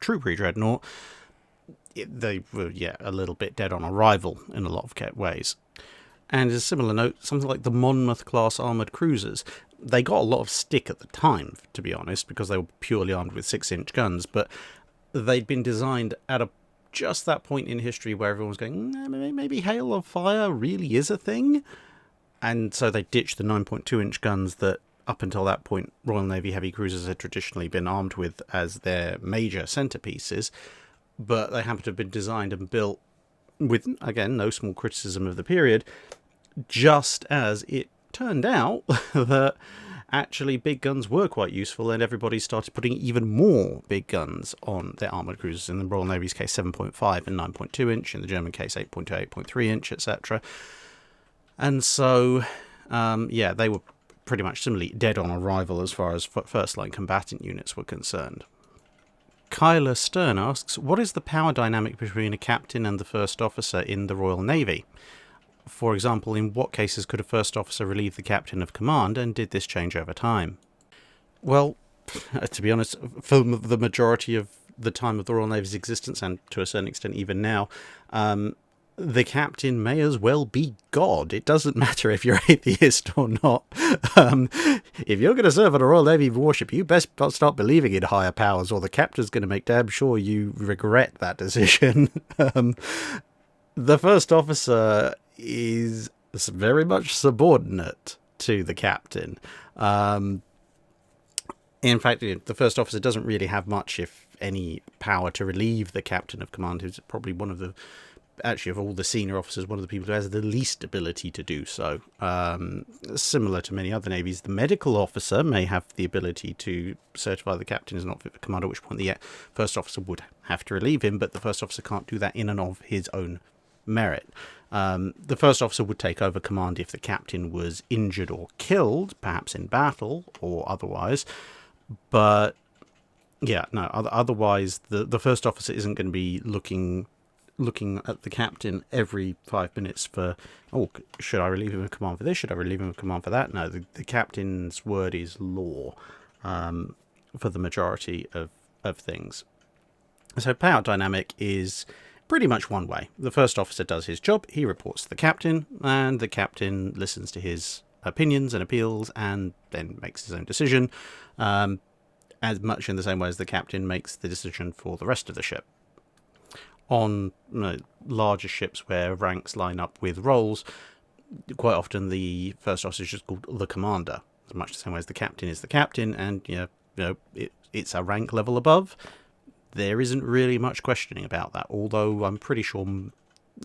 true pre-dreadnought, they were, a little bit dead on arrival in a lot of ways. And as a similar note, something like the Monmouth-class armoured cruisers, they got a lot of stick at the time, to be honest, because they were purely armed with 6-inch guns, but they'd been designed at just that point in history where everyone was going, maybe hail of fire really is a thing, and so they ditched the 9.2-inch guns that, up until that point, Royal Navy heavy cruisers had traditionally been armed with as their major centerpieces, but they happen to have been designed and built with, again, no small criticism of the period, just as it turned out that actually big guns were quite useful, and everybody started putting even more big guns on their armoured cruisers. In the Royal Navy's case, 7.5 and 9.2-inch, in the German case, 8.2, 8.3-inch, etc. And so, they were pretty much similarly dead on arrival as far as first-line combatant units were concerned. Kyla Stern asks, what is the power dynamic between a captain and the first officer in the Royal Navy? For example, in what cases could a first officer relieve the captain of command, and did this change over time? Well, to be honest, for the majority of the time of the Royal Navy's existence, and to a certain extent even now, the captain may as well be God. It doesn't matter if you're atheist or not. If you're going to serve on a Royal Navy warship, you best start believing in higher powers, or the captain's going to make damn sure you regret that decision. The first officer is very much subordinate to the captain. In fact, the first officer doesn't really have much, if any, power to relieve the captain of command, who's probably one of the, actually of all the senior officers, one of the people who has the least ability to do so. Similar to many other navies, the medical officer may have the ability to certify the captain is not fit for command, at which point the first officer would have to relieve him, but the first officer can't do that in and of his own merit. The first officer would take over command if the captain was injured or killed, perhaps in battle or otherwise, but otherwise the first officer isn't going to be looking at the captain every 5 minutes for, should I relieve him of command for this, should I relieve him of command for that? No, the captain's word is law for the majority of things. So power dynamic is pretty much one way. The first officer does his job, he reports to the captain, and the captain listens to his opinions and appeals and then makes his own decision, as much in the same way as the captain makes the decision for the rest of the ship. On larger ships where ranks line up with roles, quite often the first officer is just called the commander, as much the same way as the captain is the captain, and it's a rank level above. There isn't really much questioning about that, although I'm pretty sure,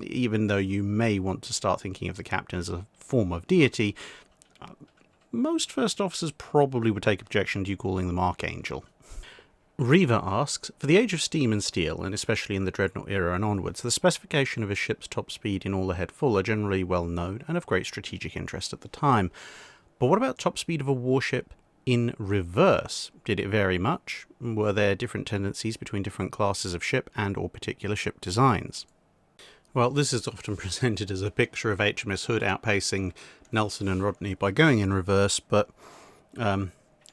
even though you may want to start thinking of the captain as a form of deity, most first officers probably would take objection to you calling them Archangel. Reva asks, for the age of steam and steel, and especially in the dreadnought era and onwards, the specification of a ship's top speed in all ahead full are generally well known and of great strategic interest at the time. But what about top speed of a warship in reverse? Did it vary much? Were there different tendencies between different classes of ship and or particular ship designs? Well, this is often presented as a picture of HMS Hood outpacing Nelson and Rodney by going in reverse, but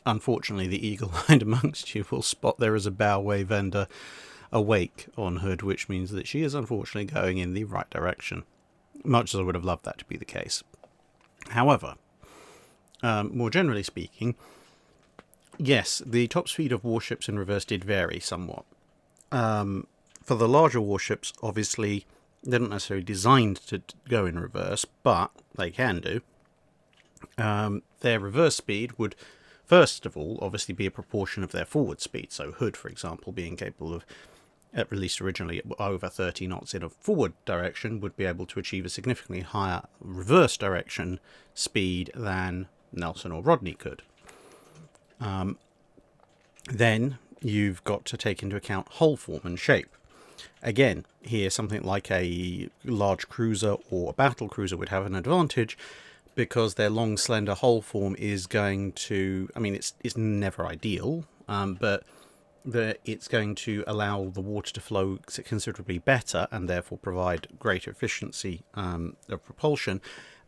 unfortunately the eagle-eyed amongst you will spot there is a bow wave and a wake on Hood, which means that she is unfortunately going in the right direction, much as I would have loved that to be the case. However, more generally speaking, yes, the top speed of warships in reverse did vary somewhat. For the larger warships, obviously, they're not necessarily designed to go in reverse, but they can do. Their reverse speed would, first of all, obviously be a proportion of their forward speed. So Hood, for example, being capable of, at least originally, over 30 knots in a forward direction, would be able to achieve a significantly higher reverse direction speed than Nelson or Rodney could. Then you've got to take into account hull form and shape. Again, here something like a large cruiser or a battle cruiser would have an advantage because their long, slender hull form is going to, it's never ideal, but it's going to allow the water to flow considerably better and therefore provide greater efficiency of propulsion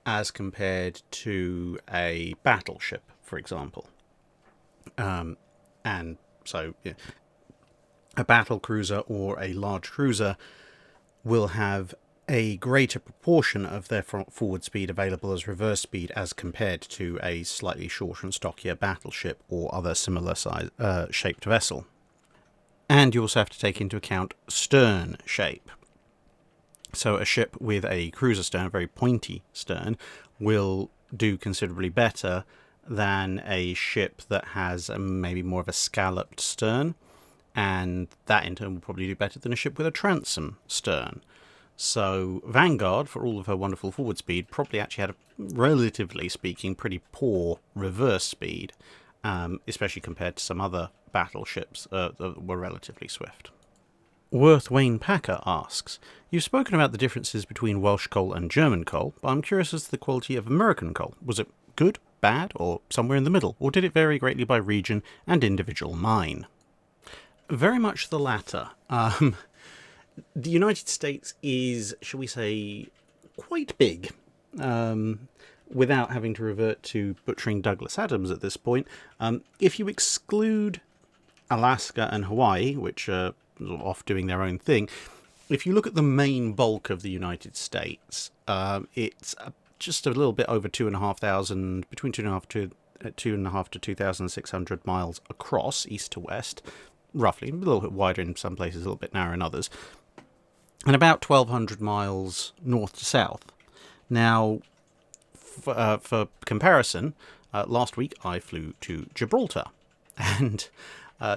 as compared to a battleship, for example. And so a battle cruiser or a large cruiser will have a greater proportion of their forward speed available as reverse speed as compared to a slightly shorter and stockier battleship or other similar size shaped vessel. And you also have to take into account stern shape. So a ship with a cruiser stern, a very pointy stern, will do considerably better than a ship that has maybe more of a scalloped stern, and that in turn will probably do better than a ship with a transom stern. So Vanguard, for all of her wonderful forward speed, probably actually had a, relatively speaking, pretty poor reverse speed, especially compared to some other battleships that were relatively swift. Worth Wayne Packer asks, you've spoken about the differences between Welsh coal and German coal, but I'm curious as to the quality of American coal. Was it good, bad, or somewhere in the middle, or did it vary greatly by region and individual mine? Very much the latter. The United States is, shall we say, quite big, without having to revert to butchering Douglas Adams at this point. If you exclude Alaska and Hawaii, which are off doing their own thing, if you look at the main bulk of the United States, it's just a little bit over 2,500, between 2,500 to 2,600 miles across, east to west, roughly, a little bit wider in some places, a little bit narrower in others, and about 1,200 miles north to south. Now, for comparison, last week I flew to Gibraltar, and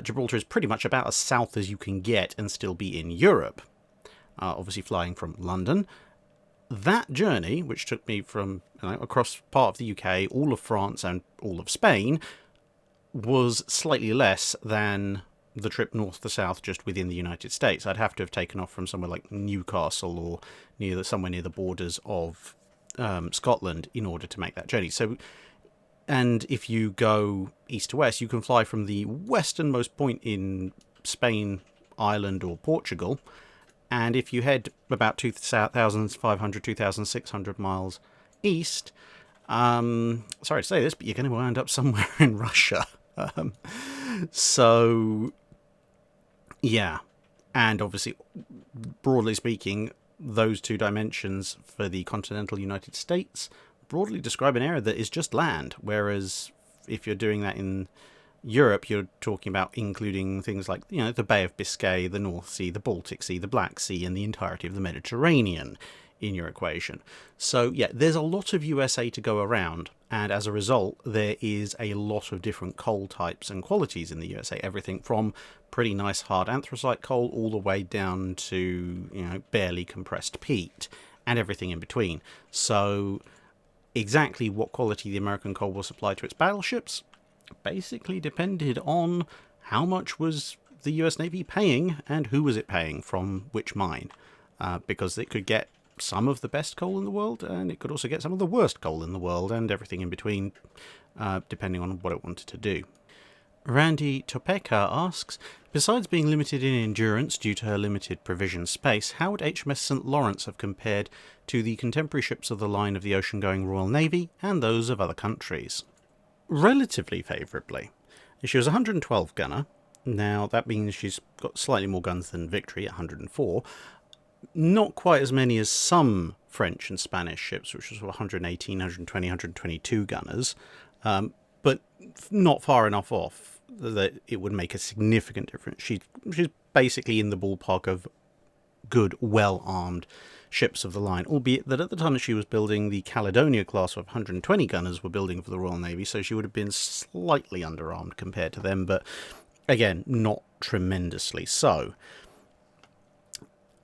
Gibraltar is pretty much about as south as you can get and still be in Europe. Obviously flying from London. That journey, which took me from across part of the UK, all of France and all of Spain, was slightly less than the trip north to south just within the United States. I'd have to have taken off from somewhere like Newcastle or somewhere near the borders of Scotland in order to make that journey. So, and if you go east to west, you can fly from the westernmost point in Spain, Ireland, or Portugal. And if you head about 2,500, 2,600 miles east, sorry to say this, but you're going to wind up somewhere in Russia. So, yeah, And obviously, broadly speaking, those two dimensions for the continental United States broadly describe an area that is just land, whereas if you're doing that in Europe, you're talking about including things like, the Bay of Biscay, the North Sea, the Baltic Sea, the Black Sea, and the entirety of the Mediterranean in your equation. So, yeah, there's a lot of USA to go around, and as a result, there is a lot of different coal types and qualities in the USA. Everything from pretty nice hard anthracite coal all the way down to, barely compressed peat, and everything in between. So, exactly what quality the American coal will supply to its battleships basically depended on how much was the US Navy paying and who was it paying from which mine, because it could get some of the best coal in the world and it could also get some of the worst coal in the world and everything in between, depending on what it wanted to do. Randy Topeka asks, besides being limited in endurance due to her limited provision space, how would HMS St. Lawrence have compared to the contemporary ships of the line of the ocean-going Royal Navy and those of other countries? Relatively favourably. She was a 112 gunner. Now, that means she's got slightly more guns than Victory at 104. Not quite as many as some French and Spanish ships, which was 118, 120, 122 gunners, but not far enough off that it would make a significant difference. She's basically in the ballpark of good, well-armed ships of the line, albeit that at the time that she was building, the Caledonia class of 120 gunners were building for the Royal Navy, so she would have been slightly underarmed compared to them, but again, not tremendously so.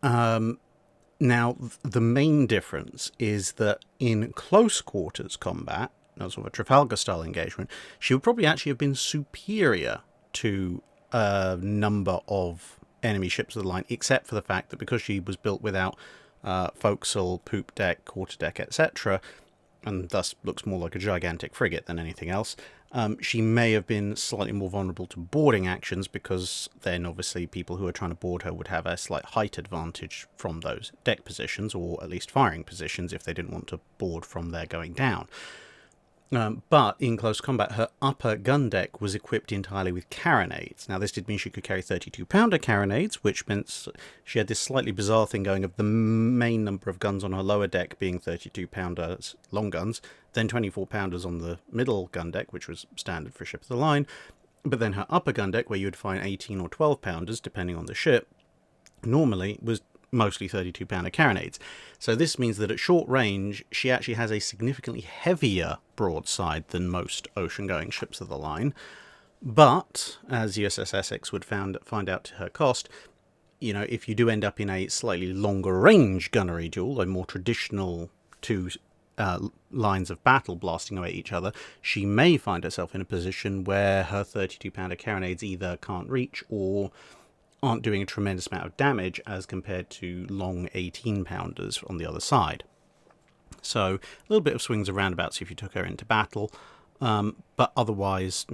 Now, the main difference is that in close quarters combat, sort of a Trafalgar-style engagement, she would probably actually have been superior to a number of enemy ships of the line, except for the fact that because she was built without forecastle, poop deck, quarterdeck, etc., and thus looks more like a gigantic frigate than anything else, she may have been slightly more vulnerable to boarding actions, because then obviously people who are trying to board her would have a slight height advantage from those deck positions, or at least firing positions if they didn't want to board from there going down. But in close combat, her upper gun deck was equipped entirely with carronades. Now, this did mean she could carry 32-pounder carronades, which meant she had this slightly bizarre thing going of the main number of guns on her lower deck being 32-pounder long guns, then 24-pounders on the middle gun deck, which was standard for a ship of the line, but then her upper gun deck, where you would find 18 or 12-pounders, depending on the ship, normally was mostly 32-pounder carronades. So this means that at short range, she actually has a significantly heavier broadside than most ocean-going ships of the line. But, as USS Essex would find out to her cost, if you do end up in a slightly longer range gunnery duel, a more traditional two lines of battle blasting away at each other, she may find herself in a position where her 32-pounder carronades either can't reach or aren't doing a tremendous amount of damage as compared to long 18-pounders on the other side. So a little bit of swings and roundabouts if you took her into battle, but otherwise,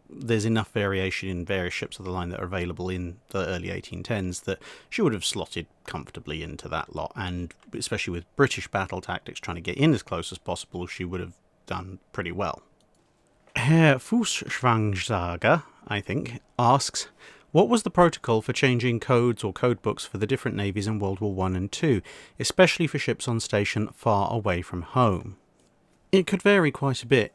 there's enough variation in various ships of the line that are available in the early 1810s that she would have slotted comfortably into that lot, and especially with British battle tactics trying to get in as close as possible, she would have done pretty well. Herr Fußschwangsager, I think, asks, what was the protocol for changing codes or codebooks for the different navies in World War I and II, especially for ships on station far away from home? It could vary quite a bit.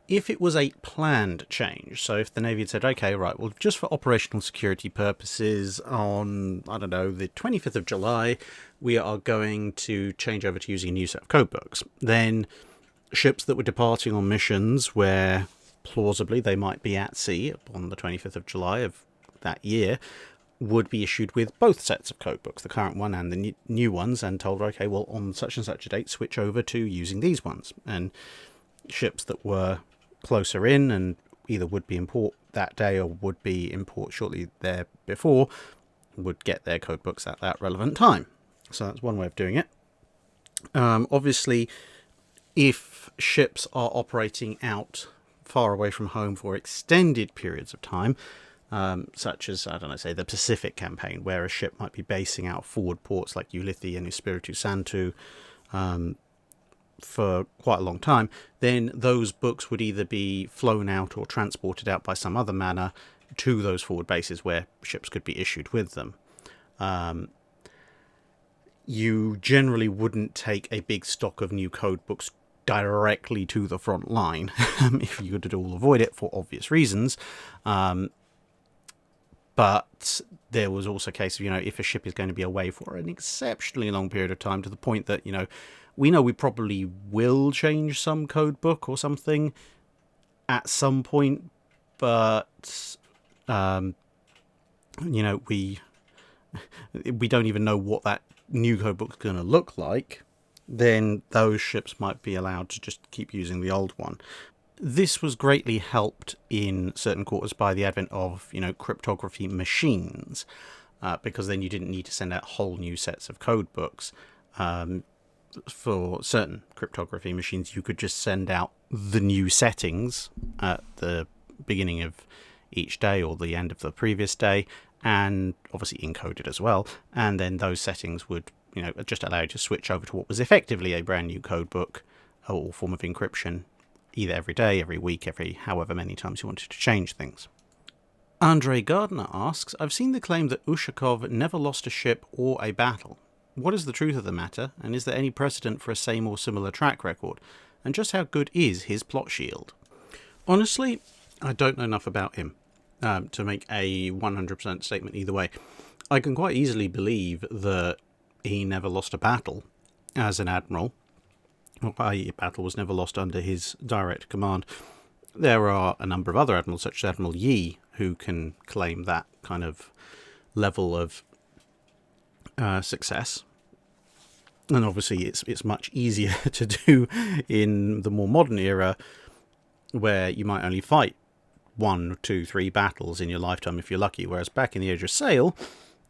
If it was a planned change, so if the Navy had said, okay, right, well, just for operational security purposes, on, the 25th of July, we are going to change over to using a new set of codebooks, then ships that were departing on missions where plausibly they might be at sea on the 25th of July of that year would be issued with both sets of codebooks, the current one and the new ones, and told, okay, well, on such and such a date, switch over to using these ones. And ships that were closer in and either would be in port that day or would be in port shortly there before would get their codebooks at that relevant time. So that's one way of doing it. Obviously, if ships are operating out far away from home for extended periods of time, such as, say the Pacific campaign, where a ship might be basing out forward ports like Ulithi and Espiritu Santo for quite a long time, then those books would either be flown out or transported out by some other manner to those forward bases where ships could be issued with them. You generally wouldn't take a big stock of new code books directly to the front line if you could at all avoid it for obvious reasons. But there was also a case of, if a ship is going to be away for an exceptionally long period of time, to the point that, we know we probably will change some code book or something at some point, but, we don't even know what that new code book's going to look like, then those ships might be allowed to just keep using the old one. This was greatly helped in certain quarters by the advent of, cryptography machines, because then you didn't need to send out whole new sets of code books. For certain cryptography machines, you could just send out the new settings at the beginning of each day or the end of the previous day, and obviously encoded as well, and then those settings would just allow you to switch over to what was effectively a brand new code book or form of encryption, either every day, every week, every however many times you wanted to change things. Andre Gardner asks, I've seen the claim that Ushakov never lost a ship or a battle. What is the truth of the matter, and is there any precedent for a same or similar track record? And just how good is his plot shield? Honestly, I don't know enough about him to make a 100% statement either way. I can quite easily believe that he never lost a battle as an admiral, or a battle was never lost under his direct command. There are a number of other admirals, such as Admiral Lee, who can claim that kind of level of success. And obviously it's much easier to do in the more modern era, where you might only fight 1, 2, 3 battles in your lifetime if you're lucky, whereas back in the Age of Sail,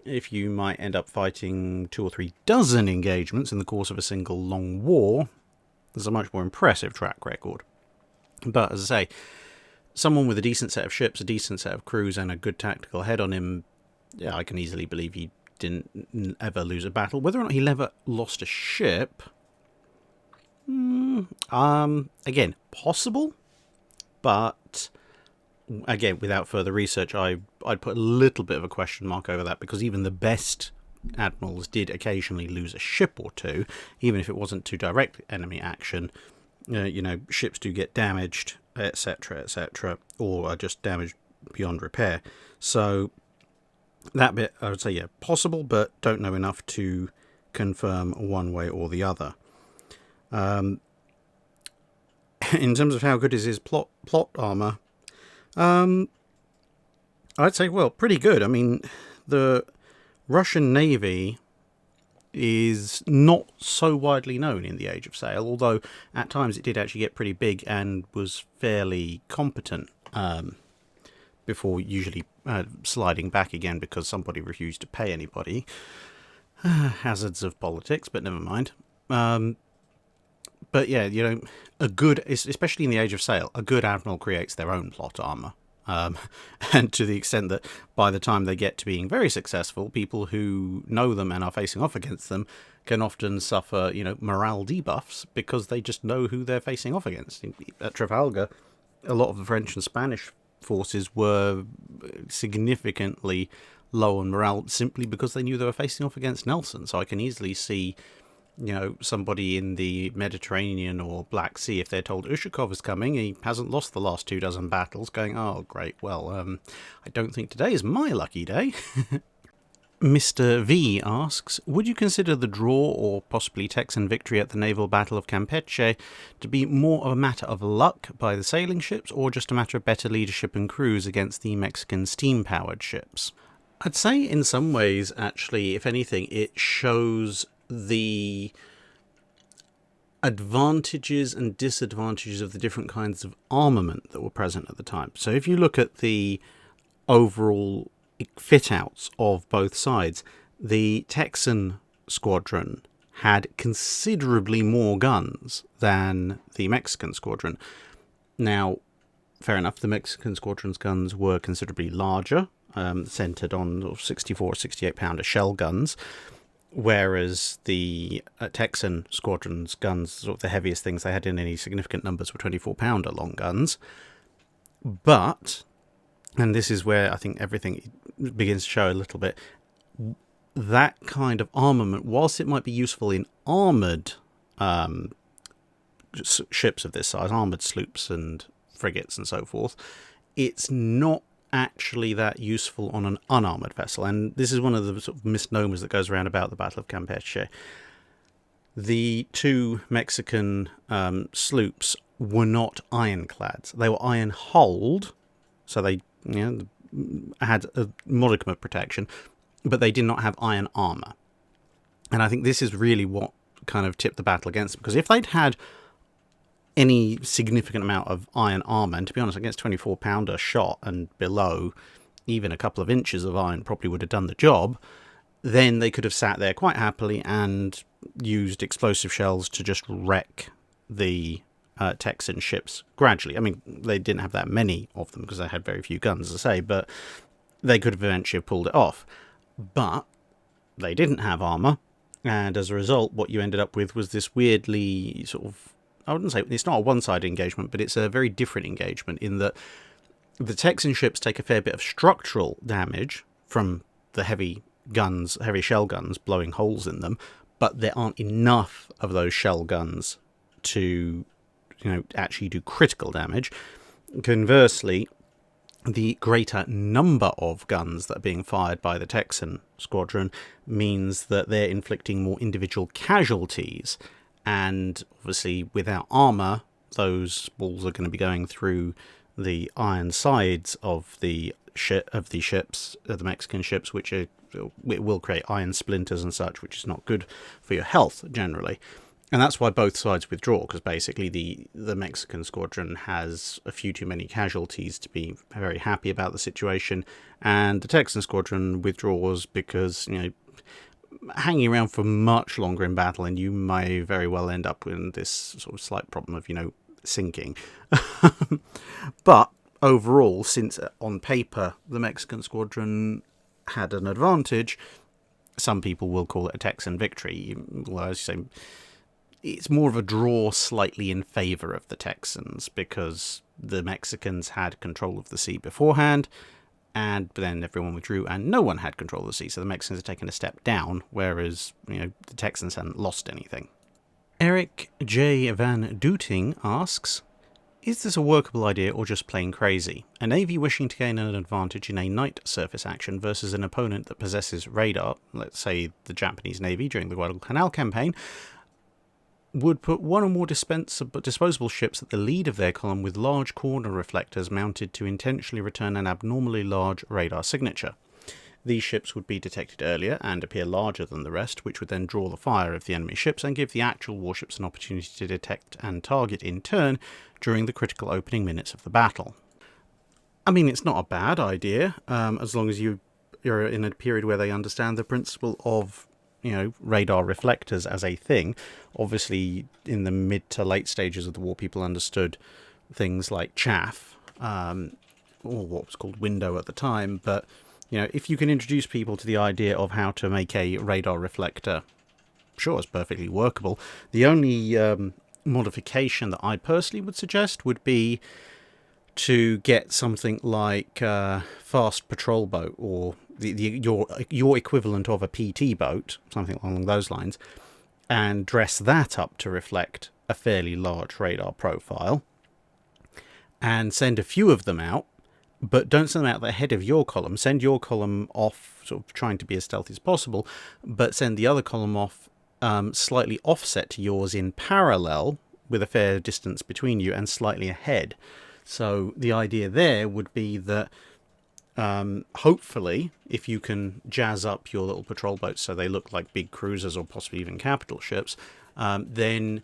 if you might end up fighting 2 or 3 dozen engagements in the course of a single long war, there's a much more impressive track record. But as I say, someone with a decent set of ships, a decent set of crews, and a good tactical head on him, yeah, I can easily believe he didn't ever lose a battle. Whether or not he ever lost a ship, again, possible, but again, without further research, I'd put a little bit of a question mark over that, because even the best admirals did occasionally lose a ship or two, even if it wasn't to direct enemy action. Ships do get damaged, etc., or are just damaged beyond repair. So that bit, I would say, yeah, possible, but don't know enough to confirm one way or the other. In terms of how good is his plot armor, I'd say, well, pretty good. I mean, the Russian Navy is not so widely known in the Age of Sail, although at times it did actually get pretty big and was fairly competent, before usually sliding back again because somebody refused to pay anybody. Hazards of politics, but never mind. But yeah, a good, especially in the Age of Sail, a good admiral creates their own plot armor. And to the extent that by the time they get to being very successful, people who know them and are facing off against them can often suffer, morale debuffs because they just know who they're facing off against. At Trafalgar, a lot of the French and Spanish forces were significantly low on morale simply because they knew they were facing off against Nelson. So I can easily see, somebody in the Mediterranean or Black Sea, if they're told Ushakov is coming, he hasn't lost the last 2 dozen battles, going, oh, great, well, I don't think today is my lucky day. Mr. V asks, would you consider the draw or possibly Texan victory at the naval battle of Campeche to be more of a matter of luck by the sailing ships, or just a matter of better leadership and crews against the Mexican steam-powered ships? I'd say in some ways, actually, if anything, it shows the advantages and disadvantages of the different kinds of armament that were present at the time. So if you look at the overall fit-outs of both sides, the Texan squadron had considerably more guns than the Mexican squadron. Now, fair enough, the Mexican squadron's guns were considerably larger, centered on 64 or 68 pounder shell guns, whereas the Texan squadron's guns, sort of the heaviest things they had in any significant numbers, were 24 pounder long guns. But and this is where I think everything begins to show a little bit, that kind of armament, whilst it might be useful in armoured ships of this size, armoured sloops and frigates and so forth, it's not actually that useful on an unarmoured vessel. And this is one of the sort of misnomers that goes around about the Battle of Campeche. The two Mexican sloops were not ironclads. They were iron-hulled, so they had a modicum of protection, but they did not have iron armour. And I think this is really what kind of tipped the battle against them, because if they'd had any significant amount of iron armour, and to be honest, against 24-pounder shot and below, even a couple of inches of iron probably would have done the job, then they could have sat there quite happily and used explosive shells to just wreck the Texan ships gradually. I mean, they didn't have that many of them because they had very few guns, as I say, but they could have eventually pulled it off. But they didn't have armour, and as a result, what you ended up with was this weirdly sort of, I wouldn't say, it's not a one-sided engagement, but it's a very different engagement in that the Texan ships take a fair bit of structural damage from the heavy shell guns blowing holes in them, but there aren't enough of those shell guns to, actually do critical damage. Conversely, the greater number of guns that are being fired by the Texan squadron means that they're inflicting more individual casualties. And obviously, without armour, those balls are going to be going through the iron sides of the ships, the Mexican ships, which it will create iron splinters and such, which is not good for your health generally. And that's why both sides withdraw, because basically the Mexican squadron has a few too many casualties to be very happy about the situation, and the Texan squadron withdraws because, hanging around for much longer in battle, and you may very well end up with this sort of slight problem of, sinking. But overall, since on paper the Mexican squadron had an advantage, some people will call it a Texan victory. Well, as you say, it's more of a draw slightly in favour of the Texans, because the Mexicans had control of the sea beforehand, and then everyone withdrew and no one had control of the sea, so the Mexicans had taken a step down, whereas the Texans hadn't lost anything. Eric J. Van Dooting asks, is this a workable idea or just plain crazy? A navy wishing to gain an advantage in a night surface action versus an opponent that possesses radar, let's say the Japanese Navy during the Guadalcanal campaign, would put one or more disposable ships at the lead of their column with large corner reflectors mounted to intentionally return an abnormally large radar signature. These ships would be detected earlier and appear larger than the rest, which would then draw the fire of the enemy ships and give the actual warships an opportunity to detect and target in turn during the critical opening minutes of the battle. I mean, it's not a bad idea, as long as you're in a period where they understand the principle of radar reflectors as a thing. Obviously, in the mid to late stages of the war, people understood things like chaff, or what was called window at the time. But, if you can introduce people to the idea of how to make a radar reflector, sure, it's perfectly workable. The only modification that I personally would suggest would be to get something like fast patrol boat, or your equivalent of a PT boat, something along those lines, and dress that up to reflect a fairly large radar profile, and send a few of them out, but don't send them out the head of your column. Send your column off, sort of trying to be as stealthy as possible, but send the other column off slightly offset to yours in parallel, with a fair distance between you and slightly ahead. So the idea there would be that hopefully, if you can jazz up your little patrol boats so they look like big cruisers or possibly even capital ships, then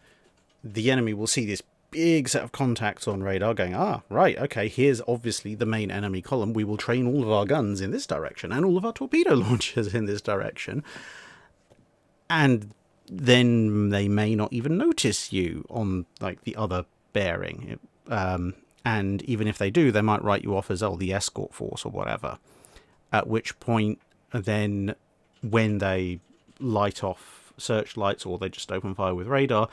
the enemy will see this big set of contacts on radar going, right, okay, here's obviously the main enemy column. We will train all of our guns in this direction and all of our torpedo launchers in this direction. And then they may not even notice you on the other bearing. And even if they do, they might write you off as, the escort force or whatever. At which point, then, when they light off searchlights or they just open fire with radar,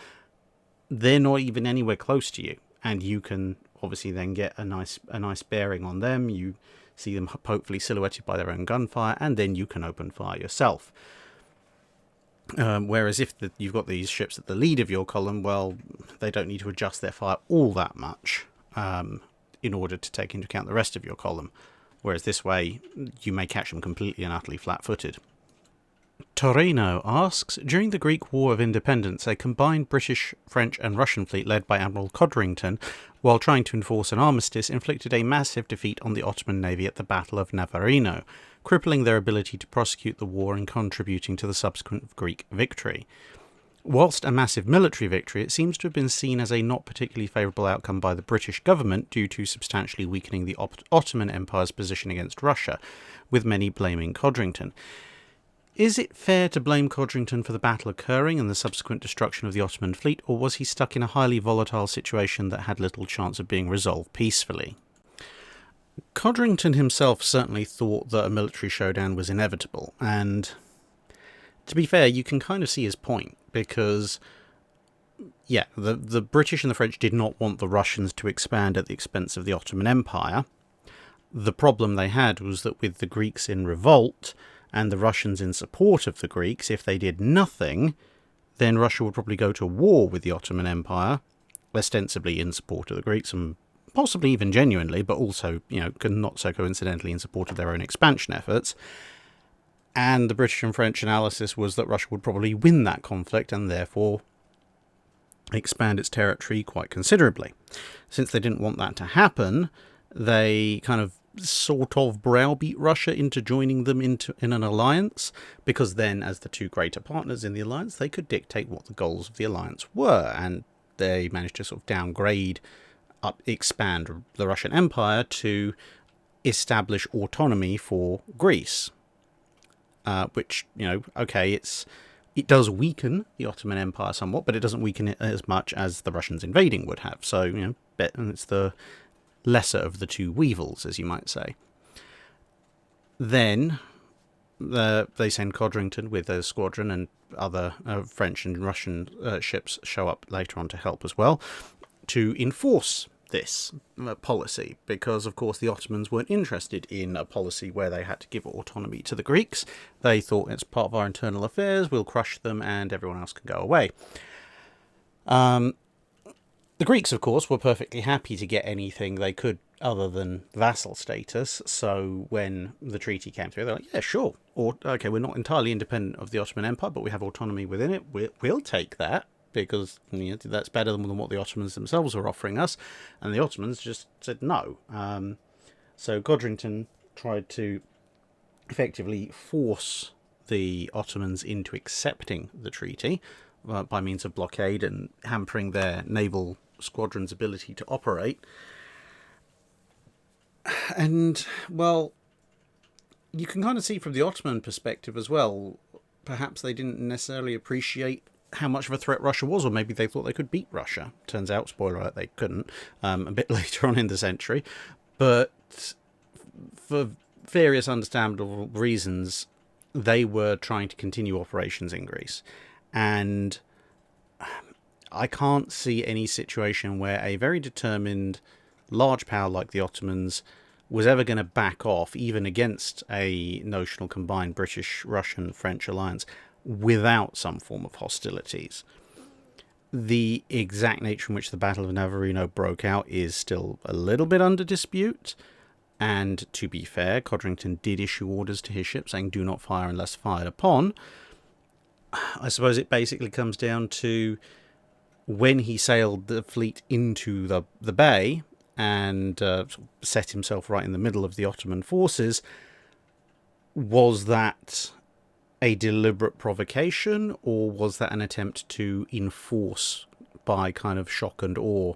they're not even anywhere close to you. And you can obviously then get a nice bearing on them. You see them hopefully silhouetted by their own gunfire, and then you can open fire yourself. Whereas if you've got these ships at the lead of your column, well, they don't need to adjust their fire all that much in order to take into account the rest of your column. Whereas this way, you may catch them completely and utterly flat-footed. Torino asks, during the Greek War of Independence, a combined British, French and Russian fleet led by Admiral Codrington, while trying to enforce an armistice, inflicted a massive defeat on the Ottoman navy at the Battle of Navarino, crippling their ability to prosecute the war and contributing to the subsequent Greek victory. Whilst a massive military victory, it seems to have been seen as a not particularly favourable outcome by the British government due to substantially weakening the Ottoman Empire's position against Russia, with many blaming Codrington. Is it fair to blame Codrington for the battle occurring and the subsequent destruction of the Ottoman fleet, or was he stuck in a highly volatile situation that had little chance of being resolved peacefully? Codrington himself certainly thought that a military showdown was inevitable, and to be fair, you can kind of see his point, because, yeah, the British and the French did not want the Russians to expand at the expense of the Ottoman Empire. The problem they had was that with the Greeks in revolt, and the Russians in support of the Greeks, if they did nothing, then Russia would probably go to war with the Ottoman Empire, ostensibly in support of the Greeks, and possibly even genuinely, but also, not so coincidentally in support of their own expansion efforts. And the British and French analysis was that Russia would probably win that conflict and therefore expand its territory quite considerably. Since they didn't want that to happen, they kind of sort of browbeat Russia into joining them in an alliance, because then, as the two greater partners in the alliance, they could dictate what the goals of the alliance were, and they managed to sort of expand the Russian Empire to establish autonomy for Greece, which, it does weaken the Ottoman Empire somewhat, but it doesn't weaken it as much as the Russians invading would have. So, it's the lesser of the two weevils, as you might say. Then they send Codrington with a squadron, and other French and Russian ships show up later on to help as well, to enforce this policy, because of course the Ottomans weren't interested in a policy where they had to give autonomy to the Greeks. They thought, it's part of our internal affairs, we'll crush them and everyone else can go away. The Greeks, of course, were perfectly happy to get anything they could other than vassal status, so when the treaty came through, they're like, yeah, sure, or okay, we're not entirely independent of the Ottoman Empire, but we have autonomy within it, we'll take that, because that's better than what the Ottomans themselves were offering us, and the Ottomans just said no. So Codrington tried to effectively force the Ottomans into accepting the treaty by means of blockade and hampering their naval squadron's ability to operate. And, well, you can kind of see from the Ottoman perspective as well, perhaps they didn't necessarily appreciate how much of a threat Russia was, or maybe they thought they could beat Russia. Turns out, spoiler alert, they couldn't, a bit later on in the century. But for various understandable reasons, they were trying to continue operations in Greece. And I can't see any situation where a very determined large power like the Ottomans was ever going to back off, even against a notional combined British, Russian, French alliance, without some form of hostilities. The exact nature in which the Battle of Navarino broke out is still a little bit under dispute, and to be fair, Codrington did issue orders to his ships saying do not fire unless fired upon. I suppose it basically comes down to when he sailed the fleet into the bay and set himself right in the middle of the Ottoman forces, was that a deliberate provocation, or was that an attempt to enforce by kind of shock and awe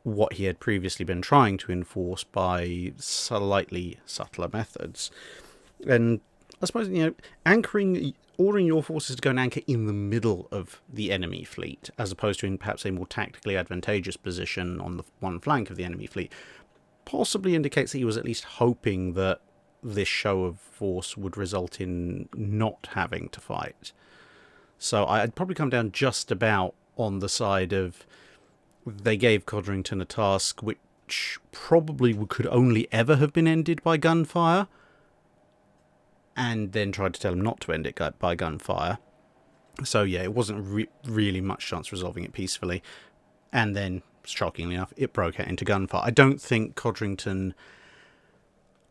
what he had previously been trying to enforce by slightly subtler methods? And I suppose, ordering your forces to go and anchor in the middle of the enemy fleet, as opposed to in perhaps a more tactically advantageous position on the one flank of the enemy fleet, possibly indicates that he was at least hoping that this show of force would result in not having to fight. So I'd probably come down just about on the side of they gave Codrington a task which which probably could only ever have been ended by gunfire, and then tried to tell him not to end it by gunfire. So yeah, it wasn't really much chance of resolving it peacefully. And then, shockingly enough, it broke out into gunfire. I don't think Codrington,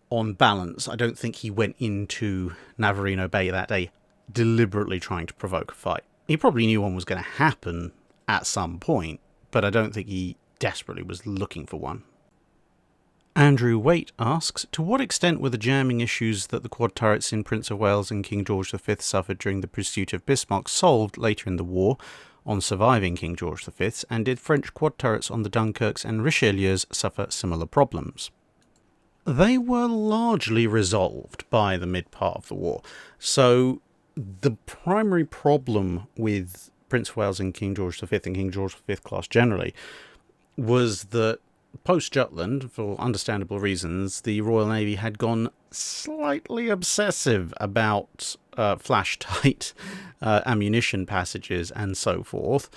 on balance, I don't think he went into Navarino Bay that day deliberately trying to provoke a fight. He probably knew one was going to happen at some point, but I don't think he desperately was looking for one. Andrew Waite asks, to what extent were the jamming issues that the quad turrets in Prince of Wales and King George V suffered during the pursuit of Bismarck solved later in the war on surviving King George V's, and did French quad turrets on the Dunkirks and Richelieus suffer similar problems? They were largely resolved by the mid-part of the war. So the primary problem with Prince of Wales and King George V and King George V class generally was that post-Jutland, for understandable reasons, the Royal Navy had gone slightly obsessive about flash-tight ammunition passages and so forth,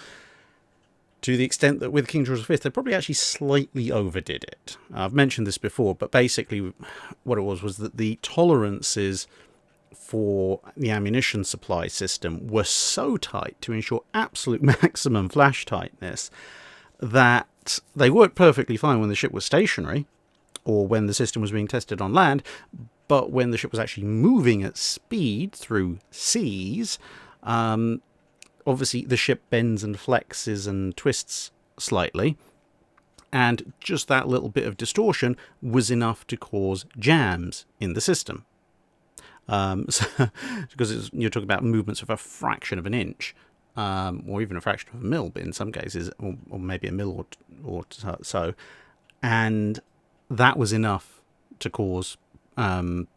to the extent that with King George V, they probably actually slightly overdid it. I've mentioned this before, but basically what it was that the tolerances for the ammunition supply system were so tight to ensure absolute maximum flash tightness that they worked perfectly fine when the ship was stationary or when the system was being tested on land, but when the ship was actually moving at speed through seas, obviously the ship bends and flexes and twists slightly, and just that little bit of distortion was enough to cause jams in the system. Because you're talking about movements of a fraction of an inch, or even a fraction of a mil in some cases, or maybe a mil or so, and that was enough to cause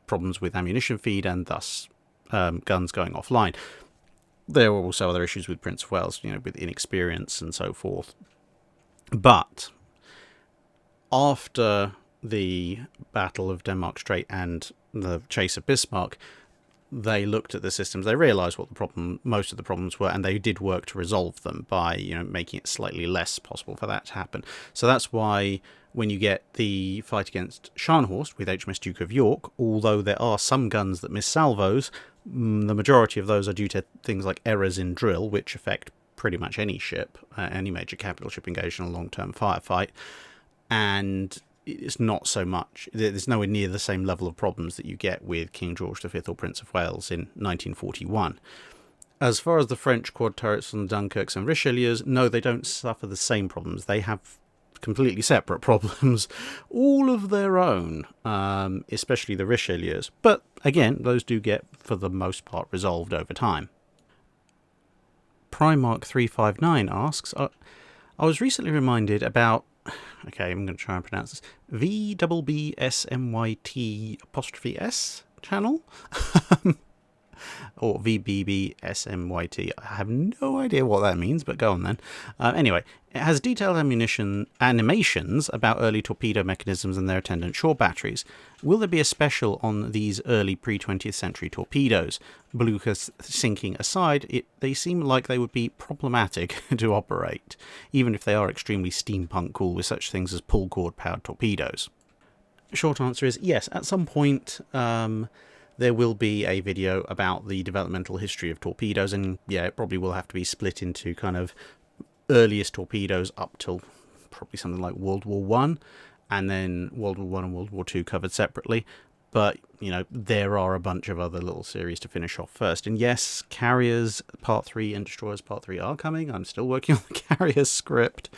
problems with ammunition feed and thus guns going offline. There were also other issues with Prince of Wales, with inexperience and so forth. But after the Battle of Denmark Strait and the chase of Bismarck, they looked at the systems, they realised what most of the problems were, and they did work to resolve them by, making it slightly less possible for that to happen. So that's why when you get the fight against Scharnhorst with HMS Duke of York, although there are some guns that miss salvos, the majority of those are due to things like errors in drill, which affect pretty much any ship, any major capital ship engaged in a long-term firefight, and it's not so much, there's nowhere near the same level of problems that you get with King George V or Prince of Wales in 1941. As far as the French quad turrets on the Dunkirks and Richelieus, no, they don't suffer the same problems. They have completely separate problems, all of their own, especially the Richelieus. But again, those do get, for the most part, resolved over time. Primark 359 asks, I was recently reminded about, okay, I'm going to try and pronounce this, VBBSMYT' channel? Or VBBSMYT. I have no idea what that means, but go on then. Anyway, it has detailed animations about early torpedo mechanisms and their attendant shore batteries. Will there be a special on these early pre-20th century torpedoes? Beluga sinking aside, they seem like they would be problematic to operate, even if they are extremely steampunk cool with such things as pull cord powered torpedoes. Short answer is yes, at some point there will be a video about the developmental history of torpedoes, and yeah, it probably will have to be split into kind of earliest torpedoes up till probably something like World War One, and then World War One and World War Two covered separately. But, there are a bunch of other little series to finish off first. And yes, Carriers Part 3 and Destroyers Part 3 are coming. I'm still working on the Carriers script.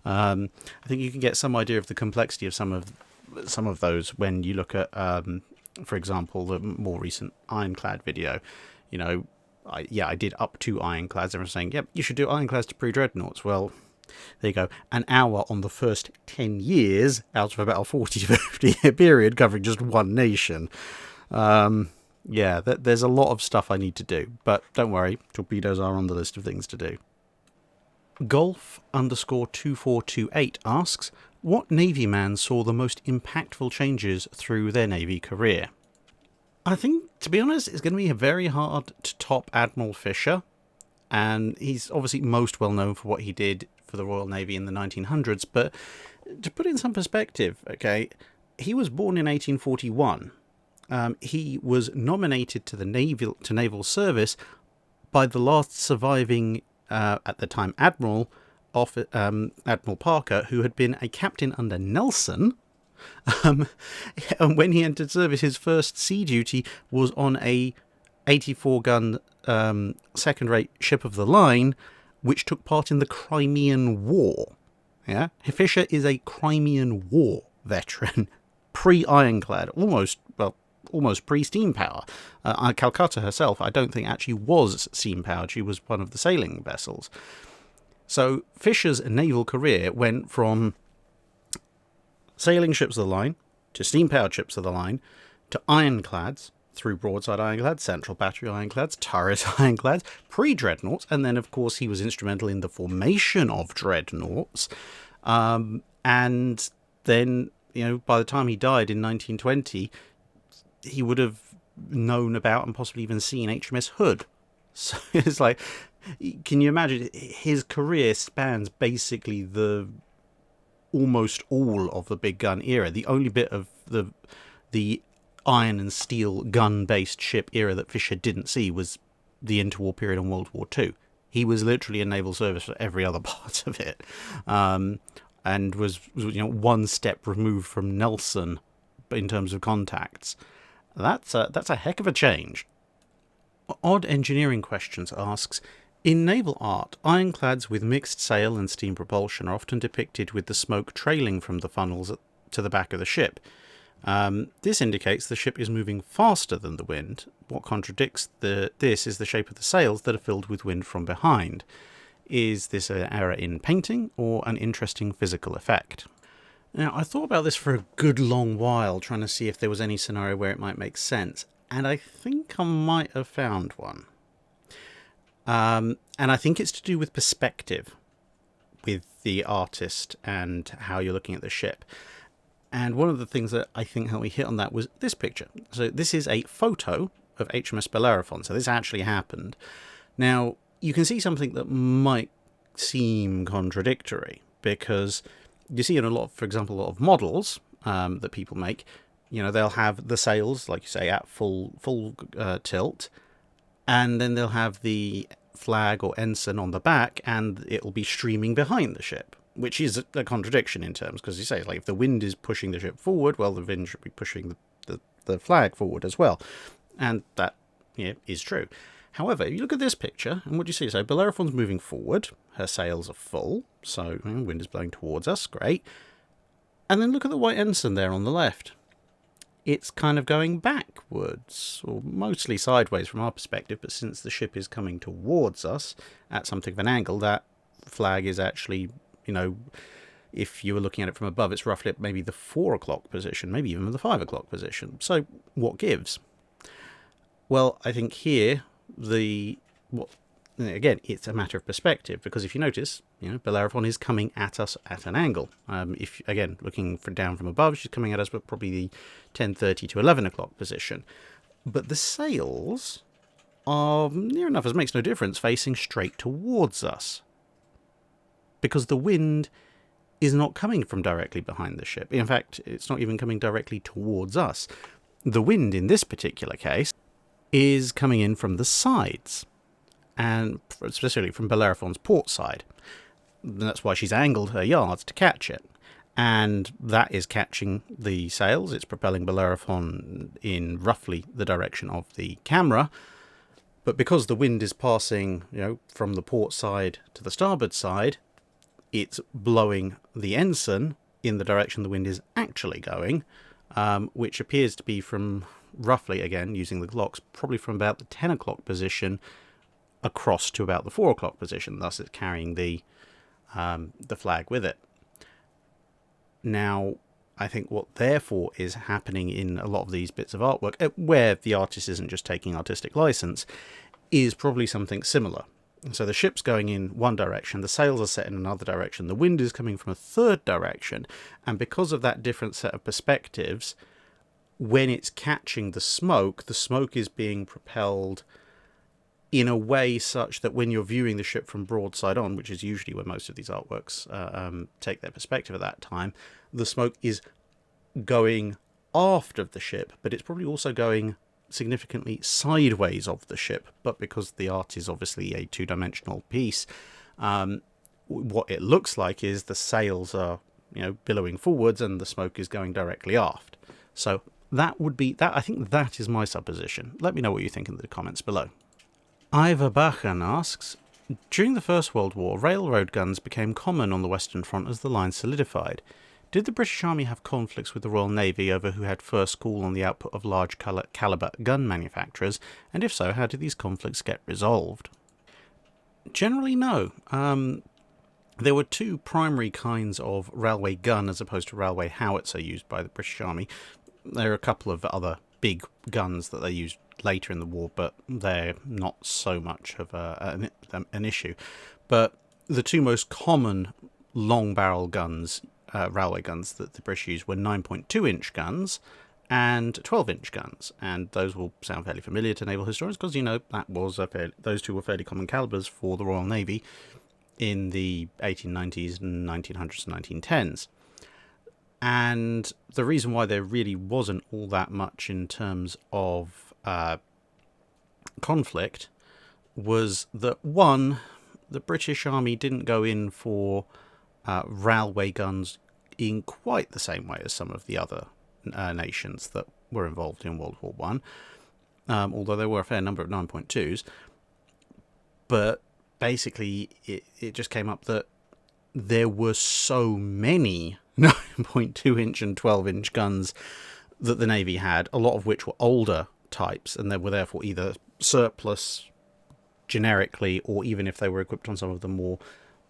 I think you can get some idea of the complexity of some of those when you look at, for example, the more recent Ironclad video. I did up to Ironclads. Everyone's saying, yep, you should do Ironclads to pre-dreadnoughts. Well, there you go. An hour on the first 10 years out of about a 40 to 50 year period covering just one nation. There's a lot of stuff I need to do. But don't worry, torpedoes are on the list of things to do. Golf_2428 asks, what Navy man saw the most impactful changes through their Navy career? I think, to be honest, it's going to be very hard to top Admiral Fisher. And he's obviously most well known for what he did for the Royal Navy in the 1900s, but to put it in some perspective, okay, he was born in 1841. He was nominated to the naval service by the last surviving, at the time, Admiral Parker, who had been a captain under Nelson. And when he entered service, his first sea duty was on a 84-gun second-rate ship of the line, which took part in the Crimean War. Yeah, Fisher is a Crimean War veteran, pre-ironclad, almost pre-steam power. Calcutta herself, I don't think, actually was steam-powered. She was one of the sailing vessels. So Fisher's naval career went from sailing ships of the line to steam-powered ships of the line to ironclads, through broadside ironclads, central battery ironclads, turret ironclads, pre-dreadnoughts, and then, of course, he was instrumental in the formation of dreadnoughts. And then, by the time he died in 1920, he would have known about and possibly even seen HMS Hood. So it's like, can you imagine? His career spans basically almost all of the big gun era. The only bit of the iron and steel gun-based ship era that Fisher didn't see was the interwar period and World War II. He was literally in naval service for every other part of it, and was one step removed from Nelson in terms of contacts. That's a heck of a change. Odd Engineering Questions asks, in naval art, ironclads with mixed sail and steam propulsion are often depicted with the smoke trailing from the funnels to the back of the ship. This indicates the ship is moving faster than the wind. What contradicts this is the shape of the sails that are filled with wind from behind. Is this an error in painting or an interesting physical effect? Now, I thought about this for a good long while, trying to see if there was any scenario where it might make sense, and I think I might have found one. And I think it's to do with perspective with the artist and how you're looking at the ship. And one of the things that I think helped me hit on that was this picture. So this is a photo of HMS Bellerophon. So this actually happened. Now, you can see something that might seem contradictory, because you see in for example, a lot of models that people make, they'll have the sails, like you say, at full tilt, and then they'll have the flag or ensign on the back, and it'll be streaming behind the ship, which is a contradiction in terms, because you say, like, if the wind is pushing the ship forward, well, the wind should be pushing the flag forward as well. And that is true. However, if you look at this picture, and what do you see? So Bellerophon's moving forward, her sails are full, so wind is blowing towards us, great. And then look at the white ensign there on the left. It's kind of going backwards, or mostly sideways from our perspective, but since the ship is coming towards us at something of an angle, that flag is actually, if you were looking at it from above, it's roughly at maybe the 4 o'clock position, maybe even the 5 o'clock position. So what gives? Well, I think here, again, it's a matter of perspective, because if you notice, Bellerophon is coming at us at an angle. If, again, looking down from above, she's coming at us with probably the 10:30 to 11 o'clock position. But the sails are near enough, as makes no difference, facing straight towards us, because the wind is not coming from directly behind the ship. In fact, it's not even coming directly towards us. The wind, in this particular case, is coming in from the sides, and specifically from Bellerophon's port side. And that's why she's angled her yards to catch it. And that is catching the sails. It's propelling Bellerophon in roughly the direction of the camera. But because the wind is passing, from the port side to the starboard side, it's blowing the ensign in the direction the wind is actually going, which appears to be from roughly, again, using the clocks, probably from about the 10 o'clock position across to about the 4 o'clock position. Thus, it's carrying the flag with it. Now, I think what therefore is happening in a lot of these bits of artwork, where the artist isn't just taking artistic license, is probably something similar. So the ship's going in one direction, the sails are set in another direction, the wind is coming from a third direction, and because of that different set of perspectives, when it's catching the smoke is being propelled in a way such that when you're viewing the ship from broadside on, which is usually where most of these artworks take their perspective at that time, the smoke is going aft of the ship, but it's probably also going significantly sideways of the ship. But because the art is obviously a two-dimensional piece, what it looks like is the sails are, billowing forwards and the smoke is going directly aft. So that would be that. I think that is my supposition. Let me know what you think in the comments below. Ivor Bachen asks, during the First World War, railroad guns became common on the Western Front as the line solidified. Did the British Army have conflicts with the Royal Navy over who had first call on the output of large caliber gun manufacturers, and if so, how did these conflicts get resolved? Generally, no. There were two primary kinds of railway gun as opposed to railway howitzer used by the British Army. There are a couple of other big guns that they used later in the war, but they're not so much of an issue. But the two most common long barrel guns, railway guns that the British used, were 9.2-inch guns and 12-inch guns, and those will sound fairly familiar to naval historians because that was those two were fairly common calibers for the Royal Navy in the 1890s and 1900s and 1910s. And the reason why there really wasn't all that much in terms of conflict was that, one, the British Army didn't go in for railway guns in quite the same way as some of the other nations that were involved in World War One, although there were a fair number of 9.2s. But basically, it just came up that there were so many 9.2-inch and 12-inch guns that the Navy had, a lot of which were older types, and they were therefore either surplus generically, or even if they were equipped on some of the more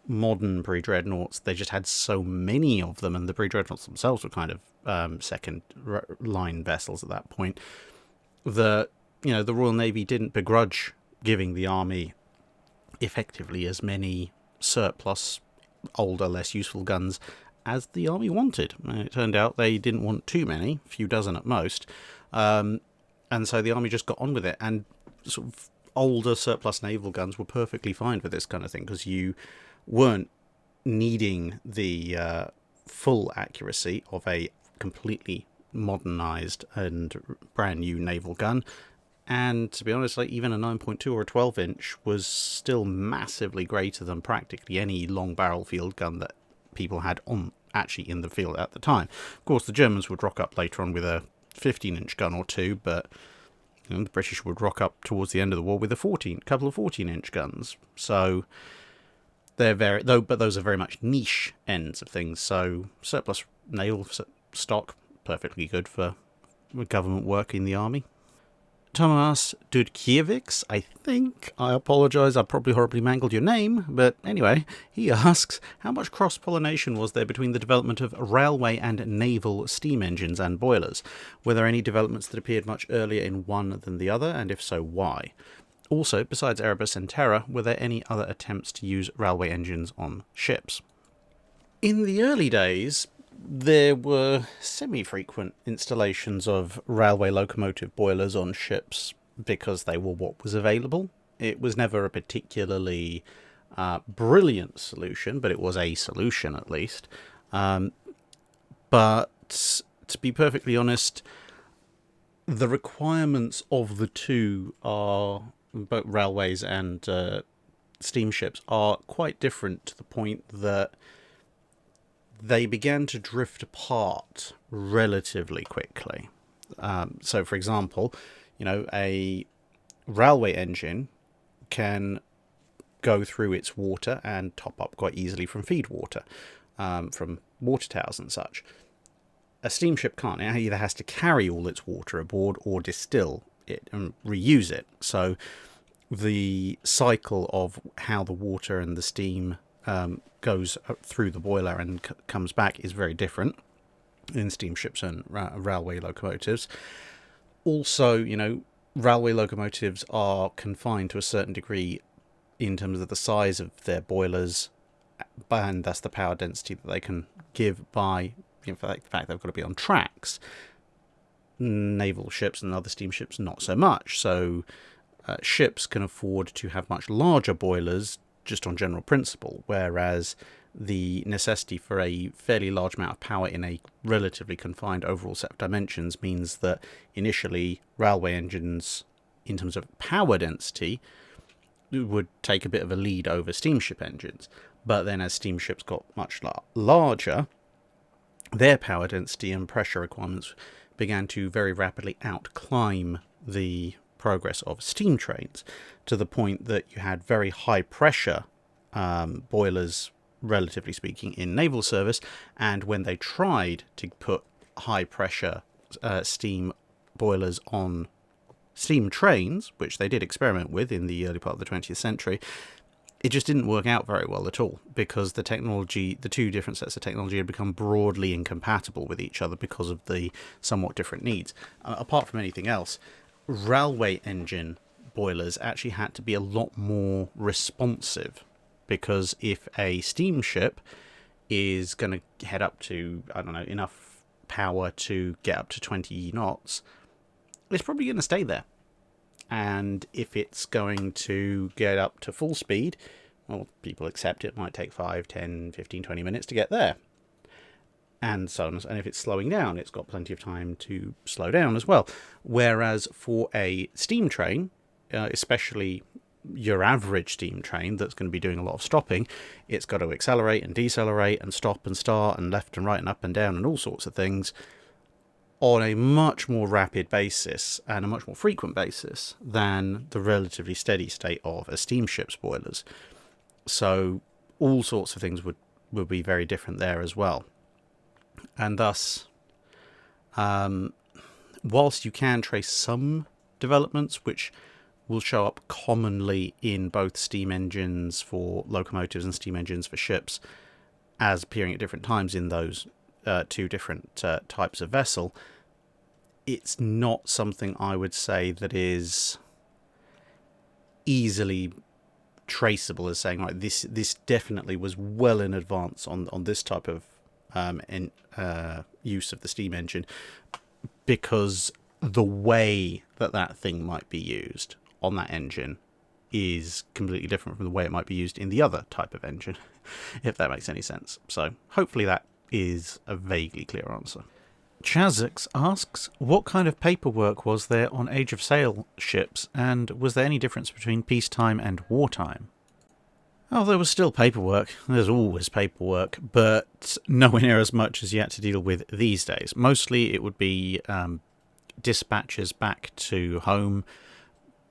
modern pre-dreadnoughts, they just had so many of them, and the pre-dreadnoughts themselves were kind of second line vessels at that point, that the Royal Navy didn't begrudge giving the army effectively as many surplus older, less useful guns as the army wanted. And it turned out they didn't want too many, a few dozen at most, and so the army just got on with it. And sort of older surplus naval guns were perfectly fine for this kind of thing, because you weren't needing the full accuracy of a completely modernized and brand new naval gun. And to be honest, even a 9.2 or a 12-inch was still massively greater than practically any long barrel field gun that people had actually in the field at the time. Of course, the Germans would rock up later on with a 15-inch gun or two, but the British would rock up towards the end of the war with a couple of 14-inch guns. So they're but those are very much niche ends of things. So surplus naval stock, perfectly good for government work in the army. Tomas Dudkiewicz, I think. I apologise, I probably horribly mangled your name, but anyway, he asks, how much cross-pollination was there between the development of railway and naval steam engines and boilers? Were there any developments that appeared much earlier in one than the other, and if so, why? Also, besides Erebus and Terror, were there any other attempts to use railway engines on ships? In the early days, there were semi-frequent installations of railway locomotive boilers on ships because they were what was available. It was never a particularly brilliant solution, but it was a solution at least. But to be perfectly honest, the requirements of the two are, both railways and steamships, are quite different, to the point that they began to drift apart relatively quickly. So, for example, a railway engine can go through its water and top up quite easily from feed water, from water towers and such. A steamship can't. It either has to carry all its water aboard or distill it and reuse it. So the cycle of how the water and the steam goes through the boiler and comes back is very different in steamships and railway locomotives. Also, railway locomotives are confined to a certain degree in terms of the size of their boilers, and thus the power density that they can give by the fact they've got to be on tracks. Naval ships and other steamships, not so much. So ships can afford to have much larger boilers just on general principle, whereas the necessity for a fairly large amount of power in a relatively confined overall set of dimensions means that initially railway engines, in terms of power density, would take a bit of a lead over steamship engines. But then as steamships got much larger, their power density and pressure requirements began to very rapidly outclimb the progress of steam trains, to the point that you had very high pressure boilers, relatively speaking, in naval service, and when they tried to put high pressure steam boilers on steam trains, which they did experiment with in the early part of the 20th century, it just didn't work out very well at all, because the technology, the two different sets of technology, had become broadly incompatible with each other because of the somewhat different needs. Apart from anything else, railway engine boilers actually had to be a lot more responsive, because if a steamship is going to head up to, I don't know, enough power to get up to 20 knots, it's probably going to stay there. And if it's going to get up to full speed, well, people accept it might take 5, 10, 15, 20 minutes to get there. And so on. And if it's slowing down, it's got plenty of time to slow down as well. Whereas for a steam train, especially your average steam train that's going to be doing a lot of stopping, it's got to accelerate and decelerate and stop and start and left and right and up and down and all sorts of things on a much more rapid basis and a much more frequent basis than the relatively steady state of a steamship's boilers. So all sorts of things would be very different there as well. And thus, whilst you can trace some developments which will show up commonly in both steam engines for locomotives and steam engines for ships as appearing at different times in those two different types of vessel, it's not something I would say that is easily traceable as saying, right, this definitely was well in advance on this type of use of the steam engine, because the way that thing might be used on that engine is completely different from the way it might be used in the other type of engine, if that makes any sense. So hopefully that is a vaguely clear answer. Chazix asks, what kind of paperwork was there on Age of Sail ships, and was there any difference between peacetime and wartime? Oh, there was still paperwork. There's always paperwork, but nowhere near as much as you had to deal with these days. Mostly it would be dispatches back to home,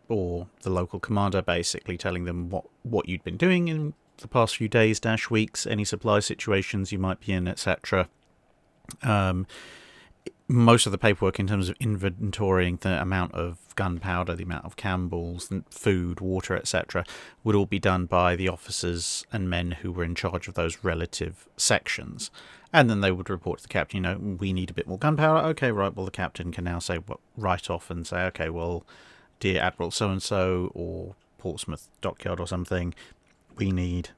or the local commander basically telling them what you'd been doing in the past few days - weeks, any supply situations you might be in, etc. Most of the paperwork in terms of inventorying the amount of gunpowder, the amount of cannonballs, food, water, etc., would all be done by the officers and men who were in charge of those relative sections. And then they would report to the captain, we need a bit more gunpowder. Okay, right, well, the captain can now say, write off and say, okay, well, dear Admiral so-and-so, or Portsmouth Dockyard or something, we need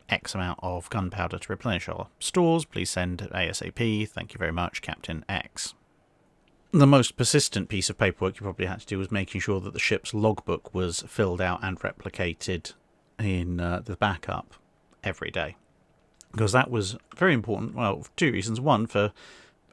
X amount of gunpowder to replenish our stores. Please send ASAP. Thank you very much, Captain X. The most persistent piece of paperwork you probably had to do was making sure that the ship's logbook was filled out and replicated in the backup every day, because that was very important. Well, for two reasons. One, for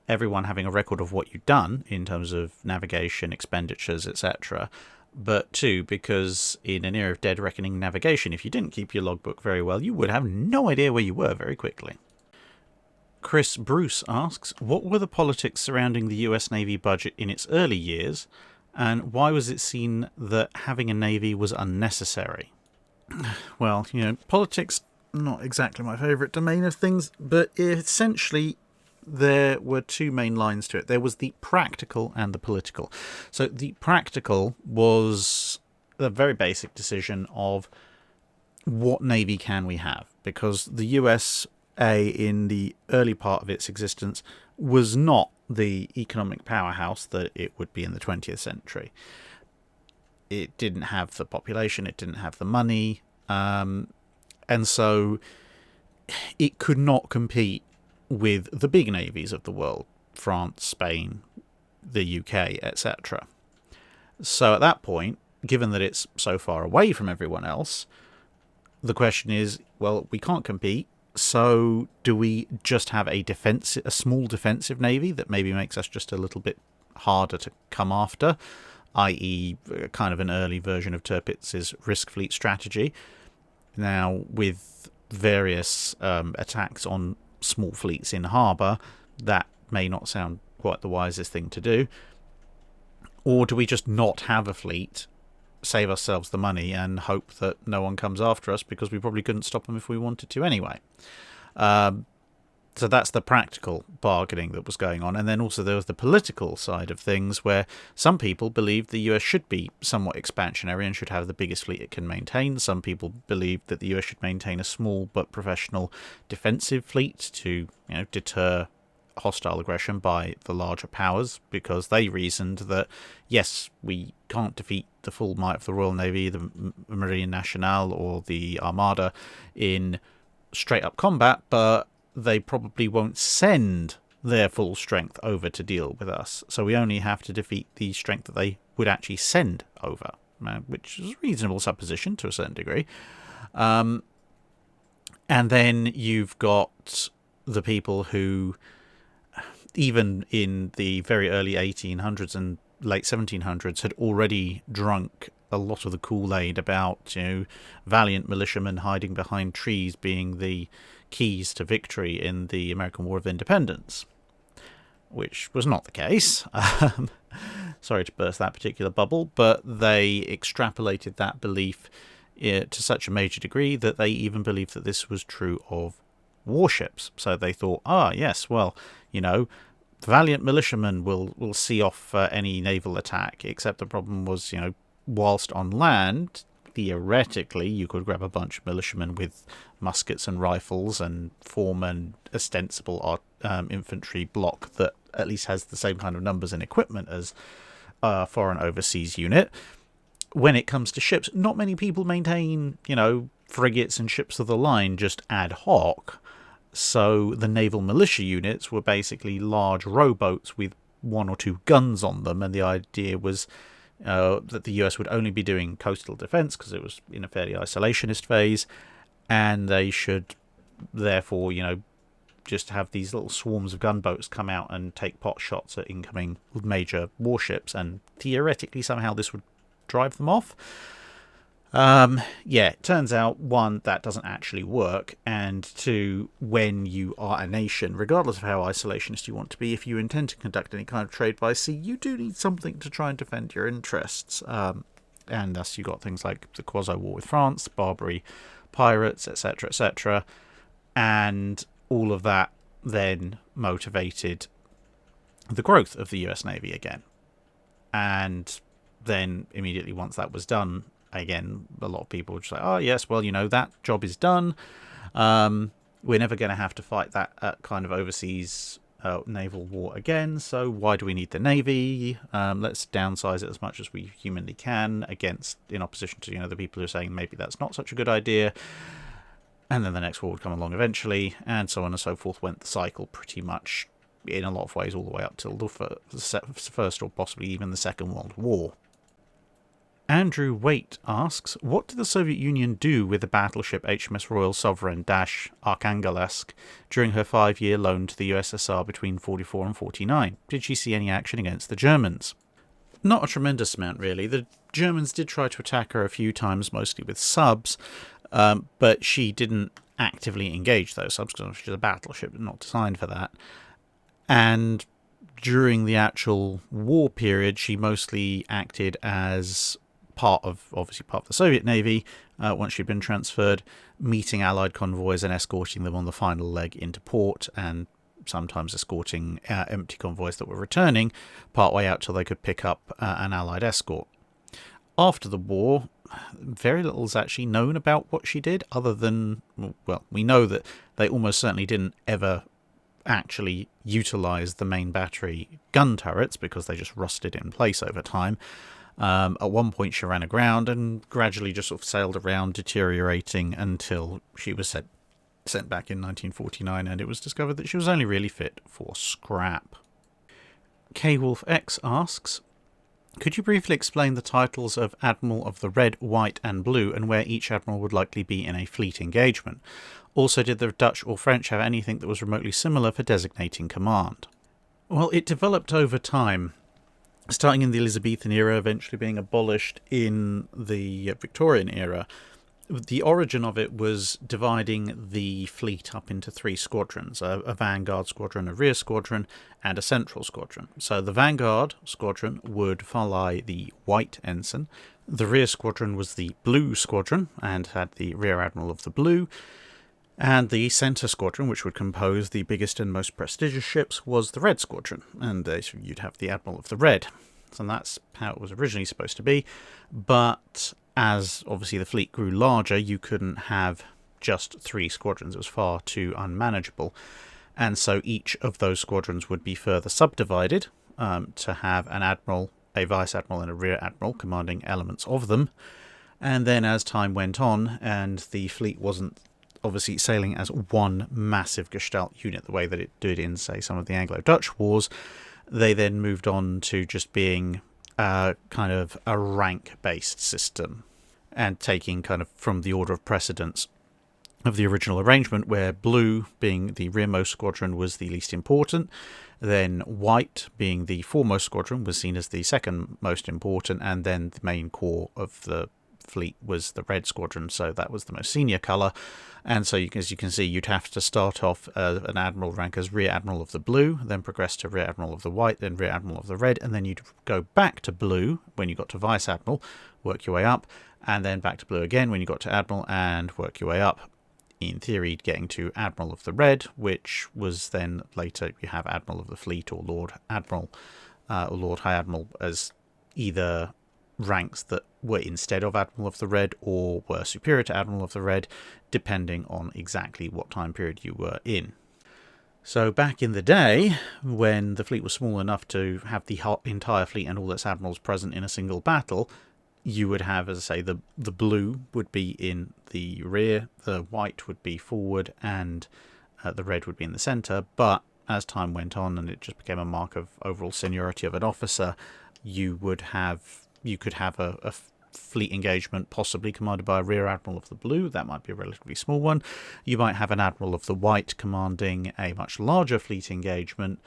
everyone having a record of what you'd done in terms of navigation, expenditures, etc. But two, because in an era of dead reckoning navigation, if you didn't keep your logbook very well, you would have no idea where you were very quickly. Chris Bruce asks, what were the politics surrounding the US Navy budget in its early years, and why was it seen that having a navy was unnecessary? Well, politics, not exactly my favourite domain of things, but essentially there were two main lines to it. There was the practical and the political. So the practical was a very basic decision of what navy can we have, because the USA in the early part of its existence was not the economic powerhouse that it would be in the 20th century. It didn't have the population, it didn't have the money, and so it could not compete with the big navies of the world, France, Spain, the UK, etc. So at that point, given that it's so far away from everyone else, the question is, well, we can't compete, so do we just have a small defensive navy that maybe makes us just a little bit harder to come after, i.e. kind of an early version of Tirpitz's risk fleet strategy? Now, with various attacks on small fleets in harbour, that may not sound quite the wisest thing to do. Or do we just not have a fleet, save ourselves the money, and hope that no one comes after us, because we probably couldn't stop them if we wanted to anyway? So that's the practical bargaining that was going on. And then also there was the political side of things, where some people believed the US should be somewhat expansionary and should have the biggest fleet it can maintain. Some people believed that the US should maintain a small but professional defensive fleet to, deter hostile aggression by the larger powers, because they reasoned that, yes, we can't defeat the full might of the Royal Navy, the Marine Nationale, or the Armada in straight-up combat, but they probably won't send their full strength over to deal with us. So we only have to defeat the strength that they would actually send over, which is a reasonable supposition to a certain degree. And then you've got the people who, even in the very early 1800s and late 1700s, had already drunk a lot of the Kool-Aid about, valiant militiamen hiding behind trees being the keys to victory in the American War of Independence, which was not the case. Sorry to burst that particular bubble, but they extrapolated that belief to such a major degree that they even believed that this was true of warships. So they thought, yes, well, valiant militiamen will see off any naval attack, except the problem was, whilst on land, theoretically, you could grab a bunch of militiamen with muskets and rifles and form an ostensible infantry block that at least has the same kind of numbers and equipment as a foreign overseas unit. When it comes to ships, not many people maintain, frigates and ships of the line just ad hoc. So the naval militia units were basically large rowboats with one or two guns on them, and the idea was that the US would only be doing coastal defence because it was in a fairly isolationist phase, and they should therefore, just have these little swarms of gunboats come out and take pot shots at incoming major warships, and theoretically somehow this would drive them off. It turns out, one, that doesn't actually work, and two, when you are a nation, regardless of how isolationist you want to be, if you intend to conduct any kind of trade by sea, you do need something to try and defend your interests. And thus you got things like the Quasi-War with France, Barbary pirates, etc., etc., and all of that then motivated the growth of the US Navy again. And then immediately once that was done, again, a lot of people would say, yes, well, that job is done. We're never going to have to fight that kind of overseas naval war again, so why do we need the Navy? Let's downsize it as much as we humanly can, in opposition to, the people who are saying maybe that's not such a good idea. And then the next war would come along eventually, and so on and so forth went the cycle pretty much, in a lot of ways, all the way up till the First or possibly even the Second World War. Andrew Waite asks, what did the Soviet Union do with the battleship HMS Royal Sovereign - Arkhangelsk during her 5-year loan to the USSR between 44 and 49? Did she see any action against the Germans? Not a tremendous amount, really. The Germans did try to attack her a few times, mostly with subs, but she didn't actively engage those subs because she's a battleship, not designed for that. And during the actual war period, she mostly acted as part of the Soviet Navy, once she'd been transferred, meeting Allied convoys and escorting them on the final leg into port, and sometimes escorting empty convoys that were returning partway out till they could pick up an Allied escort. After the war, very little is actually known about what she did, other than, well, we know that they almost certainly didn't ever actually utilise the main battery gun turrets because they just rusted in place over time. At one point she ran aground and gradually just sort of sailed around, deteriorating until she was sent back in 1949, and it was discovered that she was only really fit for scrap. K-Wolf X asks, Could you briefly explain the titles of Admiral of the Red, White and Blue, and where each admiral would likely be in a fleet engagement? Also, did the Dutch or French have anything that was remotely similar for designating command? Well, it developed over time, starting in the Elizabethan era, eventually being abolished in the Victorian era. The origin of it was dividing the fleet up into three squadrons, a vanguard squadron, a rear squadron, and a central squadron. So the vanguard squadron would fly the white ensign, the rear squadron was the blue squadron, and had the rear admiral of the blue, and the centre squadron, which would compose the biggest and most prestigious ships, was the red squadron, and so you'd have the admiral of the red. So that's how it was originally supposed to be, but as obviously the fleet grew larger, you couldn't have just three squadrons. It was far too unmanageable. And so each of those squadrons would be further subdivided to have an admiral, a vice admiral, and a rear admiral commanding elements of them. And then as time went on, and the fleet wasn't obviously sailing as one massive Gestalt unit the way that it did in, say, some of the Anglo-Dutch wars, they then moved on to just being kind of a rank-based system, and taking kind of from the order of precedence of the original arrangement, where blue, being the rearmost squadron, was the least important, then white, being the foremost squadron, was seen as the second most important, and then the main core of the fleet was the red squadron, so that was the most senior colour. And so as you can see, you'd have to start off an admiral rank as rear admiral of the blue, then progress to rear admiral of the white, then rear admiral of the red, and then you'd go back to blue when you got to vice admiral, work your way up, and then back to blue again when you got to admiral, and work your way up, in theory getting to admiral of the red, which was then later you have admiral of the fleet or lord admiral or lord high admiral as either ranks that were instead of Admiral of the Red or were superior to Admiral of the Red, depending on exactly what time period you were in. So back in the day, when the fleet was small enough to have the entire fleet and all its admirals present in a single battle, you would have, as I say, the blue would be in the rear, the white would be forward, and the red would be in the centre. But as time went on and it just became a mark of overall seniority of an officer, you could have a fleet engagement possibly commanded by a rear admiral of the blue. That might be a relatively small one. You might have an admiral of the white commanding a much larger fleet engagement,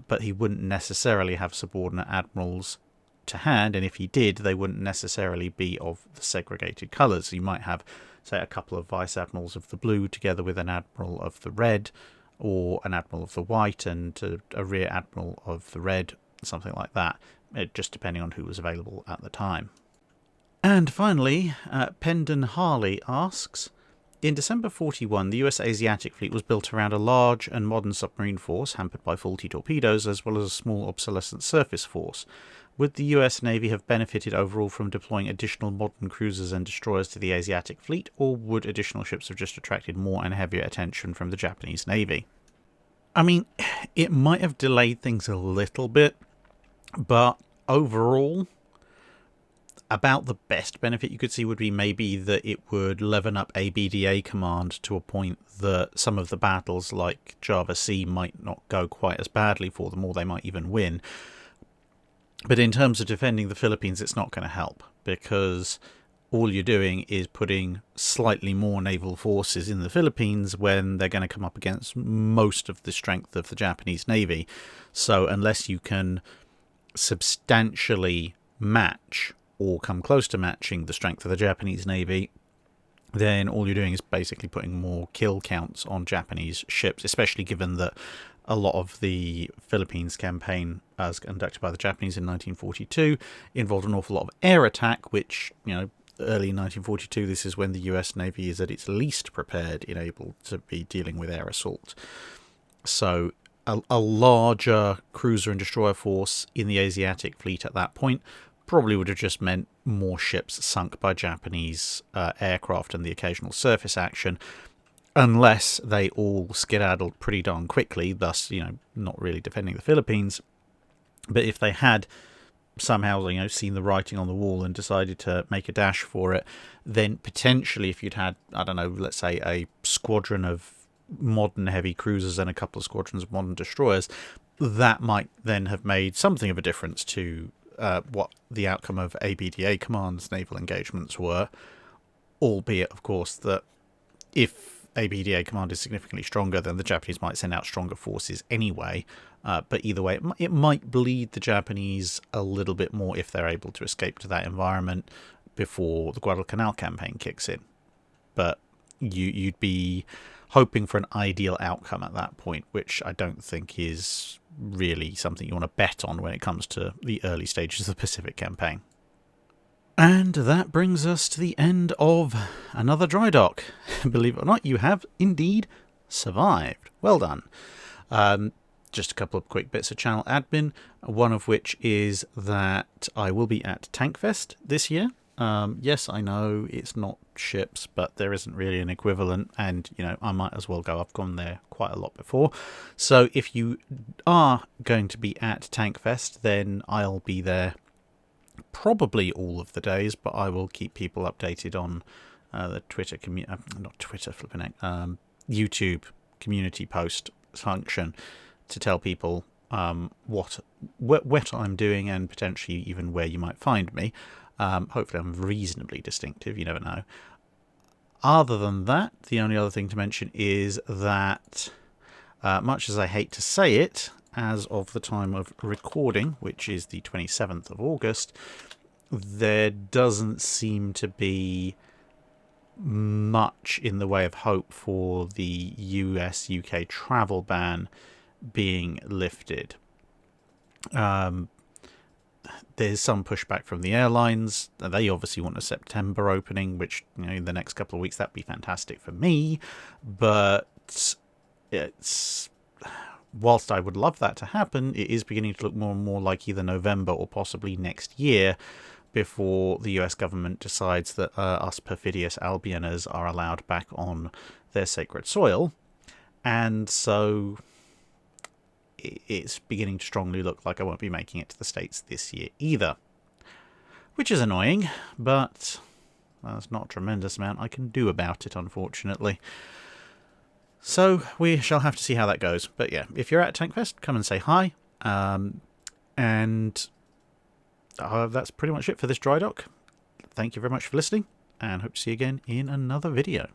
but he wouldn't necessarily have subordinate admirals to hand, and if he did, they wouldn't necessarily be of the segregated colours. You might have, say, a couple of vice admirals of the blue together with an admiral of the red, or an admiral of the white and a rear admiral of the red, something like that, just depending on who was available at the time. And finally, Pendon Harley asks, in December 41, the US Asiatic Fleet was built around a large and modern submarine force hampered by faulty torpedoes, as well as a small obsolescent surface force. Would the US Navy have benefited overall from deploying additional modern cruisers and destroyers to the Asiatic Fleet, or would additional ships have just attracted more and heavier attention from the Japanese Navy? I mean, it might have delayed things a little bit, but overall, about the best benefit you could see would be maybe that it would leaven up ABDA command to a point that some of the battles like Java Sea might not go quite as badly for them, or they might even win. But in terms of defending the Philippines, it's not going to help, because all you're doing is putting slightly more naval forces in the Philippines when they're going to come up against most of the strength of the Japanese Navy. So unless you can substantially match or come close to matching the strength of the Japanese Navy, then all you're doing is basically putting more kill counts on Japanese ships, especially given that a lot of the Philippines campaign, as conducted by the Japanese in 1942, involved an awful lot of air attack, which, early 1942, this is when the US Navy is at its least prepared and able to be dealing with air assault. So a larger cruiser and destroyer force in the Asiatic Fleet at that point probably would have just meant more ships sunk by Japanese aircraft and the occasional surface action, unless they all skedaddled pretty darn quickly, thus, not really defending the Philippines. But if they had somehow, seen the writing on the wall and decided to make a dash for it, then potentially if you'd had, let's say a squadron of modern heavy cruisers and a couple of squadrons of modern destroyers, that might then have made something of a difference to what the outcome of ABDA Command's naval engagements were, albeit, of course, that if ABDA Command is significantly stronger, then the Japanese might send out stronger forces anyway. But either way, it might bleed the Japanese a little bit more if they're able to escape to that environment before the Guadalcanal campaign kicks in. But you'd be hoping for an ideal outcome at that point, which I don't think is really something you want to bet on when it comes to the early stages of the Pacific campaign. And that brings us to the end of another dry dock. Believe it or not, you have indeed survived. Well done. Just a couple of quick bits of channel admin, one of which is that I will be at Tankfest this year. Yes, I know it's not ships, but there isn't really an equivalent, and I might as well go. I've gone there quite a lot before. So if you are going to be at Tankfest, then I'll be there probably all of the days, but I will keep people updated on the Twitter YouTube community post function to tell people what I'm doing and potentially even where you might find me. Hopefully I'm reasonably distinctive, you never know. Other than that, the only other thing to mention is that, much as I hate to say it, as of the time of recording, which is the 27th of August, there doesn't seem to be much in the way of hope for the US-UK travel ban being lifted. There's some pushback from the airlines. They obviously want a September opening, which, in the next couple of weeks, that'd be fantastic for me. But whilst I would love that to happen, it is beginning to look more and more like either November or possibly next year before the US government decides that us perfidious Albioners are allowed back on their sacred soil. And so it's beginning to strongly look like I won't be making it to the States this year either. Which is annoying, but there's not a tremendous amount I can do about it, unfortunately. So we shall have to see how that goes. But yeah, if you're at Tankfest, come and say hi. And that's pretty much it for this dry dock. Thank you very much for listening, and hope to see you again in another video.